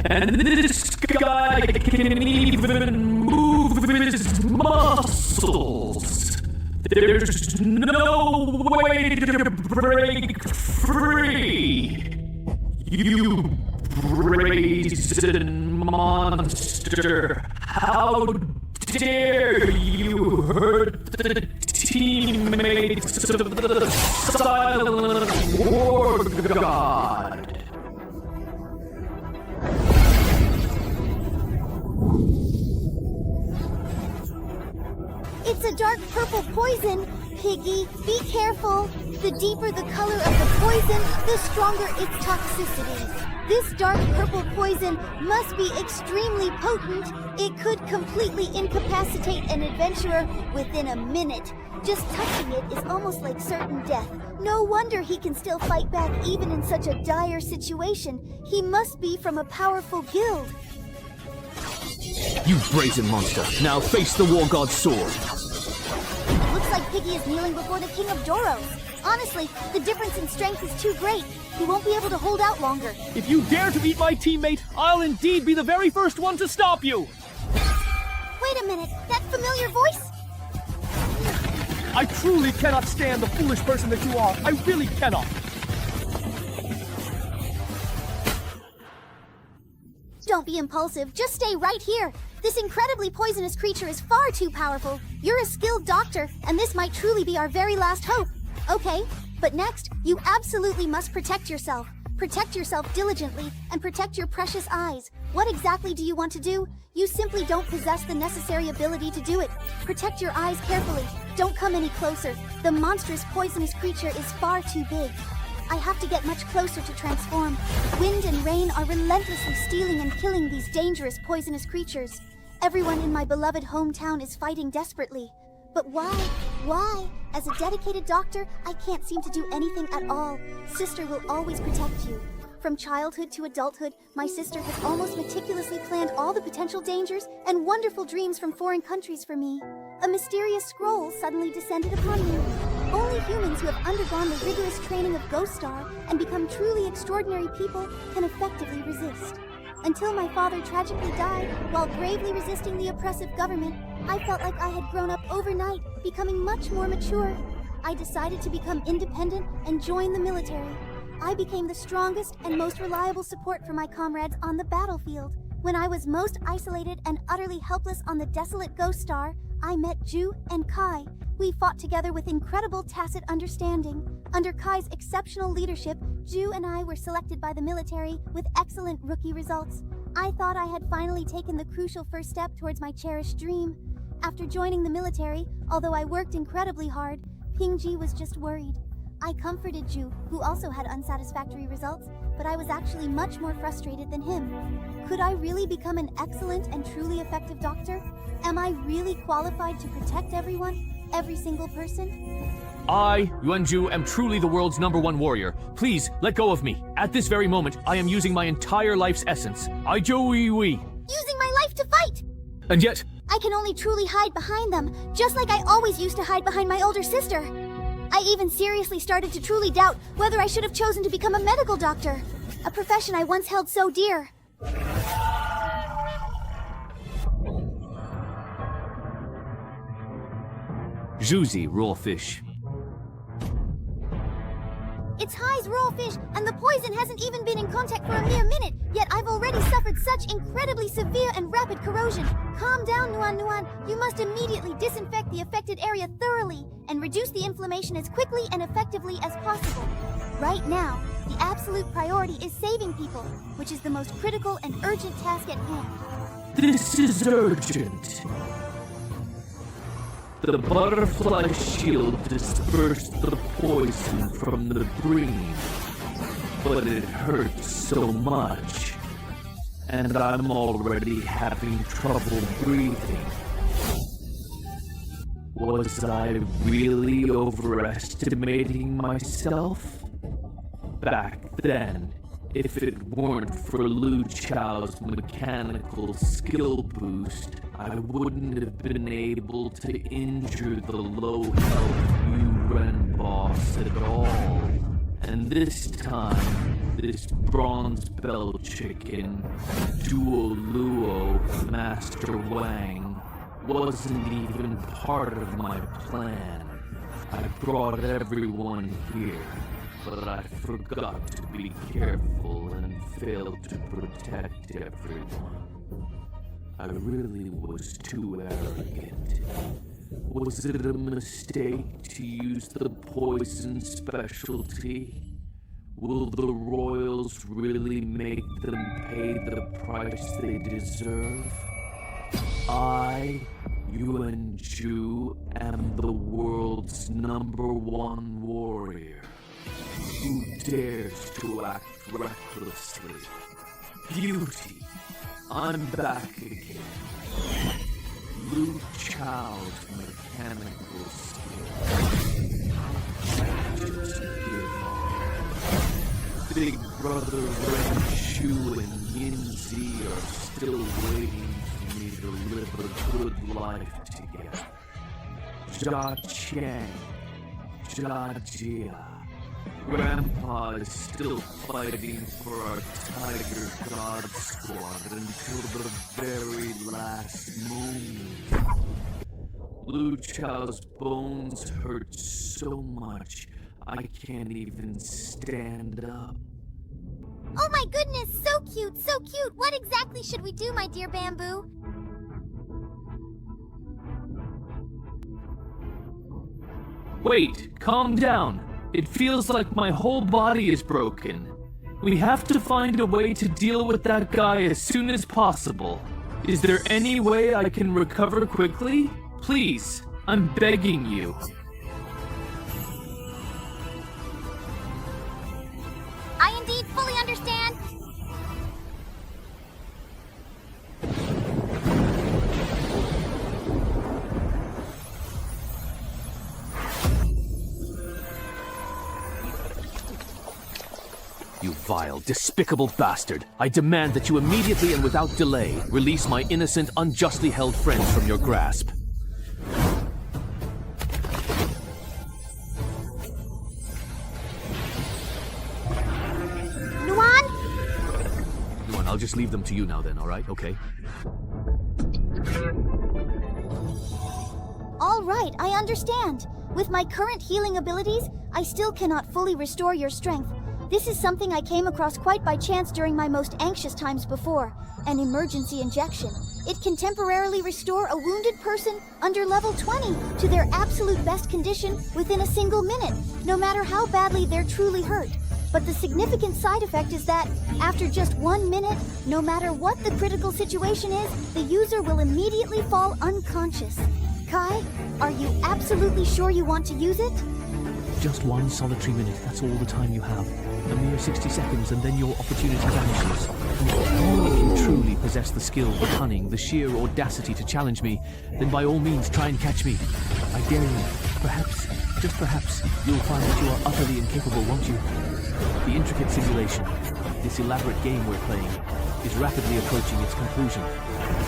and this guy can even move his muscles. There's no way to break free. You brazen monster. How dare you hurt the teammates of the Silent War God? It's a dark purple poison. Piggy, be careful. The deeper the color of the poison, the stronger its toxicity. This dark purple poison must be extremely potent. It could completely incapacitate an adventurer within a minute. Just touching it is almost like certain death. No wonder he can still fight back even in such a dire situation. He must be from a powerful guild. You brazen monster. Now face the War God's sword. Looks like Piggy is kneeling before the King of Doros. Honestly, the difference in strength is too great. He won't be able to hold out longer. If you dare to eat my teammate, I'll indeed be the very first one to stop you! Wait a minute, that familiar voice? I truly cannot stand the foolish person that you are. I really cannot. Don't be impulsive, just stay right here. This incredibly poisonous creature is far too powerful. You're a skilled doctor, and this might truly be our very last hope. Okay, but next, you absolutely must protect yourself. Protect yourself diligently, and protect your precious eyes. What exactly do you want to do? You simply don't possess the necessary ability to do it. Protect your eyes carefully. Don't come any closer. The monstrous poisonous creature is far too big. I have to get much closer to transform. Wind and rain are relentlessly stealing and killing these dangerous poisonous creatures. Everyone in my beloved hometown is fighting desperately. But why? Why? As a dedicated doctor, I can't seem to do anything at all. Sister will always protect you. From childhood to adulthood, my sister has almost meticulously planned all the potential dangers and wonderful dreams from foreign countries for me. A mysterious scroll suddenly descended upon me. Only humans who have undergone the rigorous training of Ghost Star and become truly extraordinary people can effectively resist. Until my father tragically died while bravely resisting the oppressive government, I felt like I had grown up overnight, becoming much more mature. I decided to become independent and join the military. I became the strongest and most reliable support for my comrades on the battlefield. When I was most isolated and utterly helpless on the desolate Ghost Star, I met Ju and Kai. We fought together with incredible tacit understanding. Under Kai's exceptional leadership, Ju and I were selected by the military with excellent rookie results. I thought I had finally taken the crucial first step towards my cherished dream. After joining the military, although I worked incredibly hard, Pingji was just worried. I comforted Ju, who also had unsatisfactory results, but I was actually much more frustrated than him. Could I really become an excellent and truly effective doctor? Am I really qualified to protect everyone? Every single person? I, Yuanju, am truly the world's #1 warrior. Please, let go of me. At this very moment, I am using my entire life's essence. Using my life to fight! And yet... I can only truly hide behind them, just like I always used to hide behind my older sister. I even seriously started to truly doubt whether I should have chosen to become a medical doctor, a profession I once held so dear. Juicy raw fish. It's Hai's raw fish, and the poison hasn't even been in contact for a mere minute, yet I've already suffered such incredibly severe and rapid corrosion. Calm down, Nuan Nuan. You must immediately disinfect the affected area thoroughly and reduce the inflammation as quickly and effectively as possible. Right now, the absolute priority is saving people, which is the most critical and urgent task at hand. This is urgent. The butterfly shield dispersed the poison from the green, but it hurts so much, and I'm already having trouble breathing. Was I really overestimating myself? Back then, if it weren't for Lu Chao's mechanical skill boost, I wouldn't have been able to injure the low-health Yu-Ren boss at all. And this time, this bronze belt chicken, Duo Luo Master Wang, wasn't even part of my plan. I brought everyone here, but I forgot to be careful and failed to protect everyone. I really was too arrogant. Was it a mistake to use the poison specialty? Will the royals really make them pay the price they deserve? I, Yuanju am the world's #1 warrior who dares to act recklessly. Beauty, I'm back again. Lu Chao's mechanical skill. Just give up. Big Brother Ren Shu and Yinzi are still waiting for me to live a good life together. Jia Chang, Jia Jia. Grandpa is still fighting for our Tiger God Squad until the very last moment. Lu Chao's bones hurt so much, I can't even stand up. Oh my goodness, so cute, so cute! What exactly should we do, my dear Bamboo? Wait, calm down. It feels like my whole body is broken. We have to find a way to deal with that guy as soon as possible. Is there any way I can recover quickly? Please, I'm begging you. I indeed fully understand. You vile, despicable bastard. I demand that you immediately and without delay release my innocent, unjustly held friends from your grasp. Nuan? Nuan, I'll just leave them to you now then, alright? Okay? All right, I understand. With my current healing abilities, I still cannot fully restore your strength. This is something I came across quite by chance during my most anxious times before, an emergency injection. It can temporarily restore a wounded person under level 20 to their absolute best condition within a single minute, no matter how badly they're truly hurt. But the significant side effect is that, after just 1 minute, no matter what the critical situation is, the user will immediately fall unconscious. Kai, are you absolutely sure you want to use it? Just 1 solitary minute, that's all the time you have. A mere 60 seconds and then your opportunity vanishes. Only if you truly possess the skill, the cunning, the sheer audacity to challenge me, then by all means try and catch me. I dare you. Perhaps, just perhaps, you'll find that you are utterly incapable, won't you? The intricate simulation, this elaborate game we're playing, is rapidly approaching its conclusion.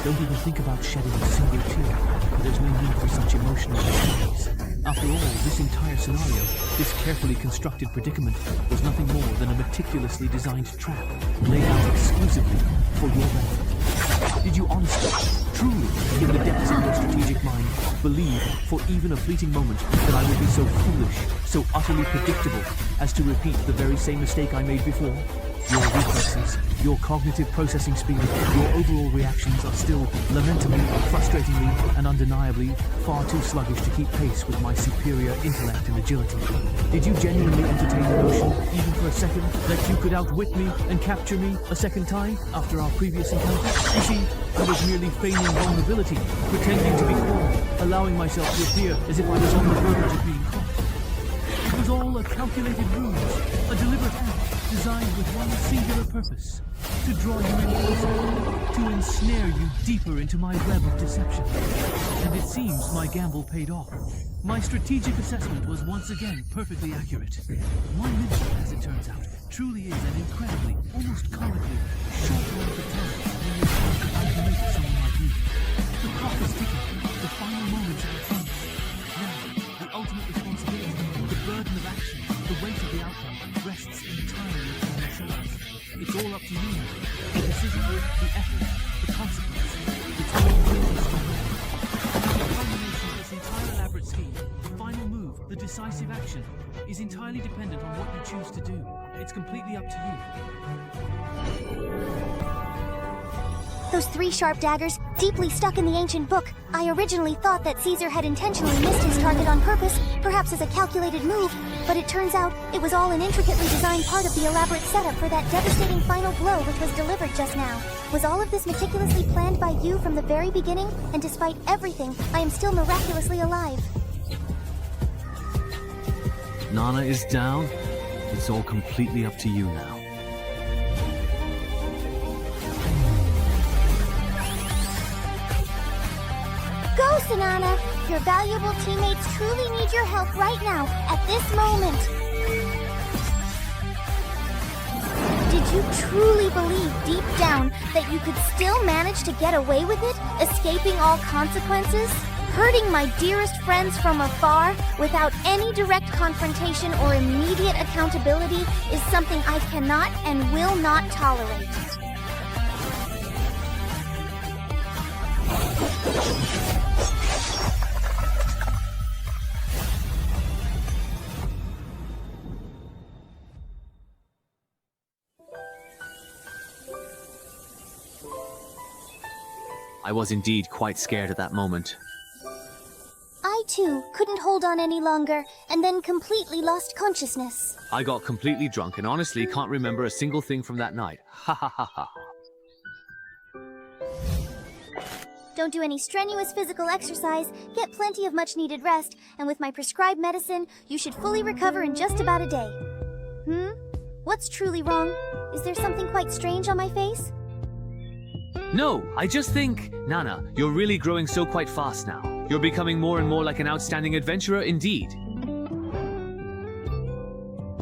Don't even think about shedding a single tear. There's no need for such emotional responses. After all, this entire scenario, this carefully constructed predicament, was nothing more than a meticulously designed trap, laid out exclusively for your benefit. Did you honestly, truly, in the depths of your strategic mind, believe, for even a fleeting moment, that I would be so foolish, so utterly predictable, as to repeat the very same mistake I made before? Your reflexes, your cognitive processing speed, your overall reactions are still, lamentably, frustratingly, and undeniably far too sluggish to keep pace with my superior intellect and agility. Did you genuinely entertain the notion, even for a second, that you could outwit me and capture me a second time after our previous encounter? You see, I was merely feigning vulnerability, pretending to be calm, allowing myself to appear as if I was on the verge of being caught. It was all a calculated ruse, a deliberate act, designed with one singular purpose: to draw you in closer, to ensnare you deeper into my web of deception. And it seems my gamble paid off. My strategic assessment was once again perfectly accurate. 1 minute, as it turns out, truly is an incredibly, almost comically, short length of time when you're trying to undermake someone like me. The clock is ticking, the final moments are upon us. Now, the ultimate responsibility, the burden of action, the weight of the outcome, rests entirely upon your shoulders. It's all up to you now. The decision, the effort, the consequence. It's all yours to make. The culmination of this entire elaborate scheme, the final move, the decisive action, is entirely dependent on what you choose to do. It's completely up to you. Those 3 sharp daggers, deeply stuck in the ancient book. I originally thought that Caesar had intentionally missed his target on purpose, perhaps as a calculated move, But it turns out it was all an intricately designed part of the elaborate setup for that devastating final blow which was delivered just now. Was all of this meticulously planned by you from the very beginning? And despite everything, I am still miraculously alive. Nana is down. It's all completely up to you now. Go, Sanana! Your valuable teammates truly need your help right now, at this moment. Did you truly believe deep down that you could still manage to get away with it, escaping all consequences? Hurting my dearest friends from afar without any direct confrontation or immediate accountability is something I cannot and will not tolerate. I was indeed quite scared at that moment. I, too, couldn't hold on any longer, and then completely lost consciousness. I got completely drunk and honestly can't remember a single thing from that night. Ha ha ha ha. Don't do any strenuous physical exercise, get plenty of much-needed rest, and with my prescribed medicine, you should fully recover in just about a day. What's truly wrong? Is there something quite strange on my face? No, I just think, Nana, you're really growing so quite fast now. You're becoming more and more like an outstanding adventurer indeed.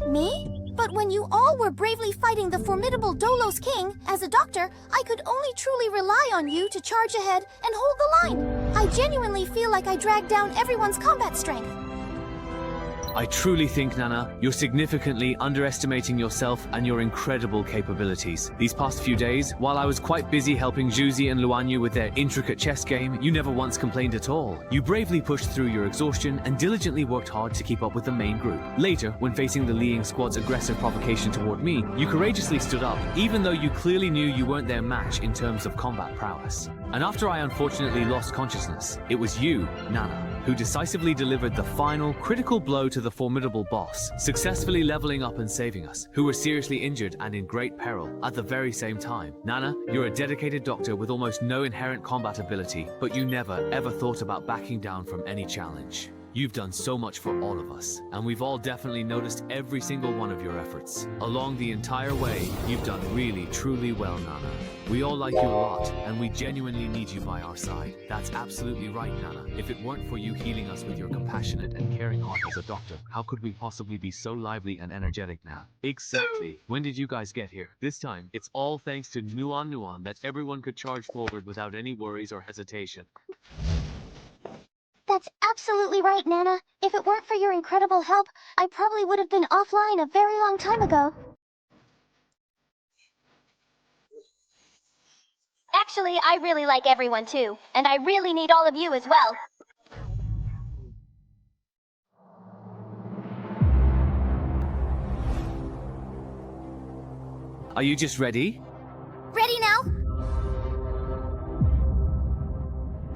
Me? But when you all were bravely fighting the formidable Dolos King, as a doctor, I could only truly rely on you to charge ahead and hold the line. I genuinely feel like I dragged down everyone's combat strength. I truly think, Nana, you're significantly underestimating yourself and your incredible capabilities. These past few days, while I was quite busy helping Juzi and Luanyu with their intricate chess game, you never once complained at all. You bravely pushed through your exhaustion and diligently worked hard to keep up with the main group. Later, when facing the Liang squad's aggressive provocation toward me, you courageously stood up, even though you clearly knew you weren't their match in terms of combat prowess. And after I unfortunately lost consciousness, it was you, Nana, who decisively delivered the final, critical blow to the formidable boss, successfully leveling up and saving us, who were seriously injured and in great peril at the very same time. Nana, you're a dedicated doctor with almost no inherent combat ability, but you never, ever thought about backing down from any challenge. You've done so much for all of us, and we've all definitely noticed every single one of your efforts. Along the entire way, you've done really, truly well, Nana. We all like you a lot, and we genuinely need you by our side. That's absolutely right, Nana. If it weren't for you healing us with your compassionate and caring heart as a doctor, how could we possibly be so lively and energetic now? Exactly. When did you guys get here? This time, it's all thanks to Nuan that everyone could charge forward without any worries or hesitation. That's absolutely right, Nana. If it weren't for your incredible help, I probably would have been offline a very long time ago. Actually, I really like everyone too, and I really need all of you as well. Are you just ready? Ready now?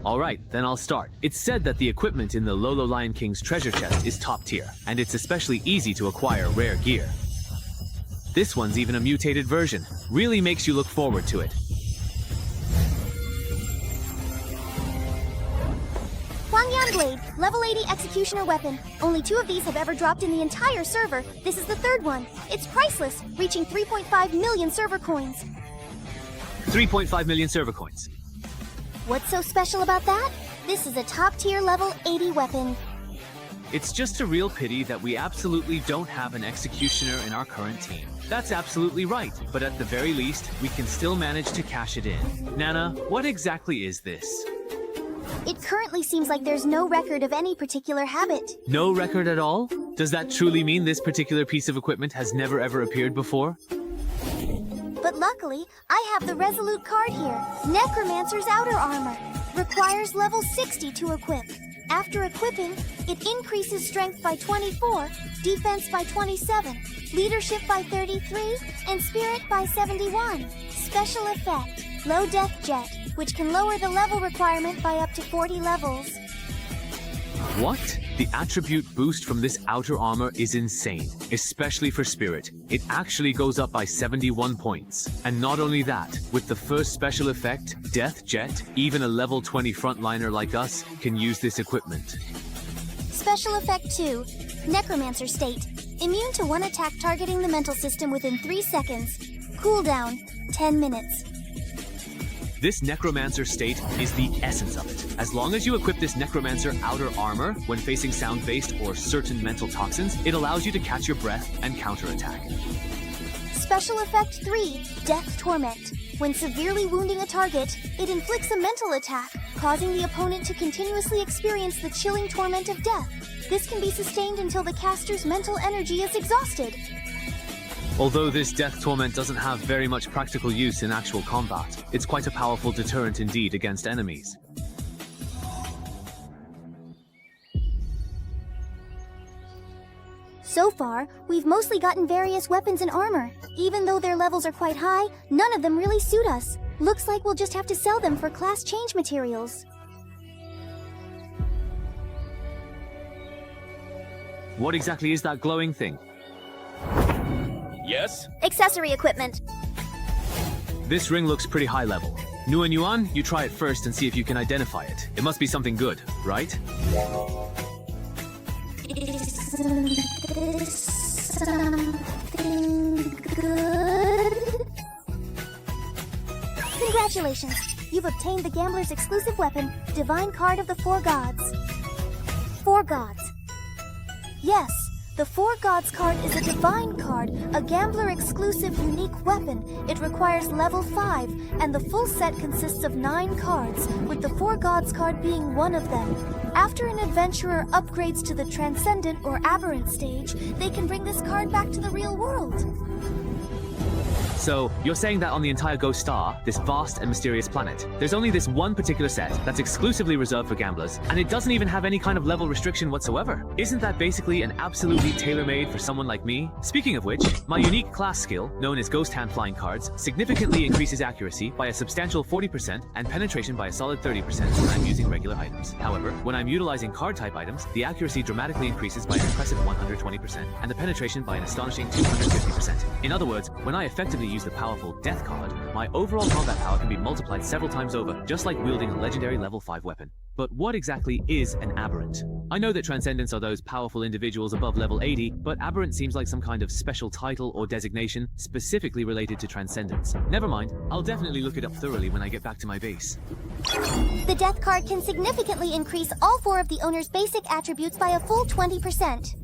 Alright, then I'll start. It's said that the equipment in the Lolo Lion King's treasure chest is top tier, and it's especially easy to acquire rare gear. This one's even a mutated version. Really makes you look forward to it. Huangyan Blade, level 80 executioner weapon. Only 2 of these have ever dropped in the entire server. This is the 3rd one. It's priceless, reaching 3.5 million server coins. 3.5 million server coins. What's so special about that? This is a top-tier level 80 weapon. It's just a real pity that we absolutely don't have an executioner in our current team. That's absolutely right, but at the very least, we can still manage to cash it in. Nana, what exactly is this? It currently seems like there's no record of any particular habit. No record at all? Does that truly mean this particular piece of equipment has never ever appeared before? But luckily, I have the Resolute card here. Necromancer's Outer Armor. Requires level 60 to equip. After equipping, it increases strength by 24, defense by 27, leadership by 33, and spirit by 71. Special effect, Low Death Jet, which can lower the level requirement by up to 40 levels. What? The attribute boost from this outer armor is insane, especially for Spirit. It actually goes up by 71 points. And not only that, with the first special effect, Death Jet, even a level 20 frontliner like us can use this equipment. Special Effect 2, Necromancer State. Immune to one attack targeting the mental system within 3 seconds. Cooldown, 10 minutes. This Necromancer state is the essence of it. As long as you equip this Necromancer outer armor when facing sound-based or certain mental toxins, it allows you to catch your breath and counterattack. Special Effect 3, Death Torment. When severely wounding a target, it inflicts a mental attack, causing the opponent to continuously experience the chilling torment of death. This can be sustained until the caster's mental energy is exhausted. Although this Death Torment doesn't have very much practical use in actual combat, it's quite a powerful deterrent indeed against enemies. So far, we've mostly gotten various weapons and armor. Even though their levels are quite high, none of them really suit us. Looks like we'll just have to sell them for class change materials. What exactly is that glowing thing? Yes? Accessory equipment. This ring looks pretty high level. Nuan Yuan, you try it first and see if you can identify it. It must be something good, right? Something good? Congratulations! You've obtained the gambler's exclusive weapon, Divine Card of the Four Gods. Four Gods. Yes, the Four Gods card is a divine card, a gambler-exclusive unique weapon. It requires level 5, and the full set consists of 9 cards, with the Four Gods card being one of them. After an adventurer upgrades to the Transcendent or Aberrant stage, they can bring this card back to the real world. So, you're saying that on the entire Ghost Star, this vast and mysterious planet, there's only this one particular set that's exclusively reserved for gamblers, and it doesn't even have any kind of level restriction whatsoever. Isn't that basically an absolutely tailor-made for someone like me? Speaking of which, my unique class skill, known as Ghost Hand Flying Cards, significantly increases accuracy by a substantial 40% and penetration by a solid 30% when I'm using regular items. However, when I'm utilizing card-type items, the accuracy dramatically increases by an impressive 120%, and the penetration by an astonishing 250%. In other words, when I effectively use the powerful Death card, my overall combat power can be multiplied several times over, just like wielding a legendary level 5 weapon. But what exactly is an aberrant? I know that Transcendents are those powerful individuals above level 80, but aberrant seems like some kind of special title or designation specifically related to Transcendents. Never mind, I'll definitely look it up thoroughly when I get back to my base. The Death card can significantly increase all 4 of the owner's basic attributes by a full 20%.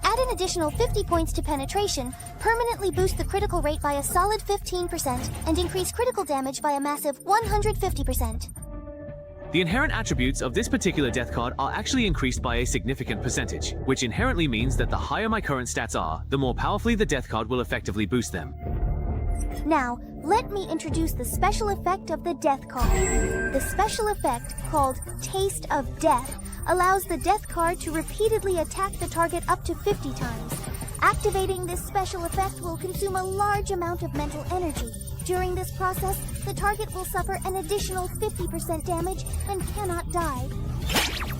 Add an additional 50 points to penetration, permanently boost the critical rate by a solid 15%, and increase critical damage by a massive 150%. The inherent attributes of this particular Death card are actually increased by a significant percentage, which inherently means that the higher my current stats are, the more powerfully the Death card will effectively boost them. Now, let me introduce the special effect of the Death card. The special effect, called Taste of Death, allows the Death card to repeatedly attack the target up to 50 times. Activating this special effect will consume a large amount of mental energy. During this process, the target will suffer an additional 50% damage and cannot die.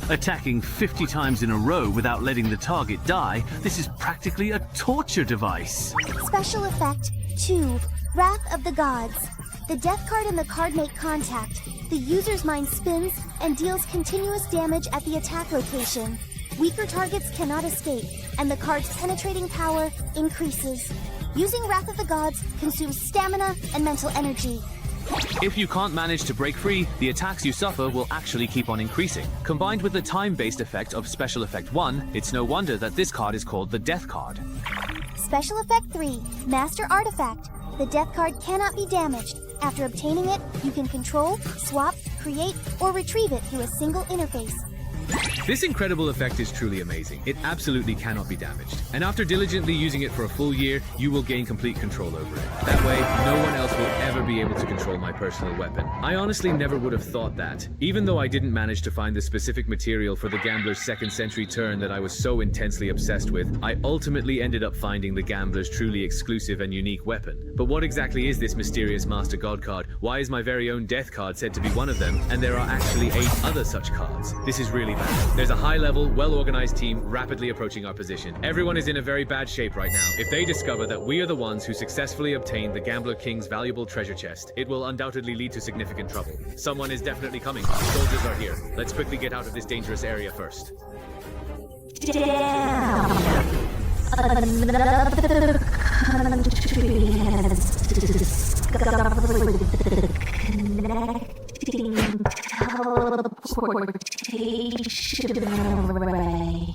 Attacking 50 times in a row without letting the target die, this is practically a torture device. Special effect 2, Wrath of the Gods. The Death card and the card make contact. The user's mind spins and deals continuous damage at the attack location. Weaker targets cannot escape, and the card's penetrating power increases. Using Wrath of the Gods consumes stamina and mental energy. If you can't manage to break free, the attacks you suffer will actually keep on increasing. Combined with the time-based effect of Special Effect 1, it's no wonder that this card is called the Death card. Special Effect 3, Master Artifact. The Death card cannot be damaged. After obtaining it, you can control, swap, create, or retrieve it through a single interface. This incredible effect is truly amazing. It absolutely cannot be damaged. And after diligently using it for a full year, you will gain complete control over it. That way, no one else will ever be able to control my personal weapon. I honestly never would have thought that. Even though I didn't manage to find the specific material for the gambler's 2nd century turn that I was so intensely obsessed with, I ultimately ended up finding the gambler's truly exclusive and unique weapon. But what exactly is this mysterious Master God card? Why is my very own Death card said to be one of them, and there are actually 8 other such cards? This is really combat. There's a high-level, well-organized team rapidly approaching our position. Everyone is in a very bad shape right now. If they discover that we are the ones who successfully obtained the Gambler King's valuable treasure chest, it will undoubtedly lead to significant trouble. Someone is definitely coming. Soldiers are here. Let's quickly get out of this dangerous area first. Damn. Another country has discovered the connecting teleportation array.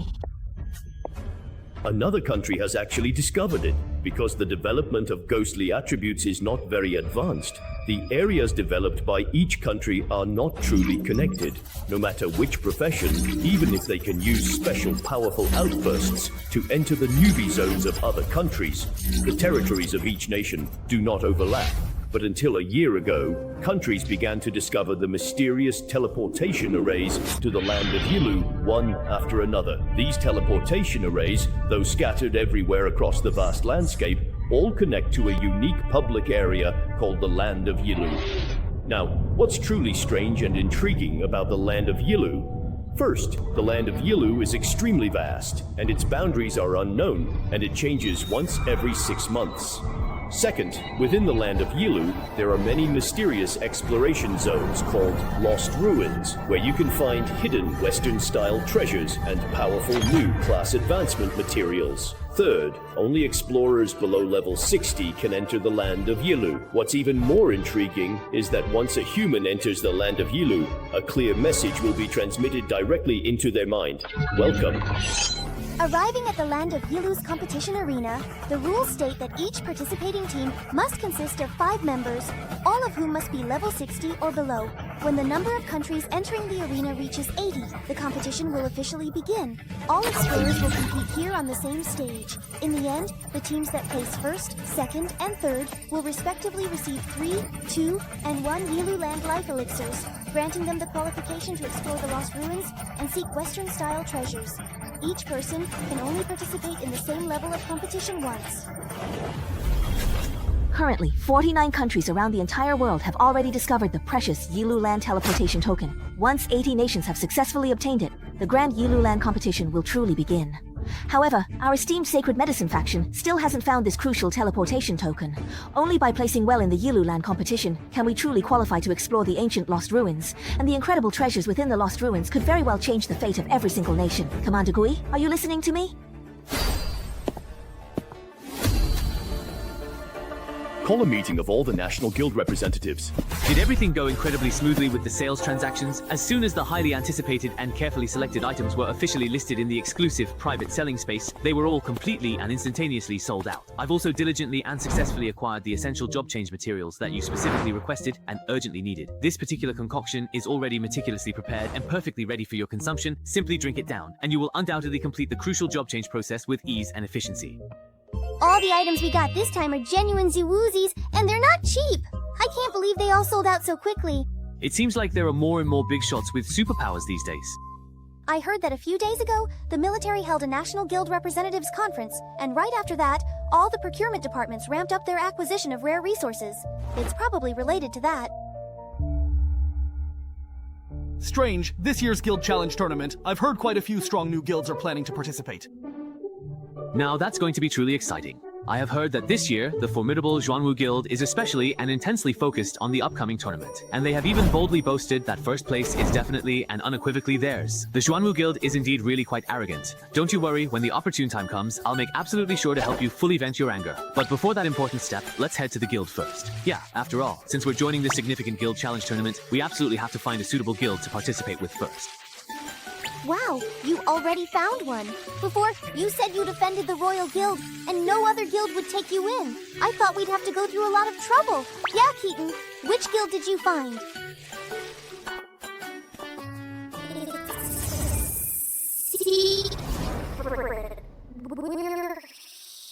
Another country has actually discovered it. Because the development of ghostly attributes is not very advanced, the areas developed by each country are not truly connected, no matter which profession, even if they can use special powerful outbursts to enter the newbie zones of other countries. The territories of each nation do not overlap. But until a year ago, countries began to discover the mysterious teleportation arrays to the land of Yilu, one after another. These teleportation arrays, though scattered everywhere across the vast landscape, all connect to a unique public area called the Land of Yilu. Now, what's truly strange and intriguing about the Land of Yilu? First, the Land of Yilu is extremely vast, and its boundaries are unknown, and it changes once every 6 months. Second, within the Land of Yilu, there are many mysterious exploration zones called Lost Ruins, where you can find hidden Western-style treasures and powerful new class advancement materials. Third, only explorers below level 60 can enter the Land of Yilu. What's even more intriguing is that once a human enters the Land of Yilu, a clear message will be transmitted directly into their mind. Welcome. Arriving at the Land of Yilu's competition arena, the rules state that each participating team must consist of 5 members, all of whom must be level 60 or below. When the number of countries entering the arena reaches 80, the competition will officially begin. All explorers will compete here on the same stage. In the end, the teams that place first, second, and third will respectively receive 3, 2, and 1 Yilu Land life elixirs, granting them the qualification to explore the Lost Ruins and seek Western-style treasures. Each person can only participate in the same level of competition once. Currently, 49 countries around the entire world have already discovered the precious Yilu Land teleportation token. Once 80 nations have successfully obtained it, the Grand Yilu Land competition will truly begin. However, our esteemed Sacred Medicine faction still hasn't found this crucial teleportation token. Only by placing well in the Yilu Land competition can we truly qualify to explore the ancient Lost Ruins, and the incredible treasures within the Lost Ruins could very well change the fate of every single nation. Commander Gui, are you listening to me? Call a meeting of all the National Guild representatives. Did everything go incredibly smoothly with the sales transactions? As soon as the highly anticipated and carefully selected items were officially listed in the exclusive private selling space, they were all completely and instantaneously sold out. I've also diligently and successfully acquired the essential job change materials that you specifically requested and urgently needed. This particular concoction is already meticulously prepared and perfectly ready for your consumption. Simply drink it down, and you will undoubtedly complete the crucial job change process with ease and efficiency. All the items we got this time are genuine Zoowoosies, and they're not cheap! I can't believe they all sold out so quickly. It seems like there are more and more big shots with superpowers these days. I heard that a few days ago, the military held a National Guild Representatives Conference, and right after that, all the procurement departments ramped up their acquisition of rare resources. It's probably related to that. Strange, this year's Guild Challenge tournament, I've heard quite a few strong new guilds are planning to participate. Now that's going to be truly exciting. I have heard that this year, the formidable Xuanwu Guild is especially and intensely focused on the upcoming tournament, and they have even boldly boasted that first place is definitely and unequivocally theirs. The Xuanwu Guild is indeed really quite arrogant. Don't you worry, when the opportune time comes, I'll make absolutely sure to help you fully vent your anger. But before that important step, let's head to the guild first. Yeah, after all, since we're joining this significant Guild Challenge tournament, we absolutely have to find a suitable guild to participate with first. Wow, you already found one. Before, you said you'd offended the Royal Guild, and no other guild would take you in. I thought we'd have to go through a lot of trouble. Yeah, Keaton, which guild did you find? We're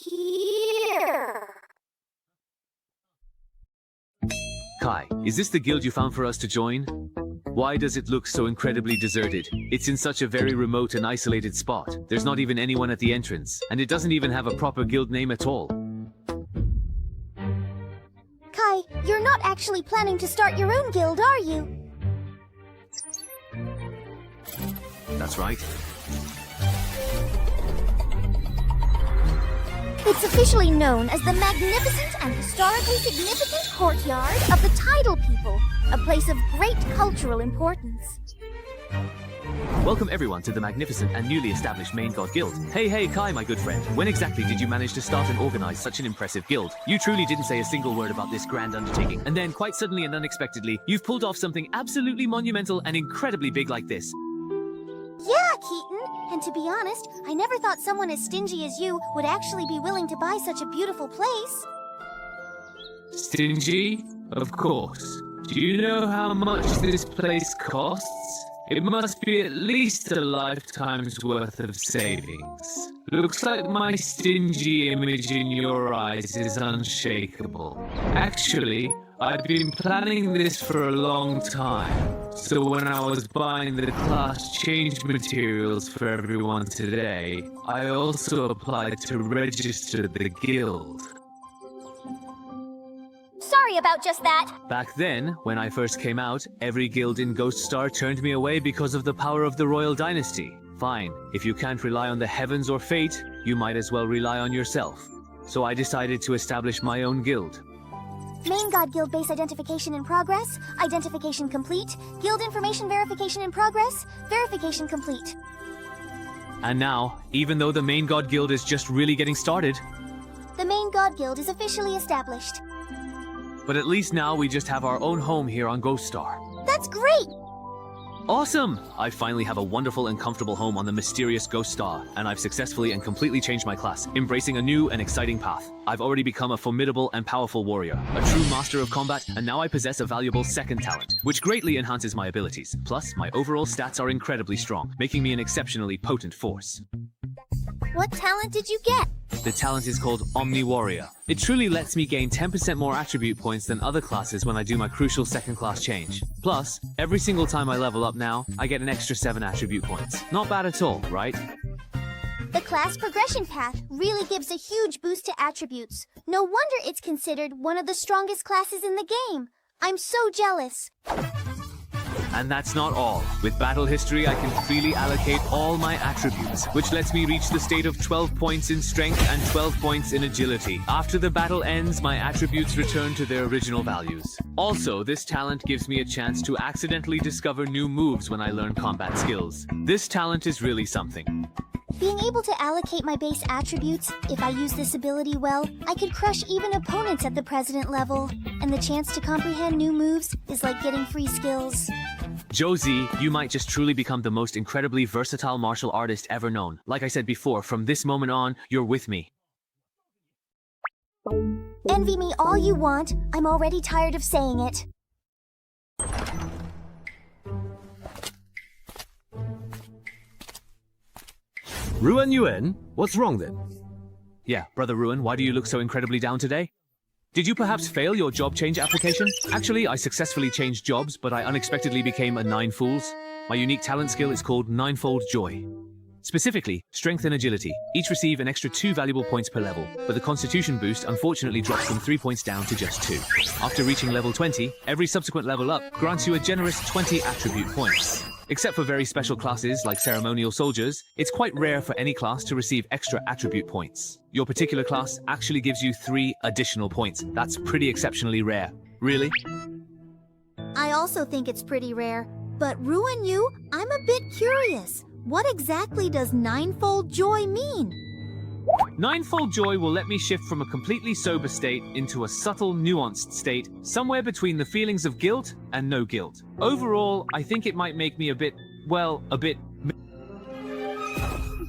here. Kai, is this the guild you found for us to join? Why does it look so incredibly deserted? It's in such a very remote and isolated spot. There's not even anyone at the entrance, and it doesn't even have a proper guild name at all. Kai, you're not actually planning to start your own guild, are you? That's right. It's officially known as the magnificent and historically significant courtyard of the Tidal People, a place of great cultural importance. Welcome everyone to the magnificent and newly established Main God Guild. Hey Kai, my good friend. When exactly did you manage to start and organize such an impressive guild? You truly didn't say a single word about this grand undertaking. And then, quite suddenly and unexpectedly, you've pulled off something absolutely monumental and incredibly big like this. Yeah, Keaton. And to be honest, I never thought someone as stingy as you would actually be willing to buy such a beautiful place. Stingy? Of course. Do you know how much this place costs? It must be at least a lifetime's worth of savings. Looks like my stingy image in your eyes is unshakable. Actually, I've been planning this for a long time. So when I was buying the class change materials for everyone today, I also applied to register the guild. Sorry about just that. Back then, when I first came out, every guild in Ghost Star turned me away because of the power of the royal dynasty. Fine, if you can't rely on the heavens or fate, you might as well rely on yourself. So I decided to establish my own guild. Main God Guild base identification in progress, identification complete, guild information verification in progress, verification complete. And now, even though the Main God Guild is just really getting started, The Main God Guild is officially established. but at least now we just have our own home here on Ghost Star. That's great! Awesome! I finally have a wonderful and comfortable home on the mysterious Ghost Star, and I've successfully and completely changed my class, embracing a new and exciting path. I've already become a formidable and powerful warrior, a true master of combat, and now I possess a valuable second talent, which greatly enhances my abilities. Plus, my overall stats are incredibly strong, making me an exceptionally potent force. What talent did you get? The talent is called Omni Warrior. It truly lets me gain 10% more attribute points than other classes when I do my crucial second class change. Plus, every single time I level up now, I get an extra 7 attribute points. Not bad at all, right? The class progression path really gives a huge boost to attributes. No wonder it's considered one of the strongest classes in the game. I'm so jealous. And that's not all. With battle history, I can freely allocate all my attributes, which lets me reach the state of 12 points in strength and 12 points in agility. After the battle ends, my attributes return to their original values. Also, this talent gives me a chance to accidentally discover new moves when I learn combat skills. This talent is really something. Being able to allocate my base attributes, if I use this ability well, I could crush even opponents at the president level. And the chance to comprehend new moves is like getting free skills. Josie, you might just truly become the most incredibly versatile martial artist ever known. Like I said before, from this moment on, you're with me. Envy me all you want. I'm already tired of saying it. Ruan Yuen? What's wrong then? Yeah, Brother Ruan, why do you look so incredibly down today? Did you perhaps fail your job change application? Actually, I successfully changed jobs, but I unexpectedly became a 9 Fools. My unique talent skill is called Ninefold Joy. Specifically, strength and agility. Each receive an extra 2 valuable points per level, but the constitution boost unfortunately drops from 3 points down to just 2. After reaching level 20, every subsequent level up grants you a generous 20 attribute points. Except for very special classes like ceremonial soldiers, it's quite rare for any class to receive extra attribute points. Your particular class actually gives you 3 additional points. That's pretty exceptionally rare. Really? I also think it's pretty rare. But Ruin You, I'm a bit curious. What exactly does Ninefold Joy mean? Ninefold Joy will let me shift from a completely sober state into a subtle, nuanced state, somewhere between the feelings of guilt and no guilt. Overall, I think it might make me a bit, well, a bit...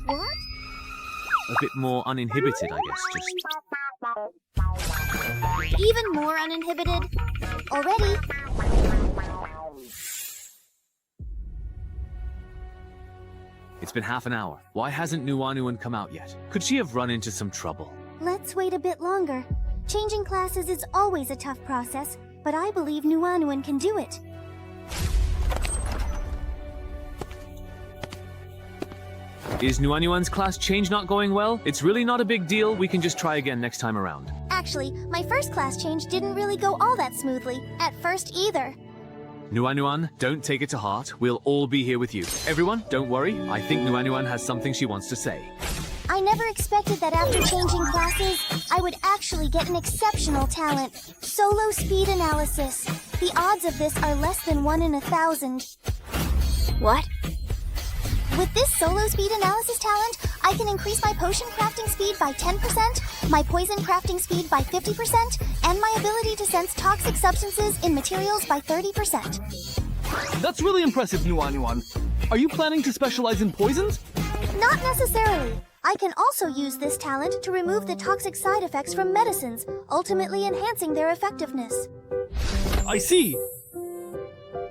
What? A bit more uninhibited, I guess, just... Even more uninhibited? Already? It's been half an hour. Why hasn't Nuanuan come out yet? Could she have run into some trouble? Let's wait a bit longer. Changing classes is always a tough process, but I believe Nuanuan can do it. Is Nuanuan's class change not going well? It's really not a big deal. We can just try again next time around. Actually, my first class change didn't really go all that smoothly, at first either. Nuanuan, don't take it to heart. We'll all be here with you. Everyone, don't worry. I think Nuanuan has something she wants to say. I never expected that after changing classes, I would actually get an exceptional talent. Solo speed analysis. The odds of this are less than 1 in 1,000. What? With this solo speed analysis talent, I can increase my potion crafting speed by 10%, my poison crafting speed by 50%, and my ability to sense toxic substances in materials by 30%. That's really impressive, Nuanuan. Are you planning to specialize in poisons? Not necessarily. I can also use this talent to remove the toxic side effects from medicines, ultimately enhancing their effectiveness. I see.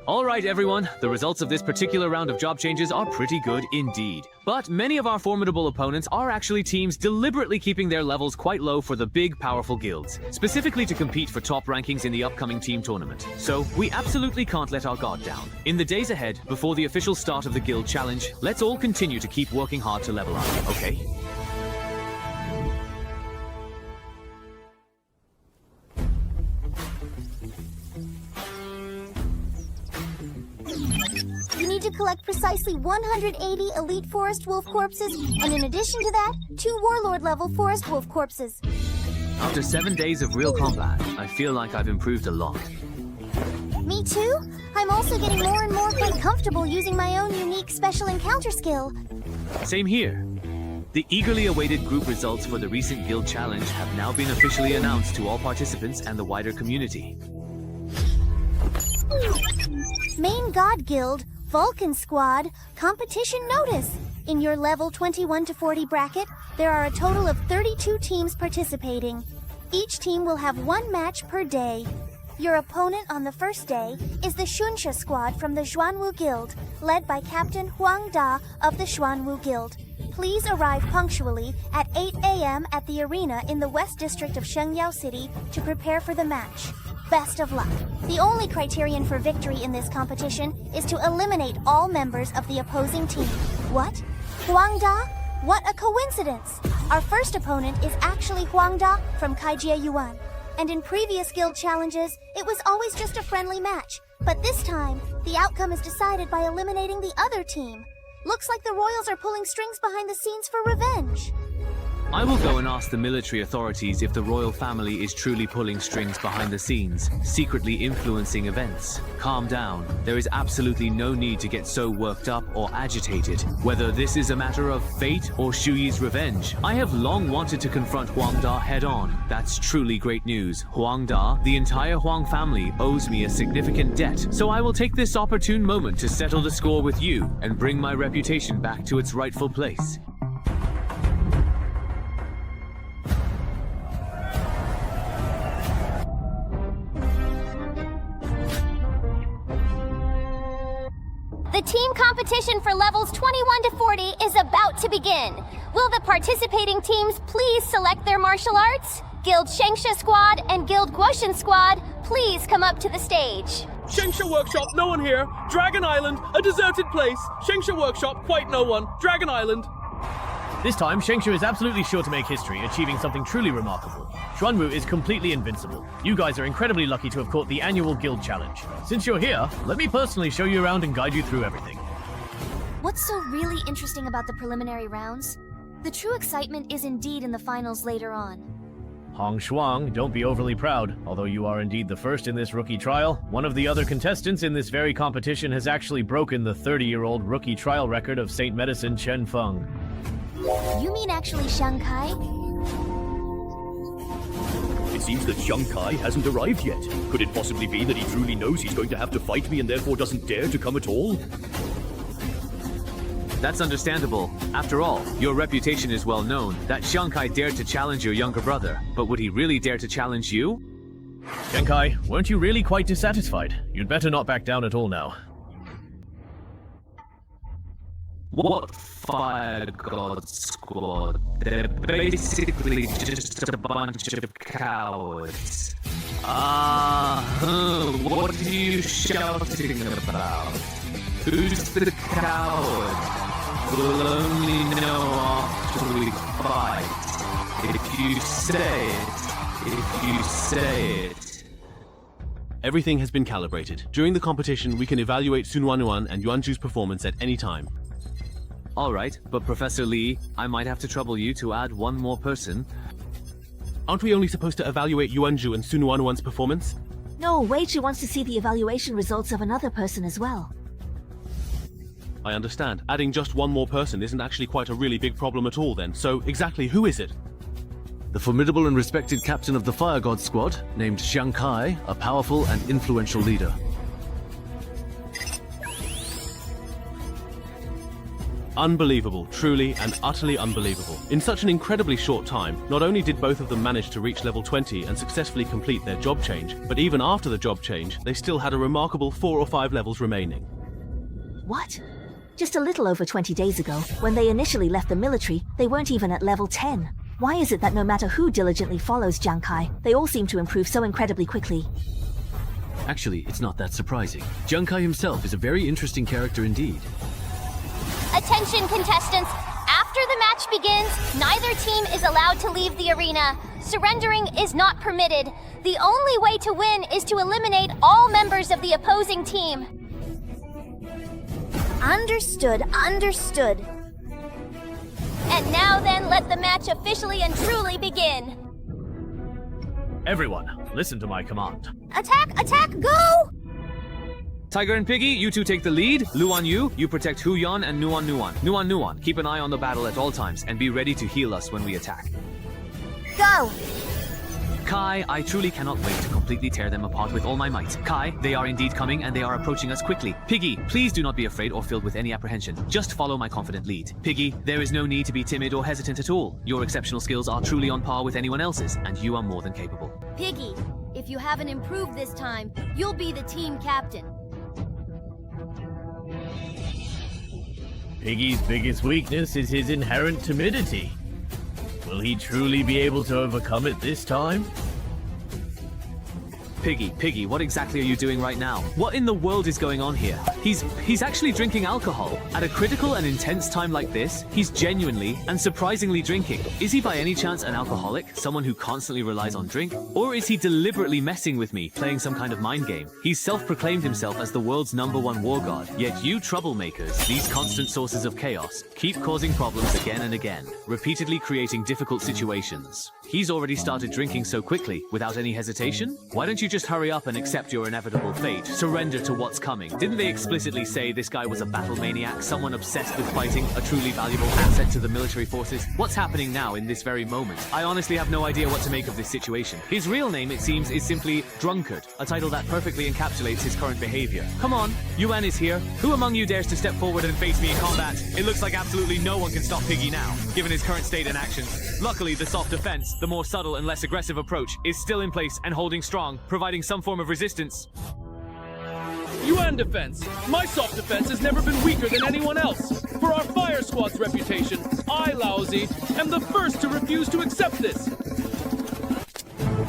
All right, everyone. The results of this particular round of job changes are pretty good indeed. But many of our formidable opponents are actually teams deliberately keeping their levels quite low for the big, powerful guilds, specifically to compete for top rankings in the upcoming team tournament. So we absolutely can't let our guard down. In the days ahead, before the official start of the guild challenge, let's all continue to keep working hard to level up, okay? You need to collect precisely 180 elite forest wolf corpses, and in addition to that, 2 warlord-level forest wolf corpses. After 7 days of real combat, I feel like I've improved a lot. Me too? I'm also getting more and more quite comfortable using my own unique special encounter skill. Same here. The eagerly awaited group results for the recent guild challenge have now been officially announced to all participants and the wider community. Main God Guild, Vulcan Squad, competition notice. In your level 21 to 40 bracket, there are a total of 32 teams participating. Each team will have 1 match per day. Your opponent on the first day is the Xunsha Squad from the Xuanwu Guild, led by Captain Huang Da of the Xuanwu Guild. Please arrive punctually at 8 a.m. at the arena in the West District of Shengyao City to prepare for the match. Best of luck. The only criterion for victory in this competition is to eliminate all members of the opposing team. What? Huang Da? What a coincidence! Our first opponent is actually Huang Da from Kaijie Yuan. And in previous guild challenges, it was always just a friendly match. But this time, the outcome is decided by eliminating the other team. Looks like the royals are pulling strings behind the scenes for revenge. I will go and ask the military authorities if the royal family is truly pulling strings behind the scenes, secretly influencing events. Calm down. There is absolutely no need to get so worked up or agitated. Whether this is a matter of fate or Shuyi's revenge, I have long wanted to confront Huang Da head-on. That's truly great news. Huang Da, the entire Huang family, owes me a significant debt, so I will take this opportune moment to settle the score with you and bring my reputation back to its rightful place. The team competition for levels 21 to 40 is about to begin. Will the participating teams please select their martial arts? Guild Shengsha Squad and Guild Guoshan Squad, please come up to the stage. Shengsha Workshop, no one here. Dragon Island, a deserted place. Shengsha Workshop, quite no one. Dragon Island. This time, Shengsha is absolutely sure to make history, achieving something truly remarkable. Xuanwu is completely invincible. You guys are incredibly lucky to have caught the annual guild challenge. Since you're here, let me personally show you around and guide you through everything. What's so really interesting about the preliminary rounds? The true excitement is indeed in the finals later on. Hong Shuang, don't be overly proud. Although you are indeed the first in this rookie trial, one of the other contestants in this very competition has actually broken the 30-year-old rookie trial record of Saint Medicine Chen Feng. You mean actually Shanghai? It seems that Shanghai hasn't arrived yet. Could it possibly be that he truly knows he's going to have to fight me and therefore doesn't dare to come at all? That's understandable. After all, your reputation is well known. That Shanghai dared to challenge your younger brother, but would he really dare to challenge you? Shanghai, weren't you really quite dissatisfied? You'd better not back down at all now. What Fire God Squad? They're basically just a bunch of cowards. What are you shouting about? Who's the coward? We'll only know after we fight. If you say it. Everything has been calibrated. During the competition, we can evaluate Sunwanuan and Yuanju's performance at any time. Alright, but Professor Lee, I might have to trouble you to add one more person. Aren't we only supposed to evaluate Yuanju and Sunwanuan's performance? No, Weichu wants to see the evaluation results of another person as well. I understand. Adding just one more person isn't actually quite a really big problem at all then, so exactly who is it? The formidable and respected captain of the Fire God Squad, named Xiang Kai, a powerful and influential leader. Unbelievable, truly and utterly unbelievable. In such an incredibly short time, not only did both of them manage to reach level 20 and successfully complete their job change, but even after the job change, they still had a remarkable 4 or 5 levels remaining. What? Just a little over 20 days ago, when they initially left the military, they weren't even at level 10. Why is it that no matter who diligently follows Xiang Kai, they all seem to improve so incredibly quickly? Actually, it's not that surprising. Xiang Kai himself is a very interesting character indeed. Attention, contestants! After the match begins, neither team is allowed to leave the arena. Surrendering is not permitted. The only way to win is to eliminate all members of the opposing team. Understood, understood. And now then, let the match officially and truly begin. Everyone, listen to my command. Attack, attack, go! Tiger and Piggy, you two take the lead. Luan Yu, you protect Hu Yan and Nuan Nuan. Nuan Nuan, keep an eye on the battle at all times and be ready to heal us when we attack. Go! Kai, I truly cannot wait to completely tear them apart with all my might. Kai, they are indeed coming and they are approaching us quickly. Piggy, please do not be afraid or filled with any apprehension. Just follow my confident lead. Piggy, there is no need to be timid or hesitant at all. Your exceptional skills are truly on par with anyone else's, and you are more than capable. Piggy, if you haven't improved this time, you'll be the team captain. Piggy's biggest weakness is his inherent timidity. Will he truly be able to overcome it this time? Piggy, what exactly are you doing right now? What in the world is going on here? He's actually drinking alcohol. At a critical and intense time like this, he's genuinely and surprisingly drinking. Is he by any chance an alcoholic? Someone who constantly relies on drink? Or is he deliberately messing with me, playing some kind of mind game? He's self-proclaimed himself as the world's #1 war god. Yet you troublemakers, these constant sources of chaos, keep causing problems again and again, repeatedly creating difficult situations. He's already started drinking so quickly, without any hesitation? Why don't you just hurry up and accept your inevitable fate? Surrender to what's coming. Didn't they explicitly say this guy was a battle maniac, someone obsessed with fighting, a truly valuable asset to the military forces? What's happening now in this very moment? I honestly have no idea what to make of this situation. His real name, it seems, is simply Drunkard, a title that perfectly encapsulates his current behavior. Come on, Yuan is here. Who among you dares to step forward and face me in combat? It looks like absolutely no one can stop Piggy now, given his current state and actions. Luckily, the soft defense, the more subtle and less aggressive approach, is still in place and holding strong, providing some form of resistance. UN defense. My soft defense has never been weaker than anyone else. For our fire squad's reputation, I, Lousy, am the first to refuse to accept this.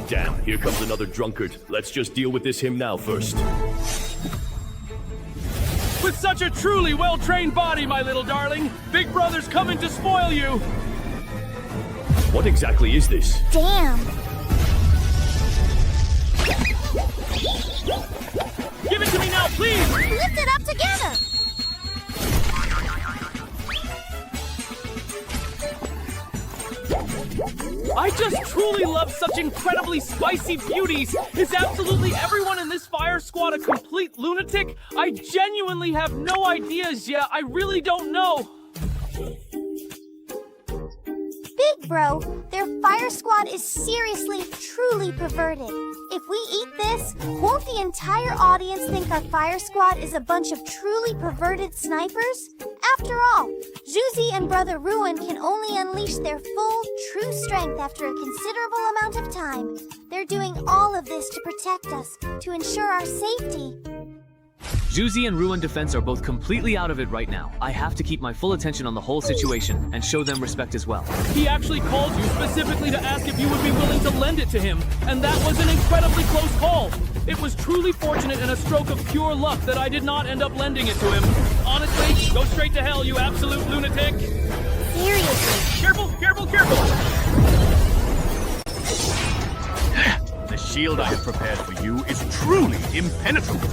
Damn, here comes another drunkard. Let's just deal with this him now first. With such a truly well-trained body, my little darling, Big Brother's coming to spoil you. What exactly is this? Damn. Give it to me now, please! Lift it up together! I just truly love such incredibly spicy beauties! Is absolutely everyone in this fire squad a complete lunatic? I genuinely have no ideas yet. I really don't know. Big Bro, their fire squad is seriously, truly perverted. If we eat this, won't the entire audience think our fire squad is a bunch of truly perverted snipers? After all, Juzi and Brother Ruin can only unleash their full, true strength after a considerable amount of time. They're doing all of this to protect us, to ensure our safety. Juzi and Ruin Defense are both completely out of it right now. I have to keep my full attention on the whole situation and show them respect as well. He actually called you specifically to ask if you would be willing to lend it to him, and that was an incredibly close call. It was truly fortunate and a stroke of pure luck that I did not end up lending it to him. Honestly, go straight to hell, you absolute lunatic. Seriously. Careful, careful, careful! The shield I have prepared for you is truly impenetrable.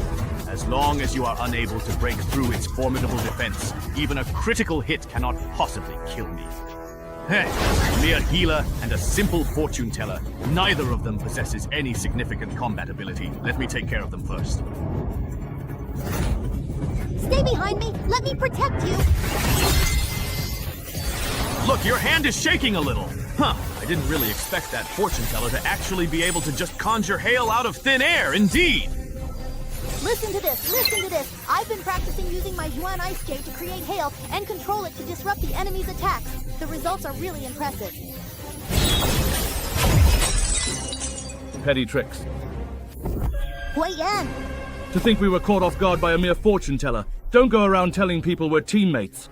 As long as you are unable to break through its formidable defense, even a critical hit cannot possibly kill me. Hey, a mere healer and a simple fortune teller. Neither of them possesses any significant combat ability. Let me take care of them first. Stay behind me. Let me protect you. Look, your hand is shaking a little. Huh, I didn't really expect that fortune teller to actually be able to just conjure hail out of thin air, indeed. Listen to this, listen to this. I've been practicing using my Yuan Ice Jade to create hail and control it to disrupt the enemy's attacks. The results are really impressive. Petty tricks. Wei Yan! To think we were caught off guard by a mere fortune teller. Don't go around telling people we're teammates.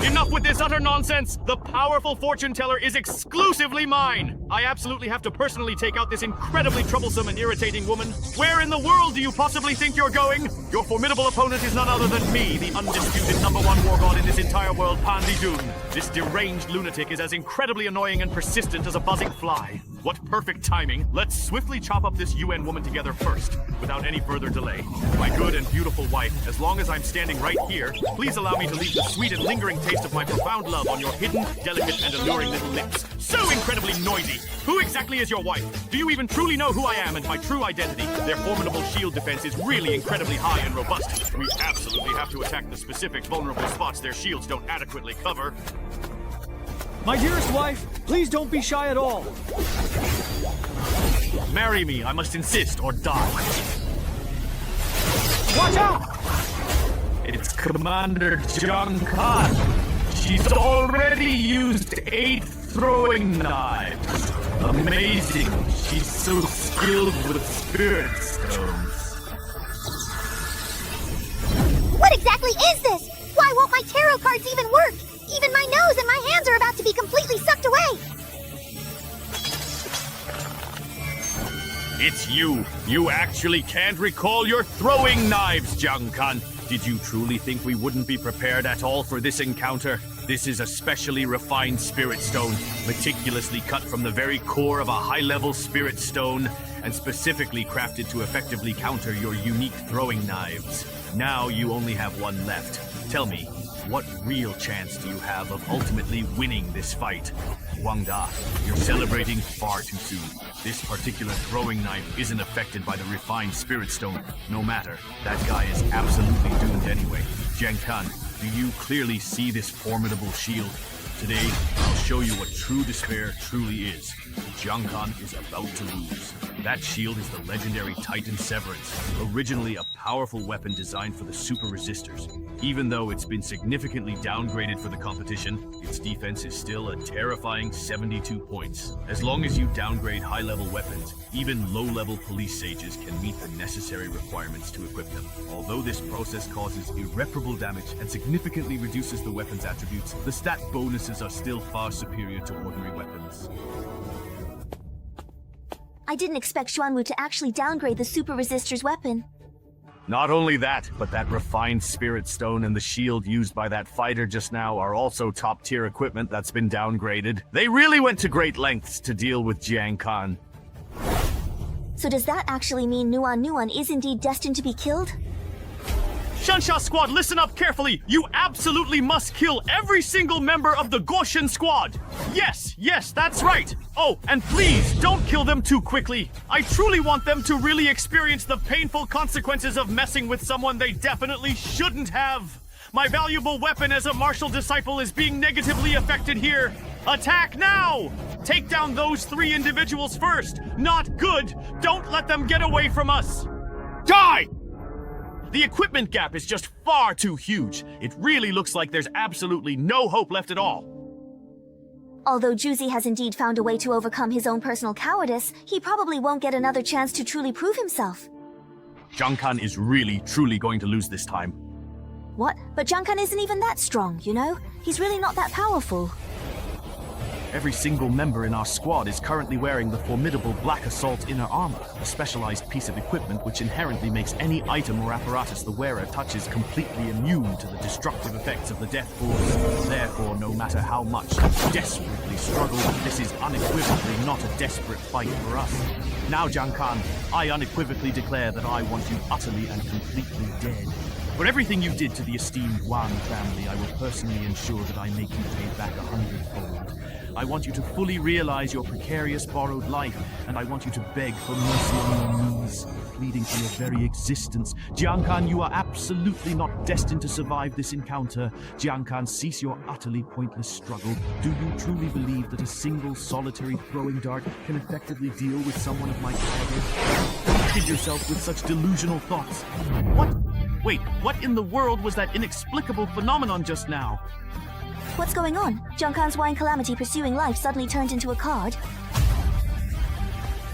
Enough with this utter nonsense! The powerful fortune teller is exclusively mine! I absolutely have to personally take out this incredibly troublesome and irritating woman. Where in the world do you possibly think you're going? Your formidable opponent is none other than me, the undisputed #1 war god in this entire world, Pandijun. This deranged lunatic is as incredibly annoying and persistent as a buzzing fly. What perfect timing! Let's swiftly chop up this UN woman together first, without any further delay. My good and beautiful wife, as long as I'm standing right here, please allow me to leave the sweet and lingering taste of my profound love on your hidden, delicate, and alluring little lips. So incredibly noisy! Who exactly is your wife? Do you even truly know who I am and my true identity? Their formidable shield defense is really incredibly high and robust. We absolutely have to attack the specific vulnerable spots their shields don't adequately cover. My dearest wife, please don't be shy at all. Marry me, I must insist, or die. Watch out! It's Commander Jiang Khan. She's already used 8 throwing knives. Amazing. She's so skilled with spirit stones. What exactly is this? Why won't my tarot cards even work? Even my nose and my hands are about to be completely sucked away. It's you. You actually can't recall your throwing knives, Jiang Khan. Did you truly think we wouldn't be prepared at all for this encounter? This is a specially refined spirit stone, meticulously cut from the very core of a high-level spirit stone, and specifically crafted to effectively counter your unique throwing knives. Now you only have one left. Tell me, what real chance do you have of ultimately winning this fight? Wang Da, you're celebrating far too soon. This particular throwing knife isn't affected by the refined spirit stone. No matter, that guy is absolutely doomed anyway. Jiang Khan, do you clearly see this formidable shield? Today, I'll show you what true despair truly is. Jiang Khan is about to lose. That shield is the legendary Titan Severance, originally a powerful weapon designed for the super resistors. Even though it's been significantly downgraded for the competition, its defense is still a terrifying 72 points. As long as you downgrade high-level weapons, even low-level police sages can meet the necessary requirements to equip them. Although this process causes irreparable damage and significantly reduces the weapon's attributes, the stat bonuses are still far superior to ordinary weapons. I didn't expect Xuanwu to actually downgrade the Super Resistor's weapon. Not only that, but that refined spirit stone and the shield used by that fighter just now are also top-tier equipment that's been downgraded. They really went to great lengths to deal with Jiang Khan. So does that actually mean Nuan is indeed destined to be killed? Shansha squad, listen up carefully! You absolutely must kill every single member of the Goshen squad! Yes, that's right! Oh, and please, don't kill them too quickly! I truly want them to really experience the painful consequences of messing with someone they definitely shouldn't have! My valuable weapon as a martial disciple is being negatively affected here! Attack now! Take down those 3 individuals first! Not good! Don't let them get away from us! Die! The equipment gap is just far too huge. It really looks like there's absolutely no hope left at all. Although Juzi has indeed found a way to overcome his own personal cowardice, he probably won't get another chance to truly prove himself. Jiang Khan is really, truly going to lose this time. What? But Jiang Khan isn't even that strong, you know? He's really not that powerful. Every single member in our squad is currently wearing the formidable Black Assault inner armor, a specialized piece of equipment which inherently makes any item or apparatus the wearer touches completely immune to the destructive effects of the Death Force. Therefore, no matter how much you desperately struggle, this is unequivocally not a desperate fight for us. Now, Jiang Kan, I unequivocally declare that I want you utterly and completely dead. For everything you did to the esteemed Wan family, I will personally ensure that I make you pay back 100-fold. I want you to fully realize your precarious borrowed life, and I want you to beg for mercy on your knees, pleading for your very existence. Jiang Kan, you are absolutely not destined to survive this encounter. Jiang Kan, cease your utterly pointless struggle. Do you truly believe that a single solitary throwing dart can effectively deal with someone of my caliber? Kid yourself with such delusional thoughts. What? Wait, what in the world was that inexplicable phenomenon just now? What's going on? Jiang Kan's wine calamity pursuing life suddenly turned into a card?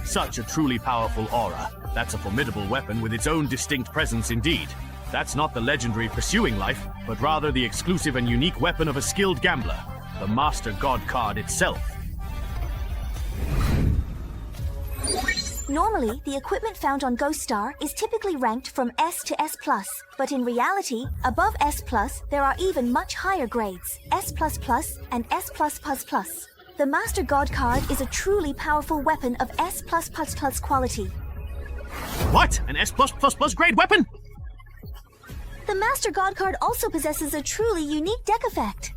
Such a truly powerful aura. That's a formidable weapon with its own distinct presence indeed. That's not the legendary pursuing life, but rather the exclusive and unique weapon of a skilled gambler, the Master God card itself. Normally, the equipment found on Ghost Star is typically ranked from S to S+, but in reality, above S+, there are even much higher grades, S++ and S+++. The Master God card is a truly powerful weapon of S+++ quality. What? An S+++ grade weapon? The Master God card also possesses a truly unique deck effect.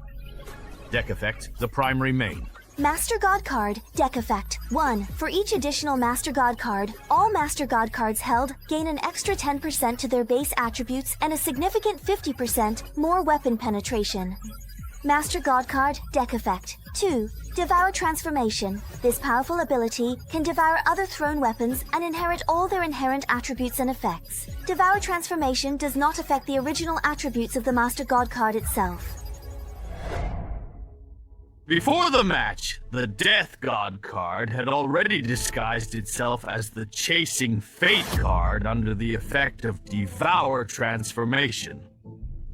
Deck effect, the primary main. Master God card, deck effect. 1. For each additional Master God card, all Master God cards held gain an extra 10% to their base attributes and a significant 50% more weapon penetration. Master God card, deck effect. 2. Devour transformation. This powerful ability can devour other thrown weapons and inherit all their inherent attributes and effects. Devour transformation does not affect the original attributes of the Master God card itself. Before the match, the Death God card had already disguised itself as the Chasing Fate card under the effect of Devour Transformation.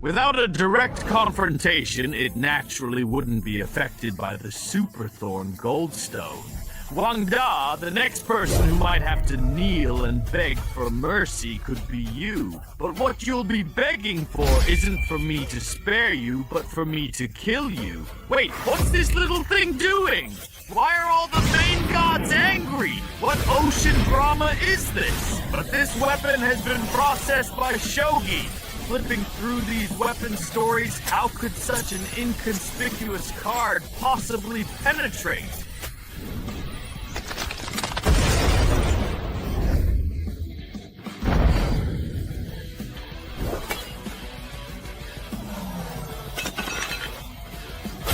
Without a direct confrontation, it naturally wouldn't be affected by the Superthorn Goldstone. Wang Da, the next person who might have to kneel and beg for mercy could be you. But what you'll be begging for isn't for me to spare you, but for me to kill you. Wait, what's this little thing doing? Why are all the main gods angry? What ocean drama is this? But this weapon has been processed by Shogi. Flipping through these weapon stories, how could such an inconspicuous card possibly penetrate?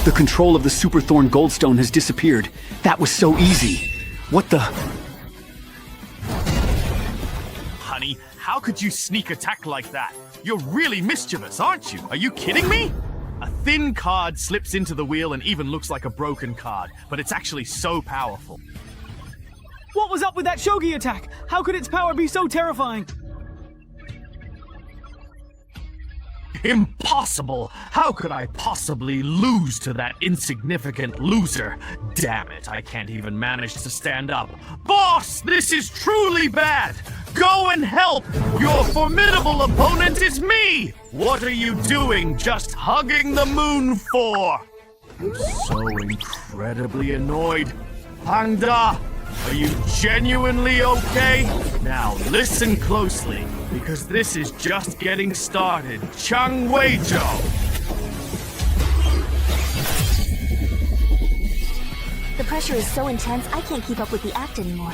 The control of the Superthorn Goldstone has disappeared. That was so easy. What the... Honey, how could you sneak attack like that? You're really mischievous, aren't you? Are you kidding me? A thin card slips into the wheel and even looks like a broken card, but it's actually so powerful. What was up with that Shogi attack? How could its power be so terrifying? Impossible! How could I possibly lose to that insignificant loser? Damn it, I can't even manage to stand up. Boss, this is truly bad! Go and help! Your formidable opponent is me! What are you doing just hugging the moon for? I'm so incredibly annoyed. Panda, are you genuinely okay? Now listen closely, because this is just getting started. Chang Wei-jo! The pressure is so intense, I can't keep up with the act anymore.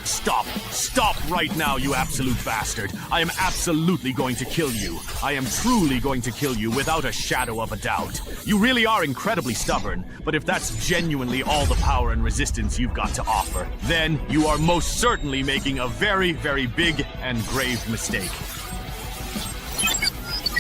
Stop! Stop right now, you absolute bastard! I am absolutely going to kill you. I am truly going to kill you without a shadow of a doubt. You really are incredibly stubborn, but if that's genuinely all the power and resistance you've got to offer, then you are most certainly making a very, very big and grave mistake.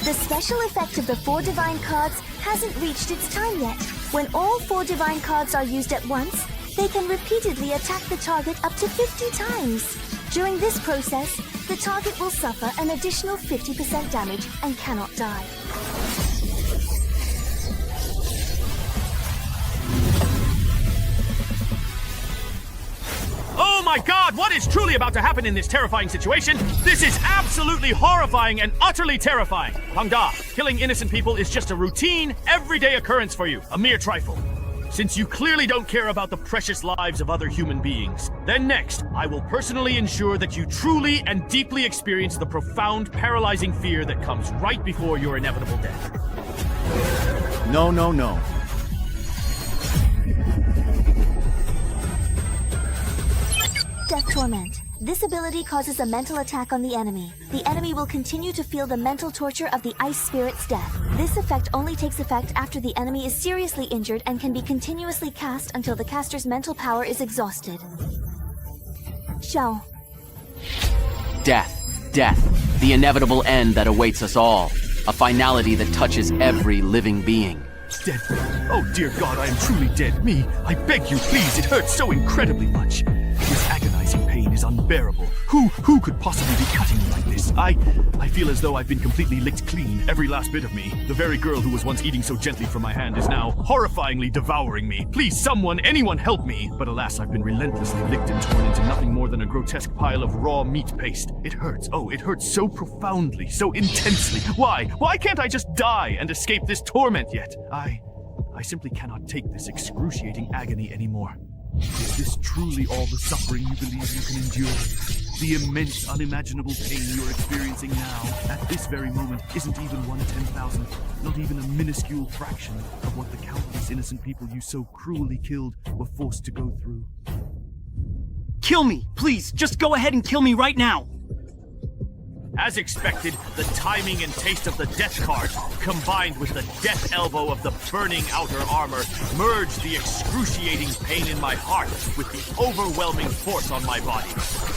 The special effect of the 4 divine cards hasn't reached its time yet. When all 4 divine cards are used at once, they can repeatedly attack the target up to 50 times. During this process, the target will suffer an additional 50% damage and cannot die. Oh my god, what is truly about to happen in this terrifying situation? This is absolutely horrifying and utterly terrifying. Huang Da, killing innocent people is just a routine, everyday occurrence for you, a mere trifle. Since you clearly don't care about the precious lives of other human beings, then next, I will personally ensure that you truly and deeply experience the profound, paralyzing fear that comes right before your inevitable death. No, no, no. Death Torment. This ability causes a mental attack on the enemy. The enemy will continue to feel the mental torture of the ice spirit's death. This effect only takes effect after the enemy is seriously injured and can be continuously cast until the caster's mental power is exhausted. Shao. Death. Death. The inevitable end that awaits us all. A finality that touches every living being. Dead. Oh dear God, I am truly dead. Me, I beg you, please, it hurts so incredibly much. This agonizing pain is unbearable. Who could possibly be cutting me like this? I feel as though I've been completely licked clean, every last bit of me. The very girl who was once eating so gently from my hand is now horrifyingly devouring me. Please, someone, anyone help me. But alas, I've been relentlessly licked and torn into nothing more than a grotesque pile of raw meat paste. It hurts. Oh, it hurts so profoundly, so intensely. Why? Why can't I just die and escape this torment yet? I simply cannot take this excruciating agony anymore. Is this truly all the suffering you believe you can endure? The immense, unimaginable pain you're experiencing now, at this very moment, isn't even 1/10,000th, not even a minuscule fraction of what the countless innocent people you so cruelly killed were forced to go through. Kill me, please. Just go ahead and kill me right now. As expected, the timing and taste of the death card, combined with the death elbow of the burning outer armor, merged the excruciating pain in my heart with the overwhelming force on my body.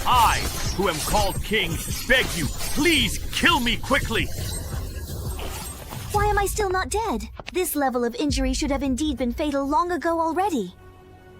I, who am called king, beg you, please kill me quickly! Why am I still not dead? This level of injury should have indeed been fatal long ago already.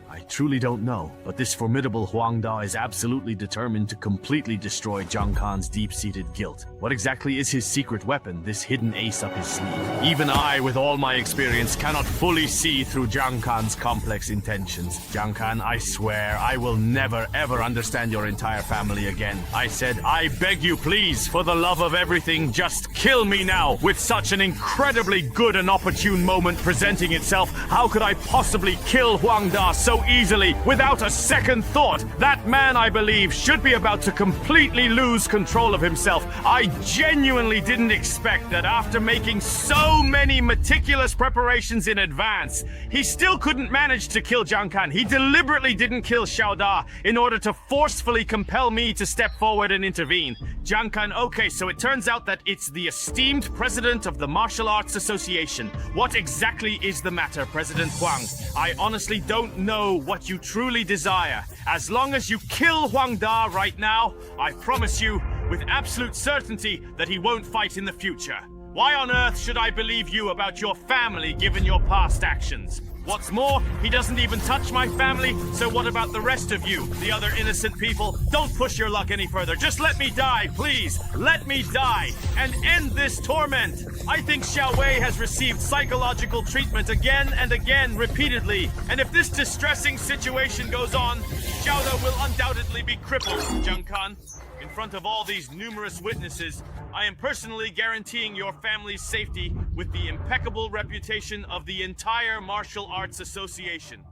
I truly don't know, but this formidable Huang Da is absolutely determined to completely destroy Zhang Kan's deep-seated guilt. What exactly is his secret weapon, this hidden ace up his sleeve? Even I, with all my experience, cannot fully see through Zhang Kan's complex intentions. Zhang Kan, I swear, I will never ever understand your entire family again. I said, I beg you please, for the love of everything, just kill me now! With such an incredibly good and opportune moment presenting itself, how could I possibly kill Huang Da so easily, without a second thought? That man, I believe, should be about to completely lose control of himself. I genuinely didn't expect that after making so many meticulous preparations in advance, he still couldn't manage to kill Zhang Kan. He deliberately didn't kill Xiao Da in order to forcefully compel me to step forward and intervene. Zhang Kan, okay, so it turns out that it's the esteemed president of the Martial Arts Association. What exactly is the matter, President Huang? I honestly don't know what you truly desire. As long as you kill Huang Da right now, I promise you, with absolute certainty, that he won't fight in the future. Why on earth should I believe you about your family given your past actions? What's more, he doesn't even touch my family, so what about the rest of you, the other innocent people? Don't push your luck any further. Just let me die, please. Let me die and end this torment. I think Xiao Wei has received psychological treatment again and again, repeatedly. And if this distressing situation goes on, Xiao Da will undoubtedly be crippled, Zhang Kan. In front of all these numerous witnesses, I am personally guaranteeing your family's safety with the impeccable reputation of the entire Martial Arts Association.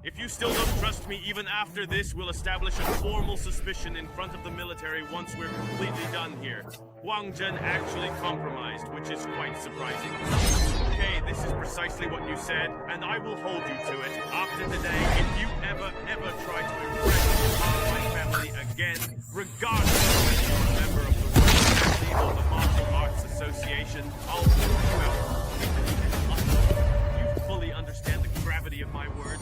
If you still don't trust me even after this, we'll establish a formal suspicion in front of the military once we're completely done here. Huang Zhen actually compromised, which is quite surprising. Okay, this is precisely what you said, and I will hold you to it. After today, if you ever try to impress my family again, regardless of whether you're a member of the Royal or the Martial Arts Association, I'll put you out. You fully understand the gravity of my words.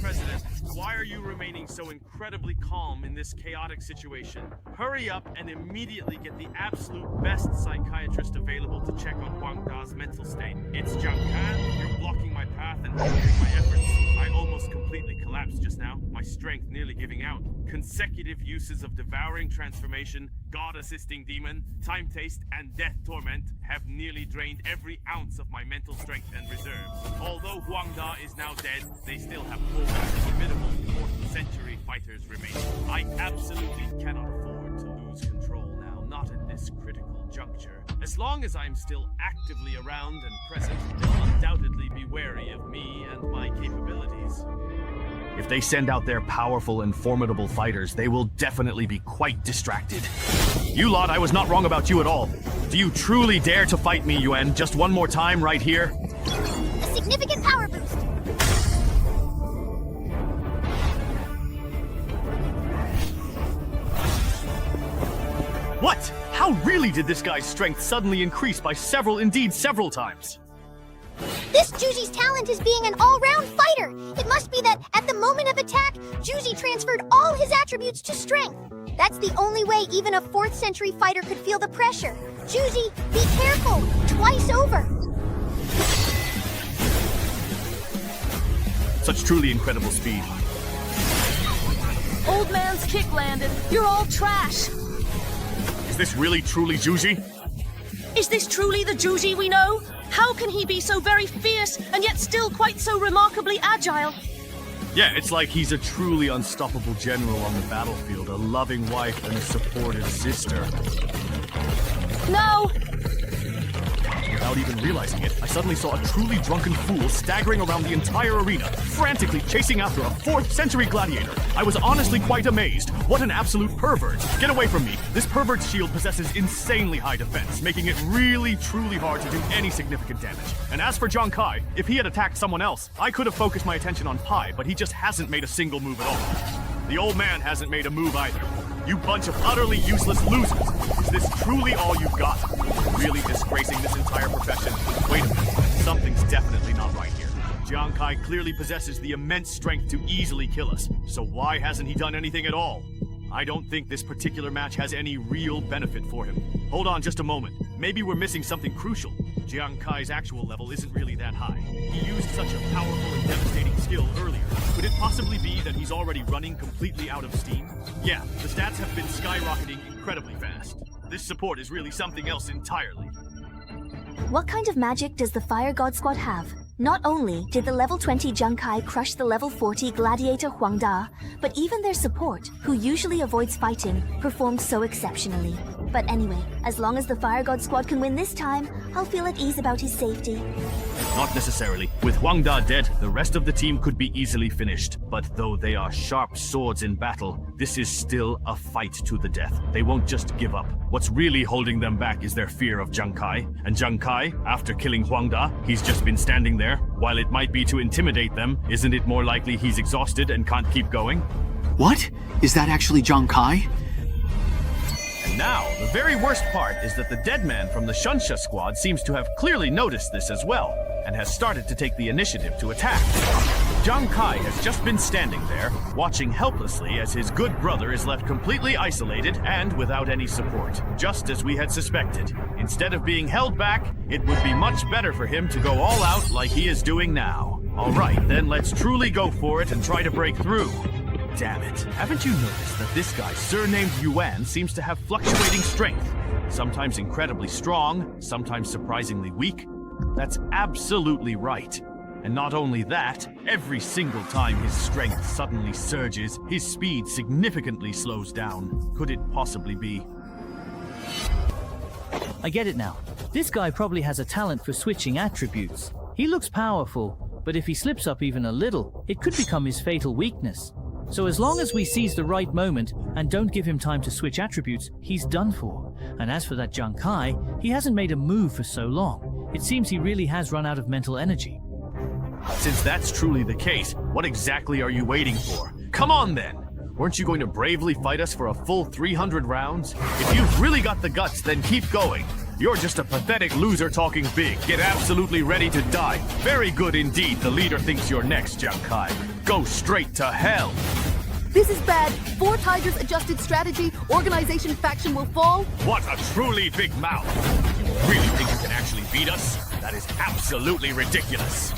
President, why are you remaining so incredibly calm in this chaotic situation? Hurry up and immediately get the absolute best psychiatrist available to check on Huang Da's mental state. It's Zhang Kan. You're blocking my path and hindering my efforts. I almost completely collapsed just now, my strength nearly giving out. Consecutive uses of devouring transformation God-assisting demon, time taste, and death torment have nearly drained every ounce of my mental strength and reserves. Although Huang Da is now dead, they still have 4 formidable 4th century fighters remaining. I absolutely cannot afford to lose control now, not at this critical juncture. As long as I'm still actively around and present, they'll undoubtedly be wary of me and my capabilities. If they send out their powerful and formidable fighters, they will definitely be quite distracted. You lot, I was not wrong about you at all. Do you truly dare to fight me, Yuan, just one more time right here? A significant power boost. What? How really did this guy's strength suddenly increase by several, indeed several times? This Juji's talent is being an all-round fighter. It must be that at the moment of attack, Juji transferred all his attributes to strength. That's the only way even a 4th century fighter could feel the pressure. Juji, be careful! Twice over! Such truly incredible speed. Old man's kick landed. You're all trash. Is this really truly Juji? Is this truly the Juji we know? How can he be so very fierce and yet still quite so remarkably agile? Yeah, it's like he's a truly unstoppable general on the battlefield, a loving wife and a supportive sister. No! Without even realizing it, I suddenly saw a truly drunken fool staggering around the entire arena, frantically chasing after a 4th century gladiator. I was honestly quite amazed. What an absolute pervert. Get away from me. This pervert's shield possesses insanely high defense, making it really, truly hard to do any significant damage. And as for Zhang Kai, if he had attacked someone else, I could have focused my attention on Pai, but he just hasn't made a single move at all. The old man hasn't made a move either. You bunch of utterly useless losers. Is this truly all you've got? Really disgracing this entire profession? Wait a minute. Something's definitely not right here. Jiang Kai clearly possesses the immense strength to easily kill us, so why hasn't he done anything at all? I don't think this particular match has any real benefit for him. Hold on just a moment. Maybe we're missing something crucial. Jiang Kai's actual level isn't really that high. He used such a powerful and devastating skill earlier. Could it possibly be that he's already running completely out of steam? Yeah, the stats have been skyrocketing incredibly fast. This support is really something else entirely. What kind of magic does the Fire God Squad have? Not only did the level 20 Zhang Kai crush the level 40 gladiator Huang Da, but even their support, who usually avoids fighting, performed so exceptionally. But anyway, as long as the Fire God Squad can win this time, I'll feel at ease about his safety. Not necessarily. With Huang Da dead, the rest of the team could be easily finished. But though they are sharp swords in battle, this is still a fight to the death. They won't just give up. What's really holding them back is their fear of Zhang Kai. And Zhang Kai, after killing Huang Da, he's just been standing there. While it might be to intimidate them, isn't it more likely he's exhausted and can't keep going? What? Is that actually Zhang Kai? And now, the very worst part is that the dead man from the Shunsha squad seems to have clearly noticed this as well, and has started to take the initiative to attack. Zhang Kai has just been standing there, watching helplessly as his good brother is left completely isolated and without any support, just as we had suspected. Instead of being held back, it would be much better for him to go all out like he is doing now. Alright, then let's truly go for it and try to break through. Damn it. Haven't you noticed that this guy, surnamed Yuan, seems to have fluctuating strength? Sometimes incredibly strong, sometimes surprisingly weak? That's absolutely right. And not only that, every single time his strength suddenly surges, his speed significantly slows down. Could it possibly be? I get it now. This guy probably has a talent for switching attributes. He looks powerful, but if he slips up even a little, it could become his fatal weakness. So as long as we seize the right moment and don't give him time to switch attributes, he's done for. And as for that Zhang Kai, he hasn't made a move for so long. It seems he really has run out of mental energy. Since that's truly the case, what exactly are you waiting for? Come on then! Weren't you going to bravely fight us for a full 300 rounds? If you've really got the guts, then keep going. You're just a pathetic loser talking big. Get absolutely ready to die. Very good indeed. The leader thinks you're next, Zhang Kai. Go straight to hell. This is bad. 4 Tigers adjusted strategy. Organization faction will fall. What a truly big mouth. You really think you can actually beat us? That is absolutely ridiculous.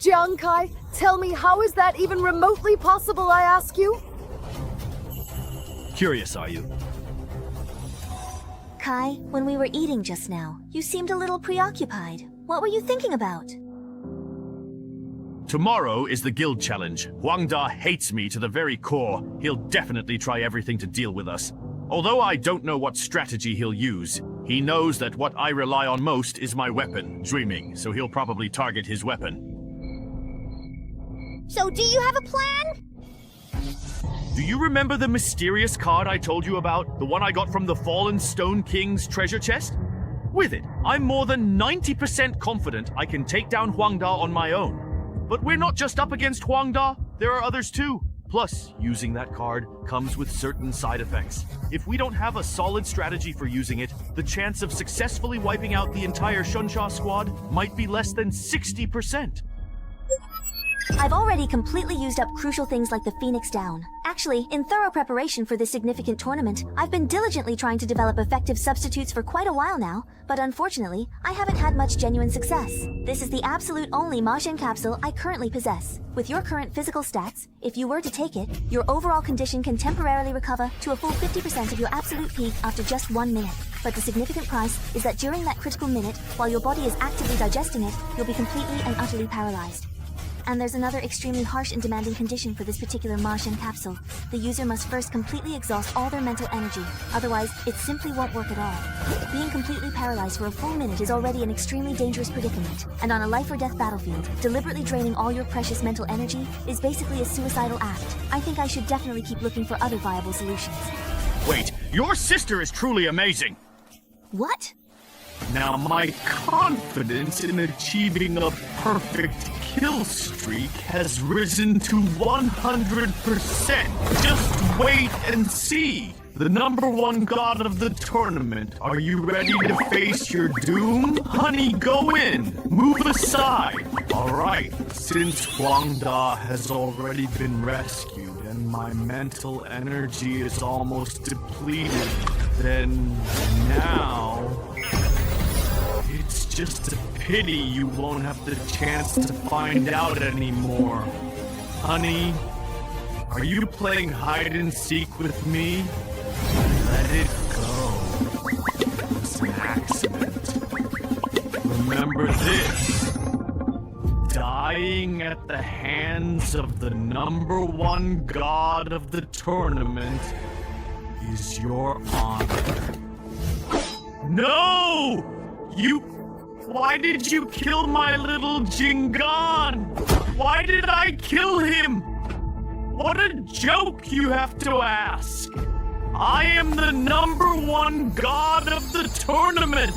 Jiang Kai, tell me, how is that even remotely possible, I ask you? Curious, are you? Kai, when we were eating just now, you seemed a little preoccupied. What were you thinking about? Tomorrow is the guild challenge. Huang Da hates me to the very core. He'll definitely try everything to deal with us. Although I don't know what strategy he'll use, he knows that what I rely on most is my weapon, dreaming, so he'll probably target his weapon. So do you have a plan? Do you remember the mysterious card I told you about? The one I got from the Fallen Stone King's treasure chest? With it, I'm more than 90% confident I can take down Huang Da on my own. But we're not just up against Huang Da, there are others too. Plus, using that card comes with certain side effects. If we don't have a solid strategy for using it, the chance of successfully wiping out the entire Shunsha squad might be less than 60%. I've already completely used up crucial things like the Phoenix Down. Actually, in thorough preparation for this significant tournament, I've been diligently trying to develop effective substitutes for quite a while now, but unfortunately, I haven't had much genuine success. This is the absolute only Mahjong capsule I currently possess. With your current physical stats, if you were to take it, your overall condition can temporarily recover to a full 50% of your absolute peak after just 1 minute. But the significant price is that during that critical minute, while your body is actively digesting it, you'll be completely and utterly paralyzed. And there's another extremely harsh and demanding condition for this particular Mahjong capsule. The user must first completely exhaust all their mental energy, otherwise it simply won't work at all. Being completely paralyzed for a full minute is already an extremely dangerous predicament, and on a life or death battlefield, deliberately draining all your precious mental energy is basically a suicidal act. I think I should definitely keep looking for other viable solutions. Wait, your sister is truly amazing! What? Now my confidence in achieving a perfect kill streak has risen to 100%. Just wait and see. The #1 god of the tournament. Are you ready to face your doom? Honey, go in. Move aside. Alright, since Huang Da has already been rescued and my mental energy is almost depleted, then now... It's just a pity you won't have the chance to find out anymore. Honey, are you playing hide and seek with me? Let it go. It's an accident. Remember this. Dying at the hands of the #1 god of the tournament is your honor. No! Why did you kill my little Jingan? Why did I kill him? What a joke, you have to ask. I am the #1 god of the tournament.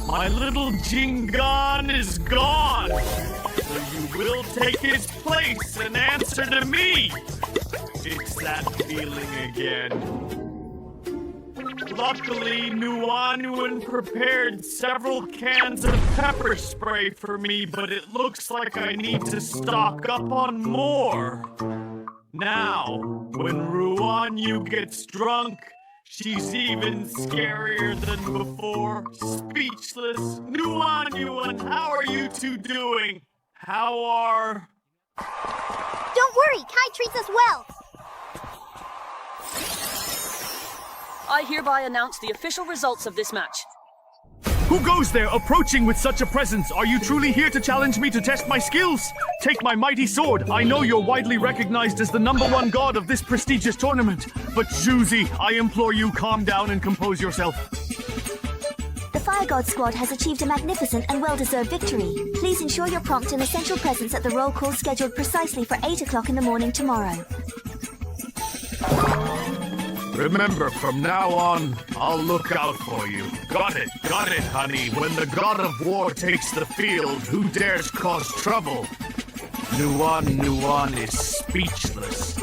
My little Jingan is gone. So you will take his place and answer to me. It's that feeling again. Luckily, Nuanuan prepared several cans of pepper spray for me, but it looks like I need to stock up on more. Now, when Ruanyu gets drunk, she's even scarier than before. Speechless. Nuanuan, how are you two doing? How are... Don't worry, Kai treats us well. I hereby announce the official results of this match. Who goes there approaching with such a presence? Are you truly here to challenge me to test my skills? Take my mighty sword. I know you're widely recognized as the #1 god of this prestigious tournament. But Juzi, I implore you, calm down and compose yourself. The Fire God squad has achieved a magnificent and well-deserved victory. Please ensure your prompt and essential presence at the roll call scheduled precisely for 8 o'clock in the morning tomorrow. Remember, from now on, I'll look out for you. Got it, honey. When the god of war takes the field, who dares cause trouble? Nuan is speechless.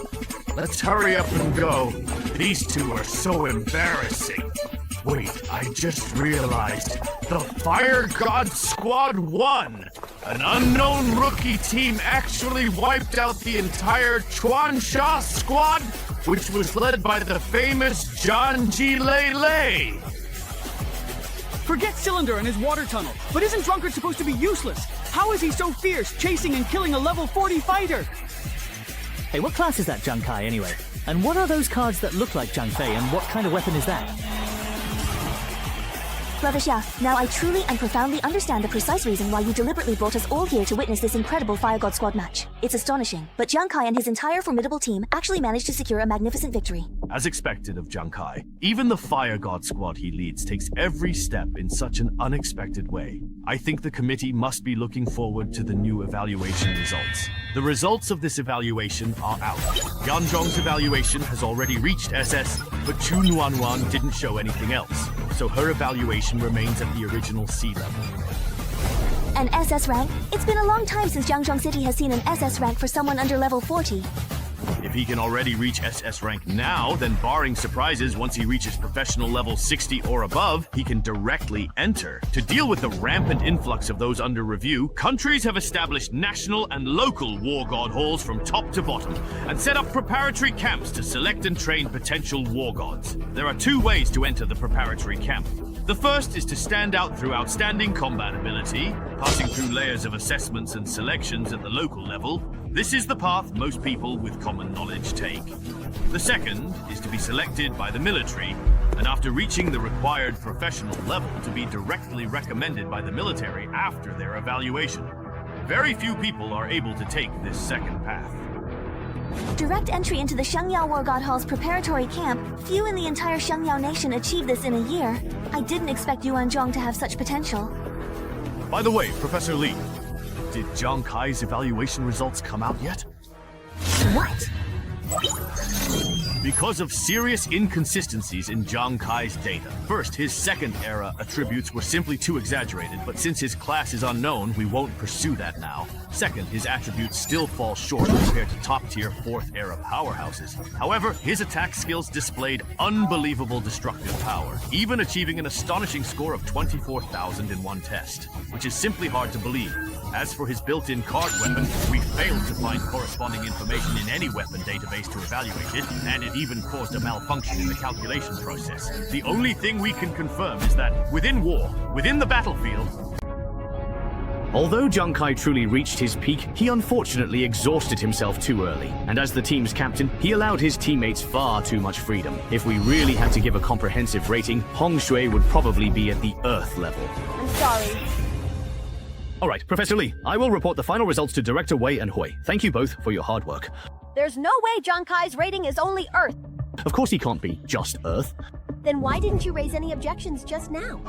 Let's hurry up and go. These two are so embarrassing. Wait, I just realized. The Fire God Squad won! An unknown rookie team actually wiped out the entire Chuansha squad, which was led by the famous Janji Lei. Forget Cylinder and his water tunnel, but isn't Drunkard supposed to be useless? How is he so fierce, chasing and killing a level 40 fighter? Hey, what class is that Junkai anyway? And what are those cards that look like Zhang and what kind of weapon is that? Brother Xia, now I truly and profoundly understand the precise reason why you deliberately brought us all here to witness this incredible Fire God Squad match. It's astonishing, but Jiang Kai and his entire formidable team actually managed to secure a magnificent victory. As expected of Jiang Kai, even the Fire God Squad he leads takes every step in such an unexpected way. I think the committee must be looking forward to the new evaluation results. The results of this evaluation are out. Yanzhong's evaluation has already reached SS, but Chu Nuanwan didn't show anything else, so her evaluation remains at the original C level. An SS rank? It's been a long time since Jiangzhong City has seen an SS rank for someone under level 40. If he can already reach SS rank now, then barring surprises, once he reaches professional level 60 or above, he can directly enter. To deal with the rampant influx of those under review, countries have established national and local war god halls from top to bottom, and set up preparatory camps to select and train potential war gods. There are two ways to enter the preparatory camp. The first is to stand out through outstanding combat ability, passing through layers of assessments and selections at the local level. This is the path most people with common knowledge take. The second is to be selected by the military, and after reaching the required professional level, to be directly recommended by the military after their evaluation. Very few people are able to take this second path. Direct entry into the Shengyao War God Hall's preparatory camp. Few in the entire Shengyao nation achieved this in a year. I didn't expect Yuan Zhong to have such potential. By the way, Professor Li, did Jiang Kai's evaluation results come out yet? What? Because of serious inconsistencies in Jiang Kai's data. First, his second era attributes were simply too exaggerated, but since his class is unknown, we won't pursue that now. Second, his attributes still fall short compared to top-tier 4th era powerhouses. However, his attack skills displayed unbelievable destructive power, even achieving an astonishing score of 24,000 in one test, which is simply hard to believe. As for his built-in card weapon, we failed to find corresponding information in any weapon database to evaluate it, and it even caused a malfunction in the calculation process. The only thing we can confirm is that within war, within the battlefield, although Jiang Kai truly reached his peak, he unfortunately exhausted himself too early, and as the team's captain, he allowed his teammates far too much freedom. If we really had to give a comprehensive rating, Hong Shui would probably be at the Earth level. I'm sorry. Alright, Professor Li, I will report the final results to Director Wei and Hui. Thank you both for your hard work. There's no way Jiang Kai's rating is only Earth. Of course he can't be just Earth. Then why didn't you raise any objections just now?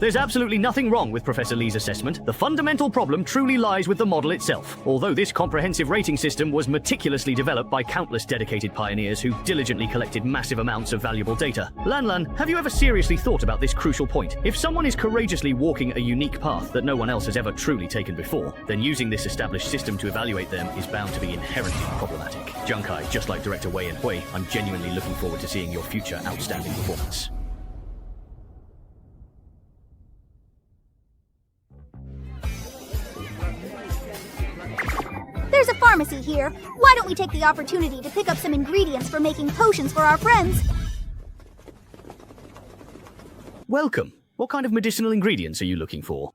There's absolutely nothing wrong with Professor Li's assessment. The fundamental problem truly lies with the model itself. Although this comprehensive rating system was meticulously developed by countless dedicated pioneers who diligently collected massive amounts of valuable data. Lan, have you ever seriously thought about this crucial point? If someone is courageously walking a unique path that no one else has ever truly taken before, then using this established system to evaluate them is bound to be inherently problematic. Jiang Kai, just like Director Wei and Hui, I'm genuinely looking forward to seeing your future outstanding performance. There's a pharmacy here. Why don't we take the opportunity to pick up some ingredients for making potions for our friends? Welcome. What kind of medicinal ingredients are you looking for?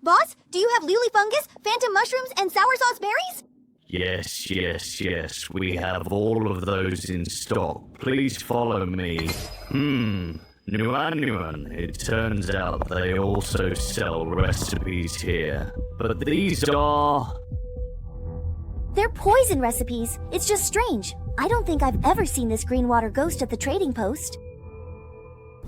Boss, do you have lily fungus, phantom mushrooms, and sour sauce berries? Yes. We have all of those in stock. Please follow me. Nuan. It turns out they also sell recipes here. But these are... They're poison recipes. It's just strange. I don't think I've ever seen this green water ghost at the trading post.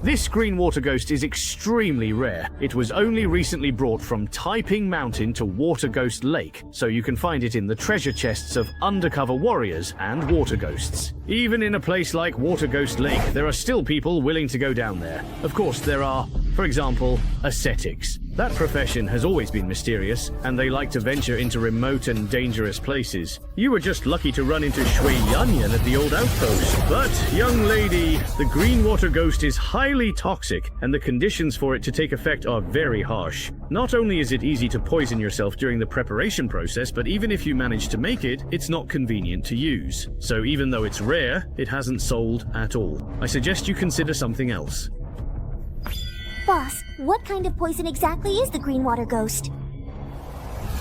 This green water ghost is extremely rare. It was only recently brought from Taiping Mountain to Water Ghost Lake, so you can find it in the treasure chests of undercover warriors and water ghosts. Even in a place like Water Ghost Lake, there are still people willing to go down there. Of course, there are, for example, ascetics. That profession has always been mysterious, and they like to venture into remote and dangerous places. You were just lucky to run into Shui Yanyan at the old outpost. But, young lady, the green water ghost is highly toxic, and the conditions for it to take effect are very harsh. Not only is it easy to poison yourself during the preparation process, but even if you manage to make it, it's not convenient to use. So even though it's rare, it hasn't sold at all. I suggest you consider something else. Boss, what kind of poison exactly is the green water ghost?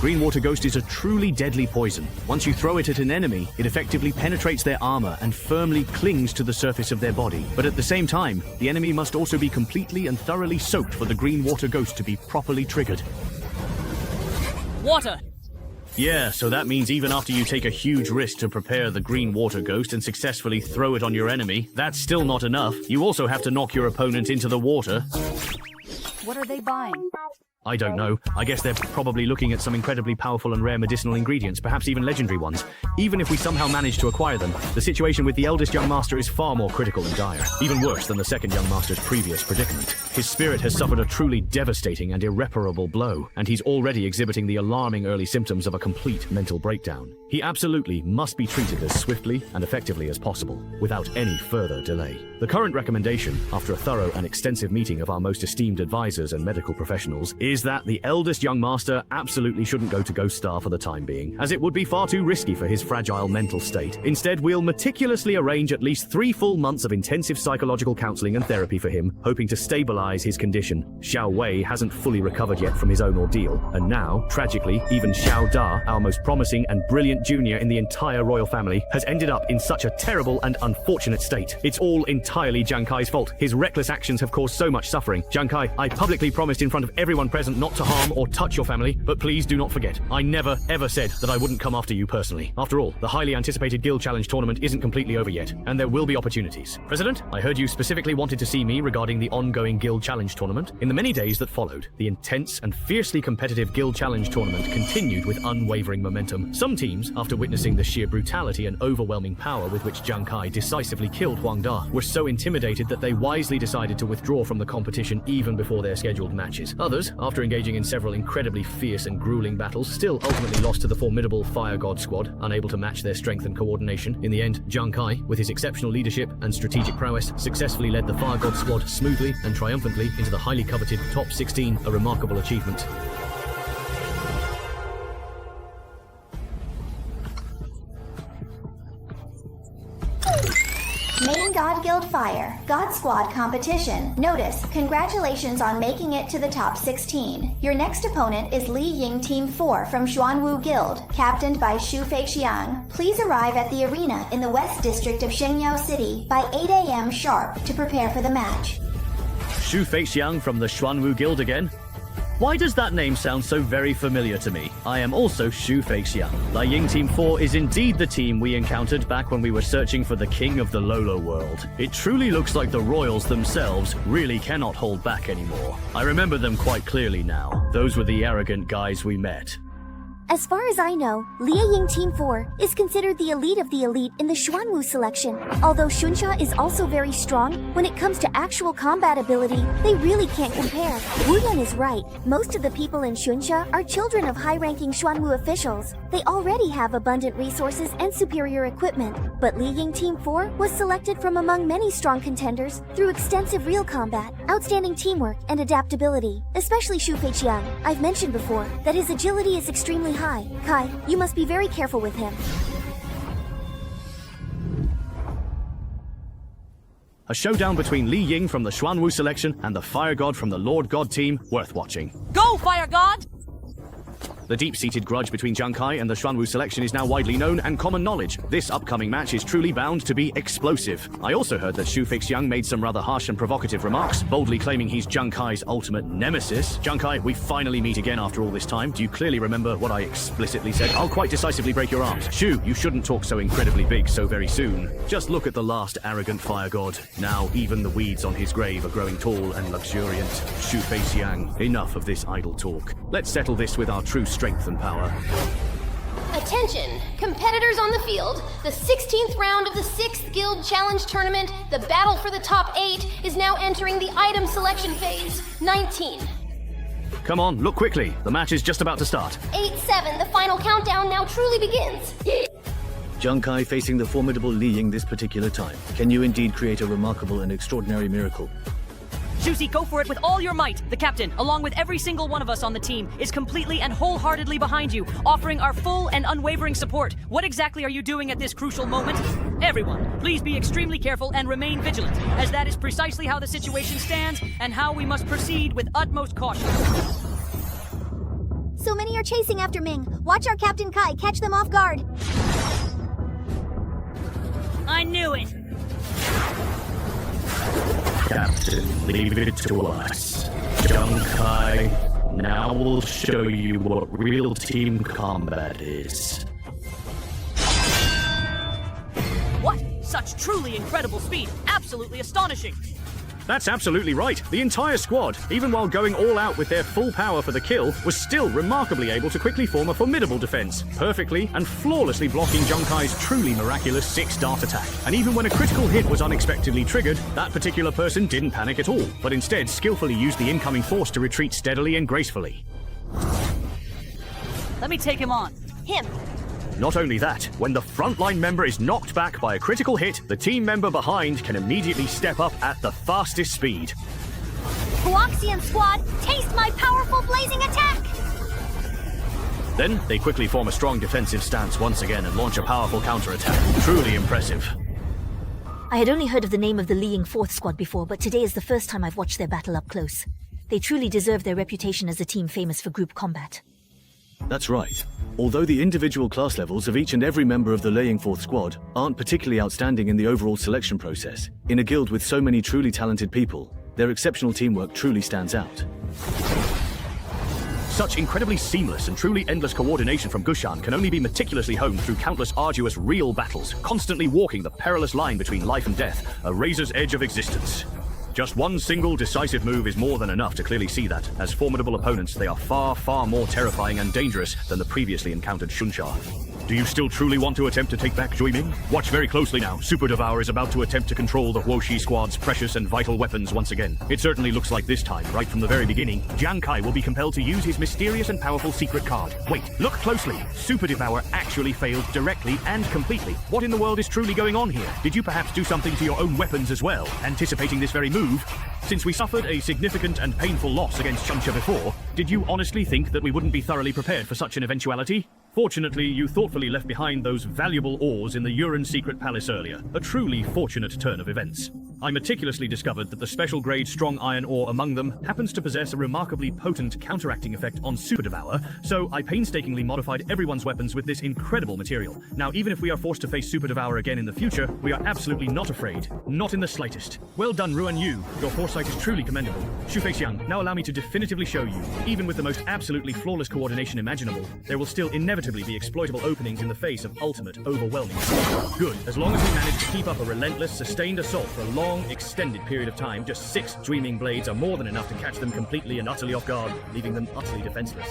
Green Water Ghost is a truly deadly poison. Once you throw it at an enemy, it effectively penetrates their armor and firmly clings to the surface of their body. But at the same time, the enemy must also be completely and thoroughly soaked for the Green Water Ghost to be properly triggered. Water! Yeah, so that means even after you take a huge risk to prepare the Green Water Ghost and successfully throw it on your enemy, that's still not enough. You also have to knock your opponent into the water. What are they buying? I don't know. I guess they're probably looking at some incredibly powerful and rare medicinal ingredients, perhaps even legendary ones. Even if we somehow manage to acquire them, the situation with the eldest young master is far more critical and dire. Even worse than the second young master's previous predicament. His spirit has suffered a truly devastating and irreparable blow, and he's already exhibiting the alarming early symptoms of a complete mental breakdown. He absolutely must be treated as swiftly and effectively as possible, without any further delay. The current recommendation, after a thorough and extensive meeting of our most esteemed advisors and medical professionals, is that the eldest young master absolutely shouldn't go to Ghost Star for the time being, as it would be far too risky for his fragile mental state. Instead, we'll meticulously arrange at least 3 full months of intensive psychological counseling and therapy for him, hoping to stabilize his condition. Xiao Wei hasn't fully recovered yet from his own ordeal, and now, tragically, even Xiao Da, our most promising and brilliant junior in the entire royal family, has ended up in such a terrible and unfortunate state. It's all entirely Jiang Kai's fault. His reckless actions have caused so much suffering. Jiang Kai, I publicly promised in front of everyone present not to harm or touch your family, but please do not forget, I never ever said that I wouldn't come after you personally. After all, the highly anticipated Guild Challenge tournament isn't completely over yet, and there will be opportunities. President, I heard you specifically wanted to see me regarding the ongoing Guild Challenge tournament. In the many days that followed, the intense and fiercely competitive Guild Challenge tournament continued with unwavering momentum. Some teams, after witnessing the sheer brutality and overwhelming power with which Jiang Kai decisively killed Huang Da, were so intimidated that they wisely decided to withdraw from the competition even before their scheduled matches. Others, after engaging in several incredibly fierce and grueling battles, still ultimately lost to the formidable Fire God squad, unable to match their strength and coordination. In the end, Jiang Kai, with his exceptional leadership and strategic prowess, successfully led the Fire God squad smoothly and triumphantly into the highly coveted top 16, a remarkable achievement. Main God Guild Fire, God Squad Competition. Notice, congratulations on making it to the top 16. Your next opponent is Li Ying Team 4 from Xuanwu Guild, captained by Xu Feixiang. Please arrive at the arena in the West District of Shenyao City by 8 a.m. sharp to prepare for the match. Xu Feixiang from the Xuanwu Guild again? Why does that name sound so very familiar to me? I am also Xu Feixiang. Li Ying Team 4 is indeed the team we encountered back when we were searching for the king of the Lolo world. It truly looks like the royals themselves really cannot hold back anymore. I remember them quite clearly now. Those were the arrogant guys we met. As far as I know, Lia Ying Team 4 is considered the elite of the elite in the Xuanwu selection. Although Xunsha is also very strong, when it comes to actual combat ability, they really can't compare. Wu Yan is right. Most of the people in Xunsha are children of high-ranking Xuanwu officials. They already have abundant resources and superior equipment. But Li Ying Team 4 was selected from among many strong contenders through extensive real combat, outstanding teamwork, and adaptability. Especially Xu Feixiang. I've mentioned before that his agility is extremely high. Kai, you must be very careful with him. A showdown between Li Ying from the Xuanwu selection and the Fire God from the Lord God team, worth watching. Go, Fire God! The deep-seated grudge between Jiang Kai and the Xuanwu selection is now widely known and common knowledge. This upcoming match is truly bound to be explosive. I also heard that Xu Feixiang made some rather harsh and provocative remarks, boldly claiming he's Jiang Kai's ultimate nemesis. Jiang Kai, we finally meet again after all this time. Do you clearly remember what I explicitly said? I'll quite decisively break your arms. Xu, you shouldn't talk so incredibly big so very soon. Just look at the last arrogant fire god. Now even the weeds on his grave are growing tall and luxuriant. Xu Feixiang, enough of this idle talk. Let's settle this with our true strength and power. Attention! Competitors on the field, the 16th round of the 6th Guild Challenge Tournament, the battle for the top 8, is now entering the item selection phase. 19. Come on, look quickly. The match is just about to start. 8-7, the final countdown now truly begins. Jiang Kai facing the formidable Li Ying this particular time. Can you indeed create a remarkable and extraordinary miracle? Juicy, go for it with all your might. The captain, along with every single one of us on the team, is completely and wholeheartedly behind you, offering our full and unwavering support. What exactly are you doing at this crucial moment? Everyone, please be extremely careful and remain vigilant, as that is precisely how the situation stands and how we must proceed with utmost caution. So many are chasing after Ming. Watch our Captain Kai catch them off guard. I knew it! Captain, leave it to us. Junkai, now we'll show you what real team combat is. What? Such truly incredible speed. Absolutely astonishing. That's absolutely right. The entire squad, even while going all out with their full power for the kill, was still remarkably able to quickly form a formidable defense, perfectly and flawlessly blocking Junkai's truly miraculous 6-dart attack. And even when a critical hit was unexpectedly triggered, that particular person didn't panic at all, but instead skillfully used the incoming force to retreat steadily and gracefully. Let me take him on. Him. Not only that, when the frontline member is knocked back by a critical hit, the team member behind can immediately step up at the fastest speed. Huaxian squad, taste my powerful blazing attack! Then, they quickly form a strong defensive stance once again and launch a powerful counterattack. Truly impressive. I had only heard of the name of the Li Ying 4th Squad before, but today is the first time I've watched their battle up close. They truly deserve their reputation as a team famous for group combat. That's right. Although the individual class levels of each and every member of the Li Ying 4th Squad aren't particularly outstanding in the overall selection process, in a guild with so many truly talented people, their exceptional teamwork truly stands out. Such incredibly seamless and truly endless coordination from Gushan can only be meticulously honed through countless arduous real battles, constantly walking the perilous line between life and death, a razor's edge of existence. Just one single decisive move is more than enough to clearly see that, as formidable opponents, they are far, far more terrifying and dangerous than the previously encountered Shunsha. Do you still truly want to attempt to take back Juiming? Watch very closely now. Super Devour is about to attempt to control the Huoshi squad's precious and vital weapons once again. It certainly looks like this time, right from the very beginning, Jiang Kai will be compelled to use his mysterious and powerful secret card. Wait, look closely. Super Devour actually failed directly and completely. What in the world is truly going on here? Did you perhaps do something to your own weapons as well, anticipating this very move? Since we suffered a significant and painful loss against Shunsha before, did you honestly think that we wouldn't be thoroughly prepared for such an eventuality? Fortunately, you thoughtfully left behind those valuable ores in the Yuran Secret Palace earlier. A truly fortunate turn of events. I meticulously discovered that the special grade strong iron ore among them happens to possess a remarkably potent counteracting effect on Super Devour, so I painstakingly modified everyone's weapons with this incredible material. Now, even if we are forced to face Super Devour again in the future, we are absolutely not afraid. Not in the slightest. Well done, Ruan Yu. Your foresight is truly commendable. Shu Feixiang, now allow me to definitively show you, even with the most absolutely flawless coordination imaginable, there will still inevitably be exploitable openings in the face of ultimate overwhelming. Good. As long as we manage to keep up a relentless, sustained assault for a long, extended period of time, just 6 Dreaming Blades are more than enough to catch them completely and utterly off guard, leaving them utterly defenseless.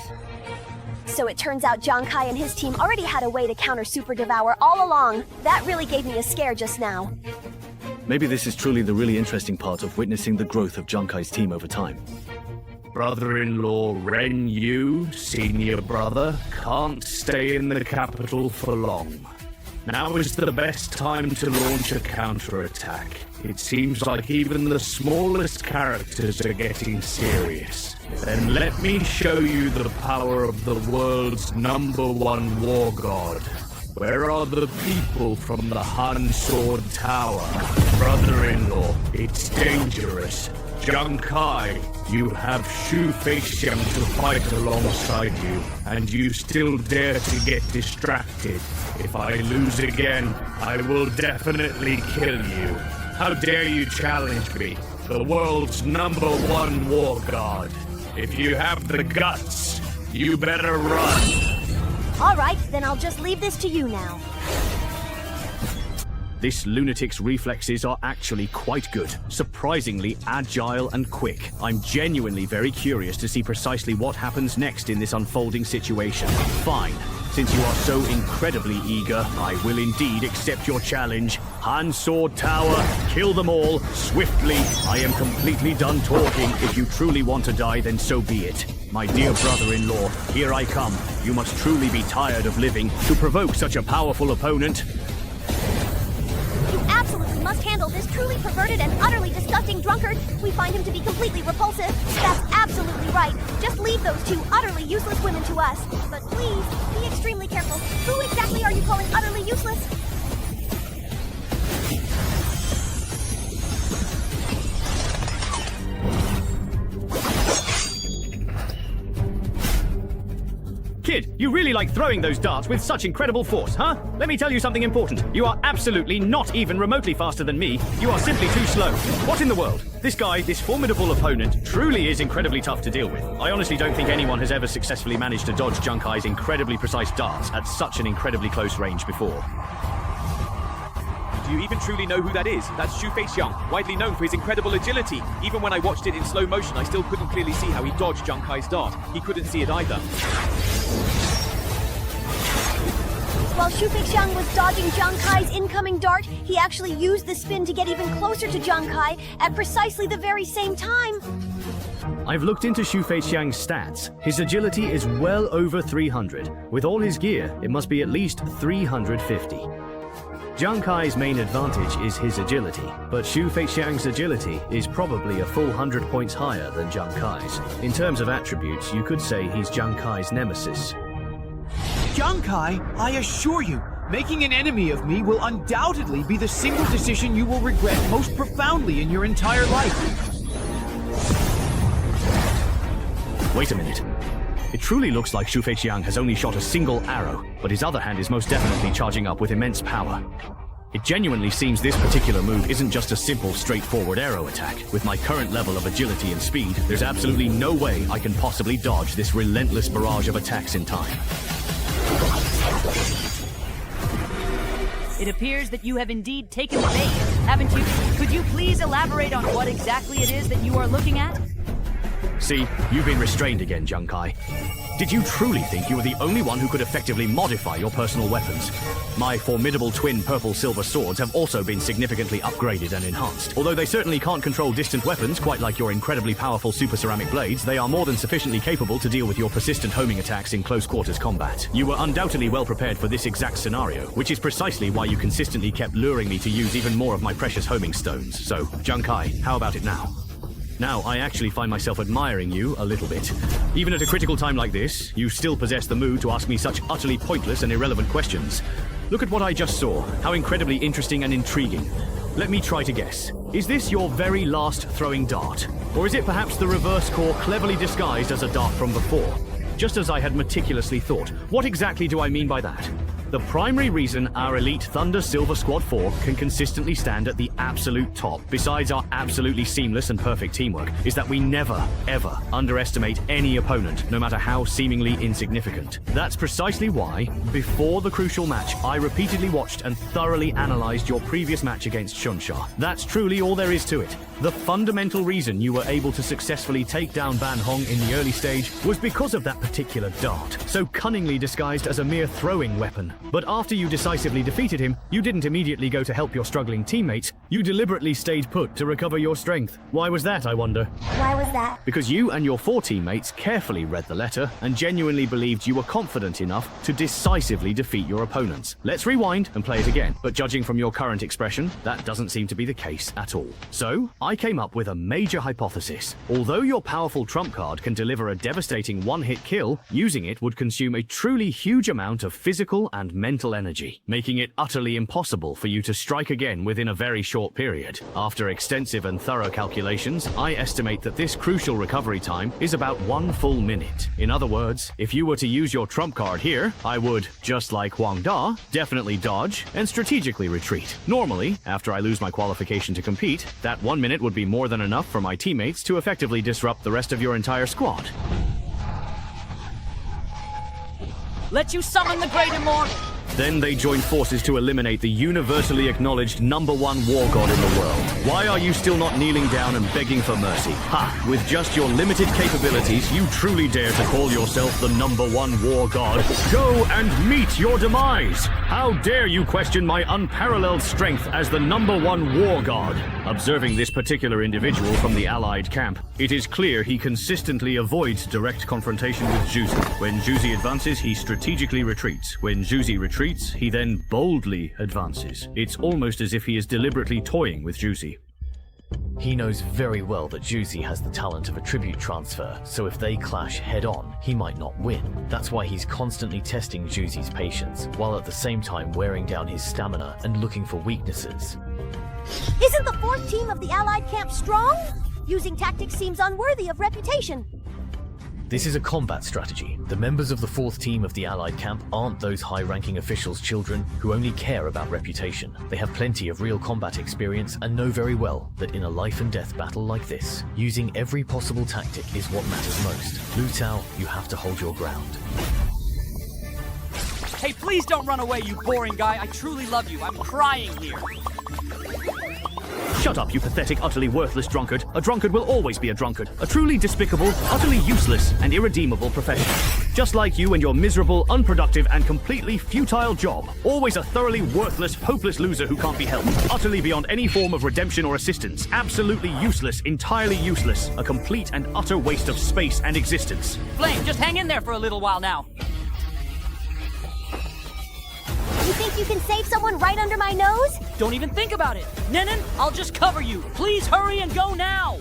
So it turns out Jiang Kai and his team already had a way to counter Super Devour all along. That really gave me a scare just now. Maybe this is truly the really interesting part of witnessing the growth of Junkai's team over time. Brother-in-law Ren Yu, senior brother, can't stay in the capital for long. Now is the best time to launch a counterattack. It seems like even the smallest characters are getting serious. Then let me show you the power of the world's #1 war god. Where are the people from the Han Sword Tower? Brother-in-law, it's dangerous. Jiang Kai, you have Shu Feixiang to fight alongside you, and you still dare to get distracted. If I lose again, I will definitely kill you. How dare you challenge me, the world's #1 war god? If you have the guts, you better run. Alright, then I'll just leave this to you now. This lunatic's reflexes are actually quite good, surprisingly agile and quick. I'm genuinely very curious to see precisely what happens next in this unfolding situation. Fine. Since you are so incredibly eager, I will indeed accept your challenge. Han Sword Tower, kill them all, swiftly. I am completely done talking. If you truly want to die, then so be it. My dear brother-in-law, here I come. You must truly be tired of living. To provoke such a powerful opponent, you absolutely must handle this truly perverted and utterly disgusting drunkard. We find him to be completely repulsive. That's absolutely right. Just leave those 2 utterly useless women to us. But please, be extremely careful. Who exactly are you calling utterly useless? Kid, you really like throwing those darts with such incredible force, huh? Let me tell you something important. You are absolutely not even remotely faster than me. You are simply too slow. What in the world? This guy, this formidable opponent, truly is incredibly tough to deal with. I honestly don't think anyone has ever successfully managed to dodge Junkai's incredibly precise darts at such an incredibly close range before. Do you even truly know who that is? That's Shufeixiang, widely known for his incredible agility. Even when I watched it in slow motion, I still couldn't clearly see how he dodged Junkai's dart. He couldn't see it either. While Shufeixiang was dodging Junkai's incoming dart, he actually used the spin to get even closer to Junkai at precisely the very same time. I've looked into Shufeixiang's stats. His agility is well over 300. With all his gear, it must be at least 350. Junkai's main advantage is his agility, but Shufeixiang's agility is probably a full 100 points higher than Junkai's. In terms of attributes, you could say he's Junkai's nemesis. Junkai, I assure you, making an enemy of me will undoubtedly be the single decision you will regret most profoundly in your entire life. Wait a minute. It truly looks like Shufeixiang has only shot a single arrow, but his other hand is most definitely charging up with immense power. It genuinely seems this particular move isn't just a simple, straightforward arrow attack. With my current level of agility and speed, there's absolutely no way I can possibly dodge this relentless barrage of attacks in time. It appears that you have indeed taken the bait, haven't you? Could you please elaborate on what exactly it is that you are looking at? See, you've been restrained again, Junkai. Did you truly think you were the only one who could effectively modify your personal weapons? My formidable twin purple-silver swords have also been significantly upgraded and enhanced. Although they certainly can't control distant weapons, quite like your incredibly powerful super ceramic blades, they are more than sufficiently capable to deal with your persistent homing attacks in close-quarters combat. You were undoubtedly well prepared for this exact scenario, which is precisely why you consistently kept luring me to use even more of my precious homing stones. So, Junkai, how about it now? Now, I actually find myself admiring you a little bit. Even at a critical time like this, you still possess the mood to ask me such utterly pointless and irrelevant questions. Look at what I just saw. How incredibly interesting and intriguing. Let me try to guess. Is this your very last throwing dart? Or is it perhaps the reverse core cleverly disguised as a dart from before? Just as I had meticulously thought. What exactly do I mean by that? The primary reason our elite Thunder Silver Squad 4 can consistently stand at the absolute top, besides our absolutely seamless and perfect teamwork, is that we never, ever underestimate any opponent, no matter how seemingly insignificant. That's precisely why, before the crucial match, I repeatedly watched and thoroughly analyzed your previous match against Shunsha. That's truly all there is to it. The fundamental reason you were able to successfully take down Ban Hong in the early stage was because of that particular dart, so cunningly disguised as a mere throwing weapon. But after you decisively defeated him, you didn't immediately go to help your struggling teammates. You deliberately stayed put to recover your strength. Why was that, I wonder? Why was that? Because you and your 4 teammates carefully read the letter and genuinely believed you were confident enough to decisively defeat your opponents. Let's rewind and play it again. But judging from your current expression, that doesn't seem to be the case at all. So, I came up with a major hypothesis. Although your powerful trump card can deliver a devastating one-hit kill, using it would consume a truly huge amount of physical and mental energy, making it utterly impossible for you to strike again within a very short period. After extensive and thorough calculations, I estimate that this crucial recovery time is about 1 full minute. In other words, if you were to use your trump card here, I would, just like Huang Da, definitely dodge and strategically retreat. Normally, after I lose my qualification to compete, that 1 minute would be more than enough for my teammates to effectively disrupt the rest of your entire squad. Let you summon the Great Immortal! Then they join forces to eliminate the universally acknowledged #1 war god in the world. Why are you still not kneeling down and begging for mercy? Ha! With just your limited capabilities, you truly dare to call yourself the #1 war god? Go and meet your demise! How dare you question my unparalleled strength as the #1 war god? Observing this particular individual from the allied camp, it is clear he consistently avoids direct confrontation with Juzi. When Juzi advances, he strategically retreats. When Juzi retreats, he then boldly advances. It's almost as if he is deliberately toying with Juzi. He knows very well that Juzi has the talent of attribute transfer, so if they clash head-on, he might not win. That's why he's constantly testing Juzi's patience, while at the same time wearing down his stamina and looking for weaknesses. Isn't the 4th team of the Allied camp strong? Using tactics seems unworthy of reputation. This is a combat strategy. The members of the 4th team of the Allied camp aren't those high-ranking officials' children who only care about reputation. They have plenty of real combat experience and know very well that in a life-and-death battle like this, using every possible tactic is what matters most. Lu Tao, you have to hold your ground. Hey, please don't run away, you boring guy. I truly love you. I'm crying here. Shut up, you pathetic, utterly worthless drunkard. A drunkard will always be a drunkard. A truly despicable, utterly useless, and irredeemable profession. Just like you and your miserable, unproductive, and completely futile job. Always a thoroughly worthless, hopeless loser who can't be helped. Utterly beyond any form of redemption or assistance. Absolutely useless, entirely useless. A complete and utter waste of space and existence. Flame, just hang in there for a little while now. You think you can save someone right under my nose? Don't even think about it. Nenin, I'll just cover you. Please hurry and go now.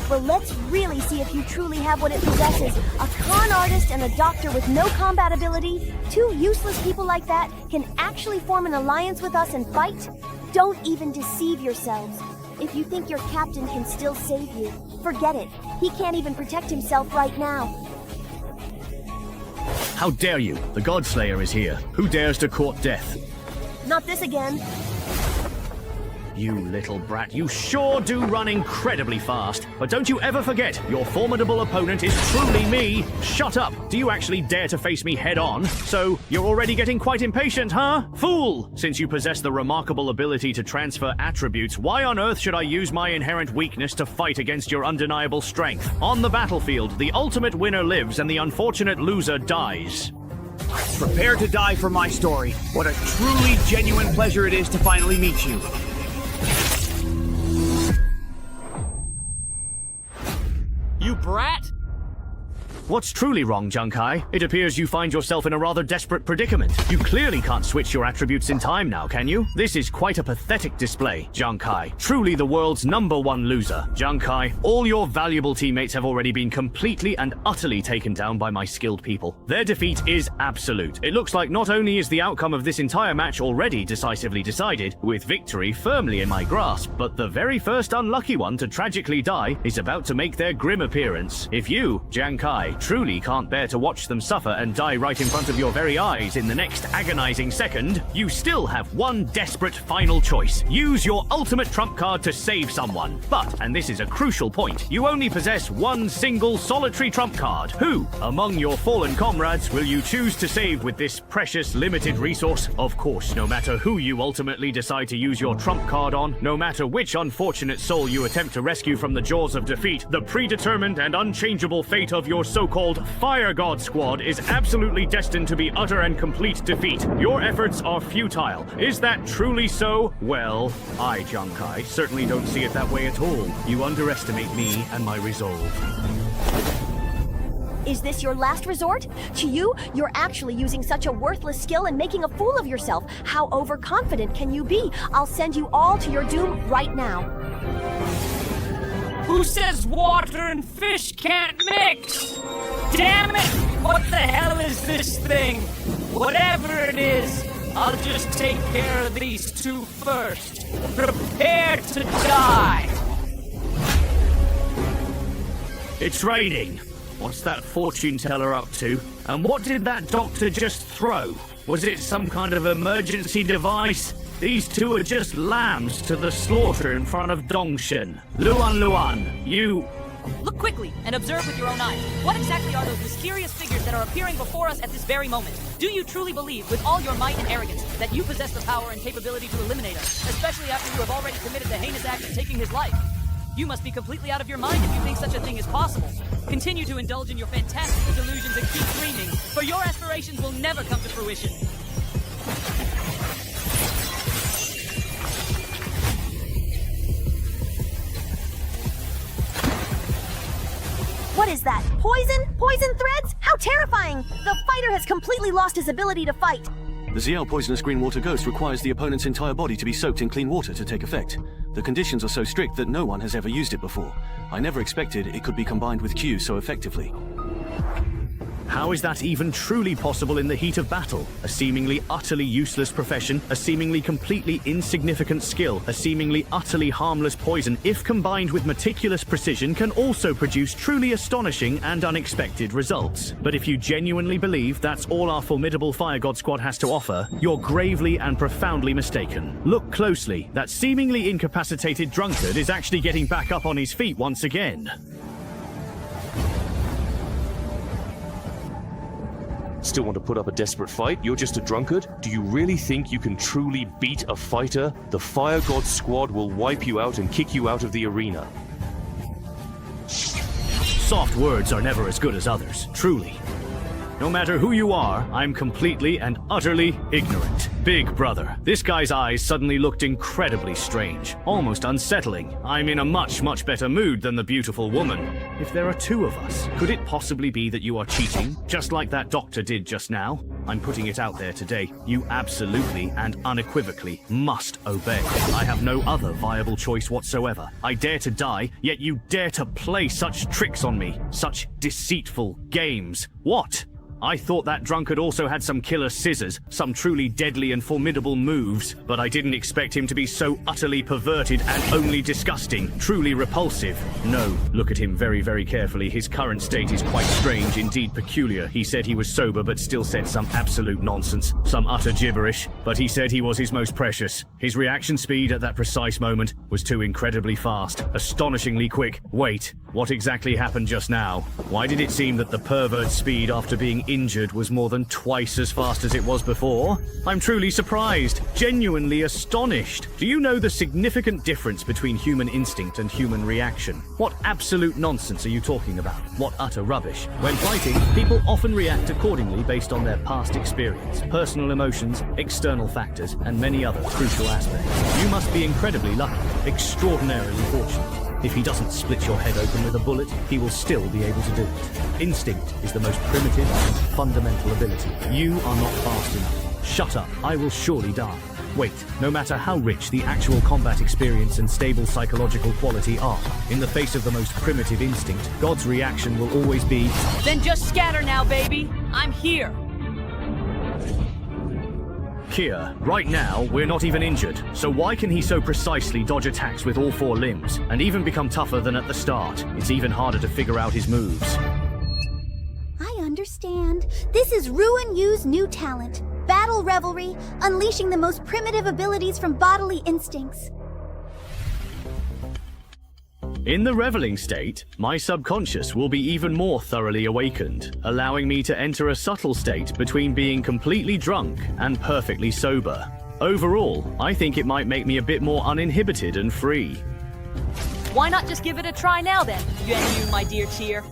Well, let's really see if you truly have what it possesses. A con artist and a doctor with no combat ability. 2 useless people like that can actually form an alliance with us and fight? Don't even deceive yourselves. If you think your captain can still save you, forget it. He can't even protect himself right now. How dare you? The Godslayer is here. Who dares to court death? Not this again. You little brat, you sure do run incredibly fast. But don't you ever forget, your formidable opponent is truly me. Shut up. Do you actually dare to face me head on? So, you're already getting quite impatient, huh? Fool! Since you possess the remarkable ability to transfer attributes, why on earth should I use my inherent weakness to fight against your undeniable strength? On the battlefield, the ultimate winner lives and the unfortunate loser dies. Prepare to die for my story. What a truly genuine pleasure it is to finally meet you. You brat! What's truly wrong, Junkai? It appears you find yourself in a rather desperate predicament. You clearly can't switch your attributes in time now, can you? This is quite a pathetic display, Junkai. Truly the world's #1 loser. Junkai, all your valuable teammates have already been completely and utterly taken down by my skilled people. Their defeat is absolute. It looks like not only is the outcome of this entire match already decisively decided, with victory firmly in my grasp, but the very first unlucky one to tragically die is about to make their grim appearance. If you, Junkai, truly can't bear to watch them suffer and die right in front of your very eyes in the next agonizing second, you still have one desperate final choice. Use your ultimate trump card to save someone. But, and this is a crucial point, you only possess one single solitary trump card. Who, among your fallen comrades, will you choose to save with this precious limited resource? Of course, no matter who you ultimately decide to use your trump card on, no matter which unfortunate soul you attempt to rescue from the jaws of defeat, the predetermined and unchangeable fate of your so-called Fire God Squad is absolutely destined to be utter and complete defeat. Your efforts are futile. Is that truly so? Well, I, Junkai, certainly don't see it that way at all. You underestimate me and my resolve. Is this your last resort? To you, you're actually using such a worthless skill and making a fool of yourself. How overconfident can you be? I'll send you all to your doom right now. Who says water and fish can't mix? Damn it! What the hell is this thing? Whatever it is, I'll just take care of these 2 first. Prepare to die! It's raining. What's that fortune teller up to? And what did that doctor just throw? Was it some kind of emergency device? These 2 are just lambs to the slaughter in front of Dongshin. Luan, you... Look quickly and observe with your own eyes. What exactly are those mysterious figures that are appearing before us at this very moment? Do you truly believe, with all your might and arrogance, that you possess the power and capability to eliminate us, especially after you have already committed the heinous act of taking his life? You must be completely out of your mind if you think such a thing is possible. Continue to indulge in your fantastical delusions and keep dreaming, for your aspirations will never come to fruition. What is that? Poison? Poison threads? How terrifying! The fighter has completely lost his ability to fight. The ZL Poisonous Green Water Ghost requires the opponent's entire body to be soaked in clean water to take effect. The conditions are so strict that no one has ever used it before. I never expected it could be combined with Q so effectively. How is that even truly possible in the heat of battle? A seemingly utterly useless profession, a seemingly completely insignificant skill, a seemingly utterly harmless poison, if combined with meticulous precision, can also produce truly astonishing and unexpected results. But if you genuinely believe that's all our formidable Fire God Squad has to offer, you're gravely and profoundly mistaken. Look closely. That seemingly incapacitated drunkard is actually getting back up on his feet once again. Still want to put up a desperate fight? You're just a drunkard? Do you really think you can truly beat a fighter? The Fire God Squad will wipe you out and kick you out of the arena. Soft words are never as good as others, truly. No matter who you are, I'm completely and utterly ignorant. Big brother. This guy's eyes suddenly looked incredibly strange, almost unsettling. I'm in a much better mood than the beautiful woman. If there are two of us, could it possibly be that you are cheating, just like that doctor did just now? I'm putting it out there today. You absolutely and unequivocally must obey. I have no other viable choice whatsoever. I dare to die, yet you dare to play such tricks on me, such deceitful games. What? I thought that drunkard also had some killer scissors, some truly deadly and formidable moves, but I didn't expect him to be so utterly perverted and only disgusting, truly repulsive. No, look at him very carefully. His current state is quite strange, indeed peculiar. He said he was sober, but still said some absolute nonsense, some utter gibberish, but he said he was his most precious. His reaction speed at that precise moment was too incredibly fast, astonishingly quick. Wait, what exactly happened just now? Why did it seem that the pervert's speed after being injured was more than twice as fast as it was before? I'm truly surprised, genuinely astonished. Do you know the significant difference between human instinct and human reaction? What absolute nonsense are you talking about? What utter rubbish? When fighting, people often react accordingly based on their past experience, personal emotions, external factors, and many other crucial aspects. You must be incredibly lucky, extraordinarily fortunate. If he doesn't split your head open with a bullet, he will still be able to do it. Instinct is the most primitive and fundamental ability. You are not fast enough. Shut up, I will surely die. Wait, no matter how rich the actual combat experience and stable psychological quality are, in the face of the most primitive instinct, God's reaction will always be, Then just scatter now, baby. I'm here. Kia, right now, we're not even injured, so why can he so precisely dodge attacks with all four limbs, and even become tougher than at the start? It's even harder to figure out his moves. I understand. This is Ruin Yu's new talent, Battle Revelry, unleashing the most primitive abilities from bodily instincts. In the reveling state, my subconscious will be even more thoroughly awakened, allowing me to enter a subtle state between being completely drunk and perfectly sober. Overall, I think it might make me a bit more uninhibited and free. Why not just give it a try now then, you, my dear cheer?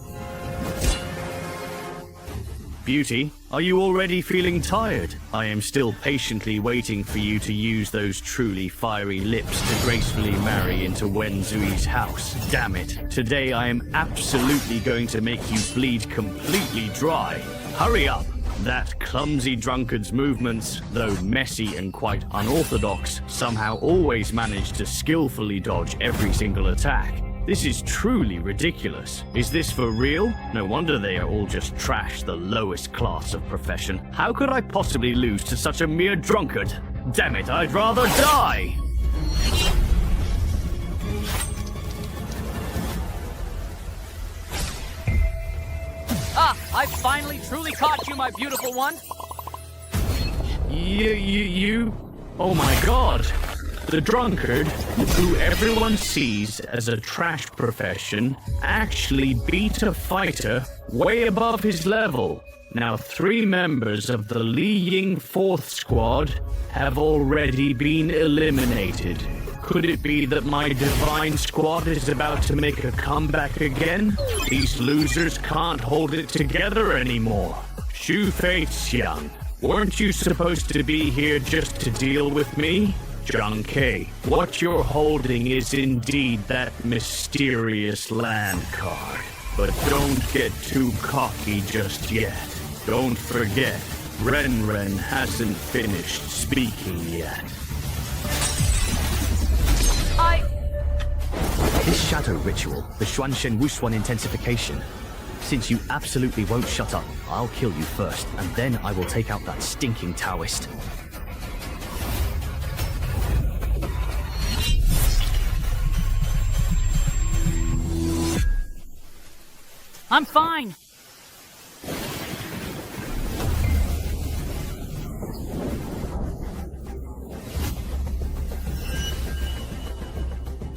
Beauty, are you already feeling tired? I am still patiently waiting for you to use those truly fiery lips to gracefully marry into Wenzui's house. Damn it, today I am absolutely going to make you bleed completely dry. Hurry up! That clumsy drunkard's movements, though messy and quite unorthodox, somehow always manage to skillfully dodge every single attack. This is truly ridiculous. Is this for real? No wonder they are all just trash, the lowest class of profession. How could I possibly lose to such a mere drunkard? Damn it, I'd rather die! Ah, I finally truly caught you, my beautiful one. You? Oh my god! The drunkard, who everyone sees as a trash profession, actually beat a fighter way above his level. Now 3 members of the Li Ying 4th squad have already been eliminated. Could it be that my divine squad is about to make a comeback again? These losers can't hold it together anymore. Xu Fei Xiang, weren't you supposed to be here just to deal with me? Zhang Ke, what you're holding is indeed that mysterious land card. But don't get too cocky just yet. Don't forget, Ren hasn't finished speaking yet. This shadow ritual, the Xuanshen Wushuan intensification, Since you absolutely won't shut up, I'll kill you first, and then I will take out that stinking Taoist. I'm fine.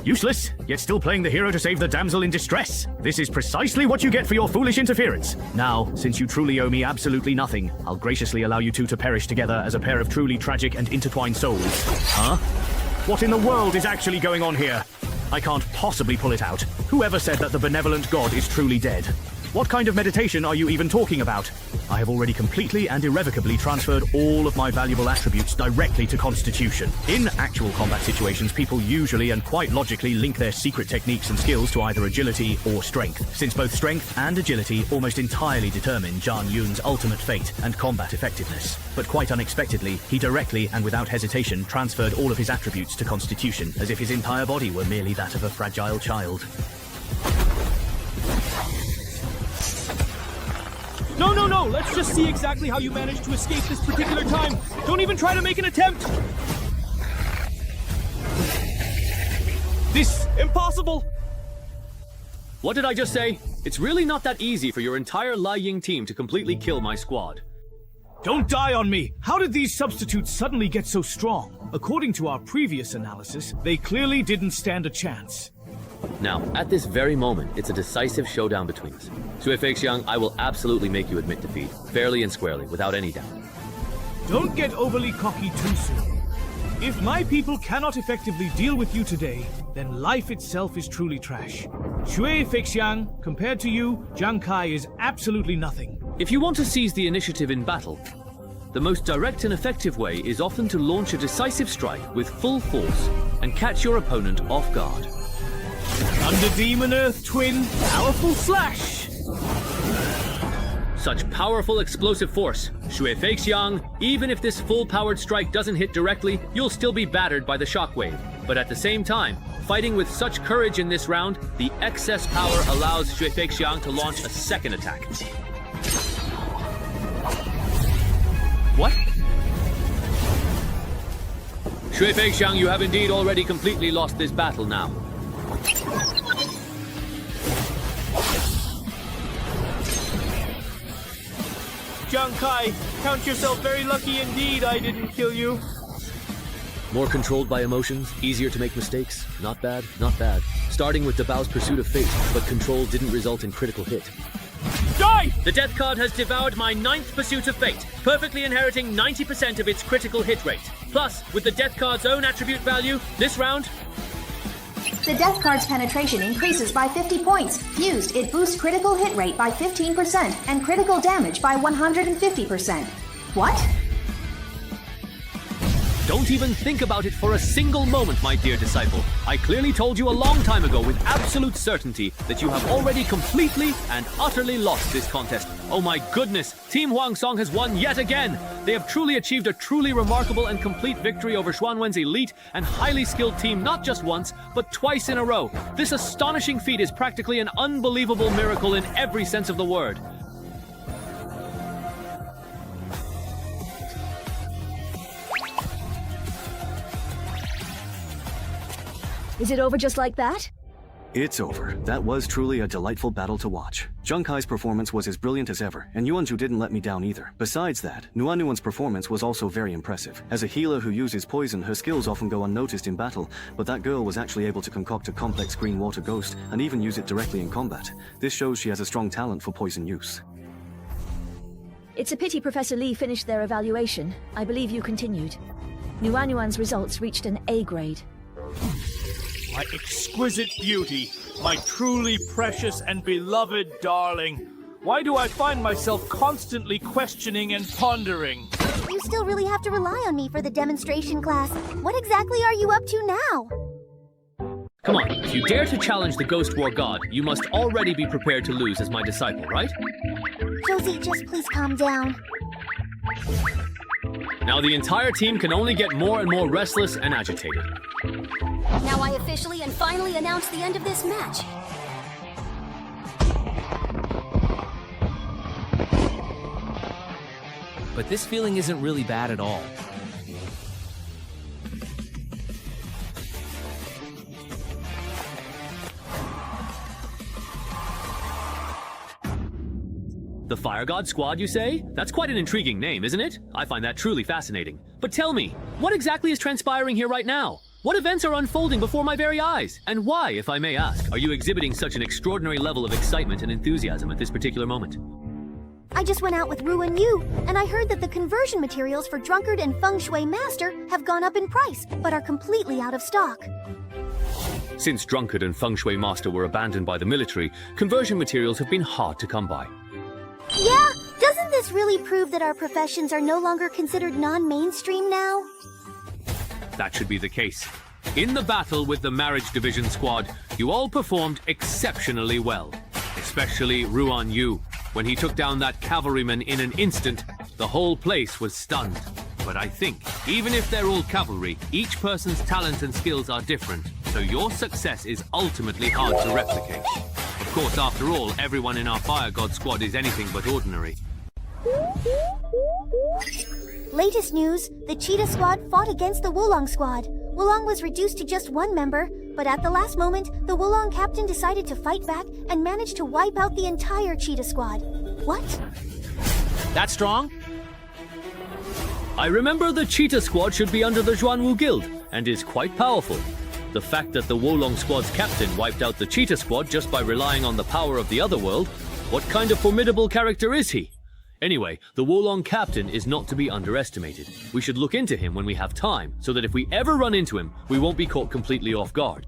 Useless, yet still playing the hero to save the damsel in distress. This is precisely what you get for your foolish interference. Now, since you truly owe me absolutely nothing, I'll graciously allow you two to perish together as a pair of truly tragic and intertwined souls. Huh? What in the world is actually going on here? I can't possibly pull it out. Whoever said that the benevolent god is truly dead? What kind of meditation are you even talking about? I have already completely and irrevocably transferred all of my valuable attributes directly to Constitution. In actual combat situations, people usually and quite logically link their secret techniques and skills to either agility or strength, since both strength and agility almost entirely determine Zhang Yun's ultimate fate and combat effectiveness. But quite unexpectedly, he directly and without hesitation transferred all of his attributes to Constitution, as if his entire body were merely that of a fragile child. No, no, no! Let's just see exactly how you managed to escape this particular time! Don't even try to make an attempt! This... impossible! What did I just say? It's really not that easy for your entire Lai Ying team to completely kill my squad. Don't die on me! How did these substitutes suddenly get so strong? According to our previous analysis, they clearly didn't stand a chance. Now, at this very moment, it's a decisive showdown between us. Sui Feixiang, I will absolutely make you admit defeat, fairly and squarely, without any doubt. Don't get overly cocky too soon. If my people cannot effectively deal with you today, then life itself is truly trash. Sui Feixiang, compared to you, Zhang Kai is absolutely nothing. If you want to seize the initiative in battle, the most direct and effective way is often to launch a decisive strike with full force and catch your opponent off guard. Under Demon Earth Twin, powerful slash! Such powerful explosive force, Sui Feixiang, even if this full-powered strike doesn't hit directly, you'll still be battered by the shockwave. But at the same time, fighting with such courage in this round, the excess power allows Sui Feixiang to launch a second attack. What? Sui Feixiang, you have indeed already completely lost this battle now. Zhang Kai, count yourself very lucky indeed I didn't kill you. More controlled by emotions, easier to make mistakes. Not bad, not bad. Starting with Dabao's pursuit of fate, but control didn't result in critical hit. Die! The death card has devoured my 9th pursuit of fate, perfectly inheriting 90% of its critical hit rate. Plus, with the death card's own attribute value, this round... The death card's penetration increases by 50 points. Used, it boosts critical hit rate by 15% and critical damage by 150%. What? Don't even think about it for a single moment, my dear disciple. I clearly told you a long time ago with absolute certainty that you have already completely and utterly lost this contest. Oh my goodness, Team Huangsong has won yet again. They have truly achieved a truly remarkable and complete victory over Xuanwen's elite and highly skilled team not just once, but twice in a row. This astonishing feat is practically an unbelievable miracle in every sense of the word. Is it over just like that? It's over. That was truly a delightful battle to watch. Zhang Kai's performance was as brilliant as ever, and Yuanzhu didn't let me down either. Besides that, Nuanuan's performance was also very impressive. As a healer who uses poison, her skills often go unnoticed in battle, but that girl was actually able to concoct a complex green water ghost and even use it directly in combat. This shows she has a strong talent for poison use. It's a pity Professor Lee finished their evaluation. I believe you continued. Nuanuan's results reached an A grade. My exquisite beauty, my truly precious and beloved darling. Why do I find myself constantly questioning and pondering? You still really have to rely on me for the demonstration class. What exactly are you up to now? Come on, if you dare to challenge the Ghost War God, you must already be prepared to lose as my disciple, right? Josie, just please calm down. Now the entire team can only get more and more restless and agitated. Now I officially and finally announce the end of this match. but this feeling isn't really bad at all. The Fire God Squad, you say? That's quite an intriguing name, isn't it? I find that truly fascinating. But tell me, what exactly is transpiring here right now? What events are unfolding before my very eyes? And why, if I may ask, are you exhibiting such an extraordinary level of excitement and enthusiasm at this particular moment? I just went out with Ru and Yu, and I heard that the conversion materials for Drunkard and Feng Shui Master have gone up in price, but are completely out of stock. Since Drunkard and Feng Shui Master were abandoned by the military, conversion materials have been hard to come by. Yeah, doesn't this really prove that our professions are no longer considered non-mainstream now? That should be the case. In the battle with the Marriage Division squad, you all performed exceptionally well. Especially Ruan Yu. When he took down that cavalryman in an instant, the whole place was stunned. But I think, even if they're all cavalry, each person's talents and skills are different, so your success is ultimately hard to replicate. Of course, after all, everyone in our Fire God squad is anything but ordinary. Latest news, the Cheetah Squad fought against the Wulong Squad. Wulong was reduced to just one member, but at the last moment, the Wulong captain decided to fight back and managed to wipe out the entire Cheetah Squad. What? That strong? I remember the Cheetah Squad should be under the Xuanwu Guild, and is quite powerful. The fact that the Wolong Squad's captain wiped out the Cheetah Squad just by relying on the power of the other world, what kind of formidable character is he? Anyway, the Wolong captain is not to be underestimated. We should look into him when we have time, so that if we ever run into him, we won't be caught completely off guard.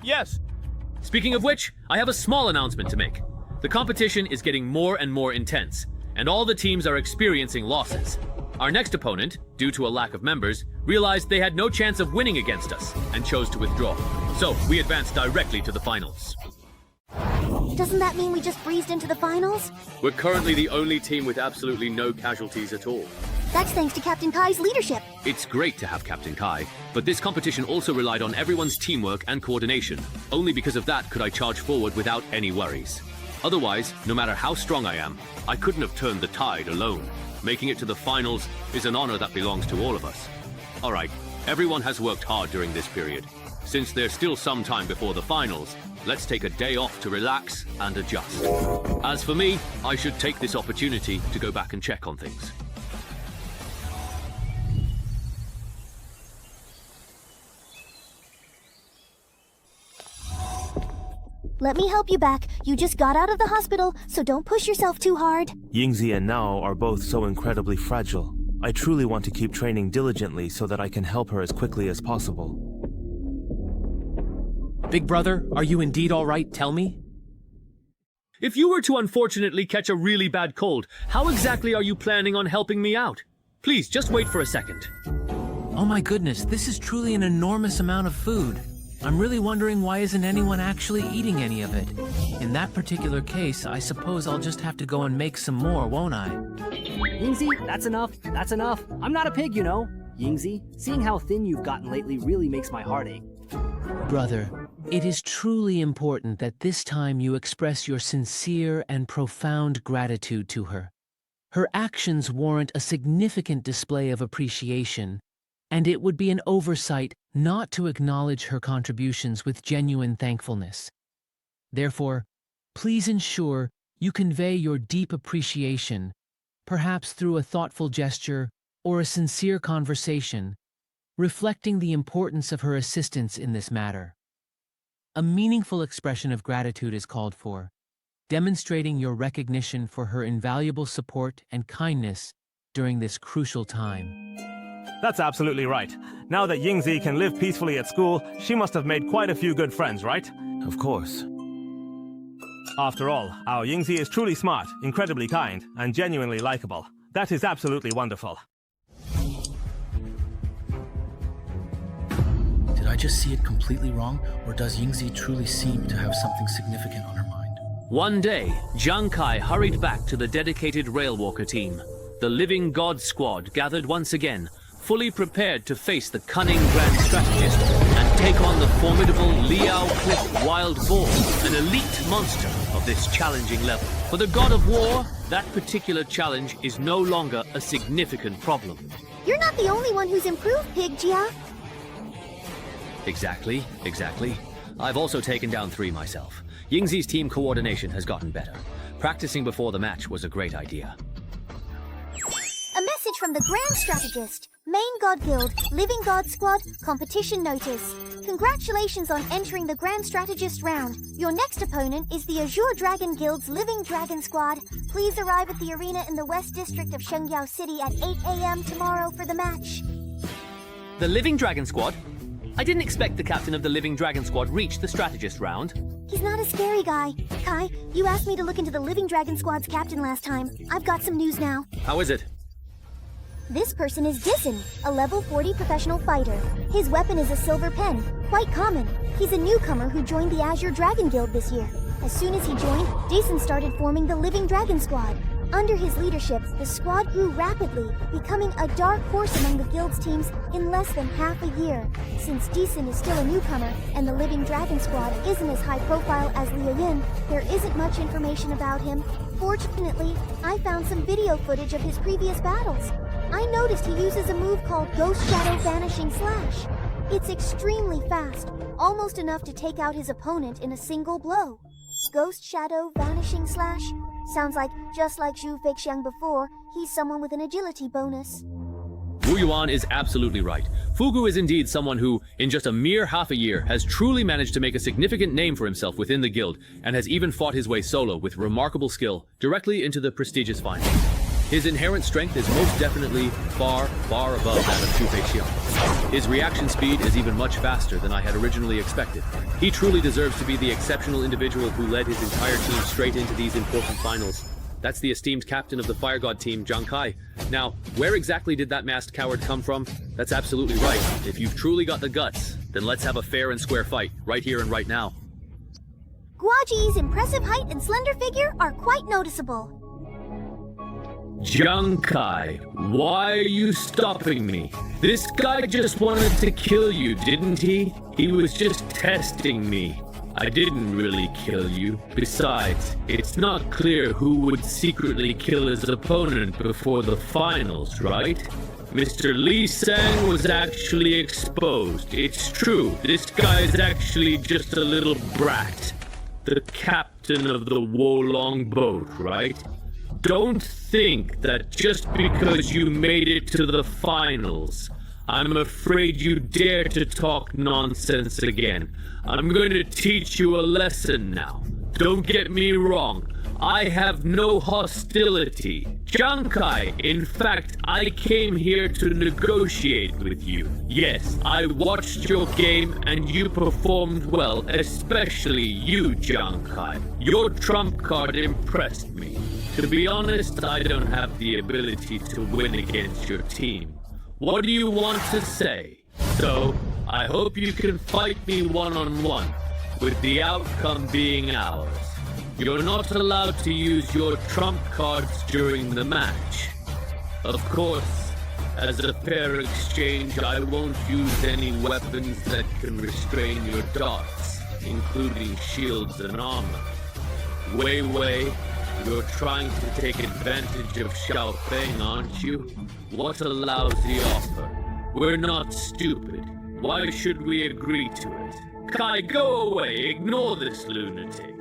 Yes. Speaking of which, I have a small announcement to make. The competition is getting more and more intense, and all the teams are experiencing losses. Our next opponent, due to a lack of members, realized they had no chance of winning against us, and chose to withdraw. So, we advanced directly to the finals. Doesn't that mean we just breezed into the finals? We're currently the only team with absolutely no casualties at all. That's thanks to Captain Kai's leadership. It's great to have Captain Kai, but this competition also relied on everyone's teamwork and coordination. Only because of that could I charge forward without any worries. Otherwise, no matter how strong I am, I couldn't have turned the tide alone. Making it to the finals is an honor that belongs to all of us. Alright, everyone has worked hard during this period. Since there's still some time before the finals, let's take a day off to relax and adjust. As for me, I should take this opportunity to go back and check on things. Let me help you back. You just got out of the hospital, so don't push yourself too hard. Yingzi and Nao are both so incredibly fragile. I truly want to keep training diligently so that I can help her as quickly as possible. Big brother, are you indeed all right? Tell me. If you were to unfortunately catch a really bad cold, how exactly are you planning on helping me out? Please, just wait for a second. Oh my goodness, this is truly an enormous amount of food. I'm really wondering why isn't anyone actually eating any of it? In that particular case, I suppose I'll just have to go and make some more, won't I? Yingzi, that's enough. That's enough. I'm not a pig, you know. Yingzi, seeing how thin you've gotten lately really makes my heart ache. Brother, it is truly important that this time you express your sincere and profound gratitude to her. Her actions warrant a significant display of appreciation, and it would be an oversight not to acknowledge her contributions with genuine thankfulness. Therefore, please ensure you convey your deep appreciation, perhaps through a thoughtful gesture or a sincere conversation, reflecting the importance of her assistance in this matter. A meaningful expression of gratitude is called for, demonstrating your recognition for her invaluable support and kindness during this crucial time. That's absolutely right. Now that Yingzi can live peacefully at school, she must have made quite a few good friends, right? Of course. After all, our Yingzi is truly smart, incredibly kind, and genuinely likable. That is absolutely wonderful. Did I just see it completely wrong, or does Yingzi truly seem to have something significant on her mind? One day, Jiang Kai hurried back to the dedicated Railwalker team. The Living God Squad gathered once again, fully prepared to face the cunning Grand Strategist and take on the formidable Liao Cliff Wild Boar, an elite monster of this challenging level. For the God of War, that particular challenge is no longer a significant problem. You're not the only one who's improved, Pig Jia. Exactly. I've also taken down 3 myself. Yingzi's team coordination has gotten better. Practicing before the match was a great idea. A message from the Grand Strategist. Main God Guild, Living God Squad, competition notice. Congratulations on entering the Grand Strategist round. Your next opponent is the Azure Dragon Guild's Living Dragon Squad. Please arrive at the arena in the West District of Shengyao City at 8 a.m. tomorrow for the match. The Living Dragon Squad? I didn't expect the captain of the Living Dragon Squad reached the Strategist round. He's not a scary guy. Kai, you asked me to look into the Living Dragon Squad's captain last time. I've got some news now. How is it? This person is Dissen, a level 40 professional fighter. His weapon is a silver pen, quite common. He's a newcomer who joined the Azure Dragon Guild this year. As soon as he joined, Dissen started forming the Living Dragon Squad. Under his leadership, the squad grew rapidly, becoming a dark horse among the guild's teams in less than half a year. Since Dissen is still a newcomer, and the Living Dragon Squad isn't as high profile as Liu Yin, there isn't much information about him. Fortunately, I found some video footage of his previous battles. I noticed he uses a move called Ghost Shadow Vanishing Slash. It's extremely fast, almost enough to take out his opponent in a single blow. Ghost Shadow Vanishing Slash? Sounds like, just like Zhu Feixiang before, he's someone with an agility bonus. Wu Yuan is absolutely right. Fugu is indeed someone who, in just a mere half a year, has truly managed to make a significant name for himself within the guild, and has even fought his way solo with remarkable skill directly into the prestigious finals. His inherent strength is most definitely far, far above that of Zhu Feixiang. His reaction speed is even much faster than I had originally expected. He truly deserves to be the exceptional individual who led his entire team straight into these important finals. That's the esteemed captain of the Fire God team, Zhang Kai. Now, where exactly did that masked coward come from? That's absolutely right. If you've truly got the guts, then let's have a fair and square fight, right here and right now. Guaji's impressive height and slender figure are quite noticeable. Zhang Kai, why are you stopping me? This guy just wanted to kill you, didn't he? He was just testing me. I didn't really kill you. Besides, it's not clear who would secretly kill his opponent before the finals, right? Mr. Lee Sang was actually exposed. It's true, this guy is actually just a little brat. The captain of the Wolong boat, right? Don't think that just because you made it to the finals, I'm afraid you dare to talk nonsense again. I'm going to teach you a lesson now. Don't get me wrong. I have no hostility. Zhang Kai, in fact, I came here to negotiate with you. Yes, I watched your game and you performed well, especially you, Zhang Kai. Your trump card impressed me. To be honest, I don't have the ability to win against your team. What do you want to say? So, I hope you can fight me one-on-one, with the outcome being ours. You're not allowed to use your trump cards during the match. Of course, as a fair exchange, I won't use any weapons that can restrain your darts, including shields and armor. Wei Wei, you're trying to take advantage of Xiao Feng, aren't you? What a lousy offer. We're not stupid. Why should we agree to it? Kai, go away. Ignore this lunatic.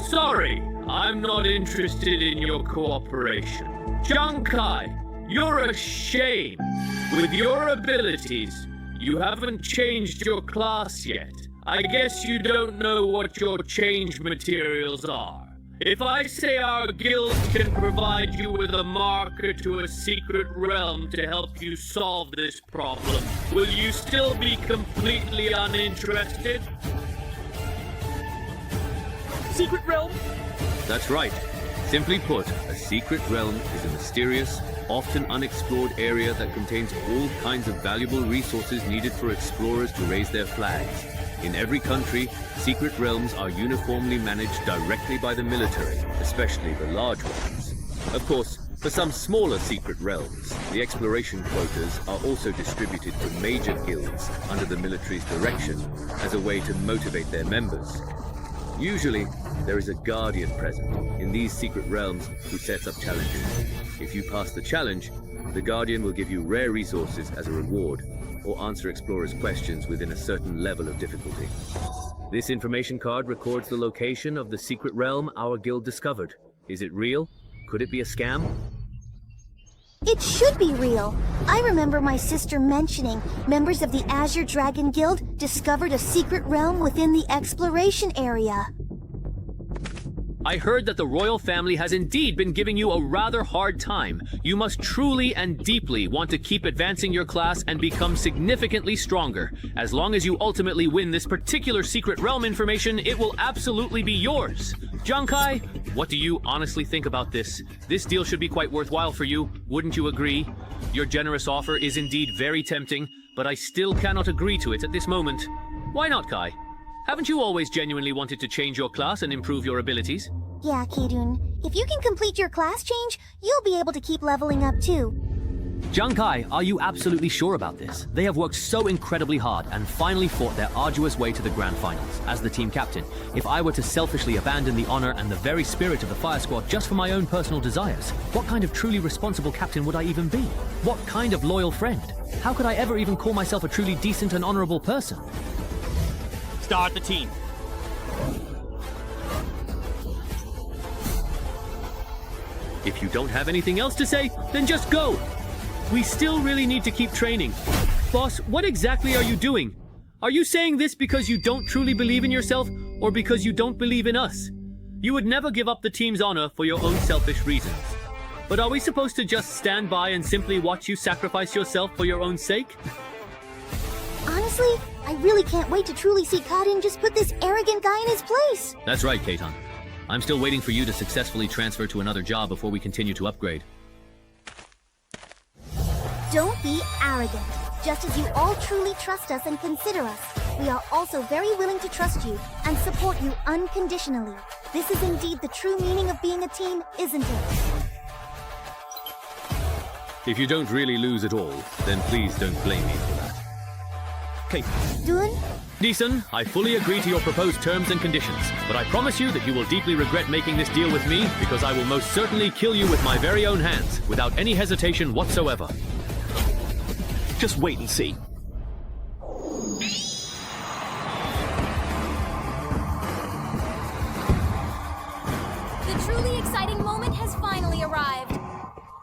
Sorry, I'm not interested in your cooperation. Zhang Kai, you're a shame. With your abilities, you haven't changed your class yet. I guess you don't know what your change materials are. If I say our guild can provide you with a marker to a secret realm to help you solve this problem, will you still be completely uninterested? Secret realm? That's right. Simply put, a secret realm is a mysterious, often unexplored area that contains all kinds of valuable resources needed for explorers to raise their flags. In every country, secret realms are uniformly managed directly by the military, especially the large ones. Of course, For some smaller secret realms, the exploration quotas are also distributed to major guilds under the military's direction as a way to motivate their members. Usually, there is a guardian present in these secret realms who sets up challenges. If you pass the challenge, the guardian will give you rare resources as a reward, or answer explorers' questions within a certain level of difficulty. This information card records the location of the secret realm our guild discovered. Is it real? Could it be a scam? It should be real. I remember my sister mentioning members of the Azure Dragon Guild discovered a secret realm within the exploration area. I heard that the royal family has indeed been giving you a rather hard time. You must truly and deeply want to keep advancing your class and become significantly stronger. As long as you ultimately win this particular secret realm information, it will absolutely be yours. Junkai, what do you honestly think about this? This deal should be quite worthwhile for you, wouldn't you agree? Your generous offer is indeed very tempting, but I still cannot agree to it at this moment. Why not, Kai? Haven't you always genuinely wanted to change your class and improve your abilities? Yeah, Keidun. If you can complete your class change, you'll be able to keep leveling up too. Junkai, are you absolutely sure about this? They have worked so incredibly hard and finally fought their arduous way to the grand finals. As the team captain, if I were to selfishly abandon the honor and the very spirit of the Fire Squad just for my own personal desires, what kind of truly responsible captain would I even be? What kind of loyal friend? How could I ever even call myself a truly decent and honorable person? Start the team. If you don't have anything else to say, then just go! We still really need to keep training. Boss, what exactly are you doing? Are you saying this because you don't truly believe in yourself, or because you don't believe in us? You would never give up the team's honor for your own selfish reasons. But are we supposed to just stand by and simply watch you sacrifice yourself for your own sake? Honestly, I really can't wait to truly see Kaden just put this arrogant guy in his place. That's right, Keitan. I'm still waiting for you to successfully transfer to another job before we continue to upgrade. Don't be arrogant. Just as you all truly trust us and consider us, we are also very willing to trust you and support you unconditionally. This is indeed the true meaning of being a team, isn't it? If you don't really lose at all, then please don't blame me for that. Okay. Dun? Neeson, I fully agree to your proposed terms and conditions, but I promise you that you will deeply regret making this deal with me, because I will most certainly kill you with my very own hands, without any hesitation whatsoever. Just wait and see. The truly exciting moment has finally arrived.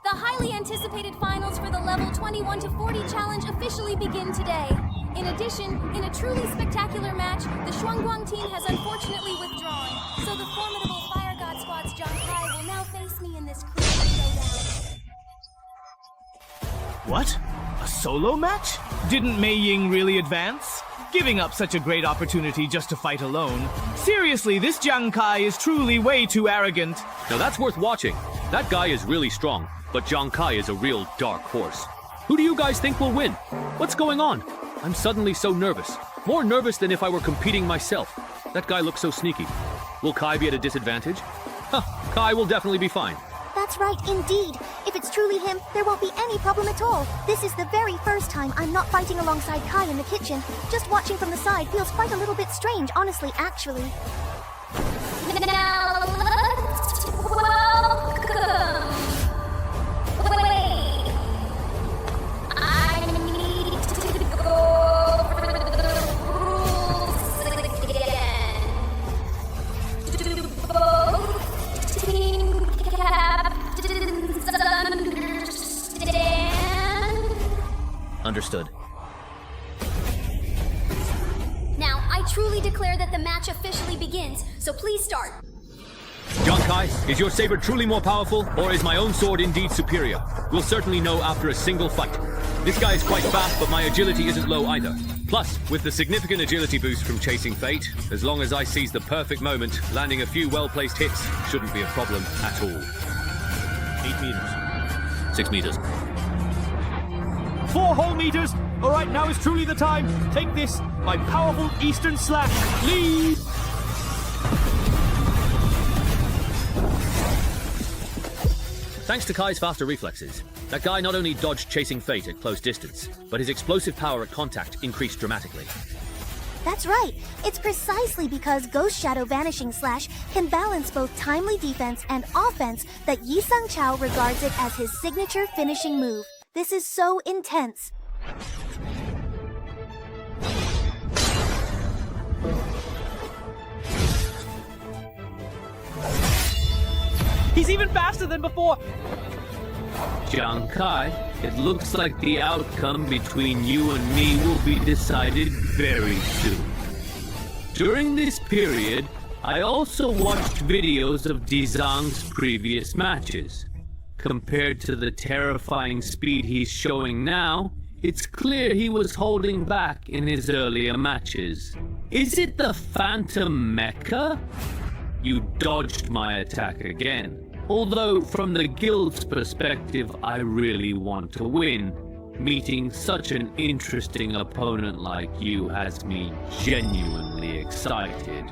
The highly anticipated finals for the level 21 to 40 challenge officially begin today. In addition, in a truly spectacular match, the Shuangguang team has unfortunately withdrawn, so the formidable Fire God Squad's John Kai will now face me in this crucial showdown. What? A solo match? Didn't Mei Ying really advance? Giving up such a great opportunity just to fight alone. Seriously, this Jiang Kai is truly way too arrogant. Now that's worth watching. That guy is really strong, but Jiang Kai is a real dark horse. Who do you guys think will win? What's going on? I'm suddenly so nervous. More nervous than if I were competing myself. That guy looks so sneaky. Will Kai be at a disadvantage? Huh, Kai will definitely be fine. That's right, indeed. If it's truly him, there won't be any problem at all. This is the very first time I'm not fighting alongside Kai in the kitchen. Just watching from the side feels quite a little bit strange, honestly, actually. Now, let's welcome. Wait. I need to go over the rules again. Do both team captains understand? Understood. Now, I truly declare that the match officially begins, so please start. Jiang Kai, is your saber truly more powerful, or is my own sword indeed superior? We'll certainly know after a single fight. This guy is quite fast, but my agility isn't low either. Plus, with the significant agility boost from chasing fate, as long as I seize the perfect moment, landing a few well-placed hits shouldn't be a problem at all. 8 meters. 6 meters. 4 whole meters! Alright, now is truly the time. Take this, my powerful Eastern Slash. Lead! Thanks to Kai's faster reflexes, that guy not only dodged chasing fate at close distance, but his explosive power at contact increased dramatically. That's right. It's precisely because Ghost Shadow Vanishing Slash can balance both timely defense and offense that Yi Sung Chao regards it as his signature finishing move. This is so intense. He's even faster than before! Jiang Kai, it looks like the outcome between you and me will be decided very soon. During this period, I also watched videos of Dizang's previous matches. Compared to the terrifying speed he's showing now, it's clear he was holding back in his earlier matches. Is it the Phantom Mecha? You dodged my attack again. Although, from the guild's perspective, I really want to win. Meeting such an interesting opponent like you has me genuinely excited.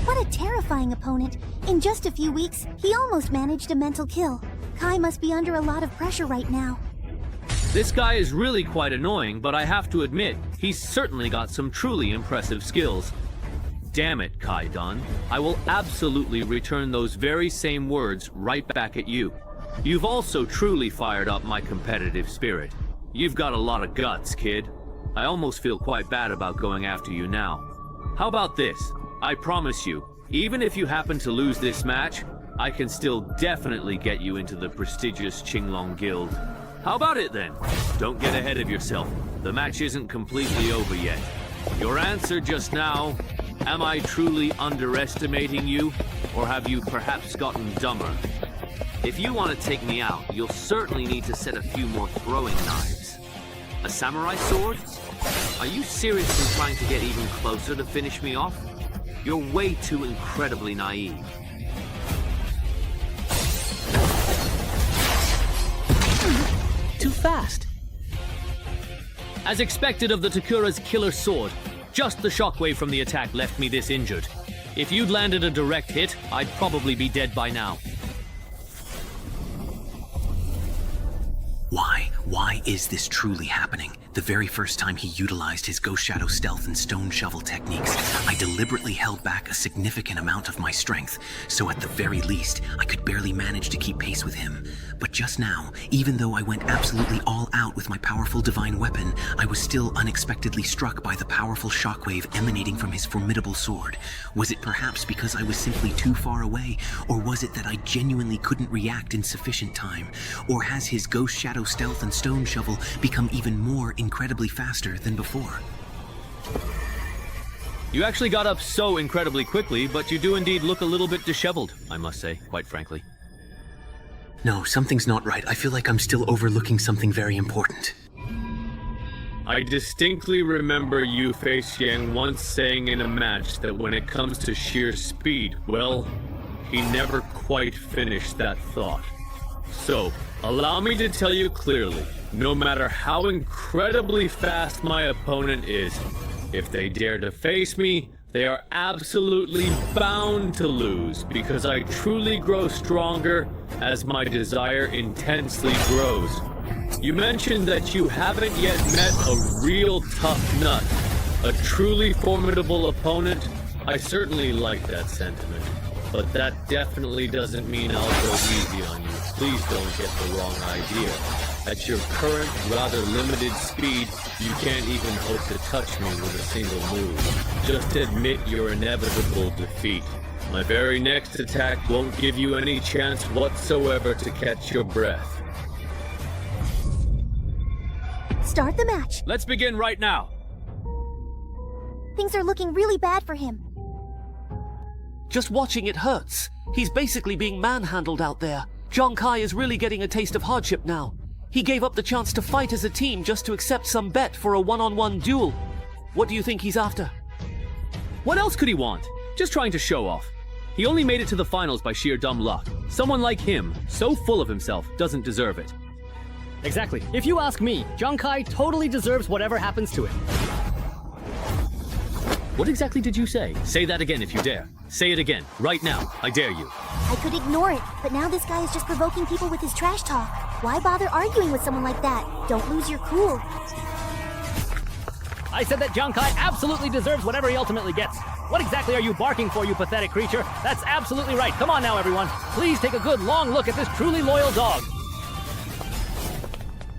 What a terrifying opponent. In just a few weeks, he almost managed a mental kill. Kai must be under a lot of pressure right now. This guy is really quite annoying, but I have to admit, he's certainly got some truly impressive skills. Damn it, Kai Dun. I will absolutely return those very same words right back at you. You've also truly fired up my competitive spirit. You've got a lot of guts, kid. I almost feel quite bad about going after you now. How about this? I promise you, even if you happen to lose this match, I can still definitely get you into the prestigious Qinglong Guild. How about it then? Don't get ahead of yourself. The match isn't completely over yet. Your answer just now, am I truly underestimating you, or have you perhaps gotten dumber? If you want to take me out, you'll certainly need to set a few more throwing knives. A samurai sword? Are you seriously trying to get even closer to finish me off? You're way too incredibly naive. Too fast. As expected of the Takura's killer sword, just the shockwave from the attack left me this injured. If you'd landed a direct hit, I'd probably be dead by now. Why is this truly happening? The very first time he utilized his Ghost Shadow Stealth and Stone Shovel techniques, I deliberately held back a significant amount of my strength, so at the very least, I could barely manage to keep pace with him. But just now, even though I went absolutely all out with my powerful divine weapon, I was still unexpectedly struck by the powerful shockwave emanating from his formidable sword. Was it perhaps because I was simply too far away, or was it that I genuinely couldn't react in sufficient time? Or has his Ghost Shadow Stealth and Stone Shovel become even more incredibly faster than before? You actually got up so incredibly quickly, but you do indeed look a little bit disheveled, I must say, quite frankly. No, something's not right. I feel like I'm still overlooking something very important. I distinctly remember you, Fei Xiang, once saying in a match that when it comes to sheer speed, well, he never quite finished that thought. So, allow me to tell you clearly, no matter how incredibly fast my opponent is, if they dare to face me, they are absolutely bound to lose, because I truly grow stronger as my desire intensely grows. You mentioned that you haven't yet met a real tough nut, a truly formidable opponent. I certainly like that sentiment, but that definitely doesn't mean I'll go easy on you. Please don't get the wrong idea. At your current, rather limited speed, you can't even hope to touch me with a single move. Just admit your inevitable defeat. My very next attack won't give you any chance whatsoever to catch your breath. Start the match. Let's begin right now. Things are looking really bad for him. Just watching it hurts. He's basically being manhandled out there. Jiang Kai is really getting a taste of hardship now. He gave up the chance to fight as a team just to accept some bet for a one-on-one duel. What do you think he's after? What else could he want? Just trying to show off. He only made it to the finals by sheer dumb luck. Someone like him, so full of himself, doesn't deserve it. Exactly. If you ask me, Jiang Kai totally deserves whatever happens to him. What exactly did you say? Say that again if you dare. Say it again, right now. I dare you. I could ignore it, but now this guy is just provoking people with his trash talk. Why bother arguing with someone like that? Don't lose your cool. I said that Junkai absolutely deserves whatever he ultimately gets. What exactly are you barking for, you pathetic creature? That's absolutely right. Come on now, everyone. Please take a good long look at this truly loyal dog.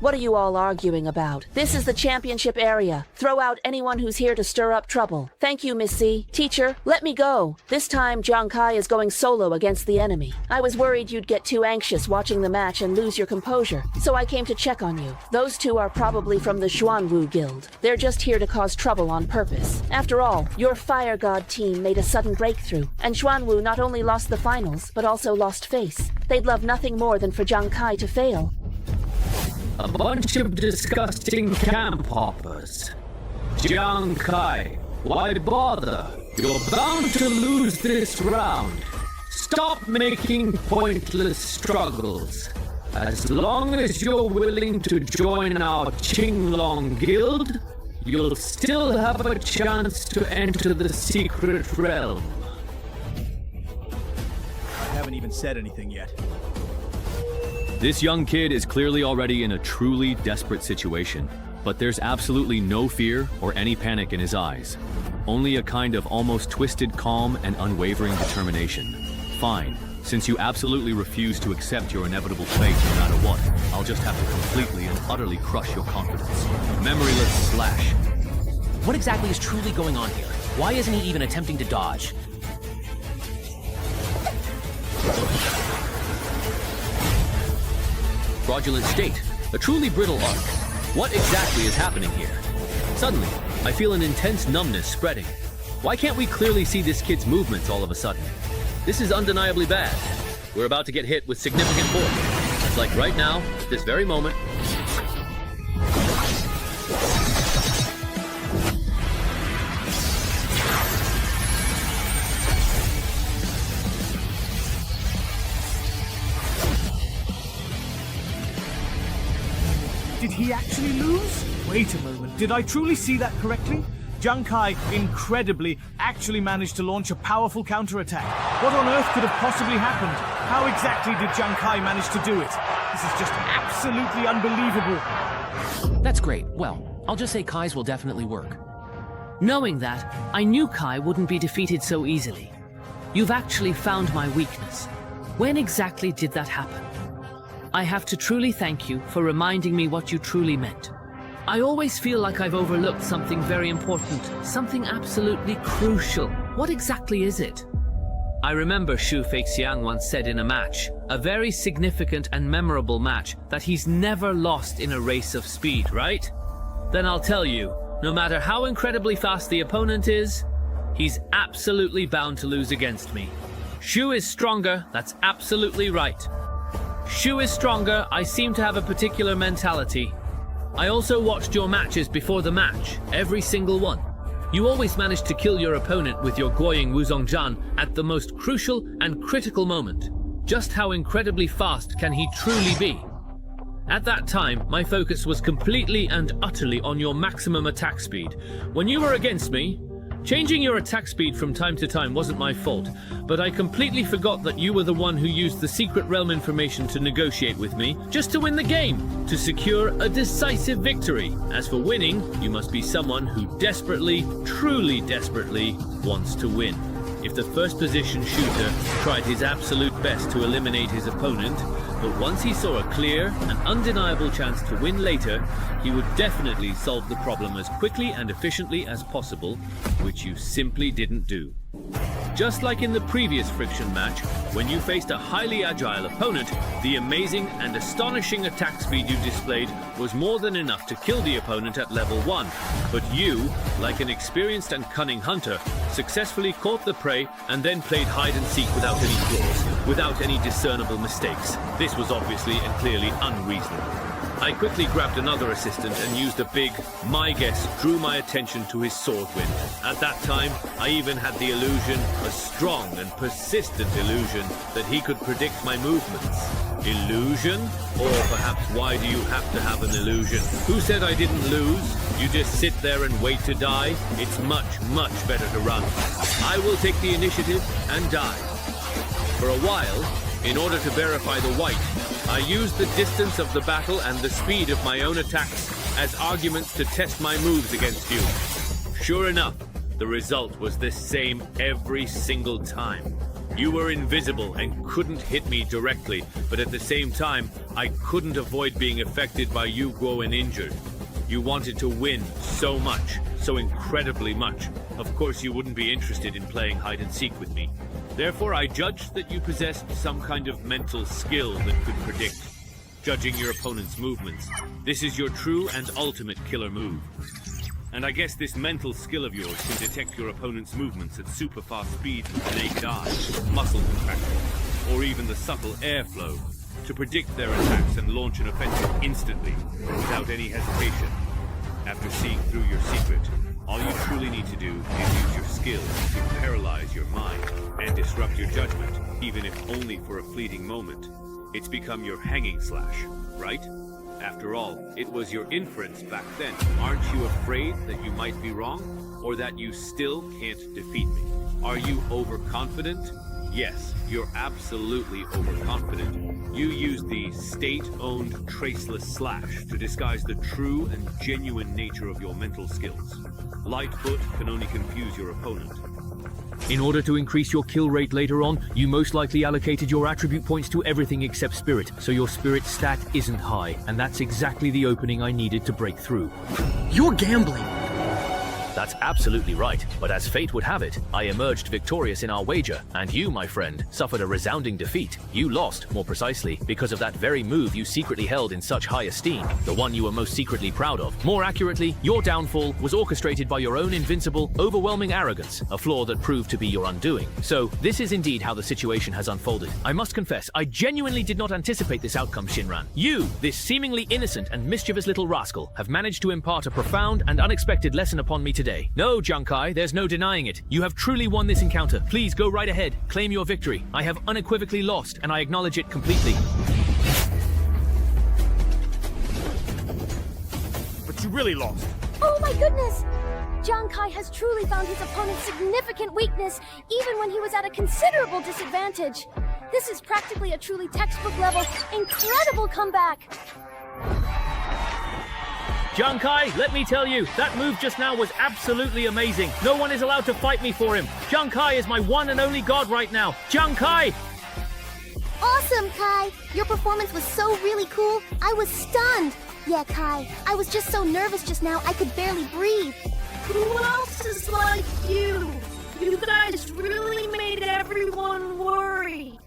What are you all arguing about? This is the championship area. Throw out anyone who's here to stir up trouble. Thank you, Miss C. Teacher, let me go. This time, Junkai is going solo against the enemy. I was worried you'd get too anxious watching the match and lose your composure, so I came to check on you. Those two are probably from the Xuanwu Guild. They're just here to cause trouble on purpose. After all, your Fire God team made a sudden breakthrough, and Xuanwu not only lost the finals, but also lost face. They'd love nothing more than for Junkai to fail. A bunch of disgusting camp hoppers. Junkai, why bother? You're bound to lose this round. Stop making pointless struggles. As long as you're willing to join our Qinglong Guild, you'll still have a chance to enter the secret realm. I haven't even said anything yet. This young kid is clearly already in a truly desperate situation, but there's absolutely no fear or any panic in his eyes. Only a kind of almost twisted calm and unwavering determination. Fine, since you absolutely refuse to accept your inevitable fate no matter what, I'll just have to completely and utterly crush your confidence. Memoryless slash. What exactly is truly going on here? Why isn't he even attempting to dodge? Fraudulent state, a truly brittle arc. What exactly is happening here? Suddenly, I feel an intense numbness spreading. Why can't we clearly see this kid's movements all of a sudden? This is undeniably bad. We're about to get hit with significant force. It's like right now, at this very moment. Did he actually lose? Wait a moment, did I truly see that correctly? Junkai, incredibly, actually managed to launch a powerful counterattack. What on earth could have possibly happened? How exactly did Junkai manage to do it? This is just absolutely unbelievable. That's great. Well, I'll just say Kai's will definitely work. Knowing that, I knew Kai wouldn't be defeated so easily. You've actually found my weakness. When exactly did that happen? I have to truly thank you for reminding me what you truly meant. I always feel like I've overlooked something very important, something absolutely crucial. What exactly is it? I remember Shu Feixiang once said in a match, a very significant and memorable match, that he's never lost in a race of speed, right? Then I'll tell you, no matter how incredibly fast the opponent is, he's absolutely bound to lose against me. Shu is stronger, that's absolutely right. Shu is stronger, I seem to have a particular mentality. I also watched your matches before the match, every single one. You always managed to kill your opponent with your Guoying Wuzongzhan at the most crucial and critical moment. Just how incredibly fast can he truly be? At that time, my focus was completely and utterly on your maximum attack speed. When you were against me, changing your attack speed from time to time wasn't my fault, but I completely forgot that you were the one who used the secret realm information to negotiate with me, just to win the game, to secure a decisive victory. As for winning, you must be someone who desperately, truly desperately, wants to win. If the first position shooter tried his absolute best to eliminate his opponent, but once he saw a clear and undeniable chance to win later, he would definitely solve the problem as quickly and efficiently as possible, which you simply didn't do. Just like in the previous friction match, when you faced a highly agile opponent, the amazing and astonishing attack speed you displayed was more than enough to kill the opponent at level 1. But you, like an experienced and cunning hunter, successfully caught the prey and then played hide and seek without any flaws, without any discernible mistakes. This was obviously and clearly unreasonable. I quickly grabbed another assistant and used a big, my guess drew my attention to his sword wind. At that time, I even had the illusion, a strong and persistent illusion, that he could predict my movements. Illusion? Or perhaps why do you have to have an illusion? Who said I didn't lose? You just sit there and wait to die? It's much, much better to run. I will take the initiative and die. For a while, in order to verify the white, I used the distance of the battle and the speed of my own attacks as arguments to test my moves against you. Sure enough, the result was the same every single time. You were invisible and couldn't hit me directly, but at the same time, I couldn't avoid being affected by you going injured. You wanted to win so much, so incredibly much. Of course, you wouldn't be interested in playing hide and seek with me. Therefore, I judged that you possessed some kind of mental skill that could predict, judging your opponent's movements. This is your true and ultimate killer move. And I guess this mental skill of yours can detect your opponent's movements at super fast speeds with the naked eye, muscle contraction, or even the subtle airflow, to predict their attacks and launch an offensive instantly, without any hesitation. After seeing through your secret, all you truly need to do is use your skills to paralyze your mind and disrupt your judgment, even if only for a fleeting moment. It's become your hanging slash, right? After all, it was your inference back then. Aren't you afraid that you might be wrong, or that you still can't defeat me? Are you overconfident? Yes, you're absolutely overconfident. You use the state-owned traceless slash to disguise the true and genuine nature of your mental skills. Lightfoot can only confuse your opponent. In order to increase your kill rate later on, you most likely allocated your attribute points to everything except spirit, so your spirit stat isn't high, and that's exactly the opening I needed to break through. You're gambling! That's absolutely right, but as fate would have it, I emerged victorious in our wager, and you, my friend, suffered a resounding defeat. You lost, more precisely, because of that very move you secretly held in such high esteem, the one you were most secretly proud of. More accurately, your downfall was orchestrated by your own invincible, overwhelming arrogance, a flaw that proved to be your undoing. So, this is indeed how the situation has unfolded. I must confess, I genuinely did not anticipate this outcome, Shinran. You, this seemingly innocent and mischievous little rascal, have managed to impart a profound and unexpected lesson upon me today. No, Junkai, there's no denying it. You have truly won this encounter. Please go right ahead. Claim your victory. I have unequivocally lost, and I acknowledge it completely. But you really lost. Oh my goodness! Junkai has truly found his opponent's significant weakness, even when he was at a considerable disadvantage. This is practically a truly textbook-level, incredible comeback! Junkai, let me tell you, that move just now was absolutely amazing. No one is allowed to fight me for him. Junkai is my one and only god right now. Junkai! Awesome, Kai! Your performance was so really cool, I was stunned! Yeah, Kai, I was just so nervous just now I could barely breathe. Who else is like you? You guys really made everyone worry.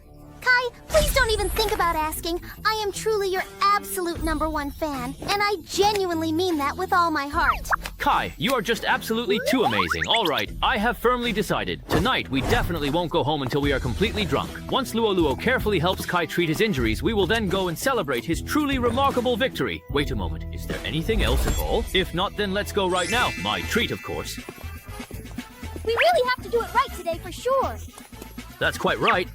Kai, please don't even think about asking. I am truly your absolute #1 fan, and I genuinely mean that with all my heart. Kai, you are just absolutely too amazing. All right, I have firmly decided. Tonight, we definitely won't go home until we are completely drunk. Once Luo carefully helps Kai treat his injuries, we will then go and celebrate his truly remarkable victory. Wait a moment, is there anything else at all? If not, then let's go right now. My treat, of course. We really have to do it right today for sure. That's quite right.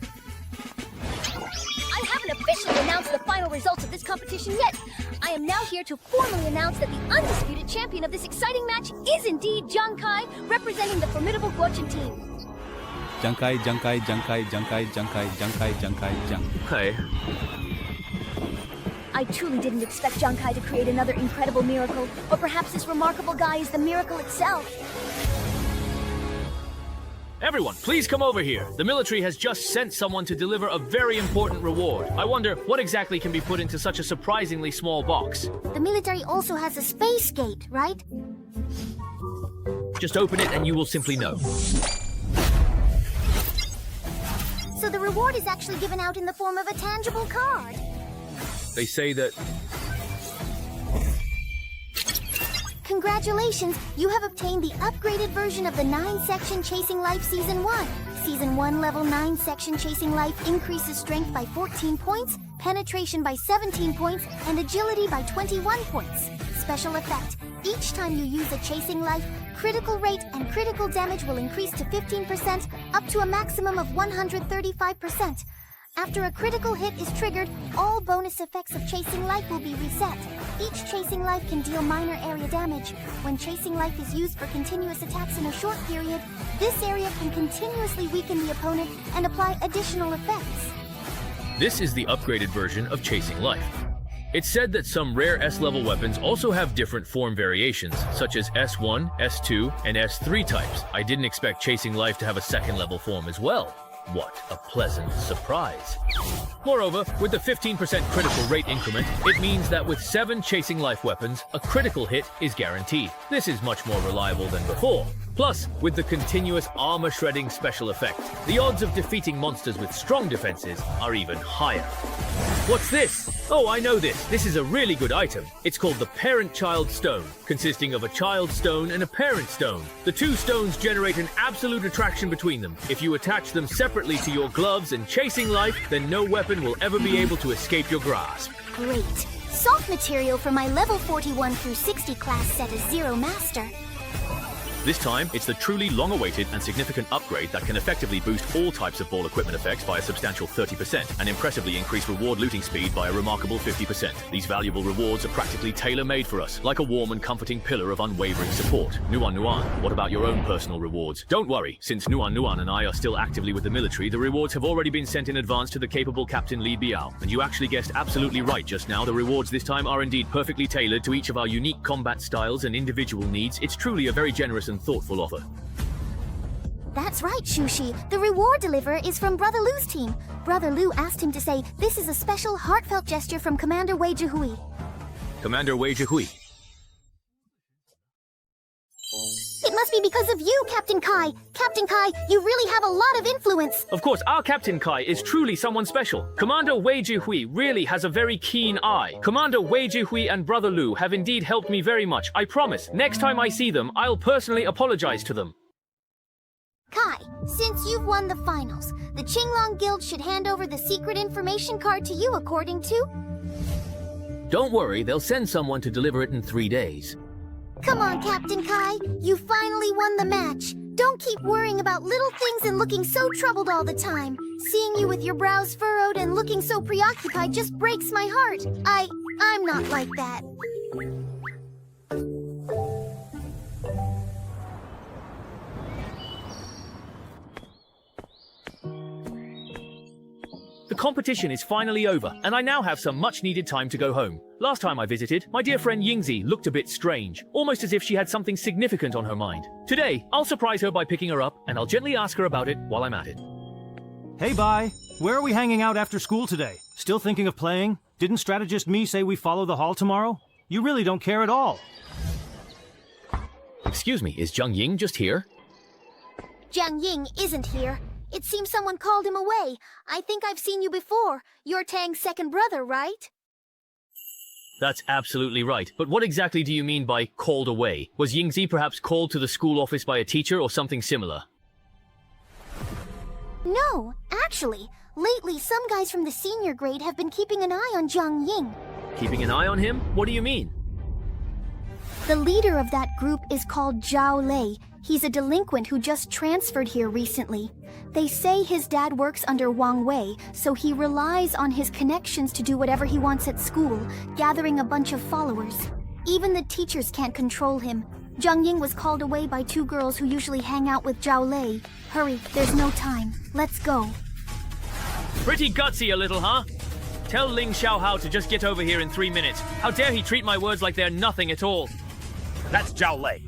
I haven't officially announced the final results of this competition yet. I am now here to formally announce that the undisputed champion of this exciting match is indeed Junkai, representing the formidable Guochin team. Junkai. Hey. I truly didn't expect Junkai to create another incredible miracle, or perhaps this remarkable guy is the miracle itself. Everyone, please come over here. The military has just sent someone to deliver a very important reward. I wonder what exactly can be put into such a surprisingly small box. The military also has a space gate, right? Just open it and you will simply know. So the reward is actually given out in the form of a tangible card. They say that... Congratulations, you have obtained the upgraded version of the 9-section Chasing Life Season 1. Season 1 Level 9 Section Chasing Life increases strength by 14 points, penetration by 17 points, and agility by 21 points. Special effect, each time you use a Chasing Life, critical rate and critical damage will increase to 15%, up to a maximum of 135%. After a critical hit is triggered, all bonus effects of Chasing Life will be reset. Each chasing life can deal minor area damage. When chasing life is used for continuous attacks in a short period, this area can continuously weaken the opponent and apply additional effects. This is the upgraded version of Chasing Life. It's said that some rare S-level weapons also have different form variations, such as S1, S2, and S3 types. I didn't expect Chasing Life to have a second level form as well. What a pleasant surprise. Moreover, with the 15% critical rate increment, it means that with 7 Chasing Life weapons, a critical hit is guaranteed. This is much more reliable than before. Plus, with the continuous armor-shredding special effect, the odds of defeating monsters with strong defenses are even higher. What's this? Oh, I know this. This is a really good item. It's called the Parent-Child Stone, consisting of a child stone and a parent stone. The two stones generate an absolute attraction between them. If you attach them separately to your gloves and Chasing Life, then no weapon will ever be able to escape your grasp. Great. Soft material for my level 41 through 60 class set as Zero Master. This time, it's the truly long-awaited and significant upgrade that can effectively boost all types of ball equipment effects by a substantial 30% and impressively increase reward looting speed by a remarkable 50%. These valuable rewards are practically tailor-made for us, like a warm and comforting pillar of unwavering support. Nuan, what about your own personal rewards? Don't worry, since Nuan and I are still actively with the military, the rewards have already been sent in advance to the capable Captain Li Biao. And you actually guessed absolutely right just now, the rewards this time are indeed perfectly tailored to each of our unique combat styles and individual needs. It's truly a very generous and thoughtful offer. That's right, Shushi. The reward deliverer is from Brother Lu's team. Brother Lu asked him to say this is a special, heartfelt gesture from Commander Wei Jihui. Commander Wei Jihui. It must be because of you, Captain Kai. Captain Kai, you really have a lot of influence. Of course, our Captain Kai is truly someone special. Commander Wei Jihui really has a very keen eye. Commander Wei Jihui and Brother Lu have indeed helped me very much. I promise, next time I see them, I'll personally apologize to them. Kai, since you've won the finals, the Qinglong Guild should hand over the secret information card to you according to... Don't worry, they'll send someone to deliver it in 3 days. Come on, Captain Kai. You finally won the match. Don't keep worrying about little things and looking so troubled all the time. Seeing you with your brows furrowed and looking so preoccupied just breaks my heart. I'm not like that. The competition is finally over, and I now have some much-needed time to go home. Last time I visited, my dear friend Yingzi looked a bit strange, almost as if she had something significant on her mind. Today, I'll surprise her by picking her up, and I'll gently ask her about it while I'm at it. Hey, Bai. Where are we hanging out after school today? Still thinking of playing? Didn't strategist me say we follow the hall tomorrow? You really don't care at all. Excuse me, is Zhang Ying just here? Jiang Ying isn't here. It seems someone called him away. I think I've seen you before. You're Tang's second brother, right? That's absolutely right. But what exactly do you mean by called away? Was Yingzi perhaps called to the school office by a teacher or something similar? No, actually. Lately, some guys from the senior grade have been keeping an eye on Jiang Ying. Keeping an eye on him? What do you mean? The leader of that group is called Zhao Lei. He's a delinquent who just transferred here recently. They say his dad works under Wang Wei, so he relies on his connections to do whatever he wants at school, gathering a bunch of followers. Even the teachers can't control him. Zhang Ying was called away by 2 girls who usually hang out with Zhao Lei. Hurry, there's no time. Let's go. Pretty gutsy a little, huh? Tell Ling Xiaohao to just get over here in 3 minutes. How dare he treat my words like they're nothing at all. That's Zhao Lei.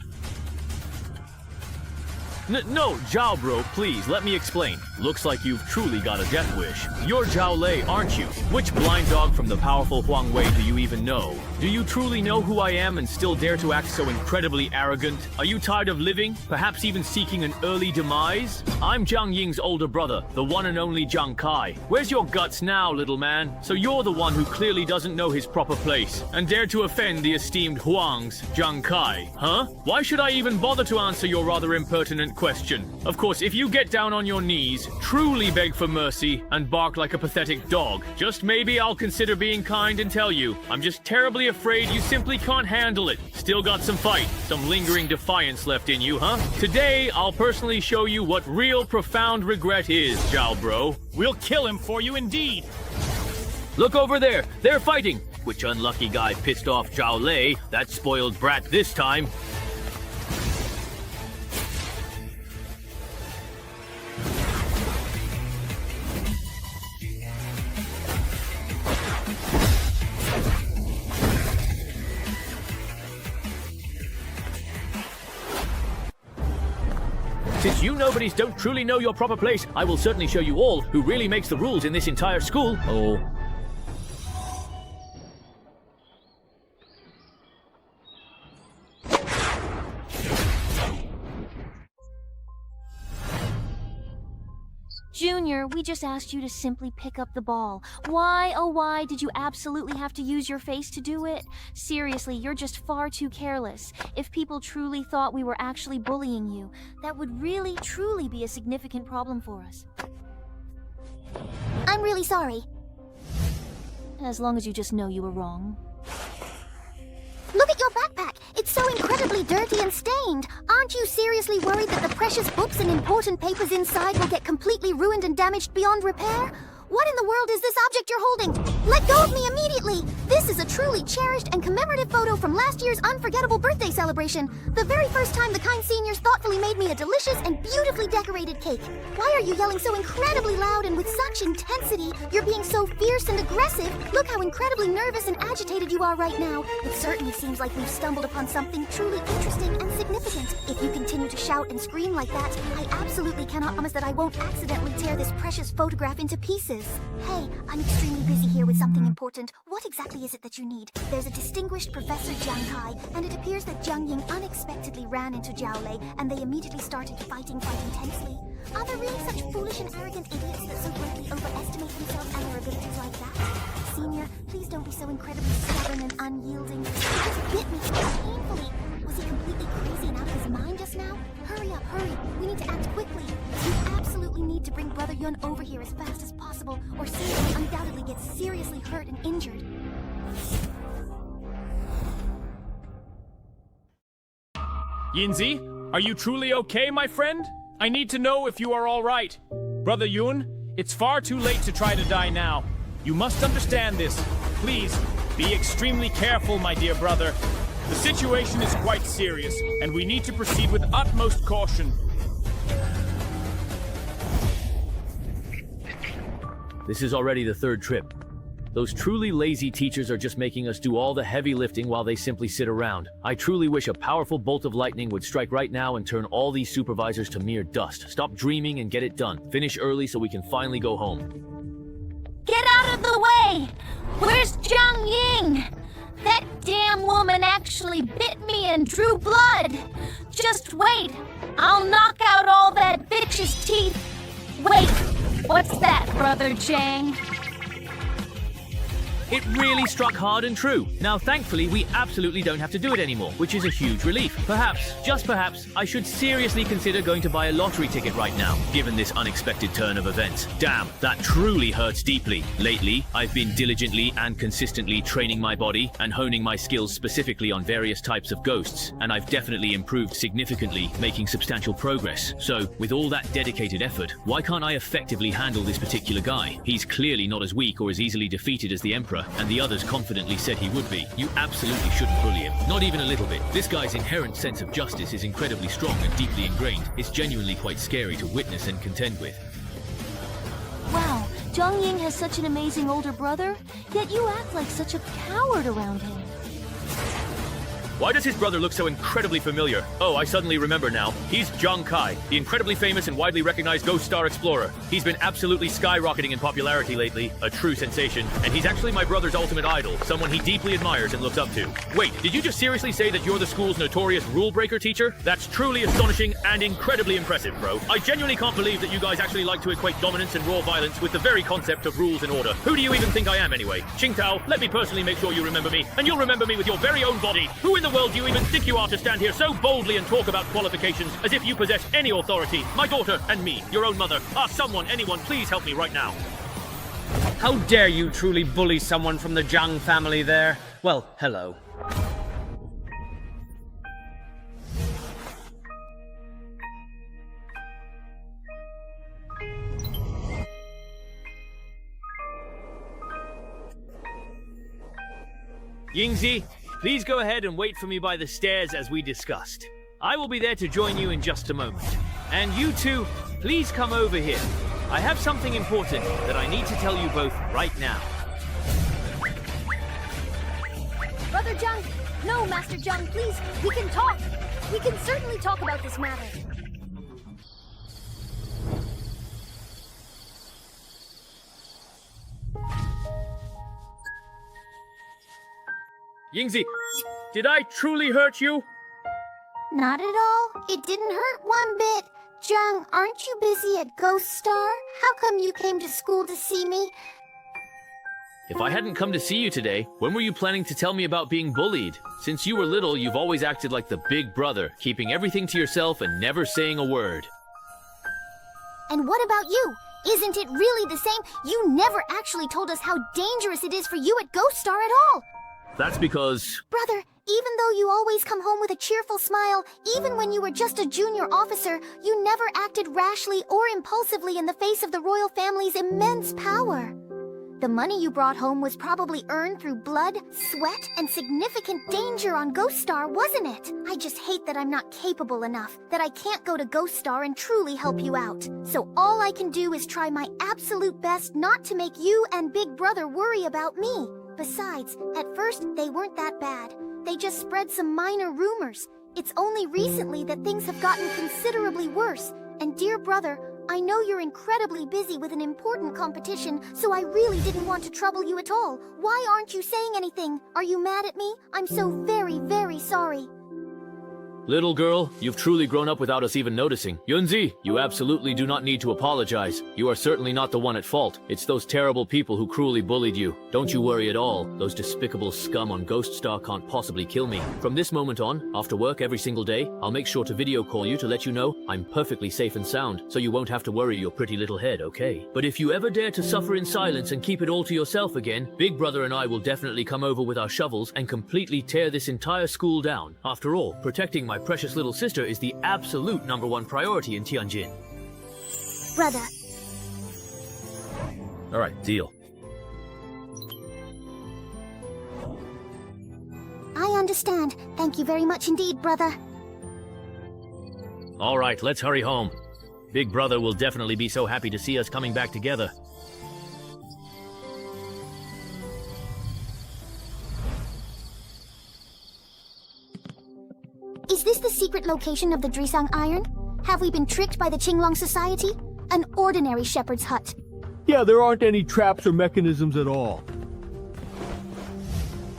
No, Zhao bro, please, let me explain. Looks like you've truly got a death wish. You're Zhao Lei, aren't you? Which blind dog from the powerful Huang Wei do you even know? Do you truly know who I am and still dare to act so incredibly arrogant? Are you tired of living? Perhaps even seeking an early demise? I'm Jiang Ying's older brother, the one and only Zhang Kai. Where's your guts now, little man? So you're the one who clearly doesn't know his proper place and dare to offend the esteemed Huang's Zhang Kai, huh? Why should I even bother to answer your rather impertinent question? Of course, if you get down on your knees, truly beg for mercy, and bark like a pathetic dog, just maybe I'll consider being kind and tell you, I'm just terribly afraid you simply can't handle it. Still got some fight, some lingering defiance left in you, huh? Today, I'll personally show you what real profound regret is, Zhao bro. We'll kill him for you indeed. Look over there, they're fighting. Which unlucky guy pissed off Zhao Lei, that spoiled brat this time? Since you nobodies don't truly know your proper place, I will certainly show you all who really makes the rules in this entire school. Oh. Junior, we just asked you to simply pick up the ball. Why, oh why, did you absolutely have to use your face to do it? Seriously, you're just far too careless. If people truly thought we were actually bullying you, that would really, truly be a significant problem for us. I'm really sorry. As long as you just know you were wrong. Look at your backpack. It's so incredibly dirty and stained. Aren't you seriously worried that the precious books and important papers inside will get completely ruined and damaged beyond repair? What in the world is this object you're holding? Let go of me immediately! This is a truly cherished and commemorative photo from last year's unforgettable birthday celebration. The very first time the kind seniors thoughtfully made me a delicious and beautifully decorated cake. Why are you yelling so incredibly loud and with such intensity? You're being so fierce and aggressive. Look how incredibly nervous and agitated you are right now. It certainly seems like we've stumbled upon something truly interesting and significant. If you continue to shout and scream like that, I absolutely cannot promise that I won't accidentally tear this precious photograph into pieces. Hey, I'm extremely busy here with something important. What exactly is it that you need? There's a distinguished Professor Jiang Kai, and it appears that Jiang Ying unexpectedly ran into Zhao Lei, and they immediately started fighting quite intensely. Are there really such foolish and arrogant idiots that so greatly overestimate themselves and their abilities like that? Senior, please don't be so incredibly stubborn and unyielding. He just bit me painfully. Was he completely crazy and out of his mind just now? Hurry up, hurry. We need to act quickly. You absolutely need to bring Brother Yun over here as fast as possible, or Senior will undoubtedly get seriously hurt and injured. Yinzi, are you truly okay, my friend? I need to know if you are all right. Brother Yun, it's far too late to try to die now. You must understand this. Please, be extremely careful, my dear brother. The situation is quite serious, and we need to proceed with utmost caution. This is already the third trip. Those truly lazy teachers are just making us do all the heavy lifting while they simply sit around. I truly wish a powerful bolt of lightning would strike right now and turn all these supervisors to mere dust. Stop dreaming and get it done. Finish early so we can finally go home. Get out of the way! Where's Jiang Ying? That damn woman actually bit me and drew blood. Just wait. I'll knock out all that bitch's teeth. Wait, what's that, Brother Chang? It really struck hard and true. Now, thankfully, we absolutely don't have to do it anymore, which is a huge relief. Perhaps, just perhaps, I should seriously consider going to buy a lottery ticket right now, given this unexpected turn of events. Damn, that truly hurts deeply. Lately, I've been diligently and consistently training my body and honing my skills specifically on various types of ghosts, and I've definitely improved significantly, making substantial progress. So, with all that dedicated effort, why can't I effectively handle this particular guy? He's clearly not as weak or as easily defeated as the Emperor, and the others confidently said he would be. You absolutely shouldn't bully him. Not even a little bit. This guy's inherent sense of justice is incredibly strong and deeply ingrained. It's genuinely quite scary to witness and contend with. Wow, Jiang Ying has such an amazing older brother, yet you act like such a coward around him. Why does his brother look so incredibly familiar? Oh, I suddenly remember now. He's Jiang Kai, the incredibly famous and widely recognized Ghost Star Explorer. He's been absolutely skyrocketing in popularity lately, a true sensation, and he's actually my brother's ultimate idol, someone he deeply admires and looks up to. Wait, did you just seriously say that you're the school's notorious rule-breaker teacher? That's truly astonishing and incredibly impressive, bro. I genuinely can't believe that you guys actually like to equate dominance and raw violence with the very concept of rules and order. Who do you even think I am anyway? Qingtao, let me personally make sure you remember me, and you'll remember me with your very own body. Who in the world do you even think you are to stand here so boldly and talk about qualifications as if you possess any authority? My daughter and me, your own mother. Someone, anyone, please help me right now. How dare you truly bully someone from the Jiang family there? Well, hello. Yingzi, please go ahead and wait for me by the stairs as we discussed. I will be there to join you in just a moment. And you two, please come over here. I have something important that I need to tell you both right now. Brother Jung! No, Master Jung, please! We can talk! We can certainly talk about this matter. Yingzi, did I truly hurt you? Not at all. It didn't hurt one bit. Jung, aren't you busy at Ghost Star? How come you came to school to see me? If I hadn't come to see you today, when were you planning to tell me about being bullied? Since you were little, you've always acted like the big brother, keeping everything to yourself and never saying a word. And what about you? Isn't it really the same? You never actually told us how dangerous it is for you at Ghost Star at all. That's because... Brother, even though you always come home with a cheerful smile, even when you were just a junior officer, you never acted rashly or impulsively in the face of the royal family's immense power. The money you brought home was probably earned through blood, sweat, and significant danger on Ghost Star, wasn't it? I just hate that I'm not capable enough, that I can't go to Ghost Star and truly help you out. So all I can do is try my absolute best not to make you and Big Brother worry about me. Besides, at first, they weren't that bad. They just spread some minor rumors. It's only recently that things have gotten considerably worse. And dear brother, I know you're incredibly busy with an important competition, so I really didn't want to trouble you at all. Why aren't you saying anything? Are you mad at me? I'm so very, very sorry. Little girl, you've truly grown up without us even noticing. Yunzi, you absolutely do not need to apologize. You are certainly not the one at fault. It's those terrible people who cruelly bullied you. Don't you worry at all. Those despicable scum on Ghost Star can't possibly kill me. From this moment on, after work every single day, I'll make sure to video call you to let you know I'm perfectly safe and sound, so you won't have to worry your pretty little head, okay? But if you ever dare to suffer in silence and keep it all to yourself again, Big Brother and I will definitely come over with our shovels and completely tear this entire school down. After all, protecting my precious little sister is the absolute #1 priority in Tianjin. Brother. Alright, deal. I understand. Thank you very much indeed, brother. Alright, let's hurry home. Big Brother will definitely be so happy to see us coming back together. Is this the secret location of the Drisang Iron? Have we been tricked by the Qinglong Society? An ordinary shepherd's hut. Yeah, there aren't any traps or mechanisms at all.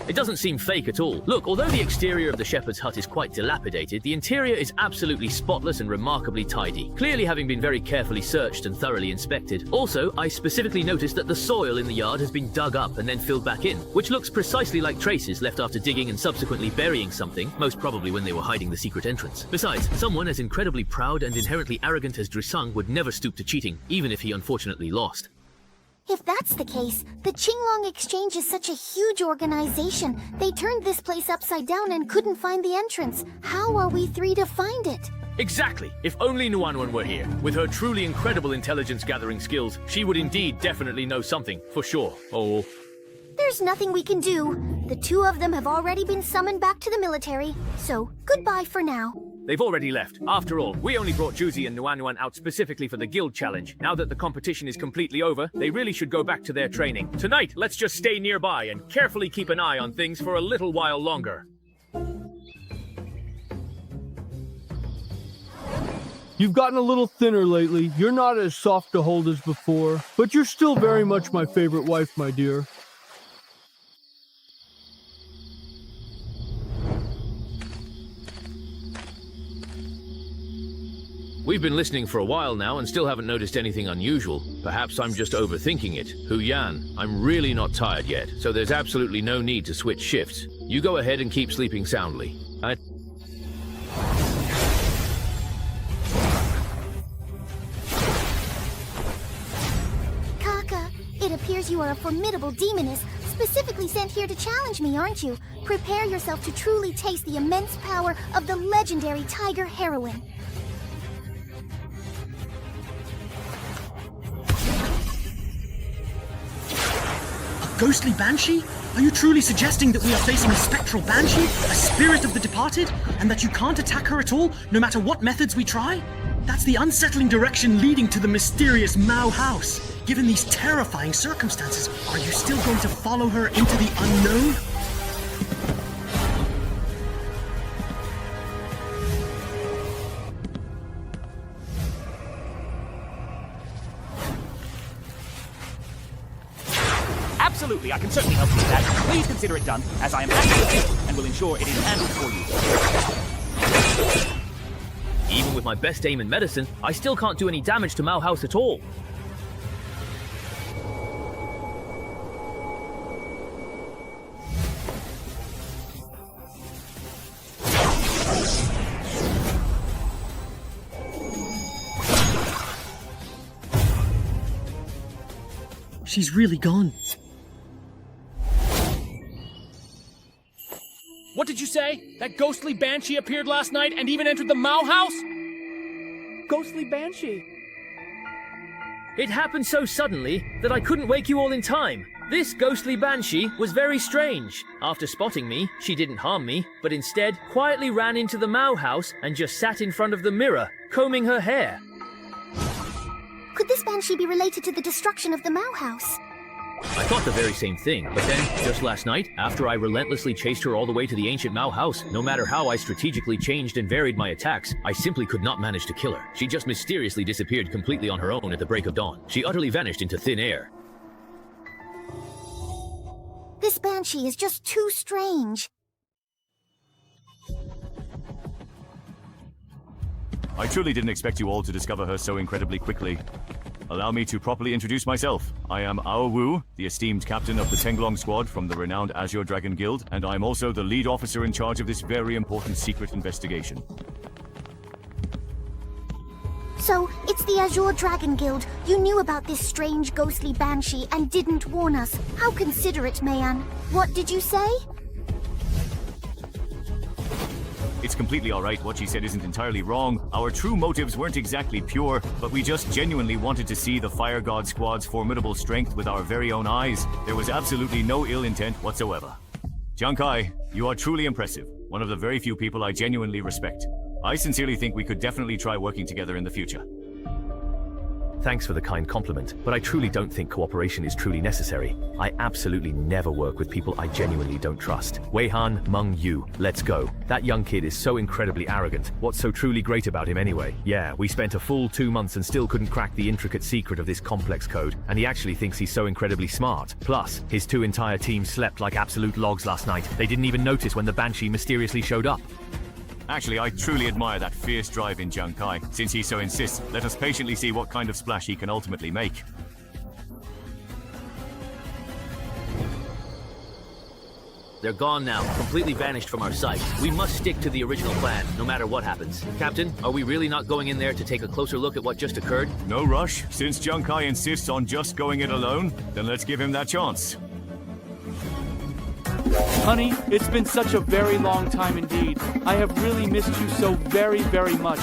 It doesn't seem fake at all. Look, although the exterior of the shepherd's hut is quite dilapidated, the interior is absolutely spotless and remarkably tidy, clearly having been very carefully searched and thoroughly inspected. Also, I specifically noticed that the soil in the yard has been dug up and then filled back in, which looks precisely like traces left after digging and subsequently burying something, most probably when they were hiding the secret entrance. Besides, someone as incredibly proud and inherently arrogant as Drisang would never stoop to cheating, even if he unfortunately lost. If that's the case, the Qinglong Exchange is such a huge organization. They turned this place upside down and couldn't find the entrance. How are we three to find it? Exactly! If only Nuanwen were here. With her truly incredible intelligence-gathering skills, she would indeed definitely know something, for sure. Oh. There's nothing we can do. The two of them have already been summoned back to the military, so goodbye for now. They've already left. After all, we only brought Juzi and Nuanwen out specifically for the guild challenge. Now that the competition is completely over, they really should go back to their training. Tonight, let's just stay nearby and carefully keep an eye on things for a little while longer. You've gotten a little thinner lately. You're not as soft to hold as before, but you're still very much my favorite wife, my dear. We've been listening for a while now and still haven't noticed anything unusual. Perhaps I'm just overthinking it. Hu Yan, I'm really not tired yet, so there's absolutely no need to switch shifts. You go ahead and keep sleeping soundly. Kaka, it appears you are a formidable demoness, specifically sent here to challenge me, aren't you? Prepare yourself to truly taste the immense power of the legendary tiger heroine. Ghostly Banshee? Are you truly suggesting that we are facing a spectral banshee, a spirit of the departed, and that you can't attack her at all, no matter what methods we try? That's the unsettling direction leading to the mysterious Mao house. Given these terrifying circumstances, are you still going to follow her into the unknown? Absolutely, I can certainly help you with that. Please consider it done, as I am happy and will ensure it is handled for you. Even with my best aim in medicine, I still can't do any damage to Mao House at all. She's really gone. What did you say? That ghostly banshee appeared last night and even entered the Mao house? Ghostly banshee? It happened so suddenly that I couldn't wake you all in time. This ghostly banshee was very strange. After spotting me, she didn't harm me, but instead quietly ran into the Mao house and just sat in front of the mirror, combing her hair. Could this banshee be related to the destruction of the Mao house? I thought the very same thing, but then, just last night, after I relentlessly chased her all the way to the ancient Mao house, no matter how I strategically changed and varied my attacks, I simply could not manage to kill her. She just mysteriously disappeared completely on her own at the break of dawn. She utterly vanished into thin air. This banshee is just too strange. I truly didn't expect you all to discover her so incredibly quickly. Allow me to properly introduce myself. I am Ao Wu, the esteemed captain of the Tenglong squad from the renowned Azure Dragon Guild, and I'm also the lead officer in charge of this very important secret investigation. So, it's the Azure Dragon Guild. You knew about this strange ghostly banshee and didn't warn us. How considerate, Mayan. What did you say? It's completely alright, what she said isn't entirely wrong. Our true motives weren't exactly pure, but we just genuinely wanted to see the Fire God Squad's formidable strength with our very own eyes. There was absolutely no ill intent whatsoever. Jiang-Kai, you are truly impressive. One of the very few people I genuinely respect. I sincerely think we could definitely try working together in the future. Thanks for the kind compliment, but I truly don't think cooperation is truly necessary. I absolutely never work with people I genuinely don't trust. Weihan, Meng Yu, let's go. That young kid is so incredibly arrogant. What's so truly great about him anyway? Yeah, we spent a full 2 months and still couldn't crack the intricate secret of this complex code, and he actually thinks he's so incredibly smart. Plus, his 2 entire teams slept like absolute logs last night. They didn't even notice when the Banshee mysteriously showed up. Actually, I truly admire that fierce drive in Jiang-Kai. Since he so insists, let us patiently see what kind of splash he can ultimately make. They're gone now, completely vanished from our sight. We must stick to the original plan, no matter what happens. Captain, are we really not going in there to take a closer look at what just occurred? No rush. Since Jiang-Kai insists on just going it alone, then let's give him that chance. Honey, it's been such a very long time indeed. I have really missed you so very, very much.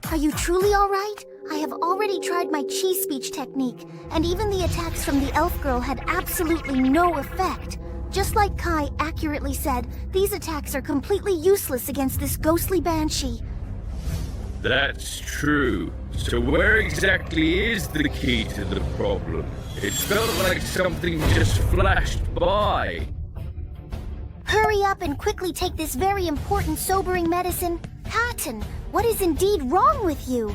Are you truly alright? I have already tried my chi speech technique, and even the attacks from the elf girl had absolutely no effect. Just like Kai accurately said, these attacks are completely useless against this ghostly banshee. That's true. So where exactly is the key to the problem? It felt like something just flashed by. Hurry up and quickly take this very important sobering medicine. Patton, what is indeed wrong with you?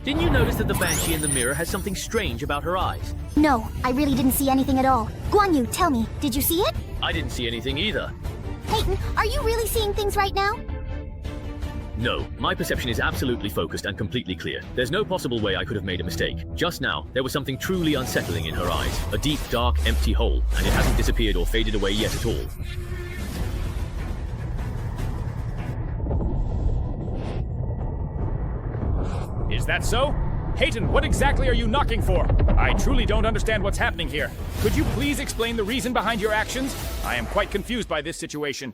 Didn't you notice that the Banshee in the mirror has something strange about her eyes? No, I really didn't see anything at all. Guan Yu, tell me, did you see it? I didn't see anything either. Peyton, are you really seeing things right now? No, my perception is absolutely focused and completely clear. There's no possible way I could have made a mistake. Just now, there was something truly unsettling in her eyes. A deep, dark, empty hole, and it hasn't disappeared or faded away yet at all. Is that so? Hayton, what exactly are you knocking for? I truly don't understand what's happening here. Could you please explain the reason behind your actions? I am quite confused by this situation.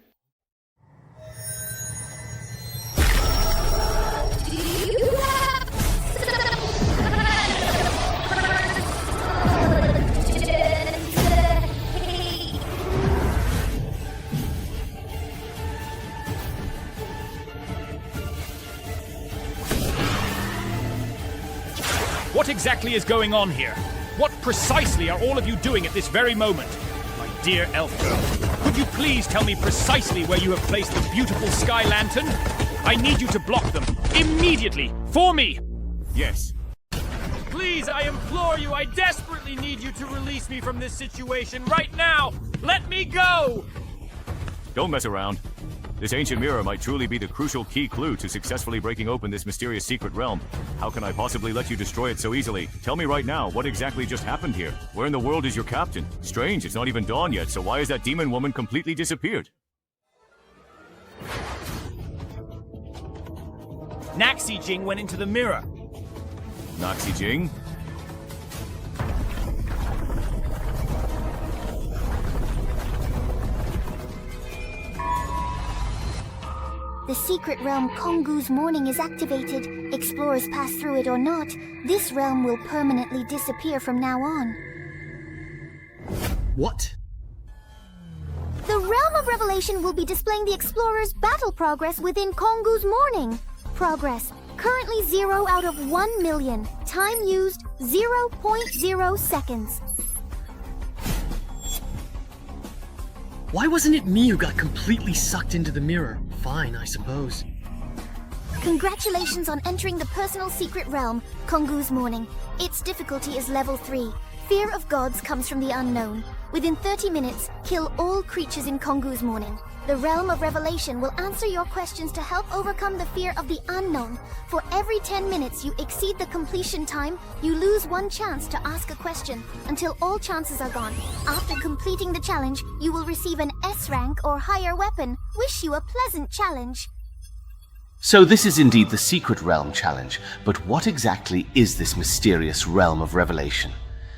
What exactly is going on here? What precisely are all of you doing at this very moment? My dear elf girl, could you please tell me precisely where you have placed the beautiful sky lantern? I need you to block them, immediately, for me! Yes. Please, I implore you, I desperately need you to release me from this situation right now! Let me go! Don't mess around. This ancient mirror might truly be the crucial key clue to successfully breaking open this mysterious secret realm. How can I possibly let you destroy it so easily? Tell me right now, what exactly just happened here? Where in the world is your captain? Strange, it's not even dawn yet, so why is that demon woman completely disappeared? Naxi Jing went into the mirror. Naxi Jing? The secret realm Kongu's Morning is activated. Explorers pass through it or not, this realm will permanently disappear from now on. What? The Realm of Revelation will be displaying the explorer's battle progress within Kongu's Morning. Progress, currently 0 out of 1 million. Time used, 0.0 seconds. Why wasn't it me who got completely sucked into the mirror? Fine, I suppose. Congratulations on entering the personal secret realm, Kongu's Morning. Its difficulty is level 3. Fear of gods comes from the unknown. Within 30 minutes, kill all creatures in Kongu's Morning. The Realm of Revelation will answer your questions to help overcome the fear of the unknown. For every 10 minutes you exceed the completion time, you lose 1 chance to ask a question, until all chances are gone. After completing the challenge, you will receive an S rank or higher weapon. Wish you a pleasant challenge. So this is indeed the Secret Realm challenge, but what exactly is this mysterious Realm of Revelation?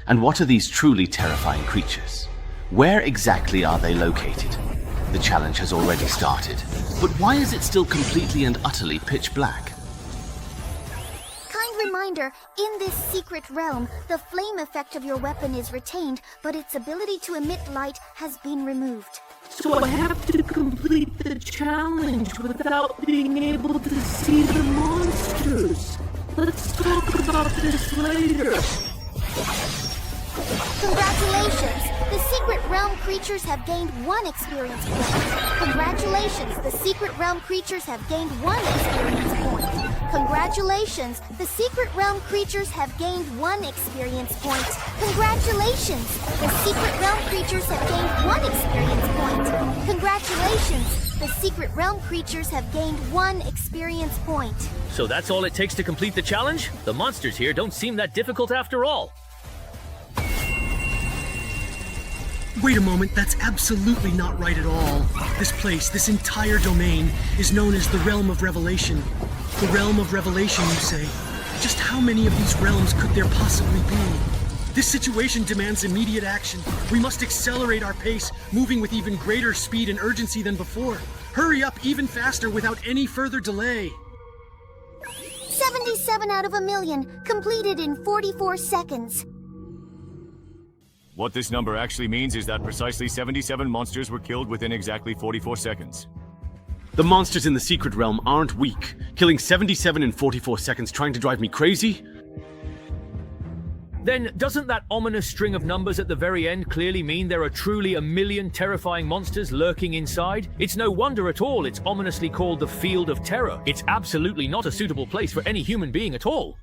And what are these truly terrifying creatures? Where exactly are they located? The challenge has already started, but why is it still completely and utterly pitch black? Kind reminder, in this secret realm, the flame effect of your weapon is retained, but its ability to emit light has been removed. So I have to complete the challenge without being able to see the monsters. Let's talk about this later. Congratulations! The Secret Realm creatures have gained 1 experience point. Congratulations! The Secret Realm creatures have gained 1 experience point. Congratulations! The Secret Realm creatures have gained 1 experience point. Congratulations! The Secret Realm creatures have gained 1 experience point. Congratulations! The Secret Realm creatures have gained 1 experience point. So that's all it takes to complete the challenge? The monsters here don't seem that difficult after all. Wait a moment, that's absolutely not right at all. This place, this entire domain, is known as the Realm of Revelation. The Realm of Revelation, you say? Just how many of these realms could there possibly be? This situation demands immediate action. We must accelerate our pace, moving with even greater speed and urgency than before. Hurry up even faster without any further delay. 77 out of 1 million, completed in 44 seconds. What this number actually means is that precisely 77 monsters were killed within exactly 44 seconds. The monsters in the Secret Realm aren't weak. Killing 77 in 44 seconds trying to drive me crazy? Then doesn't that ominous string of numbers at the very end clearly mean there are truly 1 million terrifying monsters lurking inside? It's no wonder at all it's ominously called the Field of Terror. It's absolutely not a suitable place for any human being at all.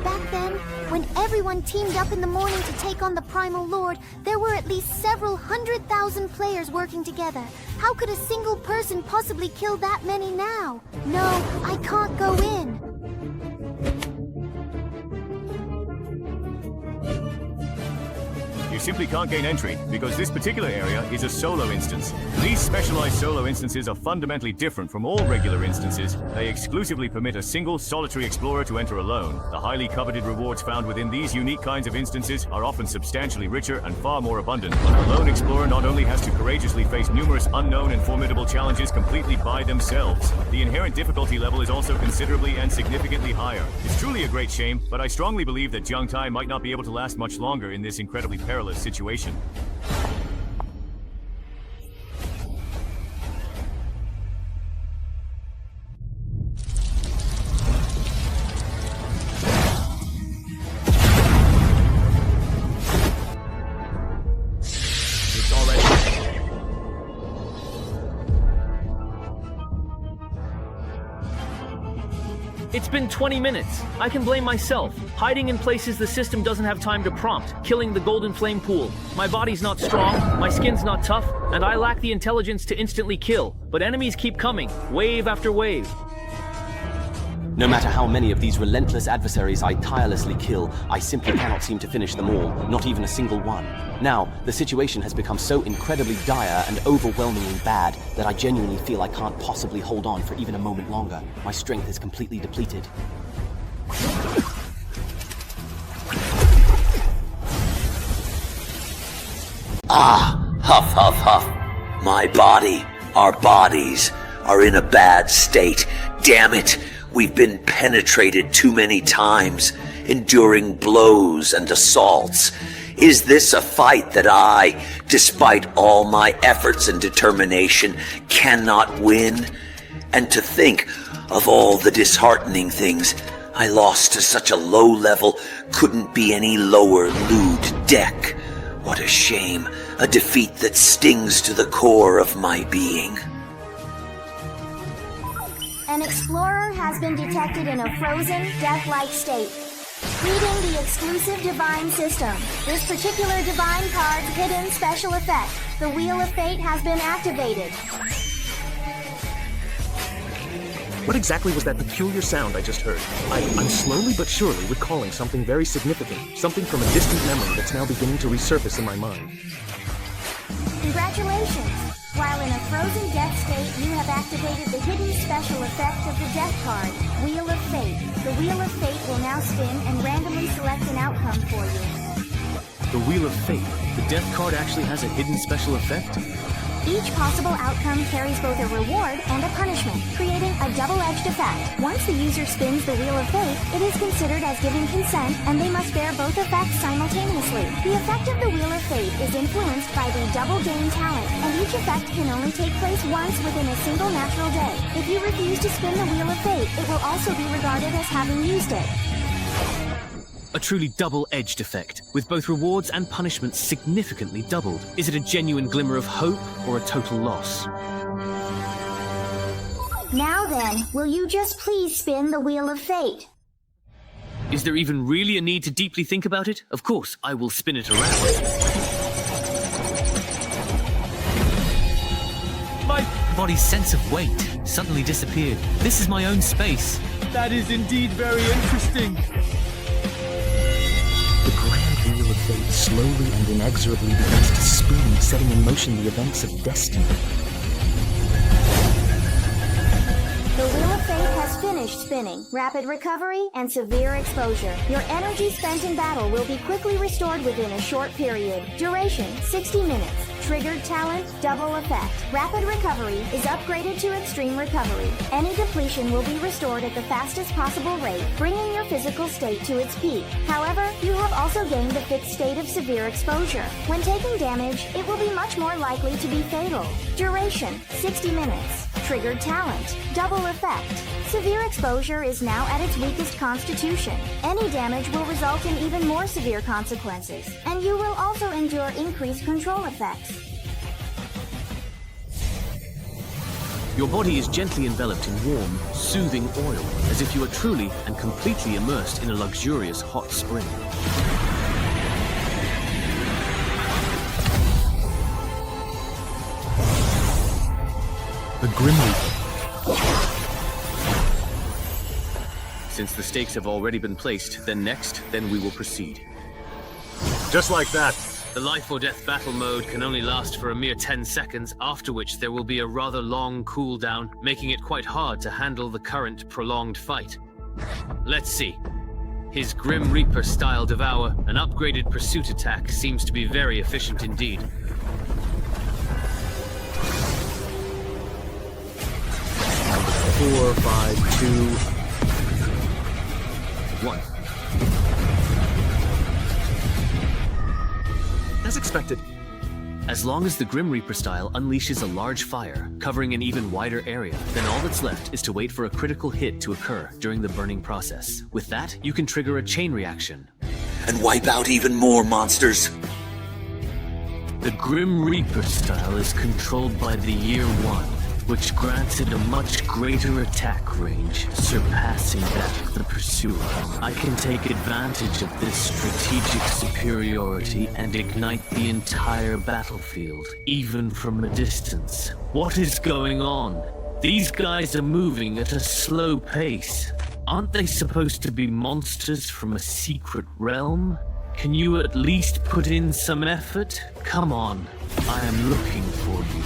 Back then, when everyone teamed up in the morning to take on the Primal Lord, there were at least several 100,000 players working together. How could a single person possibly kill that many now? No, I can't go in. You simply can't gain entry, because this particular area is a solo instance. These specialized solo instances are fundamentally different from all regular instances. They exclusively permit a single, solitary explorer to enter alone. The highly coveted rewards found within these unique kinds of instances are often substantially richer and far more abundant. But the lone explorer not only has to courageously face numerous unknown and formidable challenges completely by themselves, the inherent difficulty level is also considerably and significantly higher. It's truly a great shame, but I strongly believe that Jiang Tai might not be able to last much longer in this incredibly perilous situation. It's been 20 minutes. I can blame myself. Hiding in places the system doesn't have time to prompt, killing the golden flame pool. My body's not strong, my skin's not tough, and I lack the intelligence to instantly kill. But enemies keep coming, wave after wave. No matter how many of these relentless adversaries I tirelessly kill, I simply cannot seem to finish them all, not even a single one. Now, the situation has become so incredibly dire and overwhelmingly bad that I genuinely feel I can't possibly hold on for even a moment longer. My strength is completely depleted. Ah, huff, huff, huff. My body, our bodies, are in a bad state. Damn it! We've been penetrated too many times, enduring blows and assaults. Is this a fight that I, despite all my efforts and determination, cannot win? And to think of all the disheartening things I lost to such a low level, couldn't be any lower lewd deck. What a shame, a defeat that stings to the core of my being. An explorer has been detected in a frozen, death-like state. Reading the exclusive divine system. This particular divine card's hidden special effect, the Wheel of Fate, has been activated. What exactly was that peculiar sound I just heard? I'm slowly but surely recalling something very significant, something from a distant memory that's now beginning to resurface in my mind. Congratulations! While in a frozen death state, you have activated the hidden special effect of the death card, Wheel of Fate. The Wheel of Fate will now spin and randomly select an outcome for you. The Wheel of Fate. The death card actually has a hidden special effect? Each possible outcome carries both a reward and a punishment, creating a double-edged effect. Once the user spins the Wheel of Fate, it is considered as giving consent, and they must bear both effects simultaneously. The effect of the Wheel of Fate is influenced by the double game talent, and each effect can only take place once within a single natural day. If you refuse to spin the Wheel of Fate, it will also be regarded as having used it. A truly double-edged effect, with both rewards and punishments significantly doubled. Is it a genuine glimmer of hope or a total loss? Now then, will you just please spin the Wheel of Fate? Is there even really a need to deeply think about it? Of course, I will spin it around. My body's sense of weight suddenly disappeared. This is my own space. That is indeed very interesting. The grand Wheel of Fate slowly and inexorably begins to spin, setting in motion the events of destiny. The Wheel of Fate has finished spinning. Rapid recovery and severe exposure. Your energy spent in battle will be quickly restored within a short period. Duration, 60 minutes. Triggered talent, double effect. Rapid recovery is upgraded to extreme recovery. Any depletion will be restored at the fastest possible rate, bringing your physical state to its peak. However, you have also gained the fixed state of severe exposure. When taking damage, it will be much more likely to be fatal. Duration, 60 minutes. Triggered talent, double effect. Severe exposure is now at its weakest constitution. Any damage will result in even more severe consequences, and you will also endure increased control effects. Your body is gently enveloped in warm, soothing oil, as if you are truly and completely immersed in a luxurious hot spring. The Grim Reaper. Since the stakes have already been placed, then we will proceed. Just like that. The life or death battle mode can only last for a mere 10 seconds, after which there will be a rather long cooldown, making it quite hard to handle the current prolonged fight. Let's see. His Grim Reaper style Devour, an upgraded pursuit attack, seems to be very efficient indeed. Four, 5, 2, 1. As expected. As long as the Grim Reaper style unleashes a large fire, covering an even wider area, then all that's left is to wait for a critical hit to occur during the burning process. With that, you can trigger a chain reaction. And wipe out even more monsters. The Grim Reaper style is controlled by the Year One. which grants it a much greater attack range, surpassing that of the pursuer. I can take advantage of this strategic superiority and ignite the entire battlefield, even from a distance. What is going on? These guys are moving at a slow pace. Aren't they supposed to be monsters from a secret realm? Can you at least put in some effort? Come on, I am looking for you.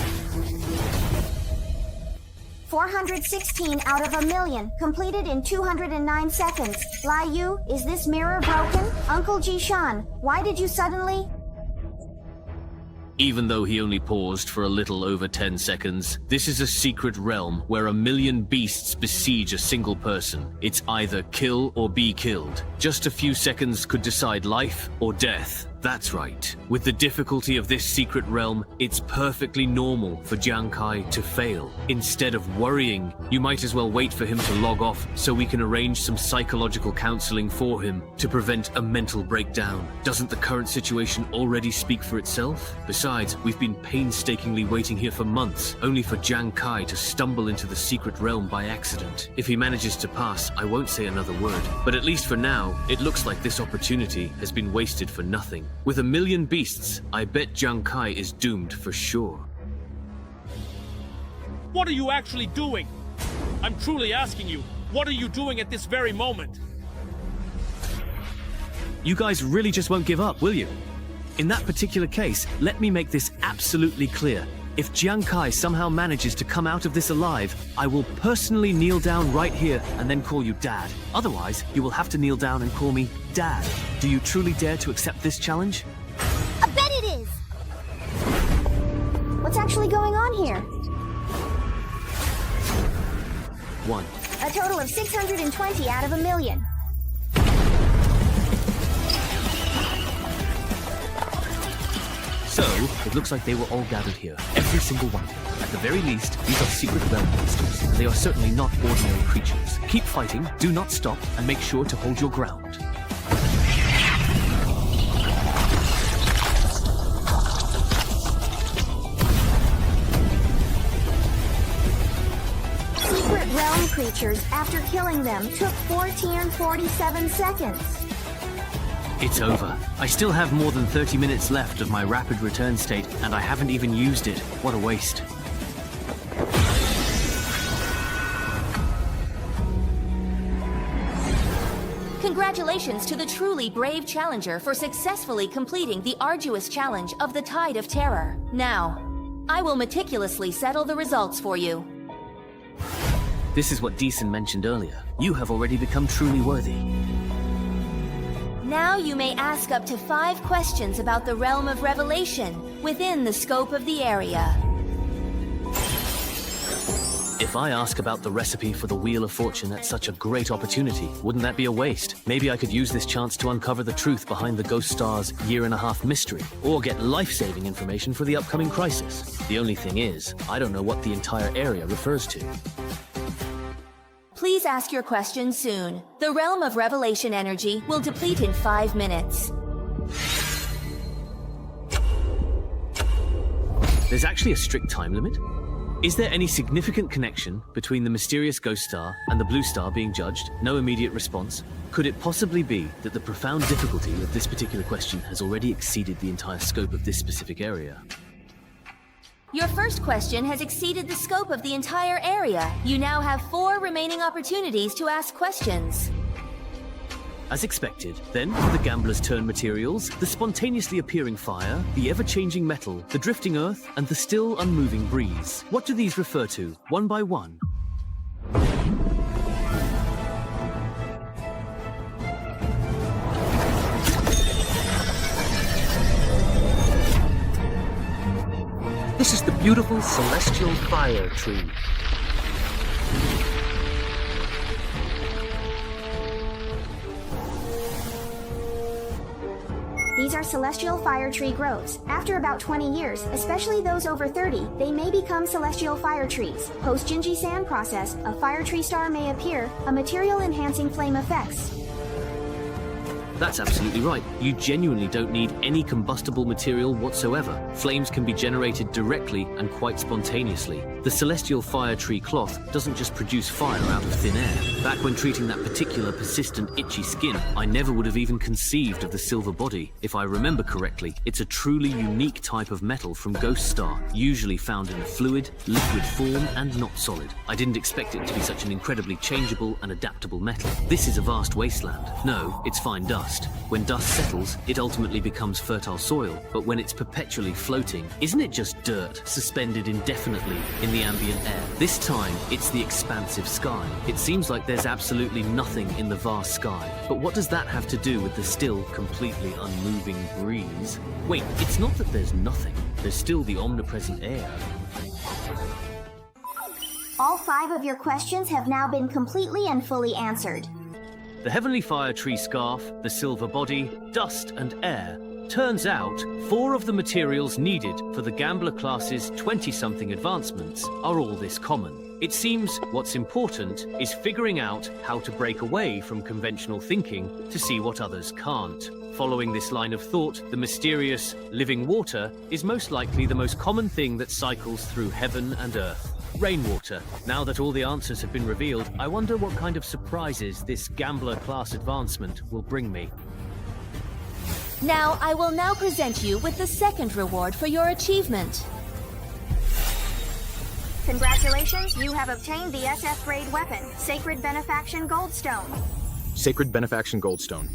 416 out of 1,000,000, completed in 209 seconds. Lai Yu, is this mirror broken? Uncle Jishan, why did you suddenly... Even though he only paused for a little over 10 seconds, this is a secret realm where 1,000,000 beasts besiege a single person. It's either kill or be killed. Just a few seconds could decide life or death. That's right. With the difficulty of this secret realm, it's perfectly normal for Jiang Kai to fail. Instead of worrying, you might as well wait for him to log off so we can arrange some psychological counseling for him to prevent a mental breakdown. Doesn't the current situation already speak for itself? Besides, we've been painstakingly waiting here for months, only for Jiang Kai to stumble into the secret realm by accident. If he manages to pass, I won't say another word. But at least for now, it looks like this opportunity has been wasted for nothing. With 1,000,000 beasts, I bet Jiang Kai is doomed for sure. What are you actually doing? I'm truly asking you, what are you doing at this very moment? You guys really just won't give up, will you? In that particular case, let me make this absolutely clear. If Jiang Kai somehow manages to come out of this alive, I will personally kneel down right here and then call you Dad. Otherwise, you will have to kneel down and call me Dad. Do you truly dare to accept this challenge? I bet it is! What's actually going on here? 1. A total of 620 out of 1,000,000. So, it looks like they were all gathered here. Every single one. At the very least, these are secret realm monsters. They are certainly not ordinary creatures. Keep fighting, do not stop, and make sure to hold your ground. Secret realm creatures, after killing them, took 47 seconds. It's over. I still have more than 30 minutes left of my rapid return state, and I haven't even used it. What a waste. Congratulations to the truly brave challenger for successfully completing the arduous challenge of the Tide of Terror. Now, I will meticulously settle the results for you. This is what Deason mentioned earlier. You have already become truly worthy. Now you may ask up to 5 questions about the Realm of Revelation within the scope of the area. If I ask about the recipe for the Wheel of Fortune at such a great opportunity, wouldn't that be a waste? Maybe I could use this chance to uncover the truth behind the Ghost Star's year-and-a-half mystery, or get life-saving information for the upcoming crisis. The only thing is, I don't know what the entire area refers to. Please ask your question soon. The Realm of Revelation energy will deplete in 5 minutes. There's actually a strict time limit? Is there any significant connection between the mysterious Ghost Star and the Blue Star being judged? No immediate response. Could it possibly be that the profound difficulty of this particular question has already exceeded the entire scope of this specific area? Your first question has exceeded the scope of the entire area. You now have 4 remaining opportunities to ask questions. As expected, then, the gambler's turn materials, the spontaneously appearing fire, the ever-changing metal, the drifting earth, and the still unmoving breeze. What do these refer to, one by one? This is the beautiful celestial fire tree. These are celestial fire tree growths. After about 20 years, especially those over 30, they may become celestial fire trees. Post-Jinji-san process, a fire tree star may appear, a material enhancing flame effects. That's absolutely right. You genuinely don't need any combustible material whatsoever. Flames can be generated directly and quite spontaneously. The celestial fire tree cloth doesn't just produce fire out of thin air. Back when treating that particular persistent itchy skin, I never would have even conceived of the silver body. If I remember correctly, it's a truly unique type of metal from Ghost Star, usually found in a fluid, liquid form and not solid. I didn't expect it to be such an incredibly changeable and adaptable metal. This is a vast wasteland. No, it's fine dust. When dust settles, it ultimately becomes fertile soil, but when it's perpetually floating, isn't it just dirt suspended indefinitely in the ambient air? This time, it's the expansive sky. It seems like there's absolutely nothing in the vast sky, but what does that have to do with the still completely unmoving breeze? Wait, it's not that there's nothing. There's still the omnipresent air. All 5 of your questions have now been completely and fully answered. The Heavenly Fire Tree Scarf, the Silver Body, Dust and Air. Turns out, 4 of the materials needed for the Gambler class's 20-something advancements are all this common. It seems what's important is figuring out how to break away from conventional thinking to see what others can't. Following this line of thought, the mysterious living water is most likely the most common thing that cycles through heaven and earth. Rainwater. Now that all the answers have been revealed, I wonder what kind of surprises this Gambler class advancement will bring me. Now, I will now present you with the second reward for your achievement. Congratulations, you have obtained the SF grade weapon, Sacred Benefaction Goldstone. Sacred Benefaction Goldstone.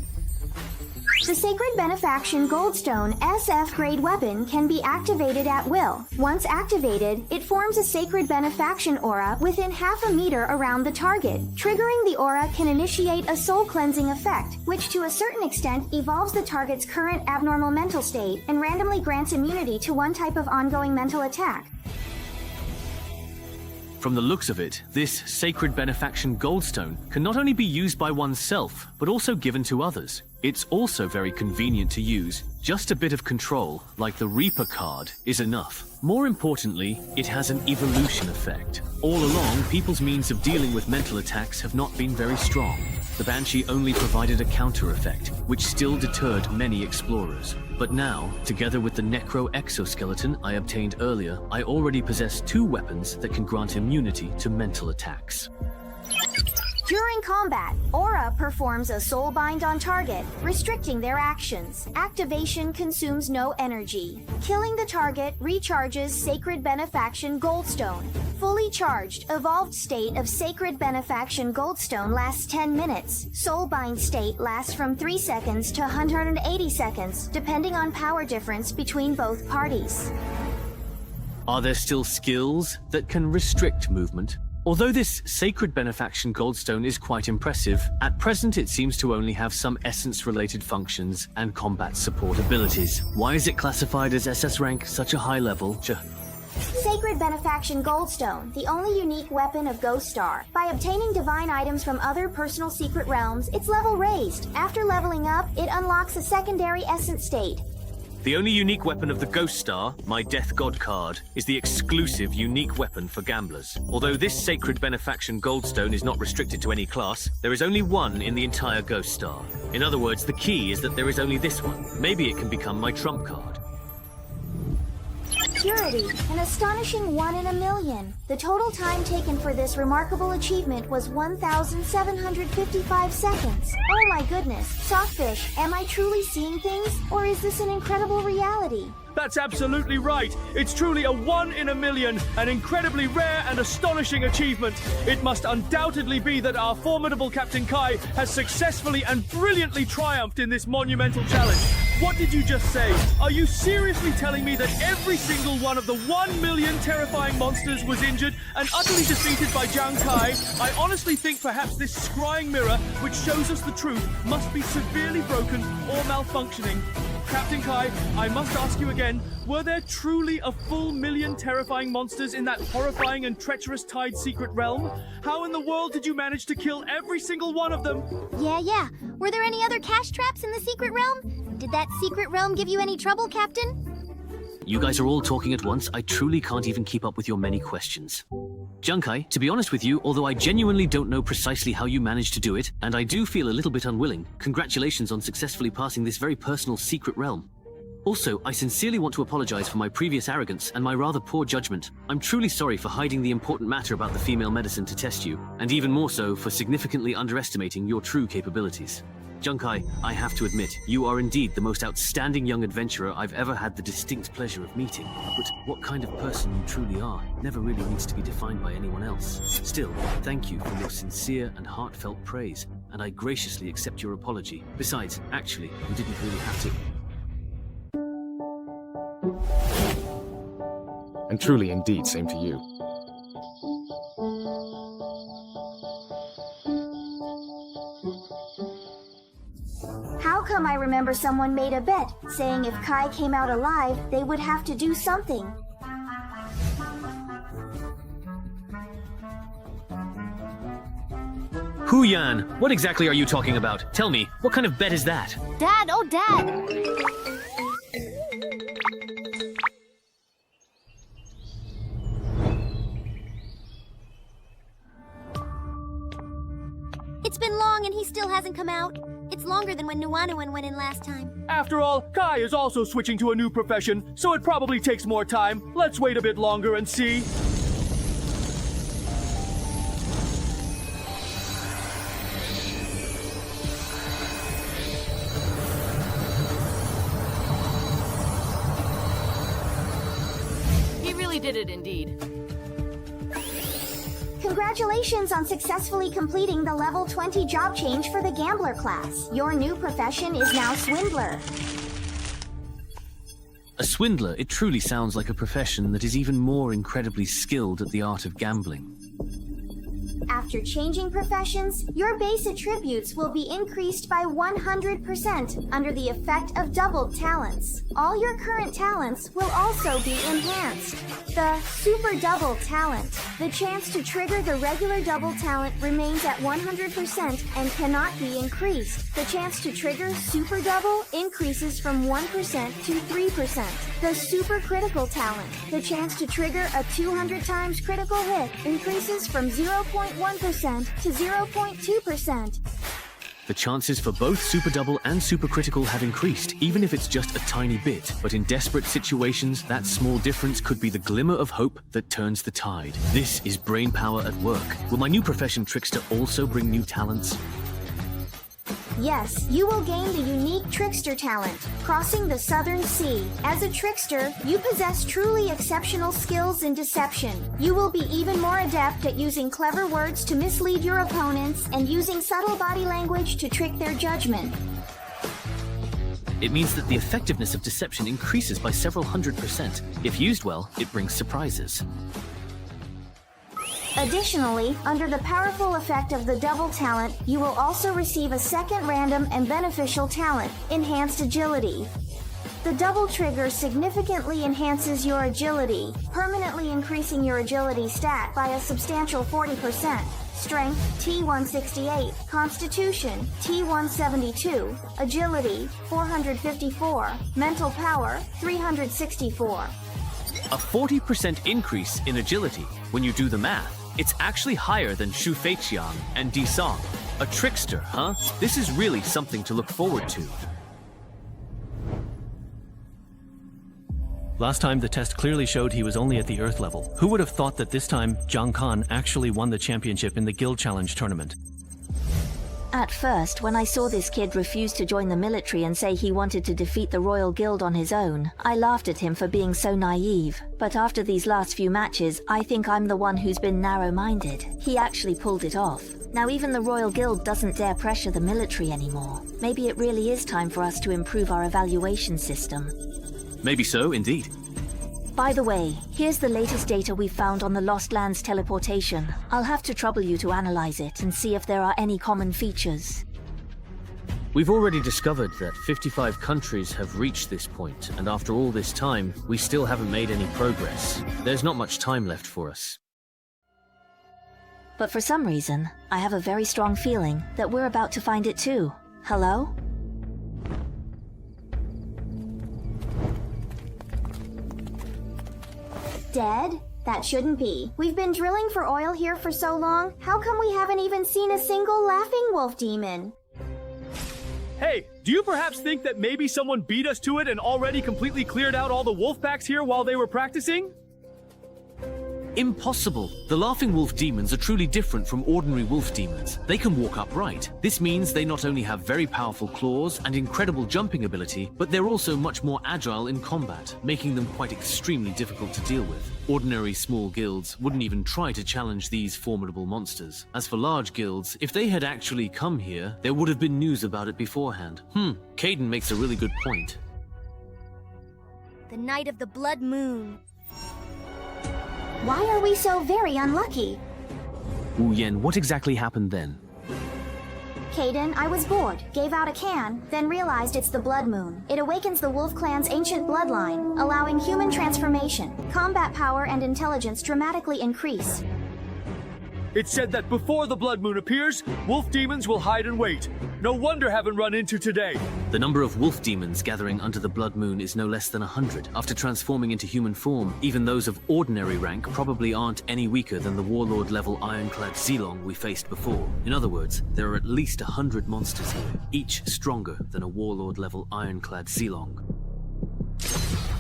The Sacred Benefaction Goldstone SF grade weapon can be activated at will. Once activated, it forms a Sacred Benefaction aura within half a meter around the target. Triggering the aura can initiate a soul cleansing effect, which to a certain extent evolves the target's current abnormal mental state and randomly grants immunity to one type of ongoing mental attack. From the looks of it, this Sacred Benefaction Goldstone can not only be used by oneself, but also given to others. It's also very convenient to use. Just a bit of control, like the Reaper card, is enough. More importantly, it has an evolution effect. All along, people's means of dealing with mental attacks have not been very strong. The Banshee only provided a counter effect, which still deterred many explorers. But now, together with the Necro exoskeleton I obtained earlier, I already possess 2 weapons that can grant immunity to mental attacks. During combat, Aura performs a soul bind on target, restricting their actions. Activation consumes no energy. Killing the target recharges Sacred Benefaction Goldstone. Fully charged, evolved state of Sacred Benefaction Goldstone lasts 10 minutes. Soul bind state lasts from 3 seconds to 180 seconds, depending on power difference between both parties. Are there still skills that can restrict movement? Although this Sacred Benefaction Goldstone is quite impressive, at present it seems to only have some essence-related functions and combat support abilities. Why is it classified as SS rank, such a high level? Sacred Benefaction Goldstone, the only unique weapon of Ghost Star. By obtaining divine items from other personal secret realms, its level raised. After leveling up, it unlocks a secondary essence state. The only unique weapon of the Ghost Star, my Death God card, is the exclusive unique weapon for gamblers. Although this Sacred Benefaction Goldstone is not restricted to any class, there is only one in the entire Ghost Star. In other words, the key is that there is only this one. Maybe it can become my trump card. Purity, an astonishing 1 in a million. The total time taken for this remarkable achievement was 1,755 seconds. Oh my goodness, Softfish, am I truly seeing things? Or is this an incredible reality? That's absolutely right. It's truly a 1 in a million, an incredibly rare and astonishing achievement. It must undoubtedly be that our formidable Captain Kai has successfully and brilliantly triumphed in this monumental challenge. What did you just say? Are you seriously telling me that every single one of the 1 million terrifying monsters was injured and utterly defeated by Jiang Kai? I honestly think perhaps this scrying mirror, which shows us the truth, must be severely broken or malfunctioning. Captain Kai, I must ask you again, were there truly a full 1 million terrifying monsters in that horrifying and treacherous Tide secret realm? How in the world did you manage to kill every single one of them? Yeah. Were there any other cash traps in the secret realm? Did that secret realm give you any trouble, Captain? You guys are all talking at once. I truly can't even keep up with your many questions. Junkai, to be honest with you, although I genuinely don't know precisely how you managed to do it, and I do feel a little bit unwilling, congratulations on successfully passing this very personal secret realm. Also, I sincerely want to apologize for my previous arrogance and my rather poor judgment. I'm truly sorry for hiding the important matter about the female medicine to test you, and even more so for significantly underestimating your true capabilities. Junkai, I have to admit, you are indeed the most outstanding young adventurer I've ever had the distinct pleasure of meeting. But what kind of person you truly are never really needs to be defined by anyone else. Still, thank you for your sincere and heartfelt praise, and I graciously accept your apology. Besides, actually, you didn't really have to. And truly, indeed, same to you. How come I remember someone made a bet, saying if Kai came out alive, they would have to do something? Huyan, what exactly are you talking about? Tell me, what kind of bet is that? Dad, oh Dad! It's been long and he still hasn't come out. It's longer than when Nuanuan went in last time. After all, Kai is also switching to a new profession, so it probably takes more time. Let's wait a bit longer and see. He really did it indeed. Congratulations on successfully completing the level 20 job change for the gambler class. Your new profession is now swindler. A swindler, it truly sounds like a profession that is even more incredibly skilled at the art of gambling. After changing professions, your base attributes will be increased by 100% under the effect of doubled talents. All your current talents will also be enhanced. The Super Double Talent. The chance to trigger the regular double talent remains at 100% and cannot be increased. The chance to trigger Super Double increases from 1% to 3%. The Super Critical Talent. The chance to trigger a 200 times critical hit increases from 0.1% to 0.2%. The chances for both Super Double and Super Critical have increased, even if it's just a tiny bit. But in desperate situations, that small difference could be the glimmer of hope that turns the tide. This is brain power at work. Will my new profession, Trickster, also bring new talents? Yes, you will gain the unique Trickster talent, Crossing the Southern Sea. As a trickster, you possess truly exceptional skills in deception. You will be even more adept at using clever words to mislead your opponents and using subtle body language to trick their judgment. It means that the effectiveness of deception increases by several 100%. If used well, it brings surprises. Additionally, under the powerful effect of the double talent, you will also receive a second random and beneficial talent, Enhanced Agility. The double trigger significantly enhances your agility, permanently increasing your agility stat by a substantial 40%. Strength, T168. Constitution, T172. Agility, 454. Mental power, 364. A 40% increase in agility. When you do the math, it's actually higher than Shu Feiqiang and Di Song. A trickster, huh? This is really something to look forward to. Last time the test clearly showed he was only at the Earth level. Who would have thought that this time Zhang Kan actually won the championship in the Guild Challenge tournament? At first, when I saw this kid refuse to join the military and say he wanted to defeat the Royal Guild on his own, I laughed at him for being so naive. But after these last few matches, I think I'm the one who's been narrow-minded. He actually pulled it off. Now even the Royal Guild doesn't dare pressure the military anymore. Maybe it really is time for us to improve our evaluation system. Maybe so, indeed. By the way, here's the latest data we've found on the Lost Lands teleportation. I'll have to trouble you to analyze it and see if there are any common features. We've already discovered that 55 countries have reached this point, and after all this time, we still haven't made any progress. There's not much time left for us. But for some reason, I have a very strong feeling that we're about to find it too. Hello? Dead? That shouldn't be. We've been drilling for oil here for so long. How come we haven't even seen a single laughing wolf demon? Hey, do you perhaps think that maybe someone beat us to it and already completely cleared out all the wolf packs here while they were practicing? Impossible. The laughing wolf demons are truly different from ordinary wolf demons. They can walk upright. This means they not only have very powerful claws and incredible jumping ability, but they're also much more agile in combat, making them quite extremely difficult to deal with. Ordinary small guilds wouldn't even try to challenge these formidable monsters. As for large guilds, if they had actually come here, there would have been news about it beforehand. Caden makes a really good point. The night of the blood moon. Why are we so very unlucky? Wu Yen, what exactly happened then? Caden, I was bored, gave out a can, then realized it's the blood moon. It awakens the wolf clan's ancient bloodline, allowing human transformation. Combat power and intelligence dramatically increase. It's said that before the blood moon appears, wolf demons will hide and wait. No wonder haven't run into today. The number of wolf demons gathering under the blood moon is no less than 100. After transforming into human form, even those of ordinary rank probably aren't any weaker than the warlord-level ironclad Zilong we faced before. In other words, there are at least 100 monsters here, each stronger than a warlord-level ironclad Zilong.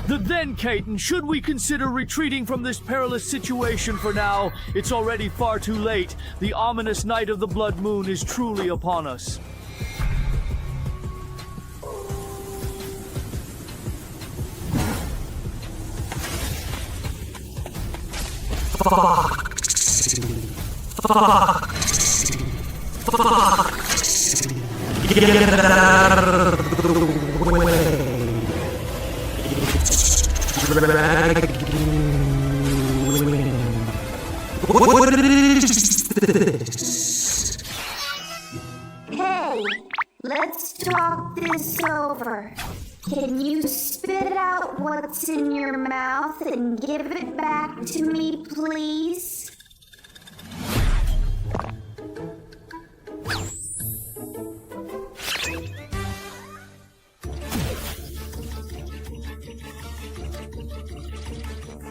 Then, Caden, should we consider retreating from this perilous situation for now? It's already far too late. The ominous night of the blood moon is truly upon us. Get out of the way. What is this? Hey, let's talk this over. Can you spit out what's in your mouth and give it back to me, please?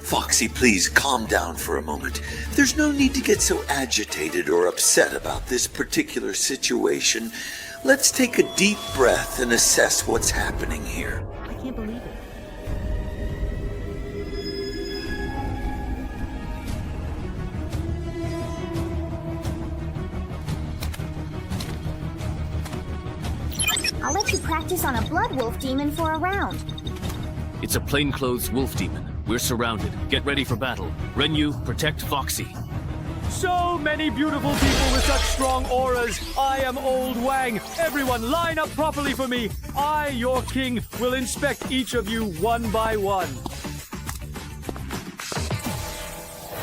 Foxy, please calm down for a moment. There's no need to get so agitated or upset about this particular situation. Let's take a deep breath and assess what's happening here. I can't believe it. I'll let you practice on a blood wolf demon for a round. It's a plainclothes wolf demon. We're surrounded. Get ready for battle. Renyu, protect Foxy. So many beautiful people with such strong auras. I am Old Wang. Everyone line up properly for me. I, your king, will inspect each of you one by one.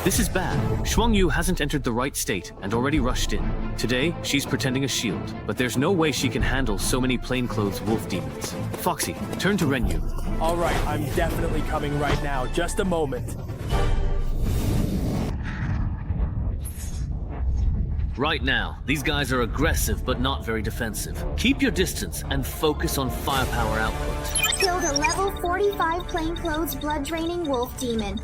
This is bad. Shuangyu hasn't entered the right state and already rushed in. Today, she's pretending a shield, but there's no way she can handle so many plainclothes wolf demons. Foxy, turn to Renyu. All right, I'm definitely coming right now. Just a moment. Right now, these guys are aggressive but not very defensive. Keep your distance and focus on firepower output. Killed a level 45 plainclothes blood-draining wolf demon.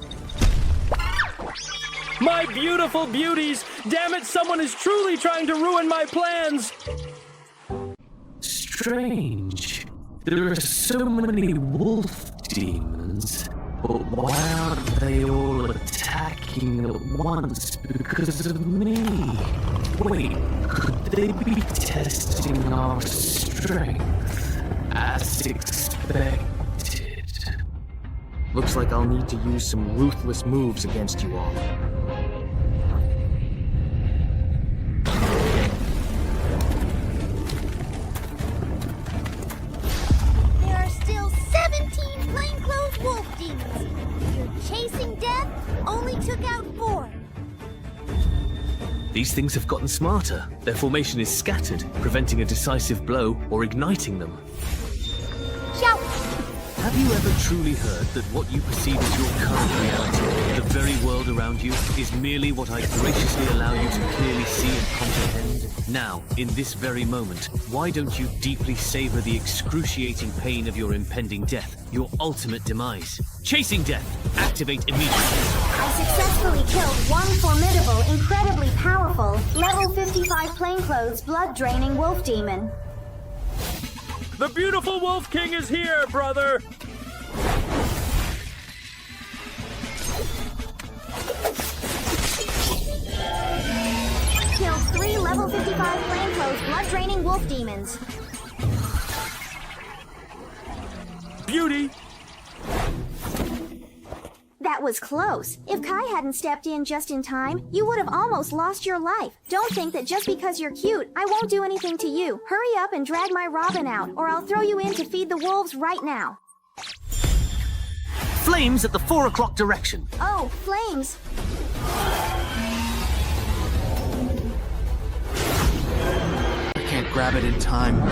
My beautiful beauties! Damn it, someone is truly trying to ruin my plans! Strange. There are so many wolf demons, but why aren't they all attacking at once because of me? Wait, could they be testing our strength as expected? Looks like I'll need to use some ruthless moves against you all. There are still 17 plainclothes wolf demons. Your chasing death only took out 4. These things have gotten smarter. Their formation is scattered, preventing a decisive blow or igniting them. Shout! Have you ever truly heard that what you perceive as your current reality, the very world around you, is merely what I graciously allow you to clearly see and comprehend? Now, in this very moment, why don't you deeply savor the excruciating pain of your impending death, your ultimate demise? Chasing death! Activate immediately. I successfully killed one formidable, incredibly powerful, level 55 plainclothes blood-draining wolf demon. The beautiful Wolf King is here, brother! Killed 3 level 55 plainclothes blood-draining wolf demons. Beauty! That was close. If Kai hadn't stepped in just in time, you would have almost lost your life. Don't think that just because you're cute, I won't do anything to you. Hurry up and drag my Robin out, or I'll throw you in to feed the wolves right now. Flames at the 4 o'clock direction. Oh, flames. I can't grab it in time.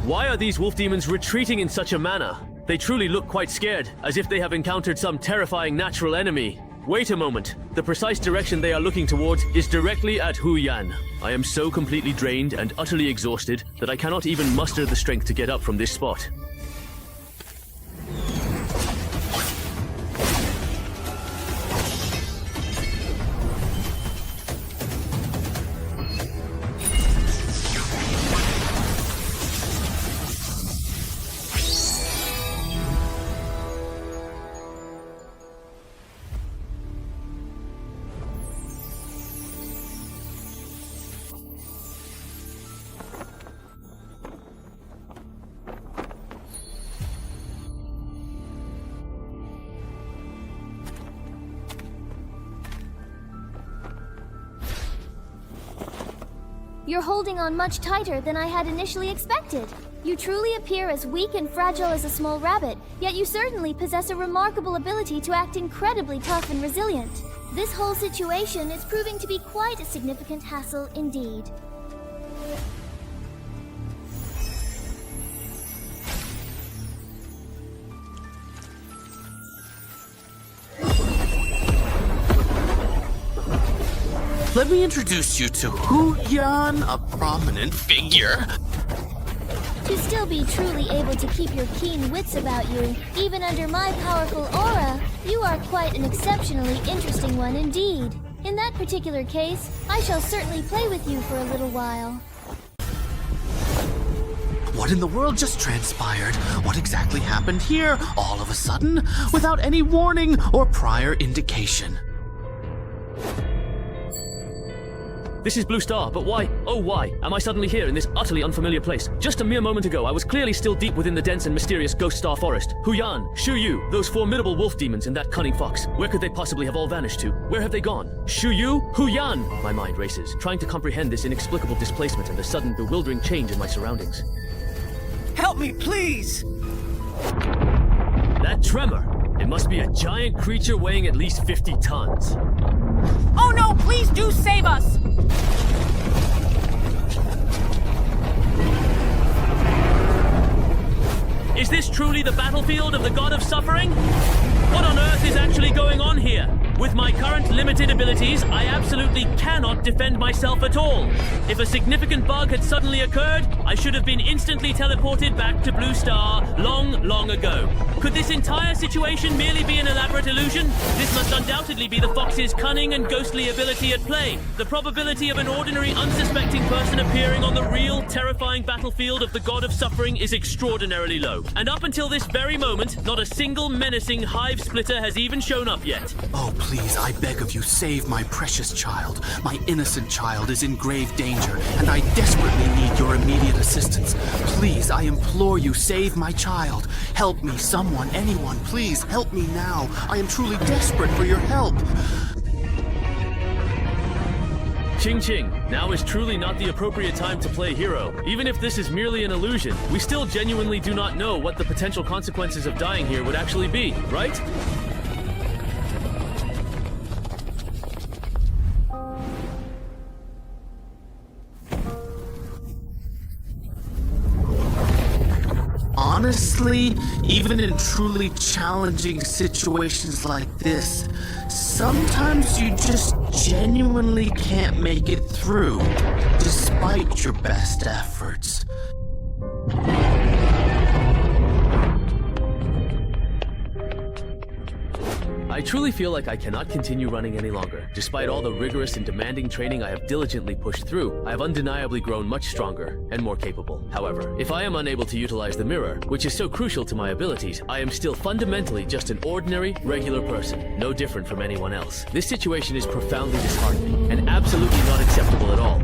Why are these wolf demons retreating in such a manner? They truly look quite scared, as if they have encountered some terrifying natural enemy. Wait a moment. The precise direction they are looking towards is directly at Hu Yan. I am so completely drained and utterly exhausted that I cannot even muster the strength to get up from this spot. You're holding on much tighter than I had initially expected. You truly appear as weak and fragile as a small rabbit, yet you certainly possess a remarkable ability to act incredibly tough and resilient. This whole situation is proving to be quite a significant hassle indeed. Let me introduce you to Hu Yan, a prominent figure. To still be truly able to keep your keen wits about you, even under my powerful aura, you are quite an exceptionally interesting one indeed. In that particular case, I shall certainly play with you for a little while. What in the world just transpired? What exactly happened here, all of a sudden, without any warning or prior indication? This is Blue Star, but why, oh why, am I suddenly here in this utterly unfamiliar place? Just a mere moment ago, I was clearly still deep within the dense and mysterious Ghost Star Forest. Hu Yan, Shu Yu, those formidable wolf demons and that cunning fox. Where could they possibly have all vanished to? Where have they gone? Shu Yu, Hu Yan! My mind races, trying to comprehend this inexplicable displacement and the sudden bewildering change in my surroundings. Help me, please! That tremor! It must be a giant creature weighing at least 50 tons. Oh no, please do save us! Is this truly the battlefield of the God of Suffering? What on earth is actually going on here? With my current limited abilities, I absolutely cannot defend myself at all. If a significant bug had suddenly occurred, I should have been instantly teleported back to Blue Star long ago. Could this entire situation merely be an elaborate illusion? This must undoubtedly be the fox's cunning and ghostly ability at play. The probability of an ordinary, unsuspecting person appearing on the real, terrifying battlefield of the God of Suffering is extraordinarily low. And up until this very moment, not a single menacing hive splitter has even shown up yet. Oh, please, I beg of you, save my precious child. My innocent child is in grave danger, and I desperately need your immediate assistance. Please, I implore you, save my child. Help me, someone, anyone, please, help me now. I am truly desperate for your help. Ching Ching, now is truly not the appropriate time to play hero. Even if this is merely an illusion, we still genuinely do not know what the potential consequences of dying here would actually be, right? Honestly, even in truly challenging situations like this, Sometimes you just genuinely can't make it through, despite your best efforts. I truly feel like I cannot continue running any longer. Despite all the rigorous and demanding training I have diligently pushed through, I have undeniably grown much stronger and more capable. However, if I am unable to utilize the mirror, which is so crucial to my abilities, I am still fundamentally just an ordinary, regular person, no different from anyone else. This situation is profoundly disheartening and absolutely not acceptable at all.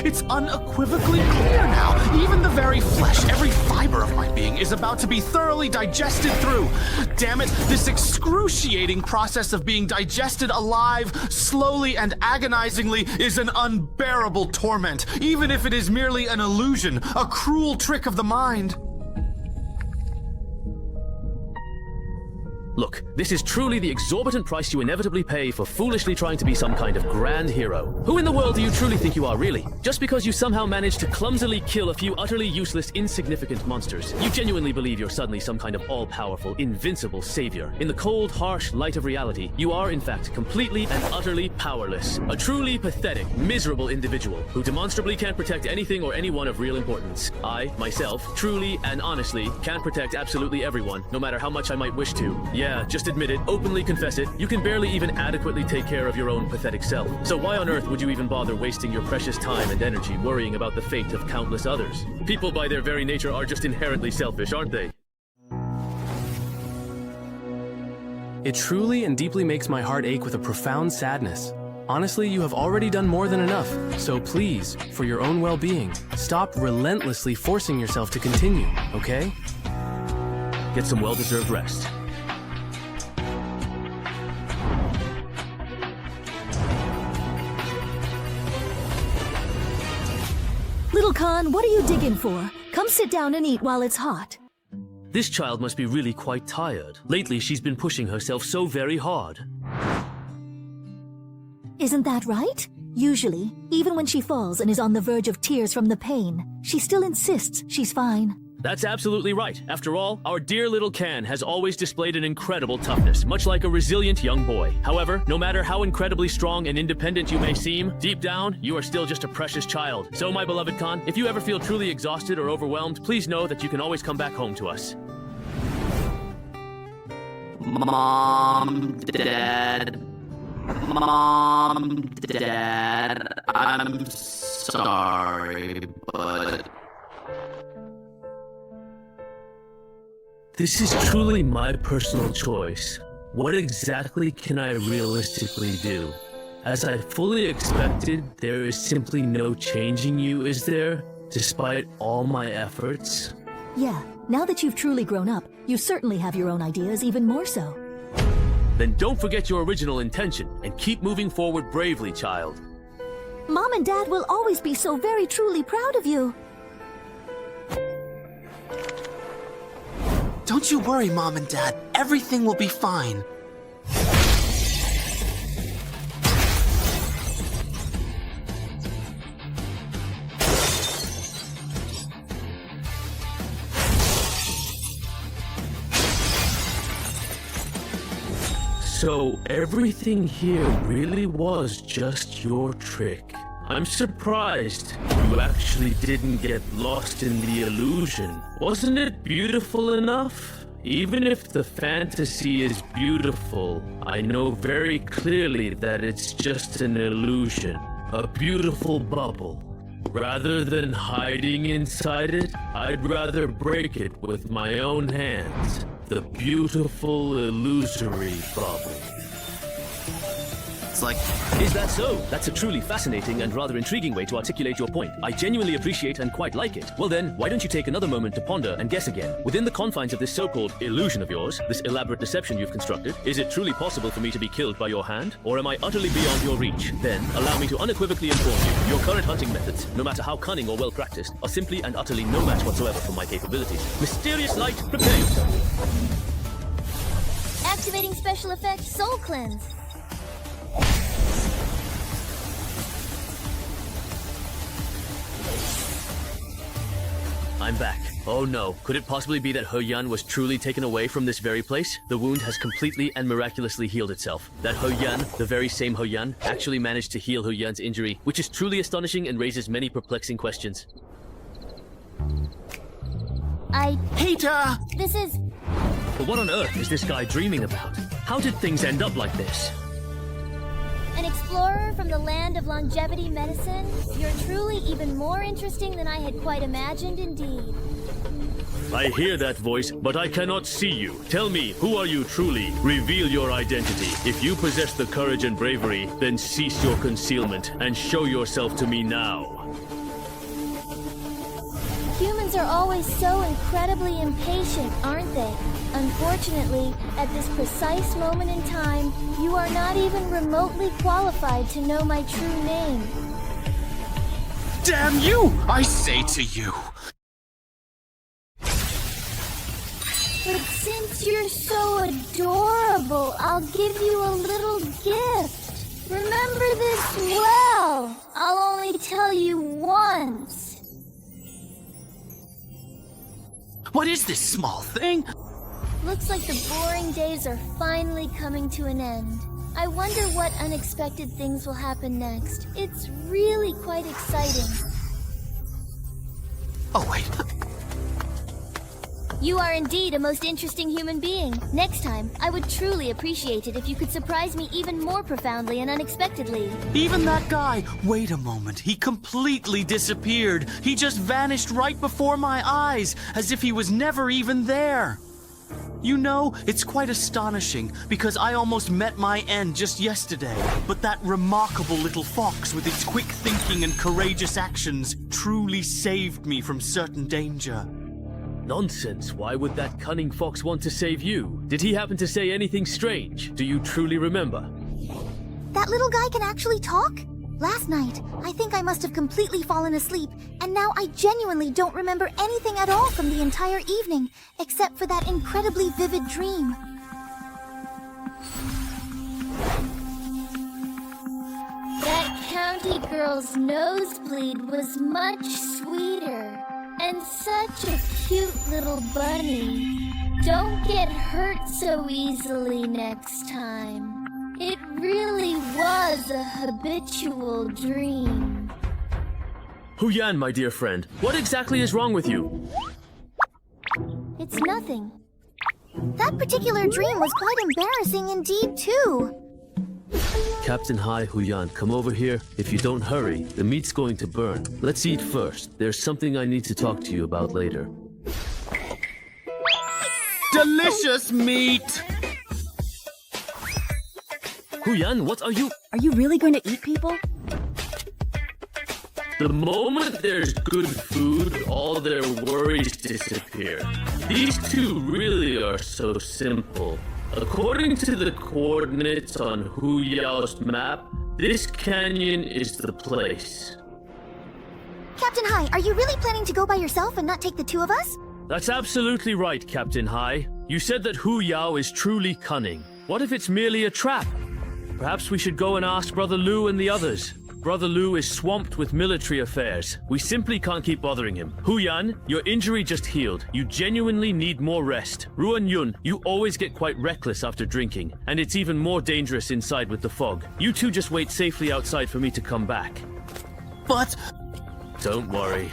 It's unequivocally clear now. Even the very flesh, every fiber of my being is about to be thoroughly digested through. Damn it, this excruciating process of being digested alive, slowly and agonizingly, is an unbearable torment, even if it is merely an illusion, a cruel trick of the mind. Look, this is truly the exorbitant price you inevitably pay for foolishly trying to be some kind of grand hero. Who in the world do you truly think you are, really? Just because you somehow managed to clumsily kill a few utterly useless, insignificant monsters, you genuinely believe you're suddenly some kind of all-powerful, invincible savior. In the cold, harsh light of reality, you are, in fact, completely and utterly powerless. A truly pathetic, miserable individual who demonstrably can't protect anything or anyone of real importance. I, myself, truly and honestly can't protect absolutely everyone, no matter how much I might wish to. Yeah, just admit it, openly confess it. You can barely even adequately take care of your own pathetic self. So why on earth would you even bother wasting your precious time and energy worrying about the fate of countless others? People by their very nature are just inherently selfish, aren't they? It truly and deeply makes my heart ache with a profound sadness. Honestly, you have already done more than enough, so please, for your own well-being, stop relentlessly forcing yourself to continue, okay? Get some well-deserved rest. Little Khan, what are you digging for? Come sit down and eat while it's hot. This child must be really quite tired. Lately, she's been pushing herself so very hard. Isn't that right? Usually, even when she falls and is on the verge of tears from the pain, she still insists she's fine. That's absolutely right. After all, our dear little Can has always displayed an incredible toughness, much like a resilient young boy. However, no matter how incredibly strong and independent you may seem, deep down, you are still just a precious child. So, my beloved Khan, if you ever feel truly exhausted or overwhelmed, please know that you can always come back home to us. Mom, Dad. Mom, Dad. I'm sorry, but... This is truly my personal choice. What exactly can I realistically do? As I fully expected, there is simply no changing you, is there? Despite all my efforts? Yeah, now that you've truly grown up, you certainly have your own ideas, even more so. Then don't forget your original intention, and keep moving forward bravely, child. Mom and Dad will always be so very truly proud of you. Don't you worry, Mom and Dad. Everything will be fine. So everything here really was just your trick. I'm surprised you actually didn't get lost in the illusion. Wasn't it beautiful enough? Even if the fantasy is beautiful, I know very clearly that it's just an illusion, a beautiful bubble. Rather than hiding inside it, I'd rather break it with my own hands. The beautiful, illusory bubble. It's like... Is that so? That's a truly fascinating and rather intriguing way to articulate your point. I genuinely appreciate and quite like it. Well then, why don't you take another moment to ponder and guess again? Within the confines of this so-called illusion of yours, this elaborate deception you've constructed, is it truly possible for me to be killed by your hand? Or am I utterly beyond your reach? Then, allow me to unequivocally inform you, your current hunting methods, no matter how cunning or well-practiced, are simply and utterly no match whatsoever for my capabilities. Mysterious light, prepare yourself. Activating special effect Soul Cleanse. I'm back. Oh no, could it possibly be that He Yan was truly taken away from this very place? The wound has completely and miraculously healed itself. That He Yan, the very same He Yan, actually managed to heal He Yan's injury, which is truly astonishing and raises many perplexing questions. Peter! This is... But what on earth is this guy dreaming about? How did things end up like this? An explorer from the land of longevity medicine? You're truly even more interesting than I had quite imagined indeed. I hear that voice, but I cannot see you. Tell me, who are you truly? Reveal your identity. If you possess the courage and bravery, then cease your concealment and show yourself to me now. Humans are always so incredibly impatient, aren't they? Unfortunately, at this precise moment in time, you are not even remotely qualified to know my true name. Damn you, I say to you! But since you're so adorable, I'll give you a little gift. Remember this well. I'll only tell you once. What is this small thing? Looks like the boring days are finally coming to an end. I wonder what unexpected things will happen next. It's really quite exciting. Oh, wait. You are indeed a most interesting human being. Next time, I would truly appreciate it if you could surprise me even more profoundly and unexpectedly. Even that guy. Wait a moment. He completely disappeared. He just vanished right before my eyes, as if he was never even there. You know, it's quite astonishing, because I almost met my end just yesterday. But that remarkable little fox with its quick thinking and courageous actions truly saved me from certain danger. Nonsense. Why would that cunning fox want to save you? Did he happen to say anything strange? Do you truly remember? That little guy can actually talk? Last night, I think I must have completely fallen asleep, and now I genuinely don't remember anything at all from the entire evening, except for that incredibly vivid dream. That county girl's nosebleed was much sweeter. And such a cute little bunny. Don't get hurt so easily next time. It really was a habitual dream. He Yan, my dear friend, what exactly is wrong with you? It's nothing. That particular dream was quite embarrassing indeed, too. Captain Hai, He Yan, come over here. If you don't hurry, the meat's going to burn. Let's eat first. There's something I need to talk to you about later. Delicious meat! He Yan, what are you? Are you really going to eat people? The moment there's good food, all their worries disappear. These two really are so simple. According to the coordinates on Hu Yao's map, this canyon is the place. Captain Hai, are you really planning to go by yourself and not take the two of us? That's absolutely right, Captain Hai. You said that Hu Yao is truly cunning. What if it's merely a trap? Perhaps we should go and ask Brother Lu and the others. Brother Lu is swamped with military affairs. We simply can't keep bothering him. He Yan, your injury just healed. You genuinely need more rest. Ruan Yun, you always get quite reckless after drinking, and it's even more dangerous inside with the fog. You two just wait safely outside for me to come back. But... Don't worry.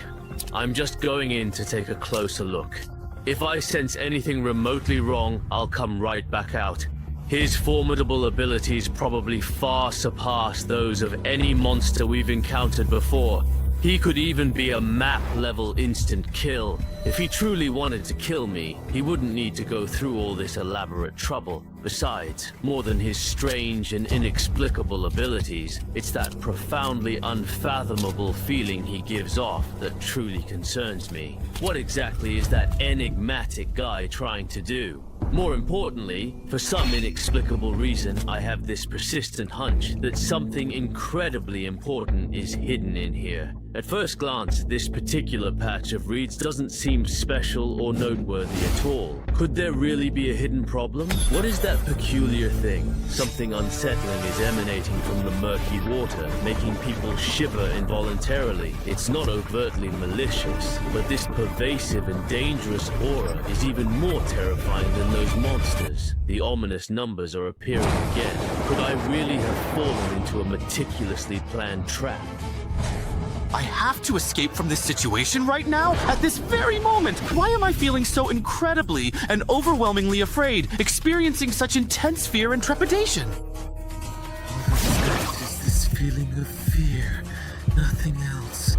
I'm just going in to take a closer look. If I sense anything remotely wrong, I'll come right back out. His formidable abilities probably far surpass those of any monster we've encountered before. He could even be a map-level instant kill. If he truly wanted to kill me, he wouldn't need to go through all this elaborate trouble. Besides, more than his strange and inexplicable abilities, it's that profoundly unfathomable feeling he gives off that truly concerns me. What exactly is that enigmatic guy trying to do? More importantly, for some inexplicable reason, I have this persistent hunch that something incredibly important is hidden in here. At first glance, this particular patch of reeds doesn't seem special or noteworthy at all. Could there really be a hidden problem? What is that peculiar thing? Something unsettling is emanating from the murky water, making people shiver involuntarily. It's not overtly malicious, but this pervasive and dangerous aura is even more terrifying than those monsters. The ominous numbers are appearing again. Could I really have fallen into a meticulously planned trap? I have to escape from this situation right now, at this very moment. Why am I feeling so incredibly and overwhelmingly afraid, experiencing such intense fear and trepidation? All is this feeling of fear, nothing else.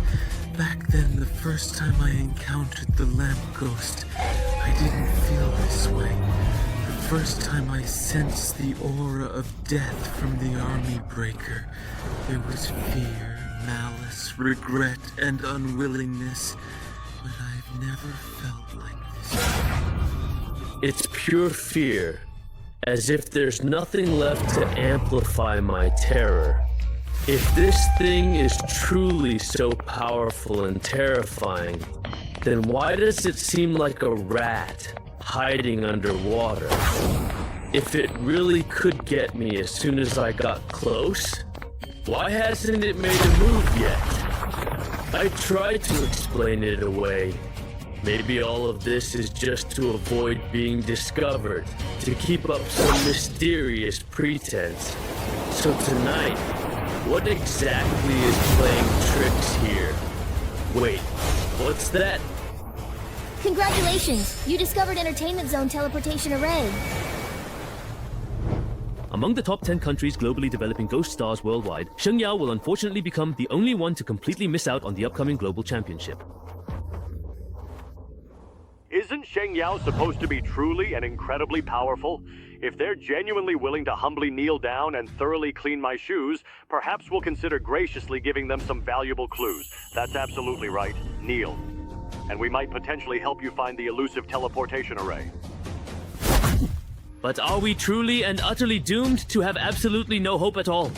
Back then, the first time I encountered the lamp ghost, I didn't feel this way. The first time I sensed the aura of death from the army breaker, there was fear, malice, regret, and unwillingness, but I've never felt like this. It's pure fear, as if there's nothing left to amplify my terror. If this thing is truly so powerful and terrifying, then why does it seem like a rat hiding underwater? If it really could get me as soon as I got close, why hasn't it made a move yet? I tried to explain it away. Maybe all of this is just to avoid being discovered, to keep up some mysterious pretense. So tonight, what exactly is playing tricks here? Wait, what's that? Congratulations! You discovered Entertainment Zone Teleportation Array. Among the top 10 countries globally developing ghost stars worldwide, Shengyao will unfortunately become the only one to completely miss out on the upcoming global championship. Isn't Shengyao supposed to be truly and incredibly powerful? If they're genuinely willing to humbly kneel down and thoroughly clean my shoes, perhaps we'll consider graciously giving them some valuable clues. That's absolutely right. Kneel. And we might potentially help you find the elusive teleportation array. But are we truly and utterly doomed to have absolutely no hope at all?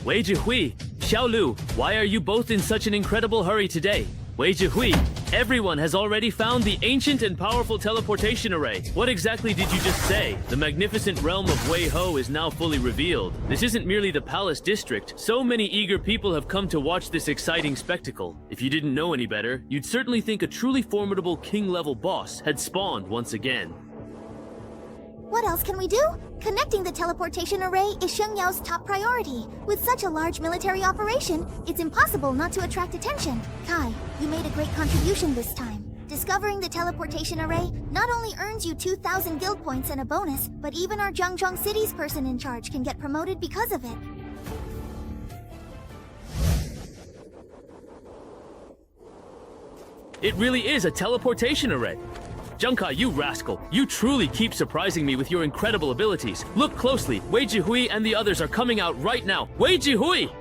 Wei Zhihui, Xiaolu, why are you both in such an incredible hurry today? Wei Zhihui, everyone has already found the ancient and powerful teleportation array. What exactly did you just say? The magnificent realm of Wei Ho is now fully revealed. This isn't merely the palace district. So many eager people have come to watch this exciting spectacle. If you didn't know any better, you'd certainly think a truly formidable king-level boss had spawned once again. What else can we do? Connecting the teleportation array is Shenyao's top priority. With such a large military operation, it's impossible not to attract attention. Kai, you made a great contribution this time. Discovering the teleportation array not only earns you 2,000 guild points and a bonus, but even our Zhangzhong City's person in charge can get promoted because of it. It really is a teleportation array. Junkai, you rascal. You truly keep surprising me with your incredible abilities. Look closely. Wei Zhihui and the others are coming out right now. Wei Zhihui!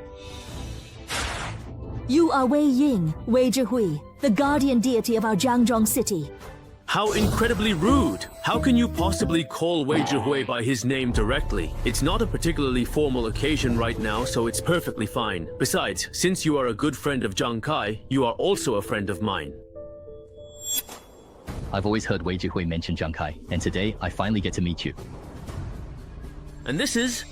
You are Wei Ying, Wei Zhihui, the guardian deity of our Zhangzhong City. How incredibly rude. How can you possibly call Wei Zhihui by his name directly? It's not a particularly formal occasion right now, so it's perfectly fine. Besides, since you are a good friend of Zhang Kai, you are also a friend of mine. I've always heard Wei Zhihui mention Zhang Kai, and today I finally get to meet you. And this is...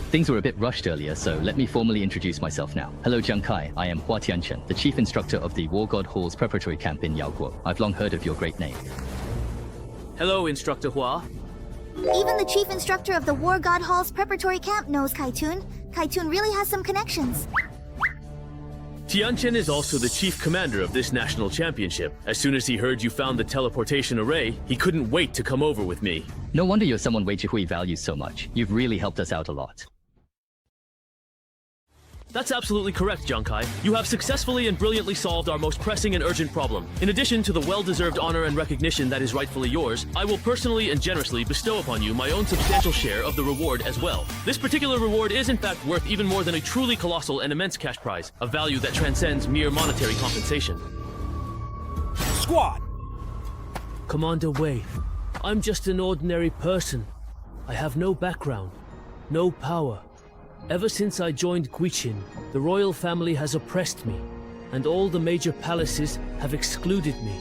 Things were a bit rushed earlier, so let me formally introduce myself now. Hello Zhang Kai, I am Hua Tianchen, the chief instructor of the War God Hall's preparatory camp in Yaoguo. I've long heard of your great name. Hello, Instructor Hua. Even the chief instructor of the War God Hall's preparatory camp knows Kaitun. Kaitun really has some connections. Tianchen is also the chief commander of this national championship. As soon as he heard you found the teleportation array, he couldn't wait to come over with me. No wonder you're someone Wei Zhihui values so much. You've really helped us out a lot. That's absolutely correct, Zhang Kai. You have successfully and brilliantly solved our most pressing and urgent problem. In addition to the well-deserved honor and recognition that is rightfully yours, I will personally and generously bestow upon you my own substantial share of the reward as well. This particular reward is in fact worth even more than a truly colossal and immense cash prize, a value that transcends mere monetary compensation. Squad! Commander Wei, I'm just an ordinary person. I have no background, no power. Ever since I joined Guichin, the royal family has oppressed me. and all the major palaces have excluded me.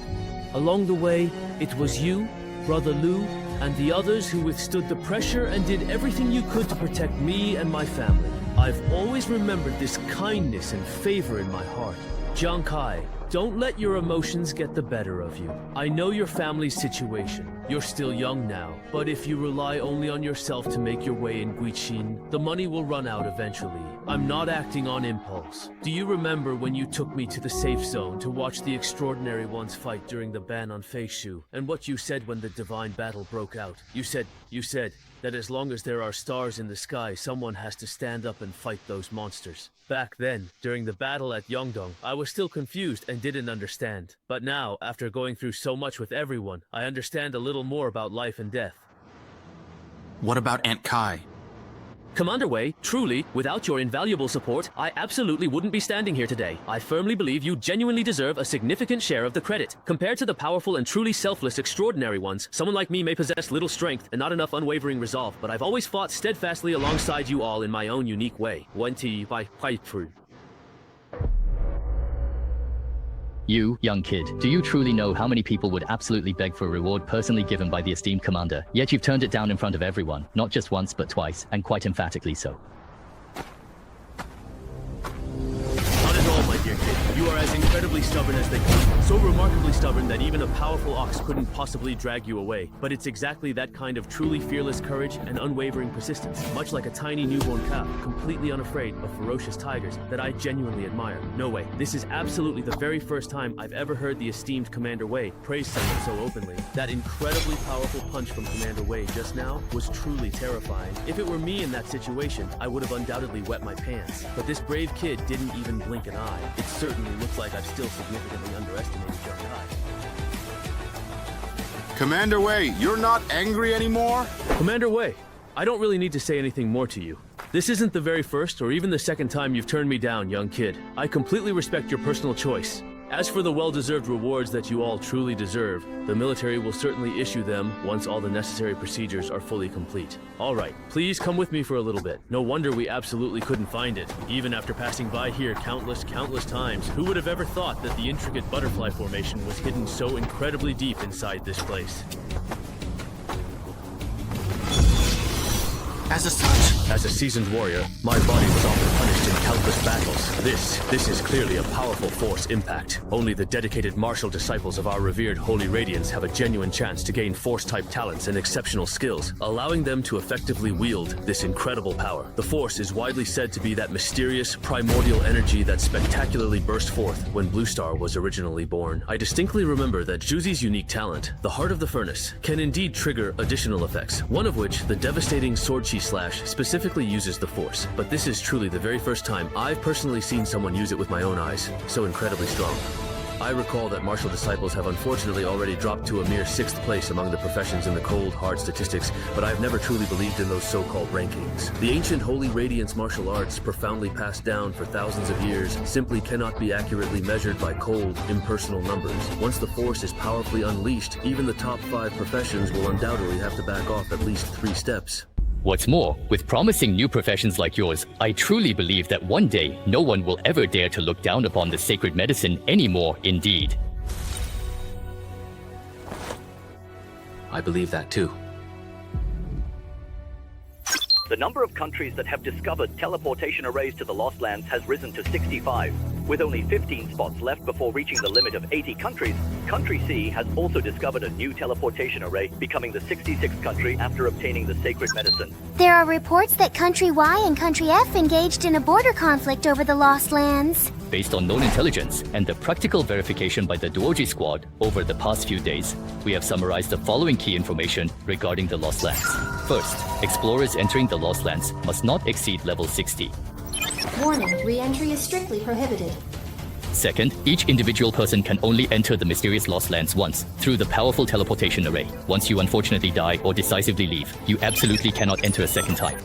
Along the way, it was you, Brother Lu, and the others who withstood the pressure and did everything you could to protect me and my family. I've always remembered this kindness and favor in my heart. Jiang Kai, don't let your emotions get the better of you. I know your family's situation. You're still young now, but if you rely only on yourself to make your way in Guiqin, the money will run out eventually. I'm not acting on impulse. Do you remember when you took me to the safe zone to watch the Extraordinary Ones fight during the ban on Feishu, and what you said when the divine battle broke out? You said that as long as there are stars in the sky, someone has to stand up and fight those monsters. Back then, during the battle at Yongdong, I was still confused and didn't understand. But now, after going through so much with everyone, I understand a little more about life and death. What about Aunt Kai? Commander Wei, truly, without your invaluable support, I absolutely wouldn't be standing here today. I firmly believe you genuinely deserve a significant share of the credit. Compared to the powerful and truly selfless extraordinary ones, someone like me may possess little strength and not enough unwavering resolve, but I've always fought steadfastly alongside you all in my own unique way. You, young kid, do you truly know how many people would absolutely beg for a reward personally given by the esteemed commander? Yet you've turned it down in front of everyone, not just once but twice, and quite emphatically so. Not at all, my dear kid. You are as incredibly stubborn as they come. So remarkably stubborn that even a powerful ox couldn't possibly drag you away. But it's exactly that kind of truly fearless courage and unwavering persistence, much like a tiny newborn calf, completely unafraid of ferocious tigers, that I genuinely admire. No way. This is absolutely the very first time I've ever heard the esteemed Commander Wei praise someone so openly. That incredibly powerful punch from Commander Wei just now was truly terrifying. If it were me in that situation, I would have undoubtedly wet my pants. But this brave kid didn't even blink an eye. It certainly looks like I've still significantly underestimated Jiang Kai. Commander Wei, you're not angry anymore? Commander Wei, I don't really need to say anything more to you. This isn't the very first or even the second time you've turned me down, young kid. I completely respect your personal choice. As for the well-deserved rewards that you all truly deserve, the military will certainly issue them once all the necessary procedures are fully complete. All right, please come with me for a little bit. No wonder we absolutely couldn't find it, even after passing by here countless times. Who would have ever thought that the intricate butterfly formation was hidden so incredibly deep inside this place? As a seasoned warrior, my body was often punished in countless battles. This is clearly a powerful force impact. Only the dedicated martial disciples of our revered Holy Radiance have a genuine chance to gain force-type talents and exceptional skills, allowing them to effectively wield this incredible power. The force is widely said to be that mysterious, primordial energy that spectacularly burst forth when Blue Star was originally born. I distinctly remember that Zhuzi's unique talent, the Heart of the Furnace, can indeed trigger additional effects, one of which, the devastating Sword Chi Slash, specifically uses the Force. But this is truly the very first time I've personally seen someone use it with my own eyes, so incredibly strong. I recall that martial disciples have unfortunately already dropped to a mere 6th place among the professions in the cold, hard statistics, but I've never truly believed in those so-called rankings. The ancient Holy Radiance martial arts, profoundly passed down for thousands of years, simply cannot be accurately measured by cold, impersonal numbers. Once the Force is powerfully unleashed, even the top 5 professions will undoubtedly have to back off at least 3 steps. What's more, with promising new professions like yours, I truly believe that one day, no one will ever dare to look down upon the sacred medicine anymore, indeed. I believe that too. The number of countries that have discovered teleportation arrays to the Lost Lands has risen to 65. With only 15 spots left before reaching the limit of 80 countries, Country C has also discovered a new teleportation array, becoming the 66th country after obtaining the sacred medicine. There are reports that Country Y and Country F engaged in a border conflict over the Lost Lands. Based on known intelligence and the practical verification by the Duoji squad over the past few days, we have summarized the following key information regarding the Lost Lands. First, explorers entering the Lost Lands must not exceed level 60. Warning, re-entry is strictly prohibited. Second, each individual person can only enter the mysterious Lost Lands once, through the powerful teleportation array. Once you unfortunately die or decisively leave, you absolutely cannot enter a second time.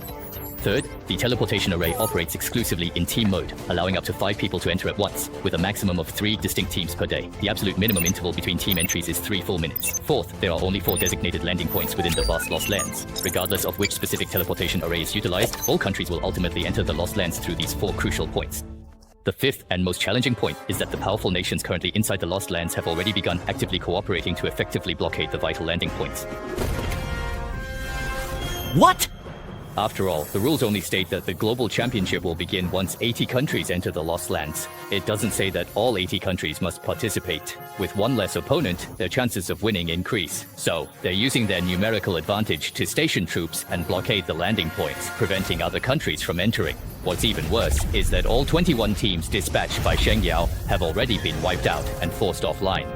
Third, the teleportation array operates exclusively in team mode, allowing up to 5 people to enter at once, with a maximum of 3 distinct teams per day. The absolute minimum interval between team entries is 3 full minutes. Fourth, there are only 4 designated landing points within the vast Lost Lands. Regardless of which specific teleportation array is utilized, all countries will ultimately enter the Lost Lands through these 4 crucial points. The fifth and most challenging point is that the powerful nations currently inside the Lost Lands have already begun actively cooperating to effectively blockade the vital landing points. What? After all, the rules only state that the global championship will begin once 80 countries enter the Lost Lands. It doesn't say that all 80 countries must participate. With one less opponent, their chances of winning increase. So, they're using their numerical advantage to station troops and blockade the landing points, preventing other countries from entering. What's even worse is that all 21 teams dispatched by Sheng Yao have already been wiped out and forced offline.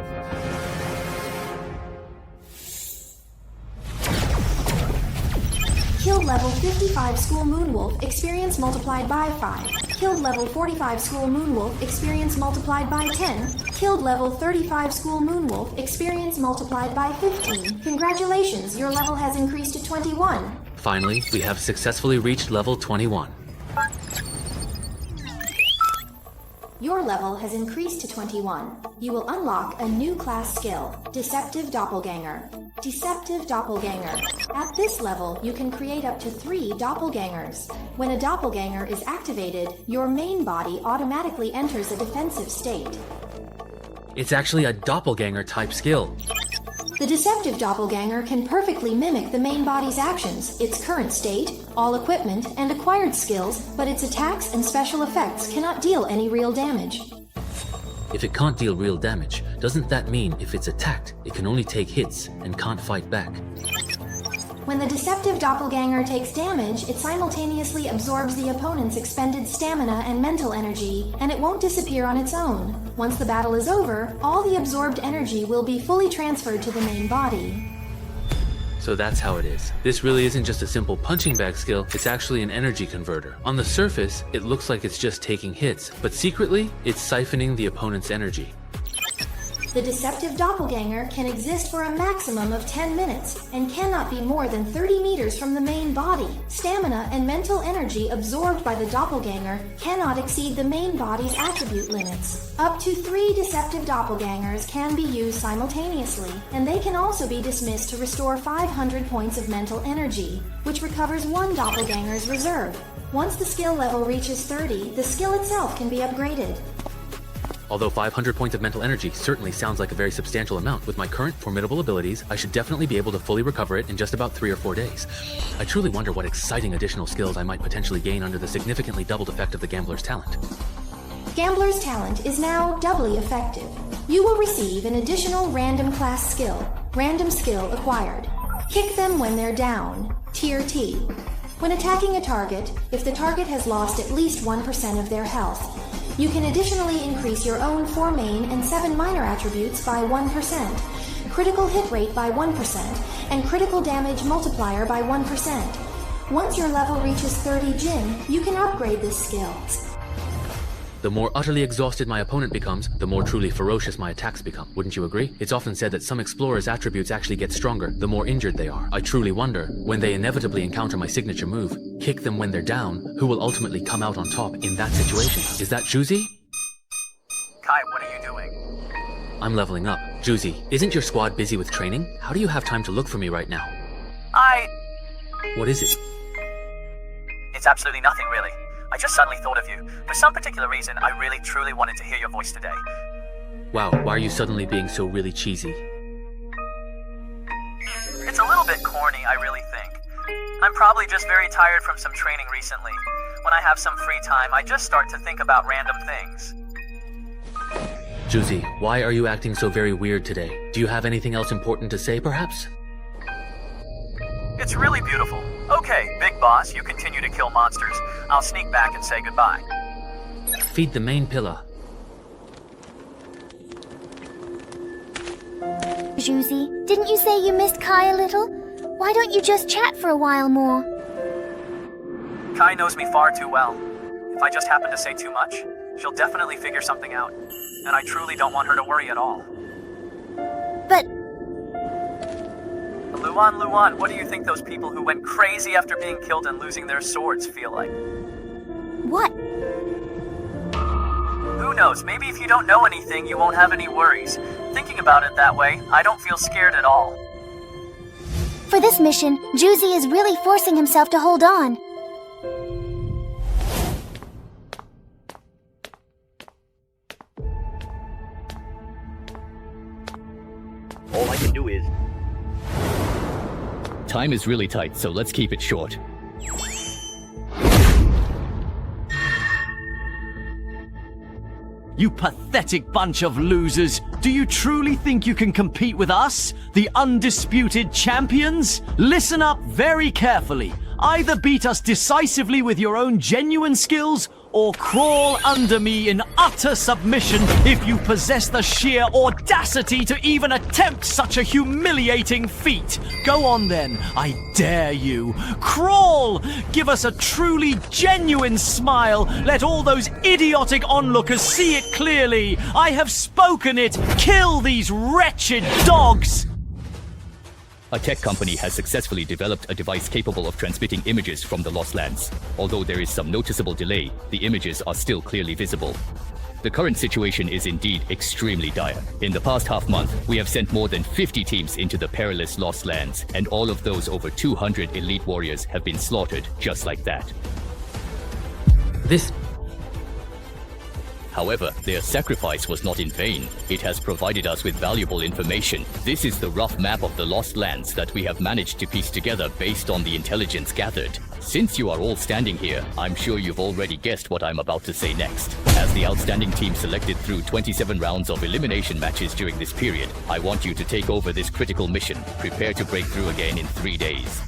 Killed level 55 School Moonwolf, experience multiplied by 5. Killed level 45 School Moonwolf, experience multiplied by 10. Killed level 35 School Moonwolf, experience multiplied by 15. Congratulations, your level has increased to 21. Finally, we have successfully reached level 21. Your level has increased to 21. You will unlock a new class skill, Deceptive Doppelganger. Deceptive Doppelganger. At this level, you can create up to 3 doppelgangers. When a doppelganger is activated, your main body automatically enters a defensive state. It's actually a doppelganger type skill. The Deceptive Doppelganger can perfectly mimic the main body's actions, its current state, all equipment, and acquired skills, but its attacks and special effects cannot deal any real damage. If it can't deal real damage, doesn't that mean if it's attacked, it can only take hits and can't fight back? When the Deceptive Doppelganger takes damage, it simultaneously absorbs the opponent's expended stamina and mental energy, and it won't disappear on its own. Once the battle is over, all the absorbed energy will be fully transferred to the main body. So that's how it is. This really isn't just a simple punching bag skill, it's actually an energy converter. On the surface, it looks like it's just taking hits, but secretly, it's siphoning the opponent's energy. The Deceptive Doppelganger can exist for a maximum of 10 minutes and cannot be more than 30 meters from the main body. Stamina and mental energy absorbed by the Doppelganger cannot exceed the main body's attribute limits. Up to 3 Deceptive Doppelgangers can be used simultaneously, and they can also be dismissed to restore 500 points of mental energy, which recovers 1 Doppelganger's reserve. Once the skill level reaches 30, the skill itself can be upgraded. Although 500 points of mental energy certainly sounds like a very substantial amount, with my current formidable abilities, I should definitely be able to fully recover it in just about 3 or 4 days. I truly wonder what exciting additional skills I might potentially gain under the significantly doubled effect of the Gambler's Talent. Gambler's Talent is now doubly effective. You will receive an additional random class skill. Random skill acquired. Kick them when they're down. Tier T. When attacking a target, if the target has lost at least 1% of their health, you can additionally increase your own 4 main and 7 minor attributes by 1%, critical hit rate by 1%, and critical damage multiplier by 1%. Once your level reaches 30 Jin, you can upgrade this skill. The more utterly exhausted my opponent becomes, the more truly ferocious my attacks become. Wouldn't you agree? It's often said that some explorers' attributes actually get stronger the more injured they are. I truly wonder, when they inevitably encounter my signature move, kick them when they're down, who will ultimately come out on top in that situation? Is that Juicy? Kai, what are you doing? I'm leveling up. Juicy, isn't your squad busy with training? How do you have time to look for me right now? What is it? It's absolutely nothing, really. I just suddenly thought of you. For some particular reason, I really truly wanted to hear your voice today. Wow, why are you suddenly being so really cheesy? It's a little bit corny, I really think. I'm probably just very tired from some training recently. When I have some free time, I just start to think about random things. Juicy, why are you acting so very weird today? Do you have anything else important to say, perhaps? It's really beautiful. Okay, big boss, you continue to kill monsters. I'll sneak back and say goodbye. Feed the main pillar. Juicy, didn't you say you missed Kai a little? Why don't you just chat for a while more? Kai knows me far too well. If I just happen to say too much, she'll definitely figure something out. And I truly don't want her to worry at all. But... Luan, what do you think those people who went crazy after being killed and losing their swords feel like? What? Who knows, maybe if you don't know anything, you won't have any worries. Thinking about it that way, I don't feel scared at all. For this mission, Juicy is really forcing himself to hold on. All I can do is... Time is really tight, so let's keep it short. You pathetic bunch of losers! Do you truly think you can compete with us, the undisputed champions? Listen up very carefully. Either beat us decisively with your own genuine skills, or crawl under me in utter submission if you possess the sheer audacity to even attempt such a humiliating feat. Go on then, I dare you. Crawl! Give us a truly genuine smile. Let all those idiotic onlookers see it clearly. I have spoken it. Kill these wretched dogs! A tech company has successfully developed a device capable of transmitting images from the Lost Lands. Although there is some noticeable delay, the images are still clearly visible. The current situation is indeed extremely dire. In the past half-month, we have sent more than 50 teams into the perilous Lost Lands, and all of those over 200 elite warriors have been slaughtered just like that. However, their sacrifice was not in vain. It has provided us with valuable information. This is the rough map of the Lost Lands that we have managed to piece together based on the intelligence gathered. Since you are all standing here, I'm sure you've already guessed what I'm about to say next. As the outstanding team selected through 27 rounds of elimination matches during this period, I want you to take over this critical mission. Prepare to break through again in 3 days.